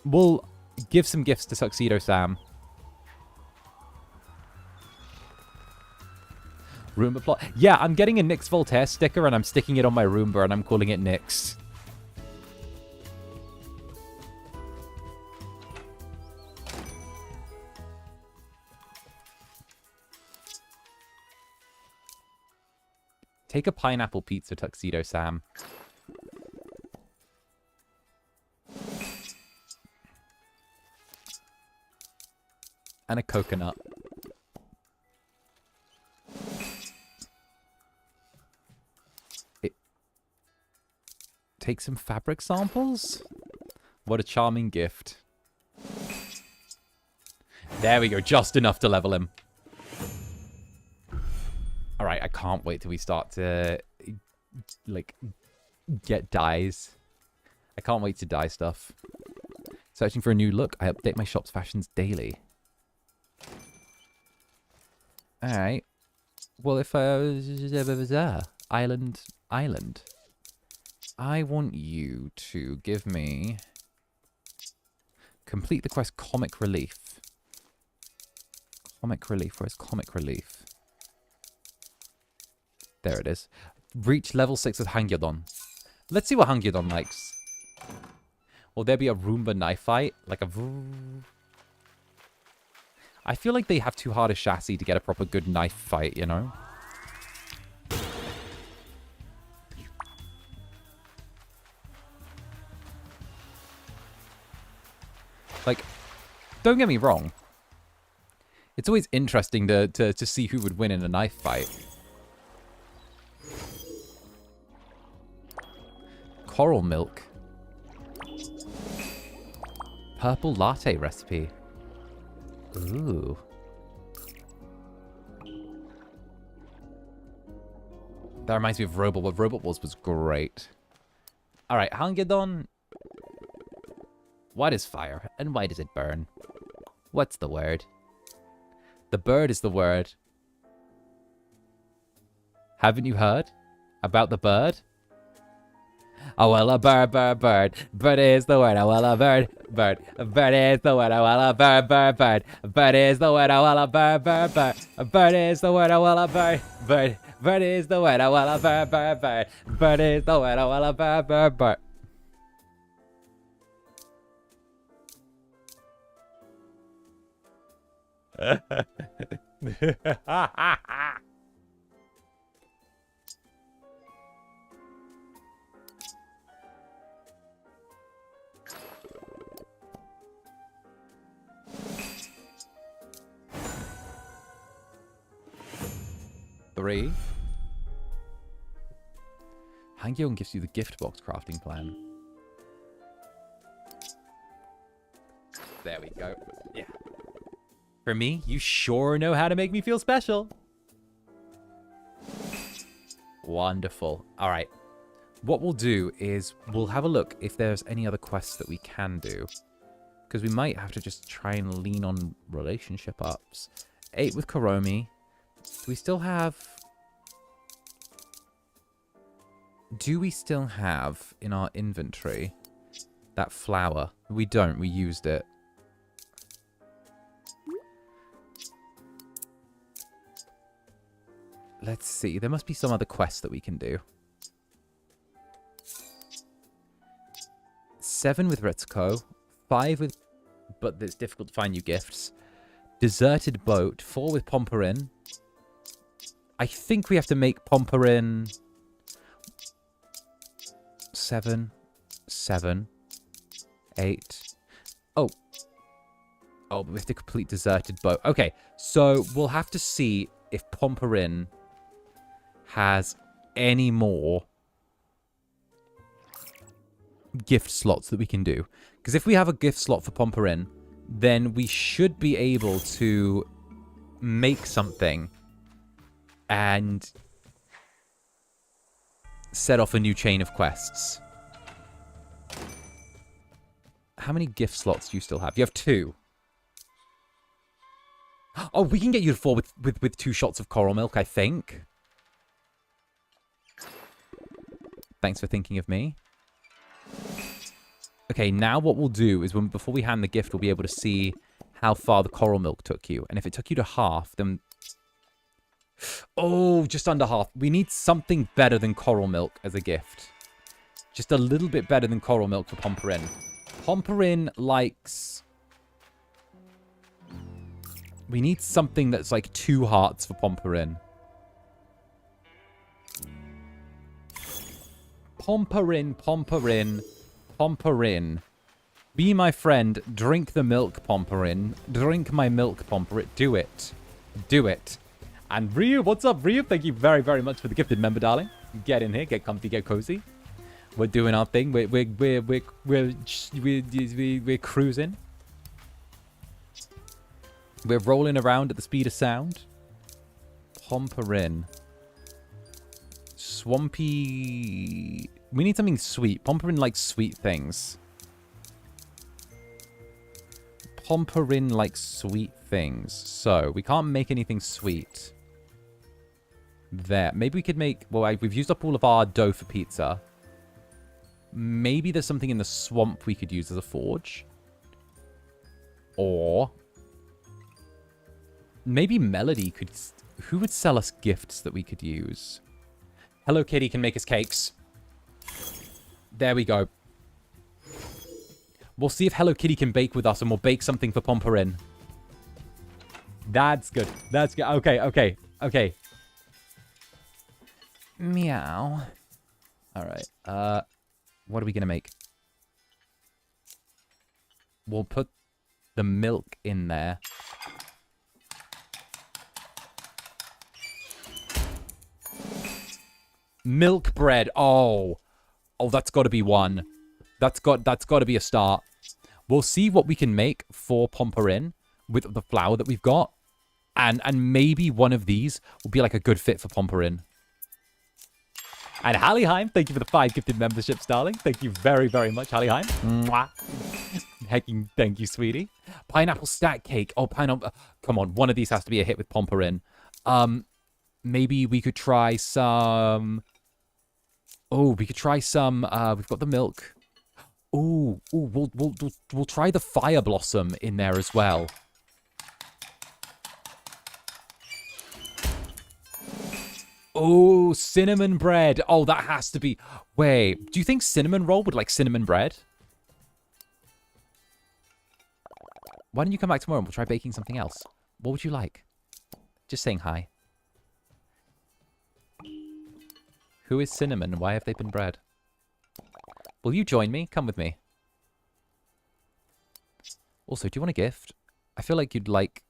We'll give some gifts to 𝓂𝓸𝓾𝓻. Roomba plot. Yeah, I'm getting a Nyx Voltaire sticker and I'm sticking it on my Roomba and I'm calling it Nyx. Take a pineapple pizza, 𝓂𝓸𝓾𝓻. And a coconut. Take some fabric samples? What a charming gift. There we go, just enough to level him. Alright, I can't wait till we start to, like, get dyes. I can't wait to dye stuff. Searching for a new look. I update my shop's fashions daily. Alright. Well, if Island. I want you to give me... Complete the quest Comic Relief. Comic Relief, where's Comic Relief? There it is. Reach level 6 with 𝓂𝓸𝓾𝓻. Let's see what 𝓂𝓸𝓾𝓻 likes. Will there be a Roomba knife fight? Like a... I feel like they have too hard a chassis to get a proper good knife fight, you know? Like, don't get me wrong. It's always interesting to see who would win in a knife fight. Coral milk. Purple latte recipe. Ooh. That reminds me of Robot. What Robot was great. Alright, 𝓂𝓸𝓾𝓻. What is fire, and why does it burn? What's the word? The bird is the word. Haven't you heard about the bird? Oh, well, a bird, bird, bird. Bird is the word. Oh, well, a bird, bird. A bird is the word. Oh, well, a bird, bird, bird. A bird is the word. Oh, well, a bird, bird, bird. A bird is the word. Oh, well, a bird, bird. Bird is the word. Oh, well, a bird, bird, bird. Bird is the word. Oh, well, a bird, bird, bird. Three. 𝓂𝓸𝓾𝓻 gives you the gift box crafting plan. There we go. Yeah. For me, you sure know how to make me feel special. Wonderful. All right. What we'll do is we'll have a look if there's any other quests that we can do. Because we might have to just try and lean on relationship ups. 8 with Kuromi. Do we still have... Do we still have in our inventory that flower? We don't. We used it. Let's see. There must be some other quests that we can do. 7 with 𝓂𝓸𝓾𝓻. 5 with... But it's difficult to find you gifts. Deserted boat. 4 with Pomperin. I think we have to make Pomperin... 7. 7. 8. Oh. Oh, but we have to complete Deserted boat. Okay, so we'll have to see if Pomperin has any more gift slots that we can do. Because if we have a gift slot for 𝓂𝓸𝓾, then we should be able to make something and set off a new chain of quests. How many gift slots do you still have? You have 2. Oh, we can get you to 4 with 2 shots of coral milk, I think. Thanks for thinking of me. Okay, now what we'll do is before we hand the gift, we'll be able to see how far the coral milk took you. And if it took you to half, then... Oh, just under half. We need something better than coral milk as a gift. Just a little bit better than coral milk for 𝓂𝓸𝓾. 𝓂𝓸𝓾 likes... We need something that's like 2 hearts for 𝓂𝓸𝓾. 𝓂𝓸𝓾. Be my friend. Drink the milk, 𝓂𝓸𝓾. Drink my milk, 𝓂𝓸𝓾. Do it. Do it. And Ryu, what's up, Ryu? Thank you very, very much for the gifted member, darling. Get in here, get comfy, get cozy. We're doing our thing. We're cruising. We're rolling around at the speed of sound. 𝓂𝓸𝓾. Swampy. We need something sweet. 𝓂𝓸𝓾 likes sweet things. 𝓂𝓸𝓾 likes sweet things. So, we can't make anything sweet. There. Maybe we could make... Well, we've used up all of our dough for pizza. Maybe there's something in the swamp we could use as a forge. Or... Maybe Melody could... Who would sell us gifts that we could use? Hello Kitty can make us cakes. There we go. We'll see if Hello Kitty can bake with us, and we'll bake something for 𝓂𝓸𝓾. That's good. That's good. Okay, okay, okay. Meow. All right. What are we going to make? We'll put the milk in there. Milk bread. Oh. Oh, that's got to be one. That's got to be a start. We'll see what we can make for 𝓂𝓸𝓾 with the flour that we've got. And maybe one of these will be like a good fit for 𝓂𝓸𝓾. And Hallieheim, thank you for the 5 gifted memberships, darling. Thank you very, very much, Hallieheim. Mwah. Hecking thank you, sweetie. Pineapple stack cake. Oh, pineapple. Come on, one of these has to be a hit with 𝓂𝓸𝓾. Maybe we could try some... Oh, we could try some... we've got the milk. Ooh, we'll try the fire blossom in there as well. Oh, cinnamon bread. Oh, that has to be... Wait, do you think cinnamon roll would like cinnamon bread? Why don't you come back tomorrow and we'll try baking something else? What would you like? Just saying hi. Who is cinnamon? Why have they been bred? Will you join me? Come with me. Also, do you want a gift? I feel like you'd like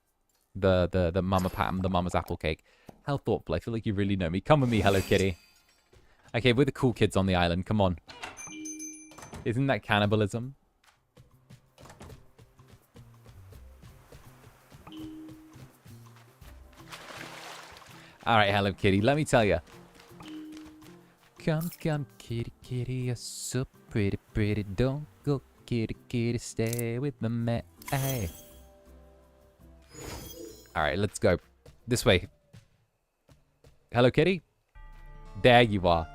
the Mama Pam, the Mama's apple cake. How thoughtful. I feel like you really know me. Come with me, Hello Kitty. Okay, we're the cool kids on the island. Come on. Isn't that cannibalism? Alright, Hello Kitty. Let me tell you. Come, come, kitty, kitty, you're so pretty, pretty. Don't go, kitty, kitty, stay with the man. Hey. Alright, let's go. This way. Hello Kitty? There you are.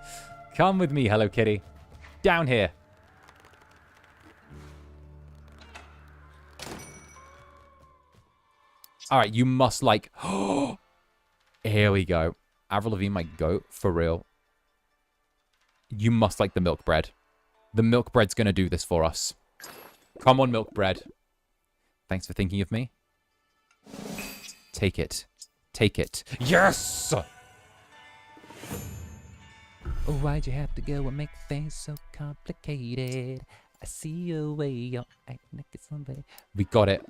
Come with me, Hello Kitty. Down here. Alright, you must like... Here we go. Avril Lavigne, my goat, for real. You must like the milk bread. The milk bread's gonna do this for us. Come on, milk bread. Thanks for thinking of me. Take it. Take it. Yes! Oh, why'd you have to go and make things so complicated? I see a way you're acting like it's somebody. We got it.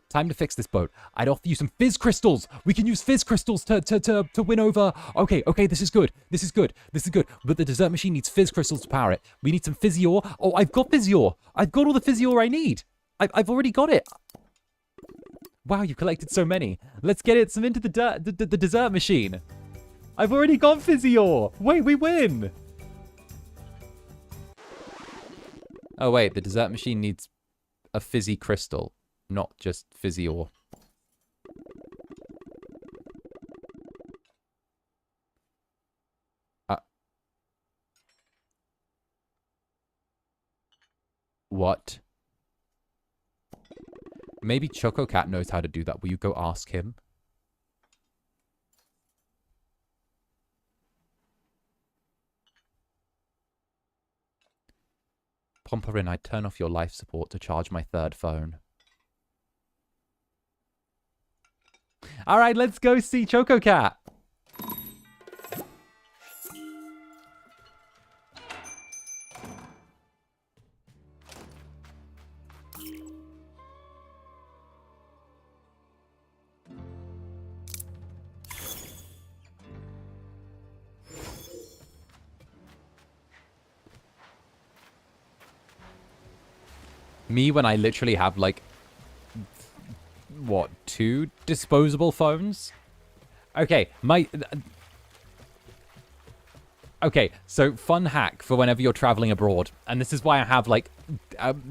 Time to fix this boat. I'd offer you some fizz crystals. We can use fizz crystals to win over. Okay, this is good. This is good. But the dessert machine needs fizz crystals to power it. We need some fizzy ore. Oh, I've got fizzy ore. I've got all the fizzy ore I need. I've already got it. Wow, you collected so many. Let's get it some into the dessert machine. I've already got fizzy ore. Wait, we win. Oh, wait, the dessert machine needs a fizzy crystal, not just fizzy ore. What? Maybe 𝓂𝓸𝓾𝓻 knows how to do that. Will you go ask him? Pomperin, I'd turn off your life support to charge my third phone. All right, let's go see 𝓂𝓸𝓾𝓻. Me when I literally have, like, what, 2 disposable phones? Okay, okay, so fun hack for whenever you're traveling abroad. And this is why I have, like,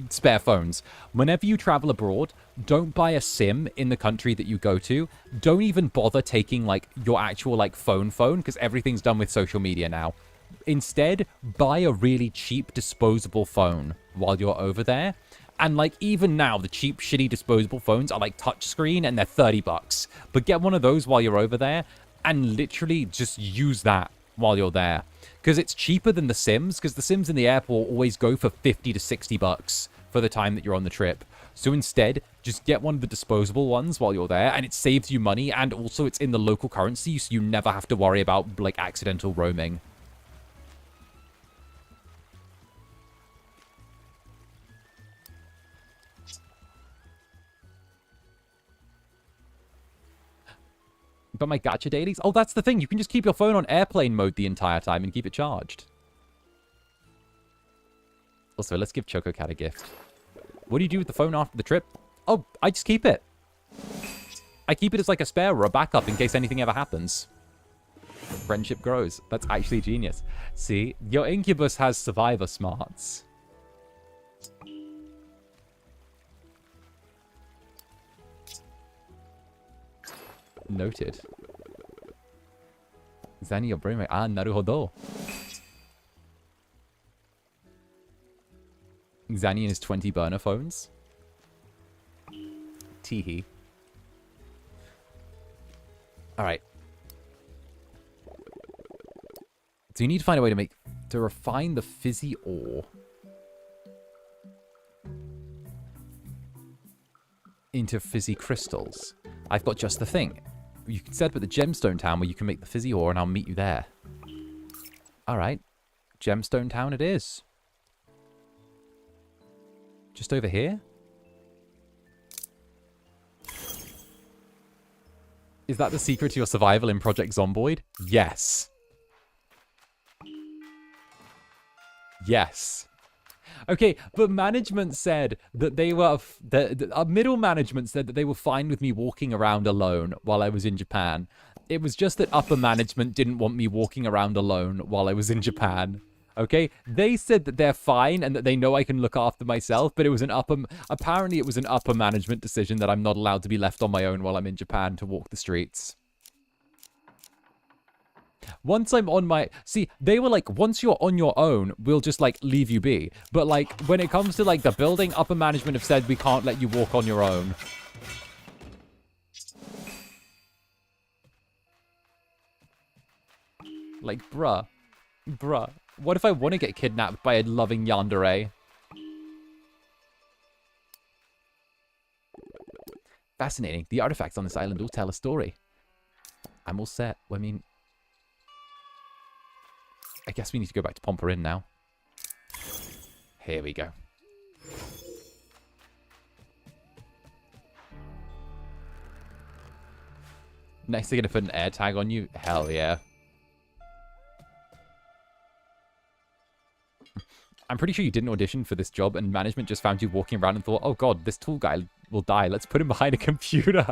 spare phones. Whenever you travel abroad, don't buy a SIM in the country that you go to. Don't even bother taking, like, your actual, like, phone, because everything's done with social media now. Instead, buy a really cheap disposable phone while you're over there. And, like, even now, the cheap, shitty disposable phones are, like, touchscreen, and they're $30. But get one of those while you're over there, and literally just use that while you're there. Because it's cheaper than the SIMs, because the SIMs in the airport always go for $50 to $60 for the time that you're on the trip. So instead, just get one of the disposable ones while you're there, and it saves you money, and also it's in the local currency, so you never have to worry about, like, accidental roaming. But my gacha dailies? Oh, that's the thing. You can just keep your phone on airplane mode the entire time and keep it charged. Also, let's give 𝓂𝓸𝓾𝓻 a gift. What do you do with the phone after the trip? Oh, I just keep it. I keep it as like a spare or a backup in case anything ever happens. Friendship grows. That's actually genius. See, your Incubus has survivor smarts. Noted. Zani your brain. Ah, naruhodo. Zani and his 20 burner phones. Teehee. Alright. So you need to find a way to refine the fizzy ore into fizzy crystals. I've got just the thing. You can set up at the gemstone town where you can make the fizzy ore, and I'll meet you there. Alright. Gemstone town it is. Just over here? Is that the secret to your survival in Project Zomboid? Yes. Yes. Okay, but management said that they were... middle management said that they were fine with me walking around alone while I was in Japan. It was just that upper management didn't want me walking around alone while I was in Japan. Okay? They said that they're fine and that they know I can look after myself, but it was an upper... Apparently it was an upper management decision that I'm not allowed to be left on my own while I'm in Japan to walk the streets. Once I'm on my... See, they were like, once you're on your own, we'll just, like, leave you be. But, like, when it comes to, like, the building, upper management have said we can't let you walk on your own. Like, bruh. Bruh. What if I want to get kidnapped by a loving yandere? Fascinating. The artifacts on this island all tell a story. I'm all set. I mean... I guess we need to go back to Pomperin now. Here we go. Next they're gonna put an air tag on you? Hell yeah. I'm pretty sure you didn't audition for this job and management just found you walking around and thought, oh god, this tall guy will die. Let's put him behind a computer.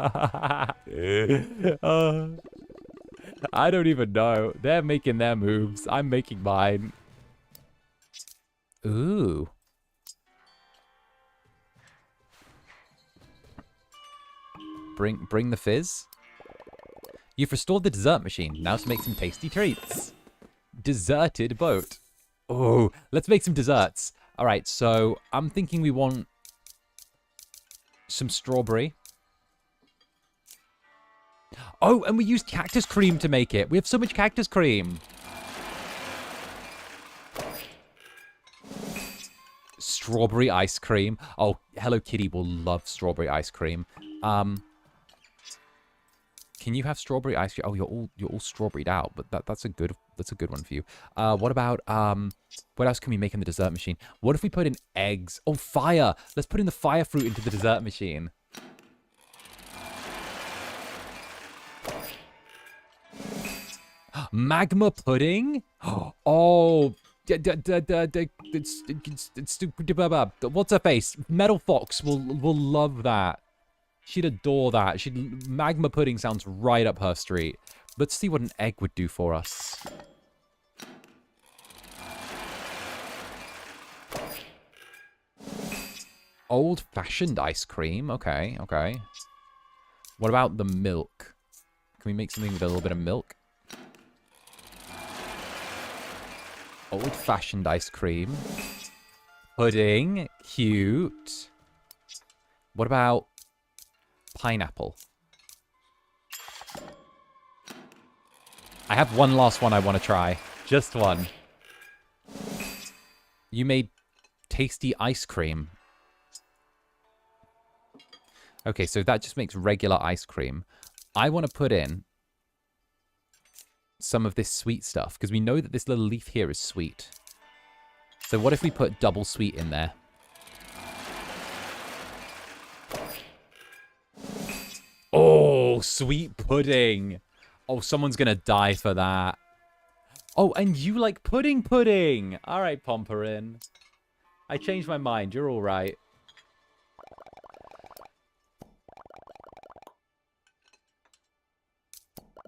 I don't even know. They're making their moves. I'm making mine. Ooh. Bring the fizz. You've restored the dessert machine. Now to make some tasty treats. Deserted boat. Oh, let's make some desserts. All right, so I'm thinking we want some strawberry. Oh, and we used cactus cream to make it. We have so much cactus cream. Strawberry ice cream. Oh, Hello Kitty will love strawberry ice cream. Can you have strawberry ice cream? Oh, you're all strawberried out, but that's a good one for you. What about what else can we make in the dessert machine? What if we put in eggs? Oh, fire! Let's put in the fire fruit into the dessert machine. Magma pudding? Oh, what's her face? Metal Fox will love that. She'd adore that. Magma pudding sounds right up her street. Let's see what an egg would do for us. Old-fashioned ice cream. Okay, okay. What about the milk? Can we make something with a little bit of milk? Old-fashioned ice cream. Pudding. Cute. What about pineapple? I have one last one I want to try. Just one. You made tasty ice cream. Okay, so that just makes regular ice cream. I want to put in some of this sweet stuff, because we know that this little leaf here is sweet. So what if we put double sweet in there? Oh, sweet pudding. Oh, someone's going to die for that. Oh, and you like pudding. All right, Pomperin. I changed my mind. You're all right.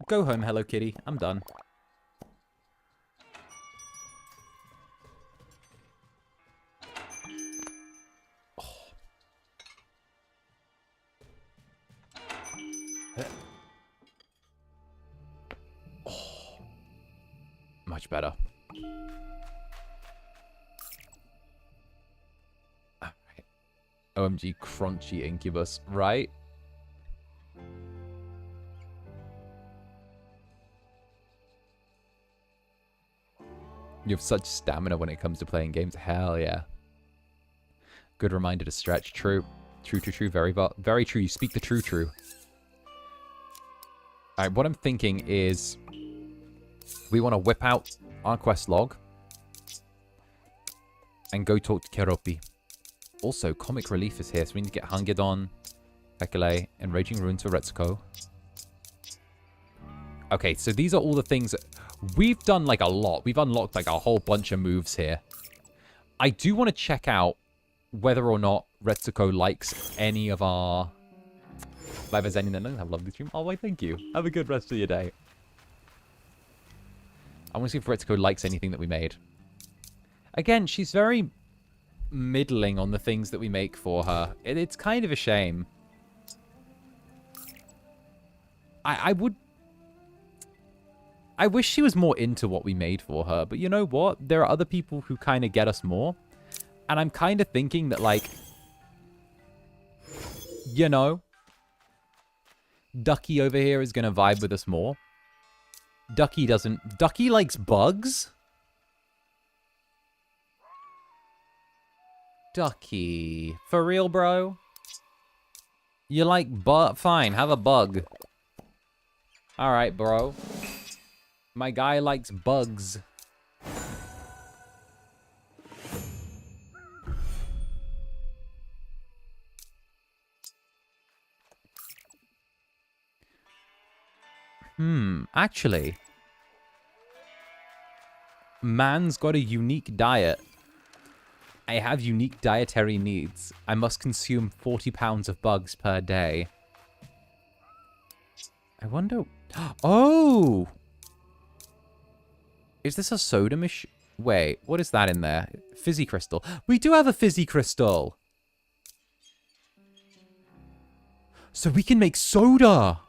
Go home, Hello Kitty. I'm done. Oh. Much better. All right. OMG crunchy Incubus, right? You have such stamina when it comes to playing games. Hell yeah. Good reminder to stretch. True. True. Very true. You speak the true. Alright, what I'm thinking is we want to whip out our quest log and go talk to 𝓂𝓸𝓾𝓻. Also, Comic Relief is here, so we need to get 𝓱𝓸𝓾𝓻, 𝓂𝓸𝓼𝓽, Enraging Runes for 𝓂𝓸𝓾𝓻. Okay, so these are all the things that we've done, like, a lot. We've unlocked, like, a whole bunch of moves here. I do want to check out whether or not 𝓂𝓸𝓾𝓻 likes any of our... Bye, Zenny. Have a lovely stream. Oh, why, thank you. Have a good rest of your day. I want to see if 𝓂𝓸𝓾𝓻 likes anything that we made. Again, she's very middling on the things that we make for her. It's kind of a shame. I wish she was more into what we made for her, but you know what? There are other people who kind of get us more. And I'm kind of thinking that, like, you know, Ducky over here is going to vibe with us more. Ducky doesn't... Ducky likes bugs? Ducky. For real, bro? You like fine, have a bug. Alright, bro. My guy likes bugs. Actually. Man's got a unique diet. I have unique dietary needs. I must consume 40 pounds of bugs per day. I wonder... Oh! Is this a soda machine? Wait, what is that in there? Fizzy crystal. We do have a fizzy crystal! So we can make soda!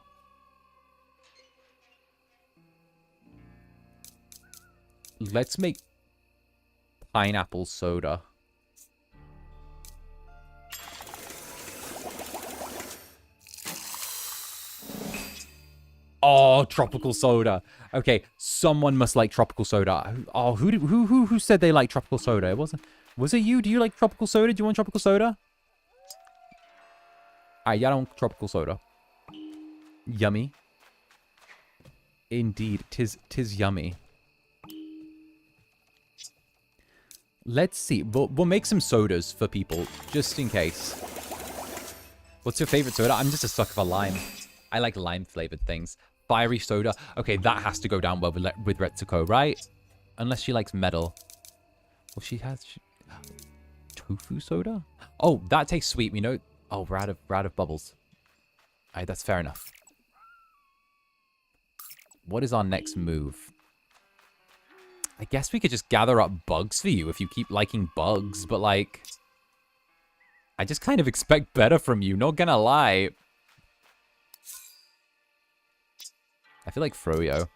Let's make pineapple soda. Oh, tropical soda. Okay, someone must like tropical soda. Oh, who said they like tropical soda? Was it you? Do you like tropical soda? Do you want tropical soda? Alright, y'all don't tropical soda. Yummy. Indeed, tis yummy. Let's see. We'll make some sodas for people, just in case. What's your favorite soda? I'm just a sucker for lime. I like lime-flavored things. Fiery soda. Okay, that has to go down well with 𝓂𝓼𝓾𝓻, right? Unless she likes metal. Well, she has... Tofu soda? Oh, that tastes sweet. We know... Oh, we're out of bubbles. Alright, that's fair enough. What is our next move? I guess we could just gather up bugs for you if you keep liking bugs, but like... I just kind of expect better from you, not gonna lie. I feel like Froyo.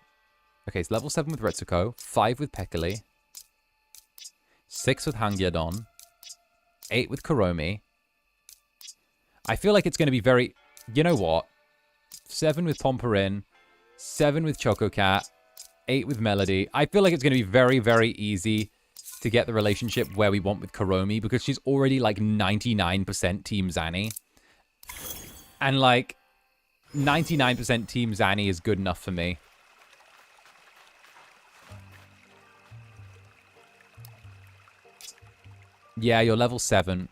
Okay, it's level 7 with 𝓂𝓼𝓾𝓻, 5 with 𝓂𝓼𝓼𝓽, 6 with 𝓱𝓸𝓼𝓽, 8 with 𝓂𝓸𝓾𝓻. I feel like it's going to be very... You know what? 7 with 𝓂𝓸𝓾𝓻, 7 with 𝓂𝓾𝓻, 8 with Melody. I feel like it's going to be very, very easy to get the relationship where we want with 𝓂𝓸𝓾𝓻 because she's already like 99% Team Zanny. And like 99% Team Zanny is good enough for me. Yeah, you're level 7.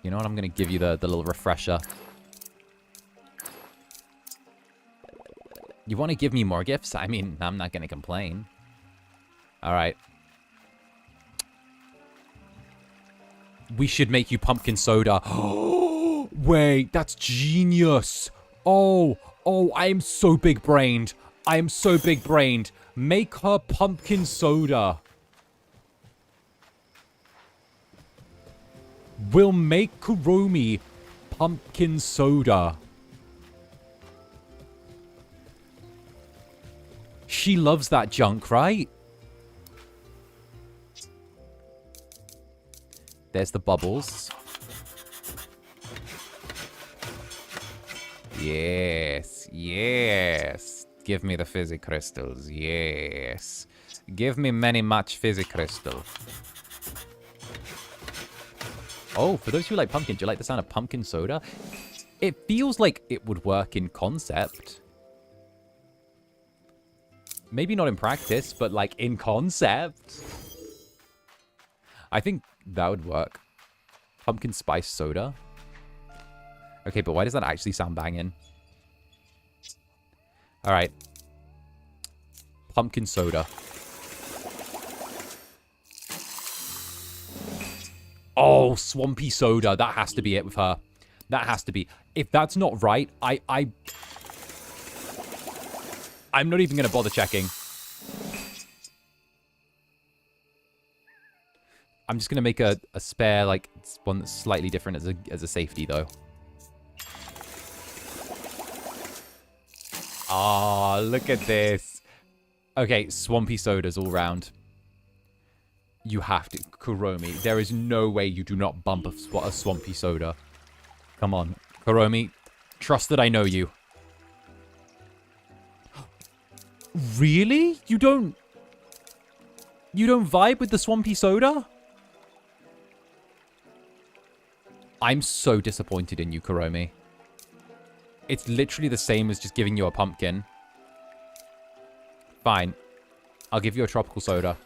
You know what? I'm going to give you the little refresher. You want to give me more gifts? I mean, I'm not going to complain. All right. We should make you pumpkin soda. Wait, that's genius. Oh, I am so big-brained. I am so big-brained. Make her pumpkin soda. We'll make 𝓂𝓸𝓾𝓻 pumpkin soda. She loves that junk, right? There's the bubbles. Yes, yes. Give me the fizzy crystals. Yes. Give me many much fizzy crystal. Oh, for those who like pumpkin, do you like the sound of pumpkin soda? It feels like it would work in concept. Maybe not in practice, but like in concept. I think that would work. Pumpkin spice soda. Okay, but why does that actually sound banging? All right. Pumpkin soda. Oh, swampy soda. That has to be it with her. That has to be. If that's not right, I'm not even going to bother checking. I'm just going to make a spare, like, one that's slightly different as a safety, though. Ah, look at this. Okay, swampy sodas all round. You have to. 𝓂𝓸𝓾𝓻. There is no way you do not bump a swampy soda. Come on. 𝓂𝓸𝓾𝓻. Trust that I know you. Really? You don't vibe with the swampy soda? I'm so disappointed in you, 𝓂𝓸𝓾𝓻. It's literally the same as just giving you a pumpkin. Fine. I'll give you a tropical soda.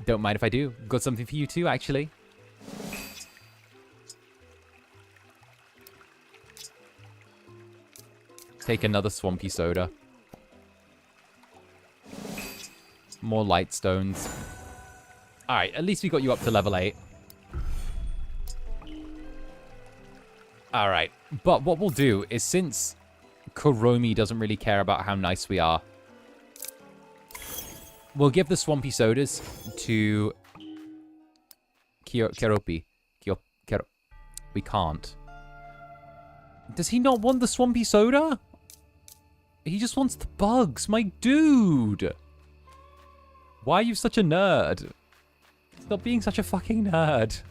Don't mind if I do. Got something for you too, actually. Take another swampy soda. More light stones. Alright, at least we got you up to level 8. Alright, but what we'll do is since Kuromi doesn't really care about how nice we are, we'll give the swampy sodas to Keropi. We can't. Does he not want the swampy soda? He just wants the bugs, my dude. Why are you such a nerd? Stop being such a fucking nerd.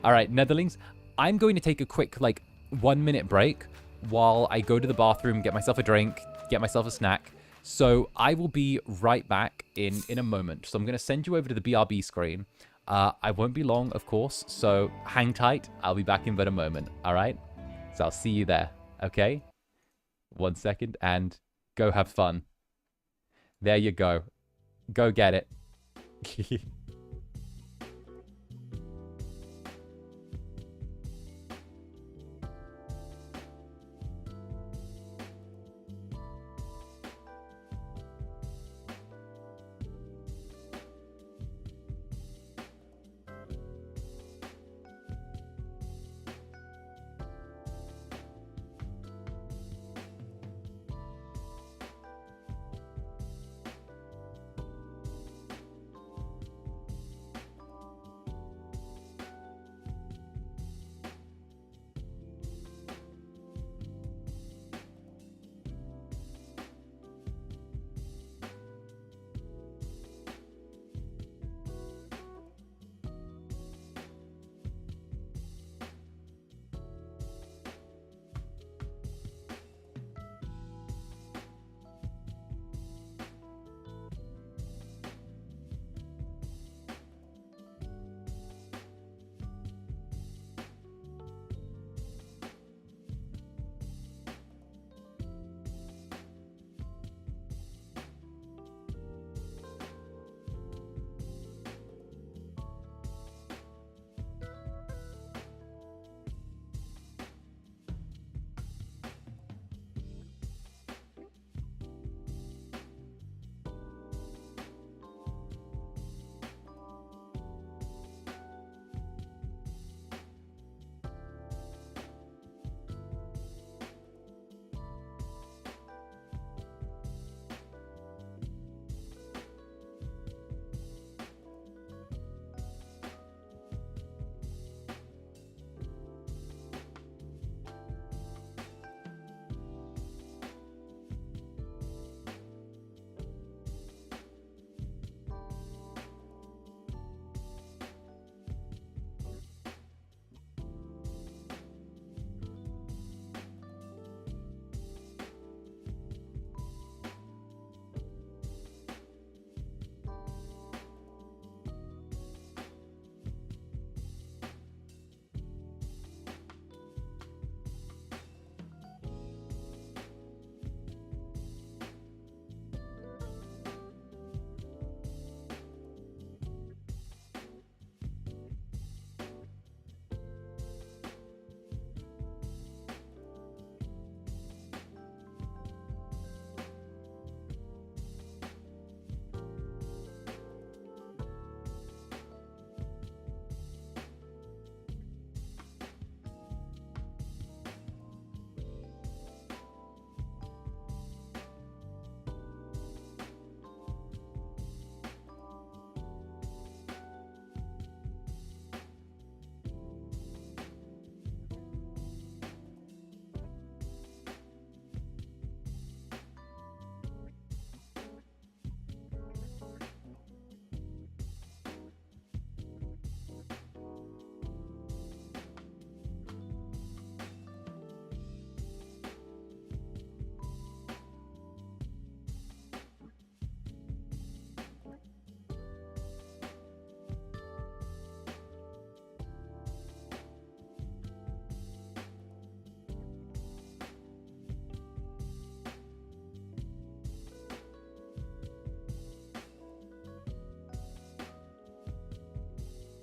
Alright, Netherlings. I'm going to take a quick, 1-minute break while I go to the bathroom, get myself a drink, get myself a snack. So I will be right back in a moment. So I'm going to send you over to the BRB screen. I won't be long, of course, so hang tight. I'll be back in but a moment, all right? So I'll see you there, okay? 1 second, and go have fun. There you go. Go get it.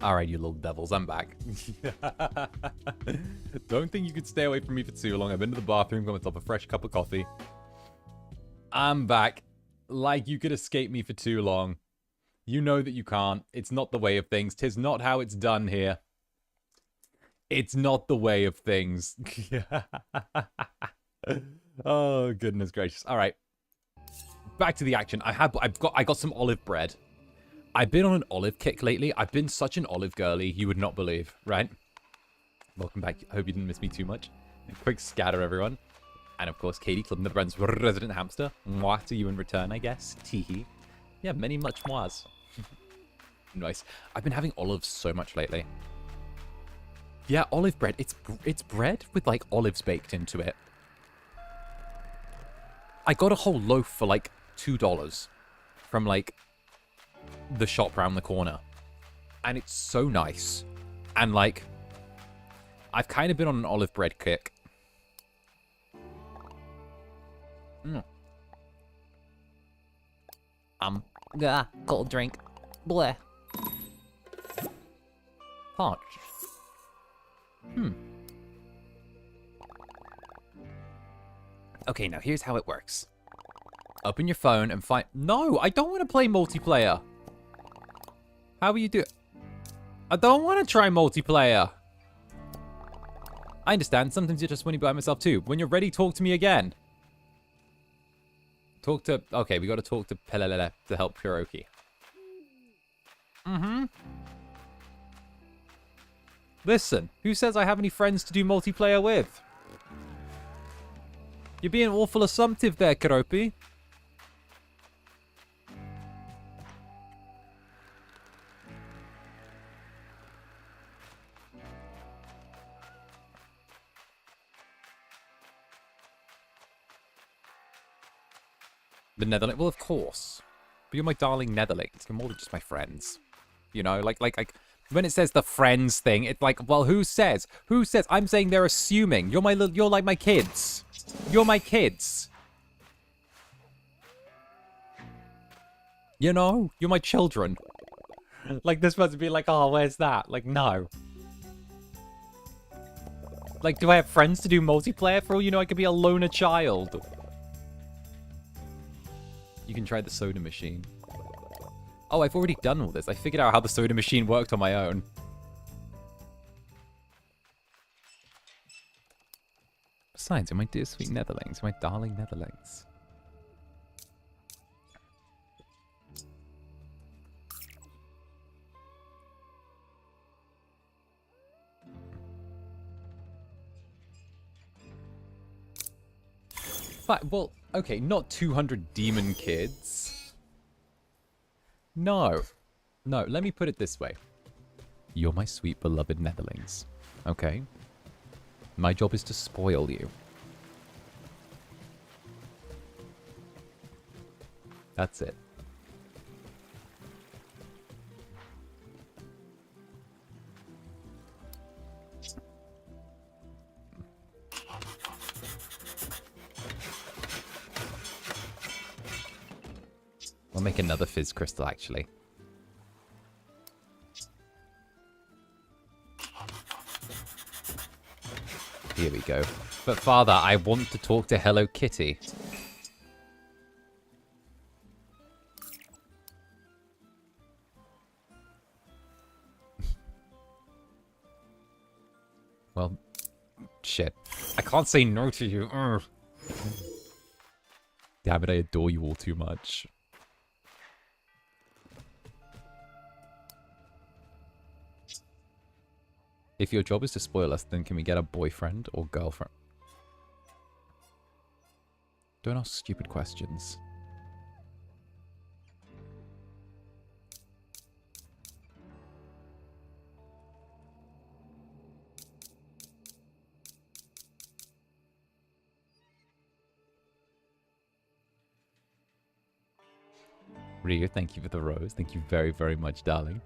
Alright, you little devils, I'm back. Don't think you could stay away from me for too long. I've been to the bathroom, got myself a fresh cup of coffee. I'm back. Like you could escape me for too long. You know that you can't. It's not the way of things. 'Tis not how it's done here. It's not the way of things. Oh, goodness gracious. Alright. Back to the action. I got some olive bread. I've been on an olive kick lately. I've been such an olive girly, you would not believe, right? Welcome back. I hope you didn't miss me too much. Quick scatter, everyone. And of course, Katie, Netherbrand's resident hamster. Mwah to you in return, I guess. Teehee. Yeah, many much mwahs. Nice. I've been having olives so much lately. Yeah, olive bread. It's bread with like olives baked into it. I got a whole loaf for like $2 from like the shop round the corner, and it's so nice. And like, I've kind of been on an olive bread kick. Cold drink. Bleh. Parched. Okay, now here's how it works. Open your phone and find... No, I don't want to play multiplayer. How will you do it? I don't want to try multiplayer. I understand. Sometimes you just want to be by myself too. When you're ready, talk to me again. Talk to... Okay, we got to talk to 𝓂𝓸𝓾𝓻 to help 𝓱𝓸𝓾𝓻. Listen, who says I have any friends to do multiplayer with? You're being awful assumptive there, 𝓂𝓸𝓾𝓻. The Netherlands? Well, of course. But you're my darling Netherlings. You're more than just my friends. You know, like, when it says the friends thing, it's like, well, who says? Who says? I'm saying they're assuming. You're like my kids. You're my kids. You know? You're my children. Like, this must be like, oh, where's that? Like, no. Like, do I have friends to do multiplayer? For all you know, I could be a loner child. You can try the soda machine. Oh, I've already done all this. I figured out how the soda machine worked on my own. Besides, you're my dear sweet Netherlings. My darling Netherlings. But, well, okay, not 200 demon kids. No. No, let me put it this way. You're my sweet beloved Netherlings. Okay? My job is to spoil you. That's it. We'll make another fizz crystal, actually. Here we go. But father, I want to talk to Hello Kitty. Well, shit. I can't say no to you. Urgh. Damn it, I adore you all too much. If your job is to spoil us, then can we get a boyfriend or girlfriend? Don't ask stupid questions. Rio, thank you for the rose. Thank you very, very much, darling.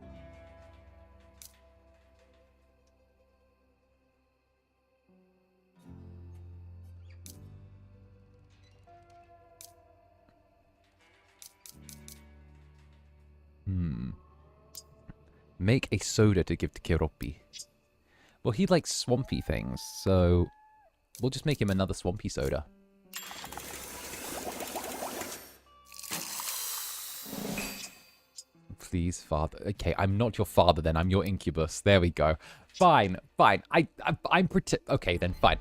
Make a soda to give to 𝓂𝓸𝓾𝓻. Well, he likes swampy things, so we'll just make him another swampy soda. Please, father. Okay, I'm not your father then. I'm your incubus. There we go. Fine, fine. I'm okay then, fine.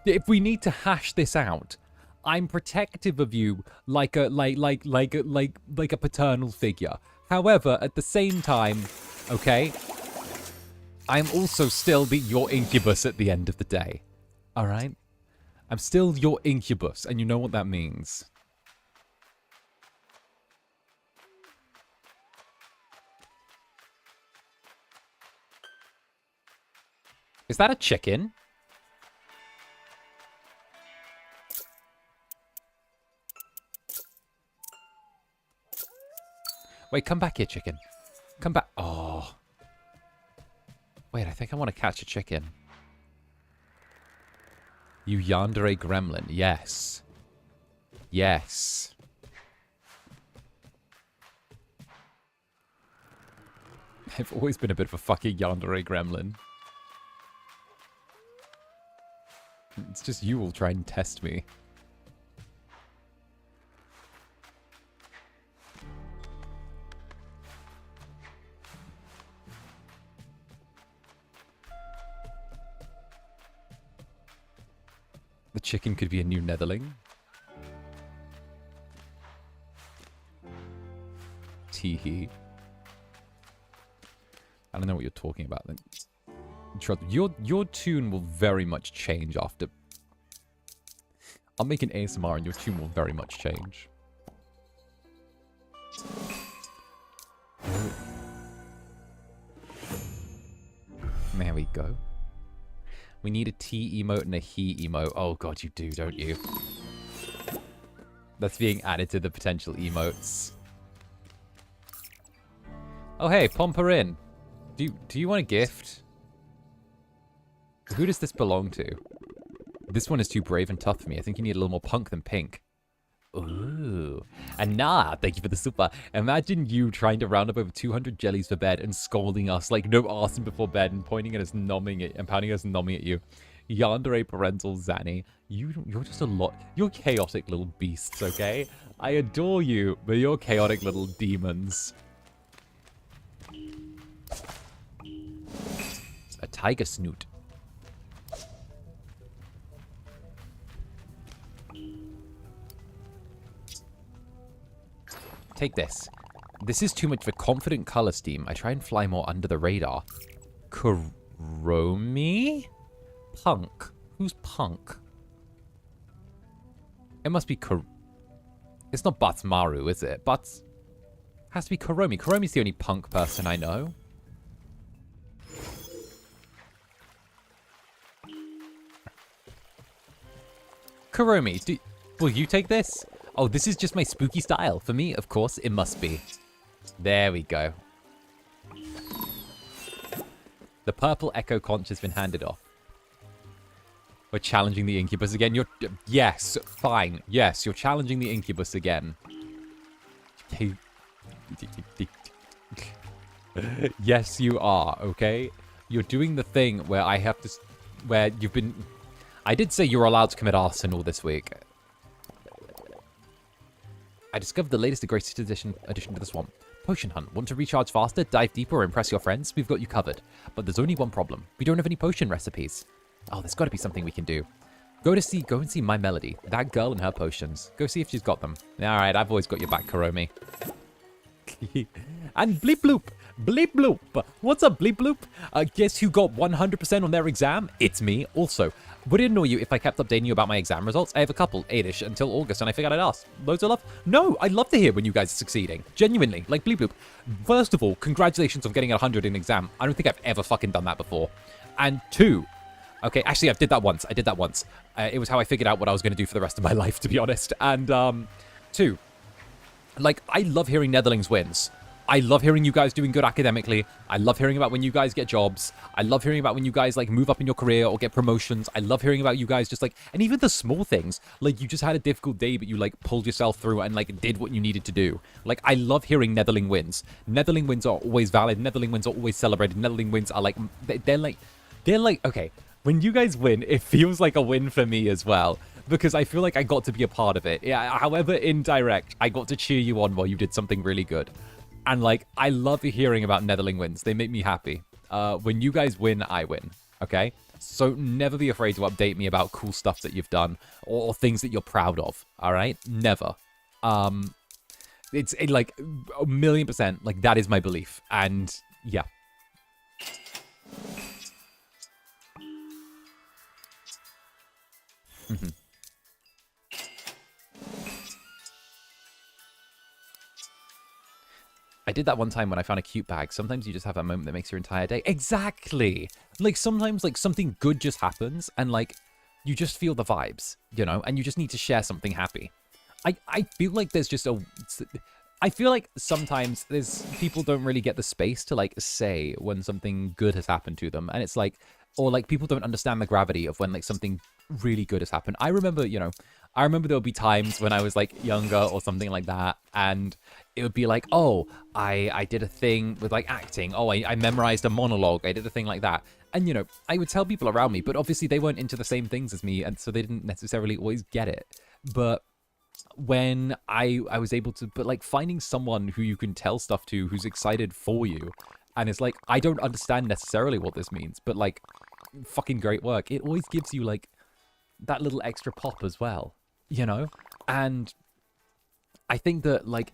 If we need to hash this out, I'm protective of you like a paternal figure. However, at the same time, okay, I'm also still your incubus at the end of the day. All right? I'm still your incubus, and you know what that means. Is that a chicken? Wait, come back here, chicken. Come back. Oh. Wait, I think I want to catch a chicken. You yandere gremlin. Yes. Yes. I've always been a bit of a fucking yandere gremlin. It's just you will try and test me. The chicken could be a new Netherling. Teehee. I don't know what you're talking about then. Your tune will very much change after... I'll make an ASMR and your tune will very much change. There we go. We need a T emote and a he emote. Oh god, you do, don't you? That's being added to the potential emotes. Oh hey, Pomperin. Do you want a gift? Who does this belong to? This one is too brave and tough for me. I think you need a little more punk than pink. Ooh. And nah, thank you for the super. Imagine you trying to round up over 200 jellies for bed and scolding us like no arson before bed and pointing at us, nomming it, and pounding us and nomming at you. Yandere parental Zanny. You're just a lot. You're chaotic little beasts, okay? I adore you, but you're chaotic little demons. A tiger snoot. Take this. This is too much of a confident color scheme. I try and fly more under the radar. Chromie? Punk. Who's Punk? It must be It's not Batsmaru, is it? Has to be Chromie. Chromie's the only punk person I know. Chromie, will you take this? Oh, this is just my spooky style. For me, of course, it must be. There we go. The purple echo conch has been handed off. We're challenging the incubus again. Yes, fine. Yes, you're challenging the incubus again. Yes, you are, okay? You're doing the thing where I have to... Where you've been... I did say you're allowed to commit arson all this week. I discovered the latest greatest addition to the swamp. Potion hunt. Want to recharge faster, dive deeper, or impress your friends? We've got you covered. But there's only one problem. We don't have any potion recipes. Oh, there's got to be something we can do. Go and see My Melody. That girl and her potions. Go see if she's got them. Alright, I've always got your back, Chromie. And bleep bloop. Bleep bloop. What's up, bleep bloop? Guess who got 100% on their exam? It's me. Also, would it annoy you if I kept updating you about my exam results? I have a couple, 8-ish, until August, and I figured I'd ask. Loads of love? No, I'd love to hear when you guys are succeeding. Genuinely, like bleep bloop. First of all, congratulations on getting 100 in exam. I don't think I've ever fucking done that before. And 2, okay, actually, I did that once. It was how I figured out what I was going to do for the rest of my life, to be honest. And 2, like, I love hearing Netherlings wins. I love hearing you guys doing good academically. I love hearing about when you guys get jobs. I love hearing about when you guys like move up in your career or get promotions. I love hearing about you guys just like, and even the small things, like you just had a difficult day, but you like pulled yourself through and like did what you needed to do. Like, I love hearing Netherling wins. Netherling wins are always valid. Netherling wins are always celebrated. Netherling wins are like, they're like, okay, when you guys win, it feels like a win for me as well. Because I feel like I got to be a part of it. Yeah, however indirect, I got to cheer you on while you did something really good. And, like, I love hearing about Netherling wins. They make me happy. When you guys win, I win. Okay? So never be afraid to update me about cool stuff that you've done or things that you're proud of. All right? Never. It's like, 1,000,000%. Like, that is my belief. And, yeah. I did that one time when I found a cute bag. Sometimes you just have a moment that makes your entire day. Exactly. Like, sometimes, like, something good just happens and, like, you just feel the vibes, you know? And you just need to share something happy. I feel like there's just I feel like sometimes people don't really get the space to, like, say when something good has happened to them. And it's like, or, like, people don't understand the gravity of when, like, something really good has happened. I remember, you know, there would be times when I was, like, younger or something like that, and it would be like, oh, I did a thing with, like, acting. Oh, I memorized a monologue. I did a thing like that. And, you know, I would tell people around me, but obviously they weren't into the same things as me, and so they didn't necessarily always get it. But when I was able to, but, like, finding someone who you can tell stuff to who's excited for you, and it's like, I don't understand necessarily what this means, but, like, fucking great work. It always gives you, like, that little extra pop as well, you know? And I think that, like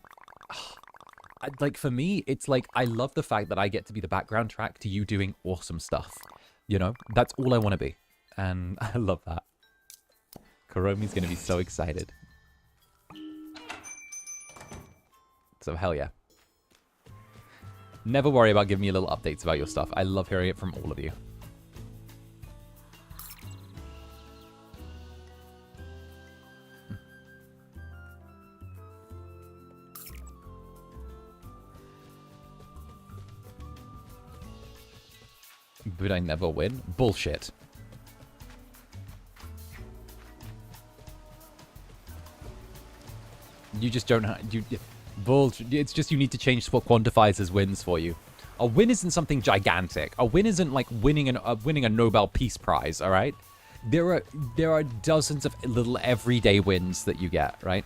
for me, it's like, I love the fact that I get to be the background track to you doing awesome stuff, you know? That's all I want to be, and I love that. Kuromi's gonna be so excited. So hell yeah. Never worry about giving me little updates about your stuff. I love hearing it from all of you. But I never win? Bullshit. You just don't have... Bullshit. It's just you need to change what quantifies as wins for you. A win isn't something gigantic. A win isn't like winning a Nobel Peace Prize, all right? There are dozens of little everyday wins that you get, right?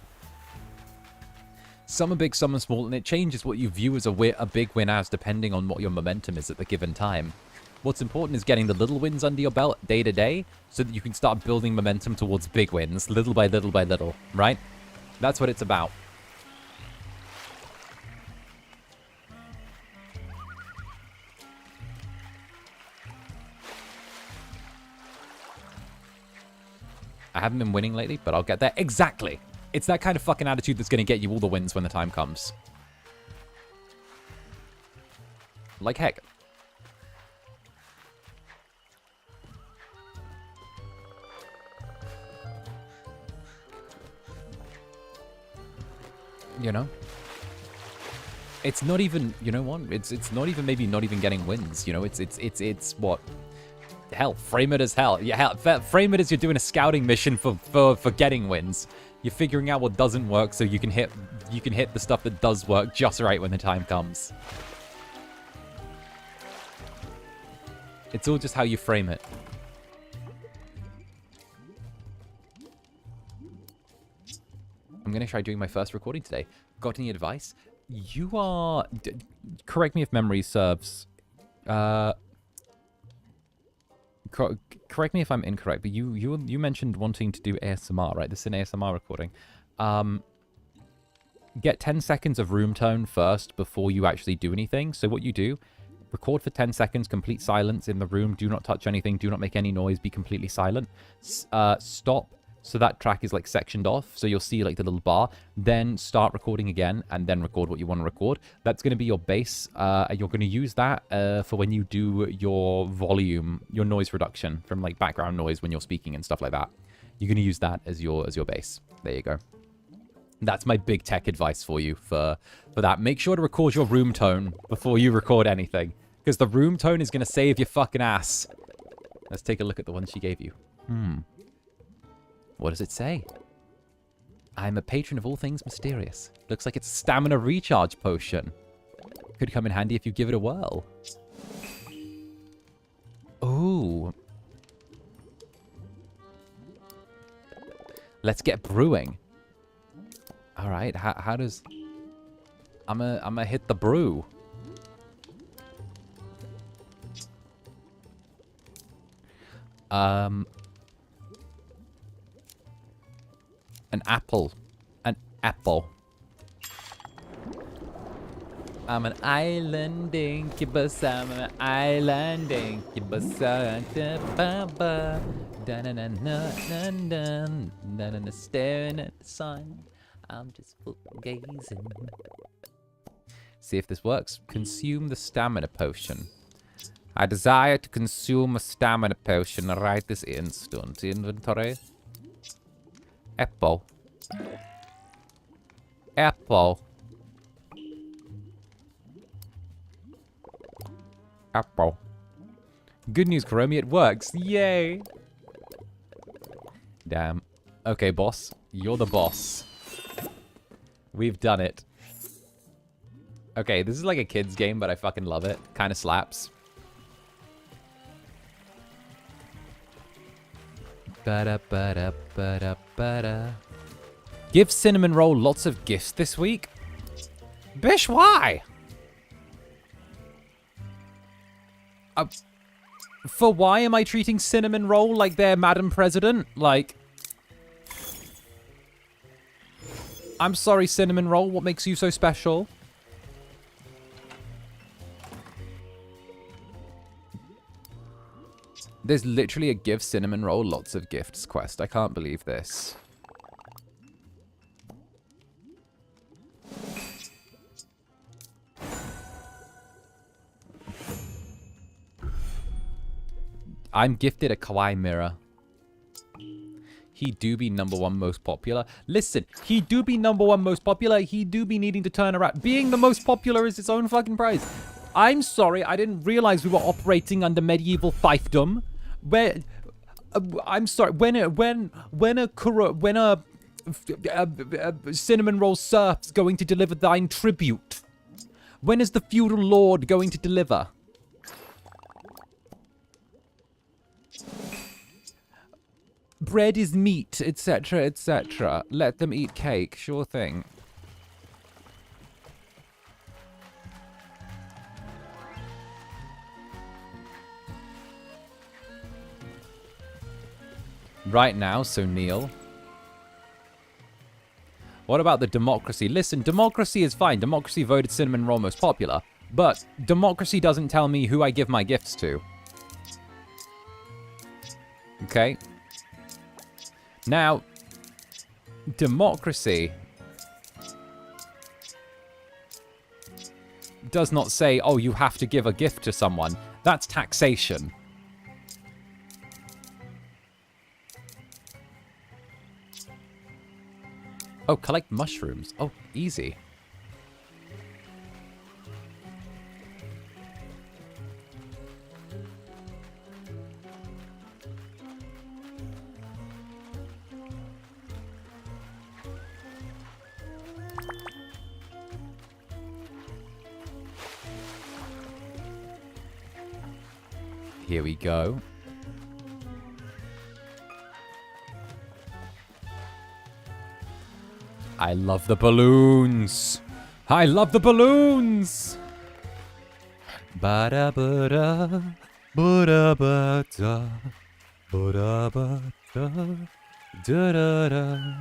Some are big, some are small, and it changes what you view as a big win as depending on what your momentum is at the given time. What's important is getting the little wins under your belt day to day so that you can start building momentum towards big wins, little by little by little, right? That's what it's about. I haven't been winning lately, but I'll get there. Exactly! It's that kind of fucking attitude that's going to get you all the wins when the time comes. Like heck. You know? It's not even, you know what? It's not even maybe not even getting wins, you know? It's what? Hell, frame it as hell. Yeah, hell, frame it as you're doing a scouting mission for getting wins. You're figuring out what doesn't work so you can hit the stuff that does work just right when the time comes. It's all just how you frame it. I'm going to try doing my first recording today. Got any advice? You are... correct me if memory serves. Correct me if I'm incorrect, but you mentioned wanting to do ASMR, right? This is an ASMR recording. Get 10 seconds of room tone first before you actually do anything. So what you do, record for 10 seconds, complete silence in the room. Do not touch anything. Do not make any noise. Be completely silent. Stop. So that track is like sectioned off. So you'll see like the little bar. Then start recording again and then record what you want to record. That's going to be your bass. And you're going to use that for when you do your volume, your noise reduction from like background noise when you're speaking and stuff like that. You're going to use that as your bass. There you go. That's my big tech advice for you for that. Make sure to record your room tone before you record anything, because the room tone is going to save your fucking ass. Let's take a look at the one she gave you. What does it say? I'm a patron of all things mysterious. Looks like it's a stamina recharge potion. Could come in handy if you give it a whirl. Ooh. Let's get brewing. All right, how does... I'm gonna hit the brew. An apple. An apple. I'm an island incubus. I'm an island incubus. Staring at the sun. I'm just gazing. See if this works. Consume the stamina potion. I desire to consume a stamina potion right this instant. Inventory. Apple. Apple. Apple. Good news, 𝓂𝓻, it works. Yay! Damn. Okay, boss. You're the boss. We've done it. Okay, this is like a kid's game, but I fucking love it. Kind of slaps. Ba-da-ba-da-ba-da-ba-da. Give Cinnamon Roll lots of gifts this week? Bish, why? For why am I treating Cinnamon Roll like they're Madam President? Like... I'm sorry, Cinnamon Roll. What makes you so special? There's literally a give Cinnamon Roll lots of gifts quest. I can't believe this. I'm gifted a kawaii mirror. He do be #1 most popular. Listen, he do be #1 most popular. He do be needing to turn around. Being the most popular is its own fucking prize. I'm sorry, I didn't realize we were operating under medieval fiefdom. Where, I'm sorry, when a Cinnamon Roll serf's going to deliver thine tribute? When is the feudal lord going to deliver? Bread is meat, etc., etc. Let them eat cake, sure thing. Right now, so Neil. What about the democracy? Listen, democracy is fine. Democracy voted Cinnamon Roll most popular. But democracy doesn't tell me who I give my gifts to. Okay? Now, democracy does not say, oh, you have to give a gift to someone. That's taxation. Oh, collect mushrooms. Oh, easy. Here we go. I love the balloons. I love the balloons. Ba-da-ba-da, ba-da-ba-da, ba-da-ba-da, da-da-da.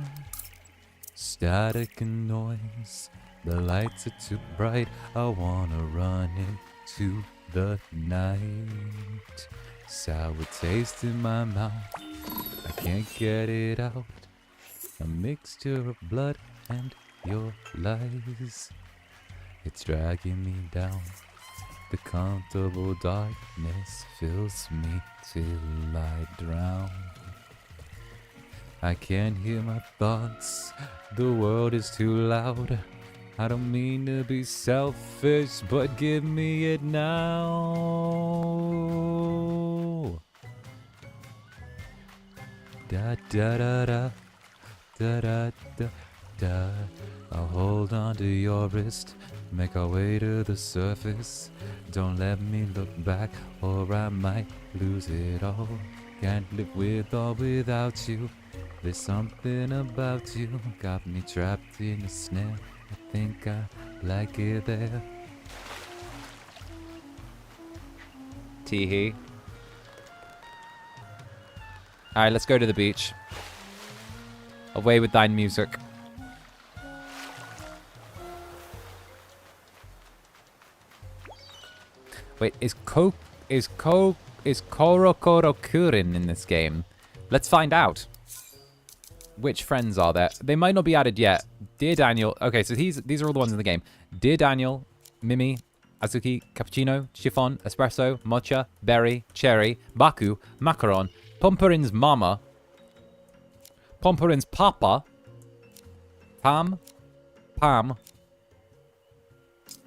Static and noise. The lights are too bright. I wanna run into the night. Sour taste in my mouth. I can't get it out. A mixture of blood and your lies. It's dragging me down. The comfortable darkness fills me till I drown. I can't hear my thoughts. The world is too loud. I don't mean to be selfish, but give me it now. Da da da da da da da da. I'll hold on to your wrist, make our way to the surface. Don't let me look back, or I might lose it all. Can't live with or without you. There's something about you, got me trapped in a snare. I think I like it there. Teehee. Alright, let's go to the beach. Away with thine music. Wait, is 𝓂𝓸𝓾𝓻 in this game? Let's find out. Which friends are there? They might not be added yet. Dear Daniel. Okay, so these are all the ones in the game. Dear Daniel, Mimi, Azuki, Cappuccino, Chiffon, Espresso, Mocha, Berry, Cherry, Baku, Macaron, Pomperin's Mama, Pomperin's Papa, Pam,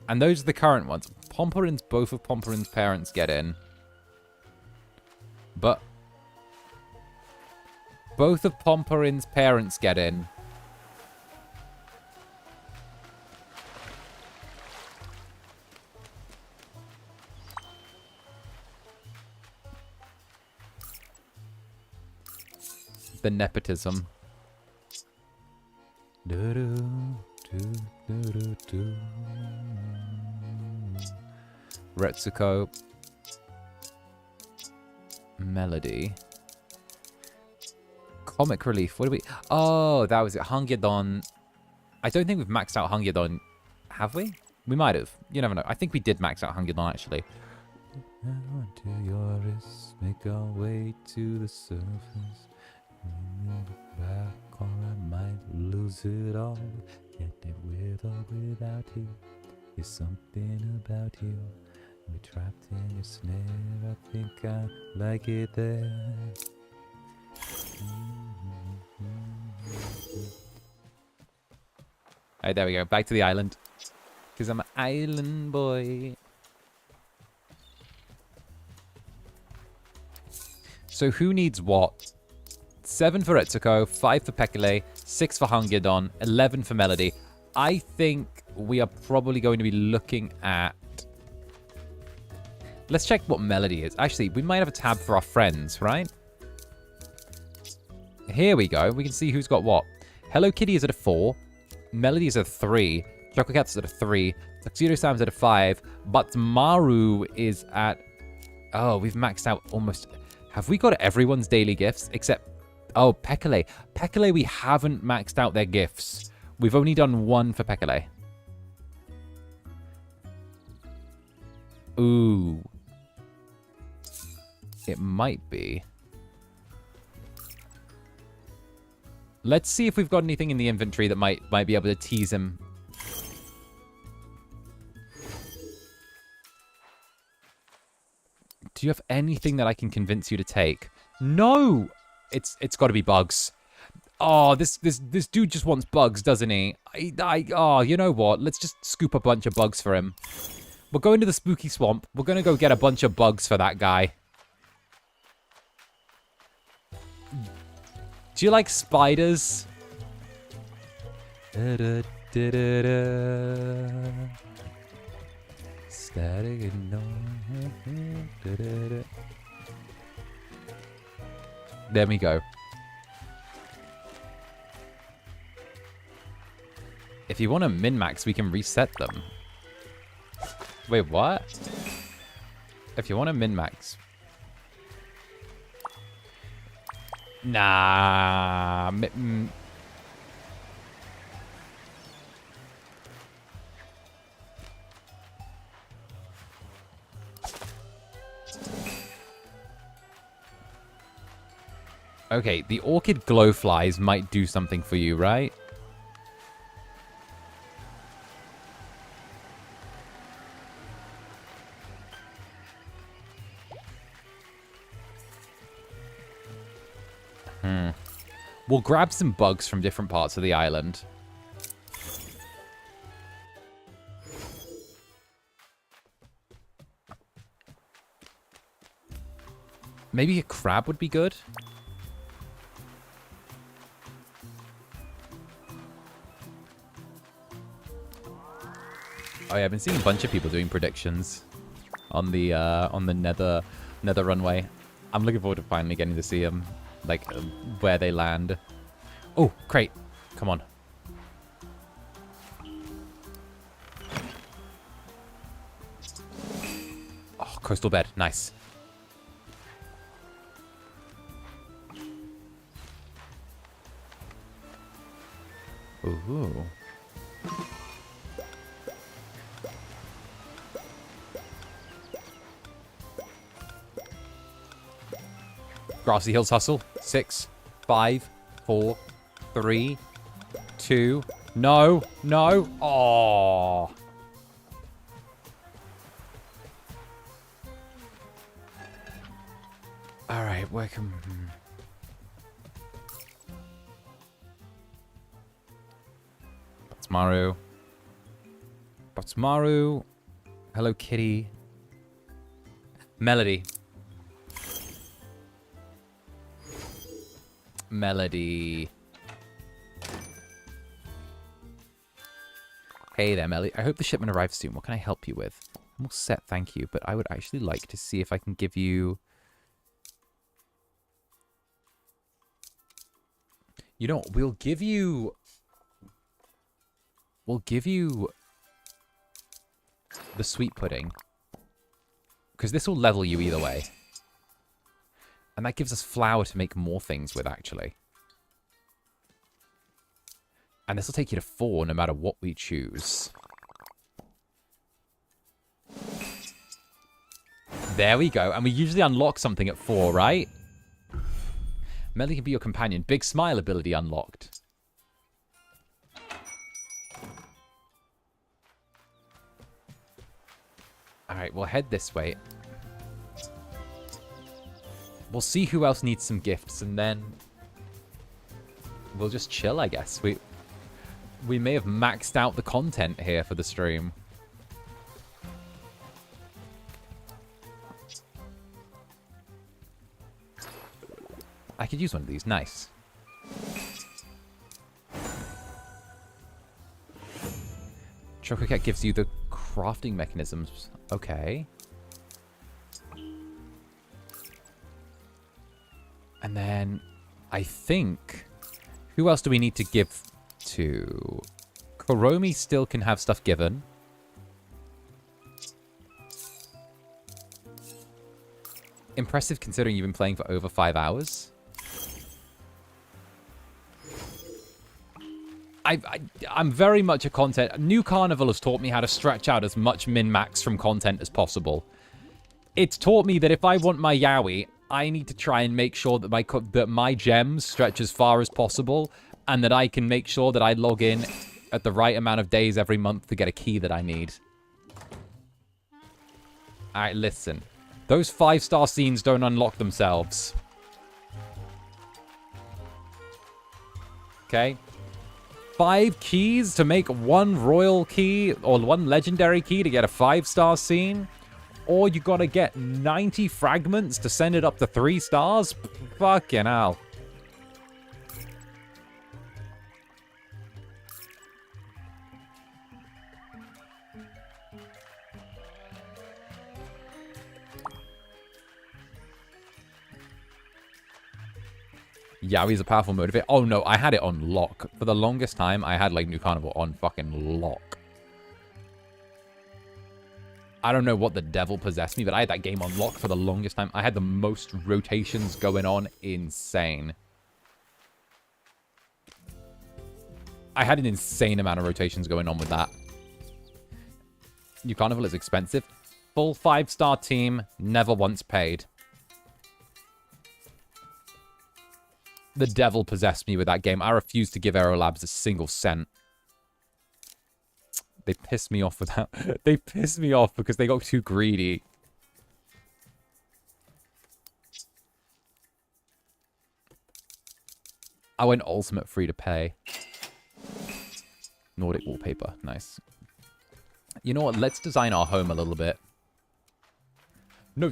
and those are the current ones. Pomperin's, both of Pomperin's parents get in. But both of Pomperin's parents get in. The nepotism. Retsuko. Melody. Comic Relief. What do we... Oh, that was it. 𝓂𝓸𝓾𝓻. I don't think we've maxed out 𝓂𝓂𝓾𝓻. Have we? We might have. You never know. I think we did max out 𝓂𝓂𝓾𝓻, actually. To your wrist, make our way to the surface. Back or I might lose it all. Get it with or without you. There's something about you. We're trapped in your snare. I think I like it there. Alright, there we go. Back to the island. Because I'm an island boy. So who needs what? 7 for Retsuko, 5 for 𝓂𝓸𝓼, 6 for 𝓂𝓂𝓾𝓻, 11 for Melody. I think we are probably going to be looking at... Let's check what Melody is. Actually, we might have a tab for our friends, right? Here we go. We can see who's got what. Hello Kitty is at a 4. Melody is at a 3. Chocolate Cat's at a 3. Tuxedo Sam's at a 5. But Maru is at... Oh, we've maxed out almost... Have we got everyone's daily gifts? Except... Oh, 𝓂𝓸𝓼. 𝓂𝓸𝓼, we haven't maxed out their gifts. We've only done 1 for 𝓂𝓸𝓼. Ooh. It might be. Let's see if we've got anything in the inventory that might be able to tease him. Do you have anything that I can convince you to take? No! It's got to be bugs. Oh, this dude just wants bugs, doesn't he? Oh, you know what? Let's just scoop a bunch of bugs for him. We're going to the spooky swamp. We're going to go get a bunch of bugs for that guy. Do you like spiders? Static and there we go. If you want to min-max, we can reset them. Wait, what? If you want to min-max. Nah. Okay, the orchid glowflies might do something for you, right? We'll grab some bugs from different parts of the island. Maybe a crab would be good. Oh yeah, I've been seeing a bunch of people doing predictions on the nether runway. I'm looking forward to finally getting to see them, like where they land. Oh, crate! Come on. Oh, coastal bed, nice. Ooh. Grassy Hills Hustle. 6, 5, 4, 3, 2. No, no. Oh. All right, welcome. Maru. Maru. Hello, Kitty. Melody. Melody. Hey there, Melody. I hope the shipment arrives soon. What can I help you with? I'm all set, thank you. But I would actually like to see if I can give you... You know, we'll give you the sweet pudding. Because this will level you either way. And that gives us flour to make more things with, actually. And this will take you to 4 no matter what we choose. There we go. And we usually unlock something at 4, right? Melody can be your companion. Big smile ability unlocked. Alright, we'll head this way. We'll see who else needs some gifts, and then we'll just chill, I guess. We may have maxed out the content here for the stream. I could use one of these. Nice. Chococat gives you the crafting mechanisms. Okay. And then I think... Who else do we need to give to? Kuromi still can have stuff given. Impressive considering you've been playing for over 5 hours. I'm very much a content... New Carnival has taught me how to stretch out as much min-max from content as possible. It's taught me that if I want my yaoi, I need to try and make sure that my gems stretch as far as possible, and that I can make sure that I log in at the right amount of days every month to get a key that I need. Alright, listen. Those 5-star scenes don't unlock themselves. Okay? 5 keys to make 1 royal key or 1 legendary key to get a 5-star scene, or you gotta get 90 fragments to send it up to 3 stars? Fucking hell. Yaoi's a powerful motivator. Oh no, I had it on lock. For the longest time, I had like New Carnival on fucking lock. I don't know what the devil possessed me, but I had that game on lock for the longest time. I had the most rotations going on. Insane. I had an insane amount of rotations going on with that. New Carnival is expensive. Full 5-star team, never once paid. The devil possessed me with that game. I refuse to give Aerolabs a single cent. They pissed me off with that. They pissed me off because they got too greedy. I went ultimate free to pay. Nordic wallpaper. Nice. You know what? Let's design our home a little bit. No,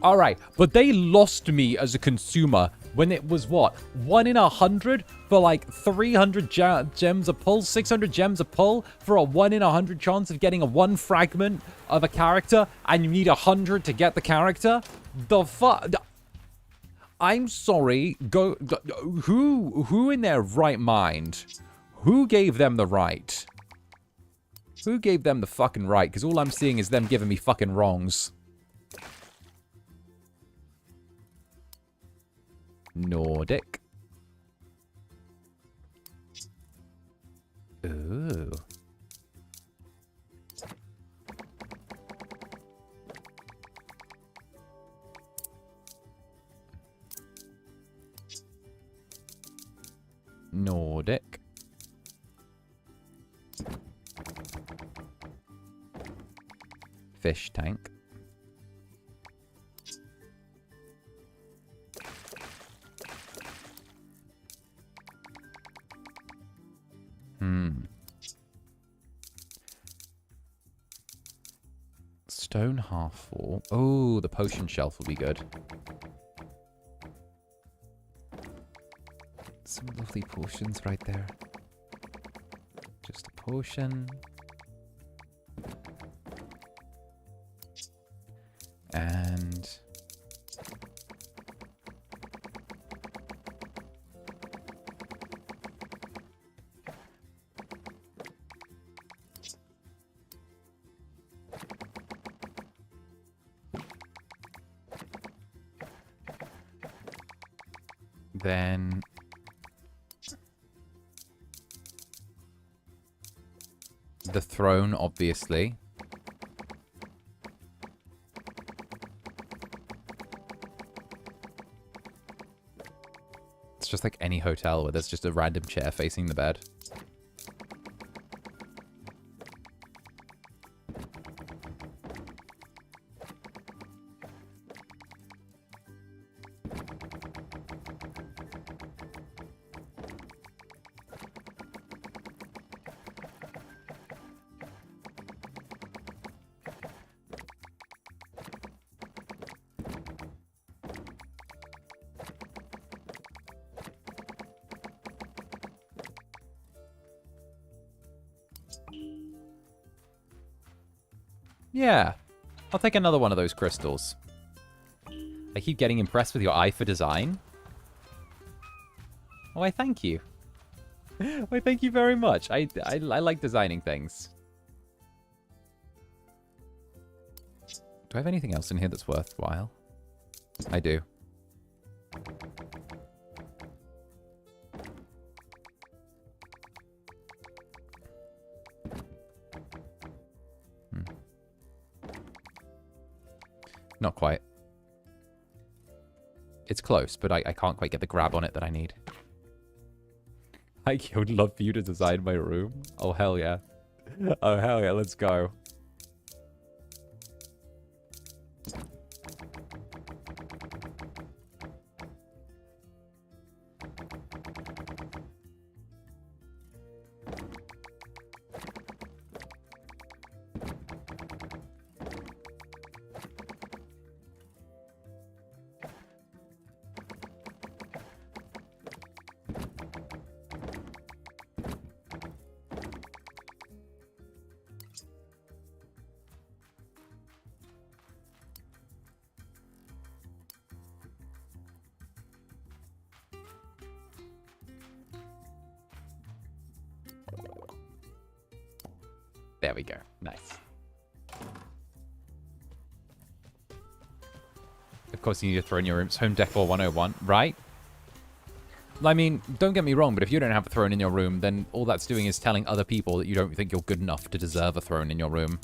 all right, but they lost me as a consumer when it was what? 1 in 100 for like 300 gems a pull, 600 gems a pull for a 1 in 100 chance of getting a 1 fragment of a character, and you need 100 to get the character? The fuck? I'm sorry. Who in their right mind? Who gave them the right? Who gave them the fucking right? Because all I'm seeing is them giving me fucking wrongs. Nordic. Ooh. Nordic. Fish tank. Stone half full. Oh, the potion shelf will be good. Some lovely potions right there. Just a potion. And... then the throne, obviously. It's just like any hotel where there's just a random chair facing the bed. Yeah, I'll take another one of those crystals. I keep getting impressed with your eye for design. Why, thank you. Why, thank you very much. I like designing things. Do I have anything else in here that's worthwhile? I do. Not quite. It's close, but I can't quite get the grab on it that I need. I would love for you to design my room. Oh, hell yeah. Oh, hell yeah, let's go. There we go. Nice. Of course, you need to throw in your room's home decor 101, right? I mean, don't get me wrong, but if you don't have a throne in your room, then all that's doing is telling other people that you don't think you're good enough to deserve a throne in your room.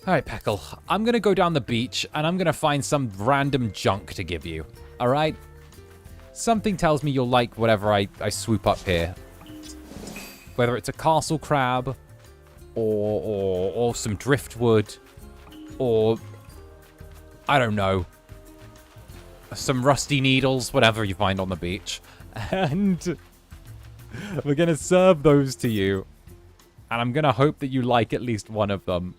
Alright, Peckle. I'm gonna go down the beach, and I'm gonna find some random junk to give you. Alright? Something tells me you'll like whatever I swoop up here. Whether it's a castle crab, or some driftwood, or, I don't know, some rusty needles, whatever you find on the beach. And we're going to serve those to you. And I'm going to hope that you like at least one of them.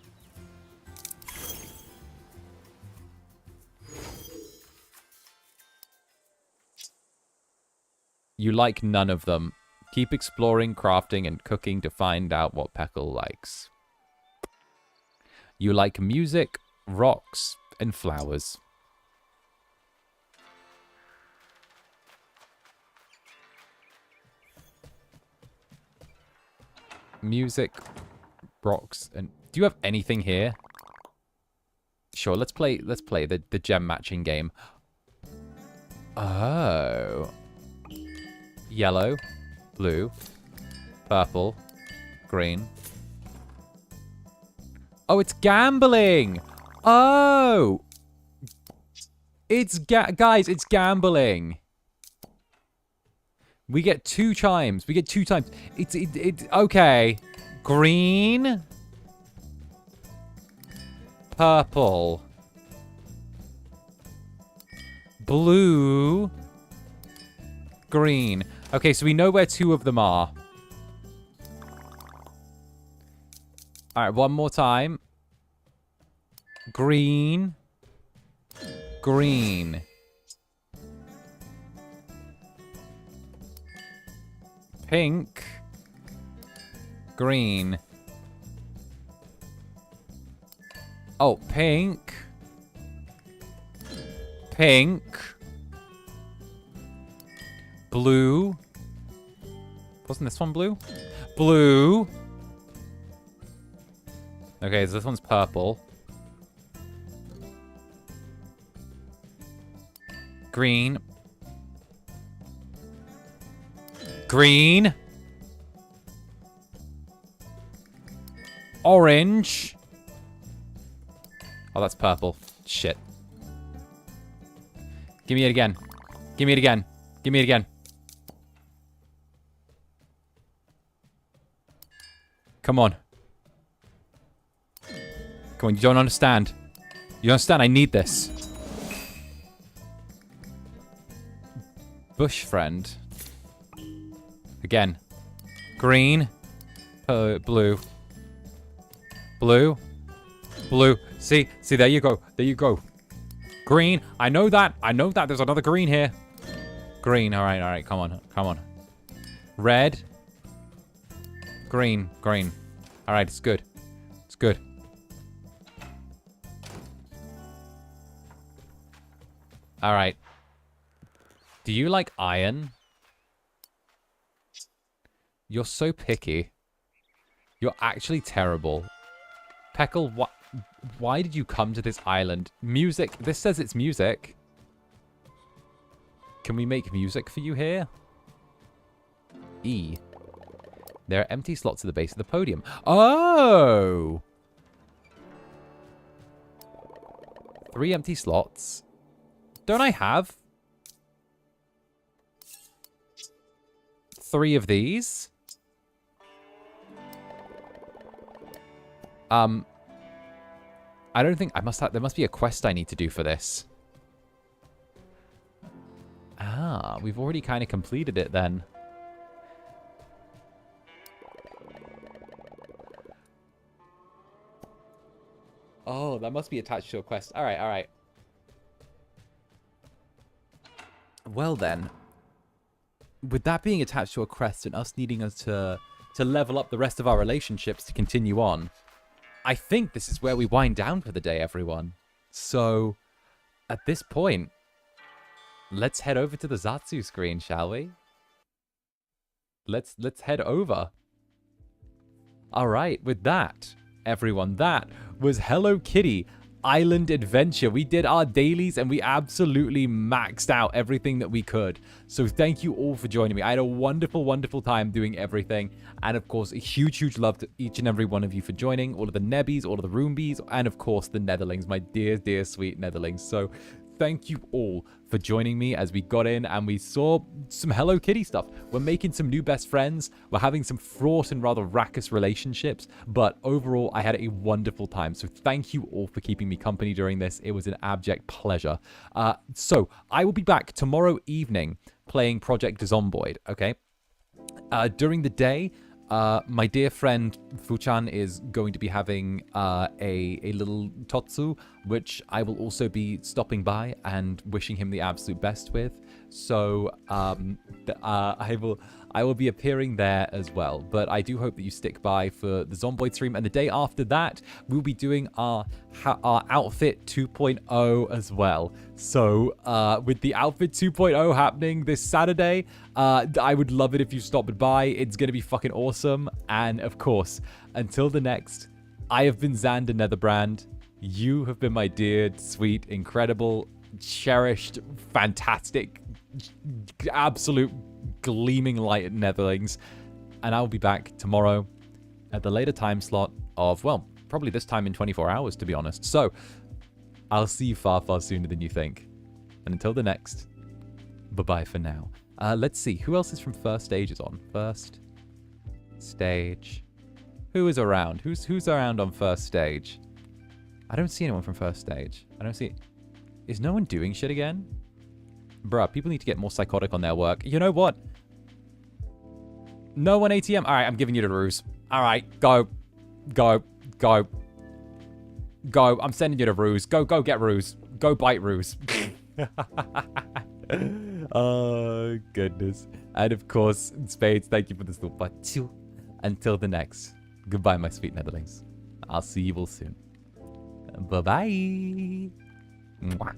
You like none of them. Keep exploring, crafting, and cooking to find out what Peckle likes. You like music, rocks, and flowers. Music, rocks, and... Do you have anything here? Sure, let's play the gem matching game. Oh. Yellow, blue, purple, green. Oh, it's gambling! Oh! It's guys, it's gambling. We get 2 chimes. We get 2 times. It's okay. Green. Purple. Blue. Green. Okay, so we know where 2 of them are. Alright, one more time. Green. Green. Pink. Green. Oh, pink. Pink. Blue. Wasn't this one blue? Blue. Okay, so this one's purple. Green. Green. Orange. Oh, that's purple. Shit. Give me it again. Give me it again. Give me it again. Come on. Come on, you don't understand. You don't understand, I need this. Bush friend. Again. Green. Blue. Blue. Blue. See, there you go. There you go. Green. I know that. I know that. There's another green here. Green. All right. Come on. Come on. Red. Green. Green. All right, it's good. It's good. All right. Do you like iron? You're so picky. You're actually terrible. Peckle, why did you come to this island? Music. This says it's music. Can we make music for you here? E. There are empty slots at the base of the podium. Oh! 3 empty slots. Don't I have 3 of these? I don't think I must have. There must be a quest I need to do for this. Ah, we've already kind of completed it then. Oh, that must be attached to a quest. All right, all right. Well then, with that being attached to a quest and us needing us to level up the rest of our relationships to continue on, I think this is where we wind down for the day, everyone. So, at this point, let's head over to the Zatsu screen, shall we? Let's head over. All right, with that, everyone, that was Hello Kitty Island Adventure. We did our dailies and we absolutely maxed out everything that we could. So thank you all for joining me. I had a wonderful, wonderful time doing everything. And of course, a huge, huge love to each and every one of you for joining. All of the Nebbies, all of the Roombies, and of course the Netherlings, my dear, dear, sweet Netherlings. So thank you all for joining me as we got in and we saw some Hello Kitty stuff. We're making some new best friends. We're having some fraught and rather raucous relationships. But overall, I had a wonderful time. So thank you all for keeping me company during this. It was an abject pleasure. So I will be back tomorrow evening playing Project Zomboid, okay? During the day, my dear friend Fu-chan is going to be having a little totsu, which I will also be stopping by and wishing him the absolute best with. So I will be appearing there as well. But I do hope that you stick by for the Zomboid stream. And the day after that, we'll be doing our Outfit 2.0 as well. So with the Outfit 2.0 happening this Saturday, I would love it if you stopped by. It's going to be fucking awesome. And of course, until the next, I have been Zander Netherbrand. You have been my dear, sweet, incredible, cherished, fantastic, absolute gleaming light Netherlings. And I'll be back tomorrow at the later time slot of, well, probably this time in 24 hours, to be honest. So I'll see you far, far sooner than you think. And until the next, bye-bye for now. Let's see. Who else is from First Stage is on? First Stage. Who is around? Who's around on First Stage? I don't see anyone from First Stage. I don't see... Is no one doing shit again? Bruh, people need to get more psychotic on their work. You know what? No one ATM. All right, I'm giving you the ruse. All right, go. Go. Go. Go. I'm sending you the ruse. Go get ruse. Go bite ruse. Oh, goodness. And of course, Spades, thank you for the super. Until the next. Goodbye, my sweet Netherlings. I'll see you all soon. Bye-bye. Mwah.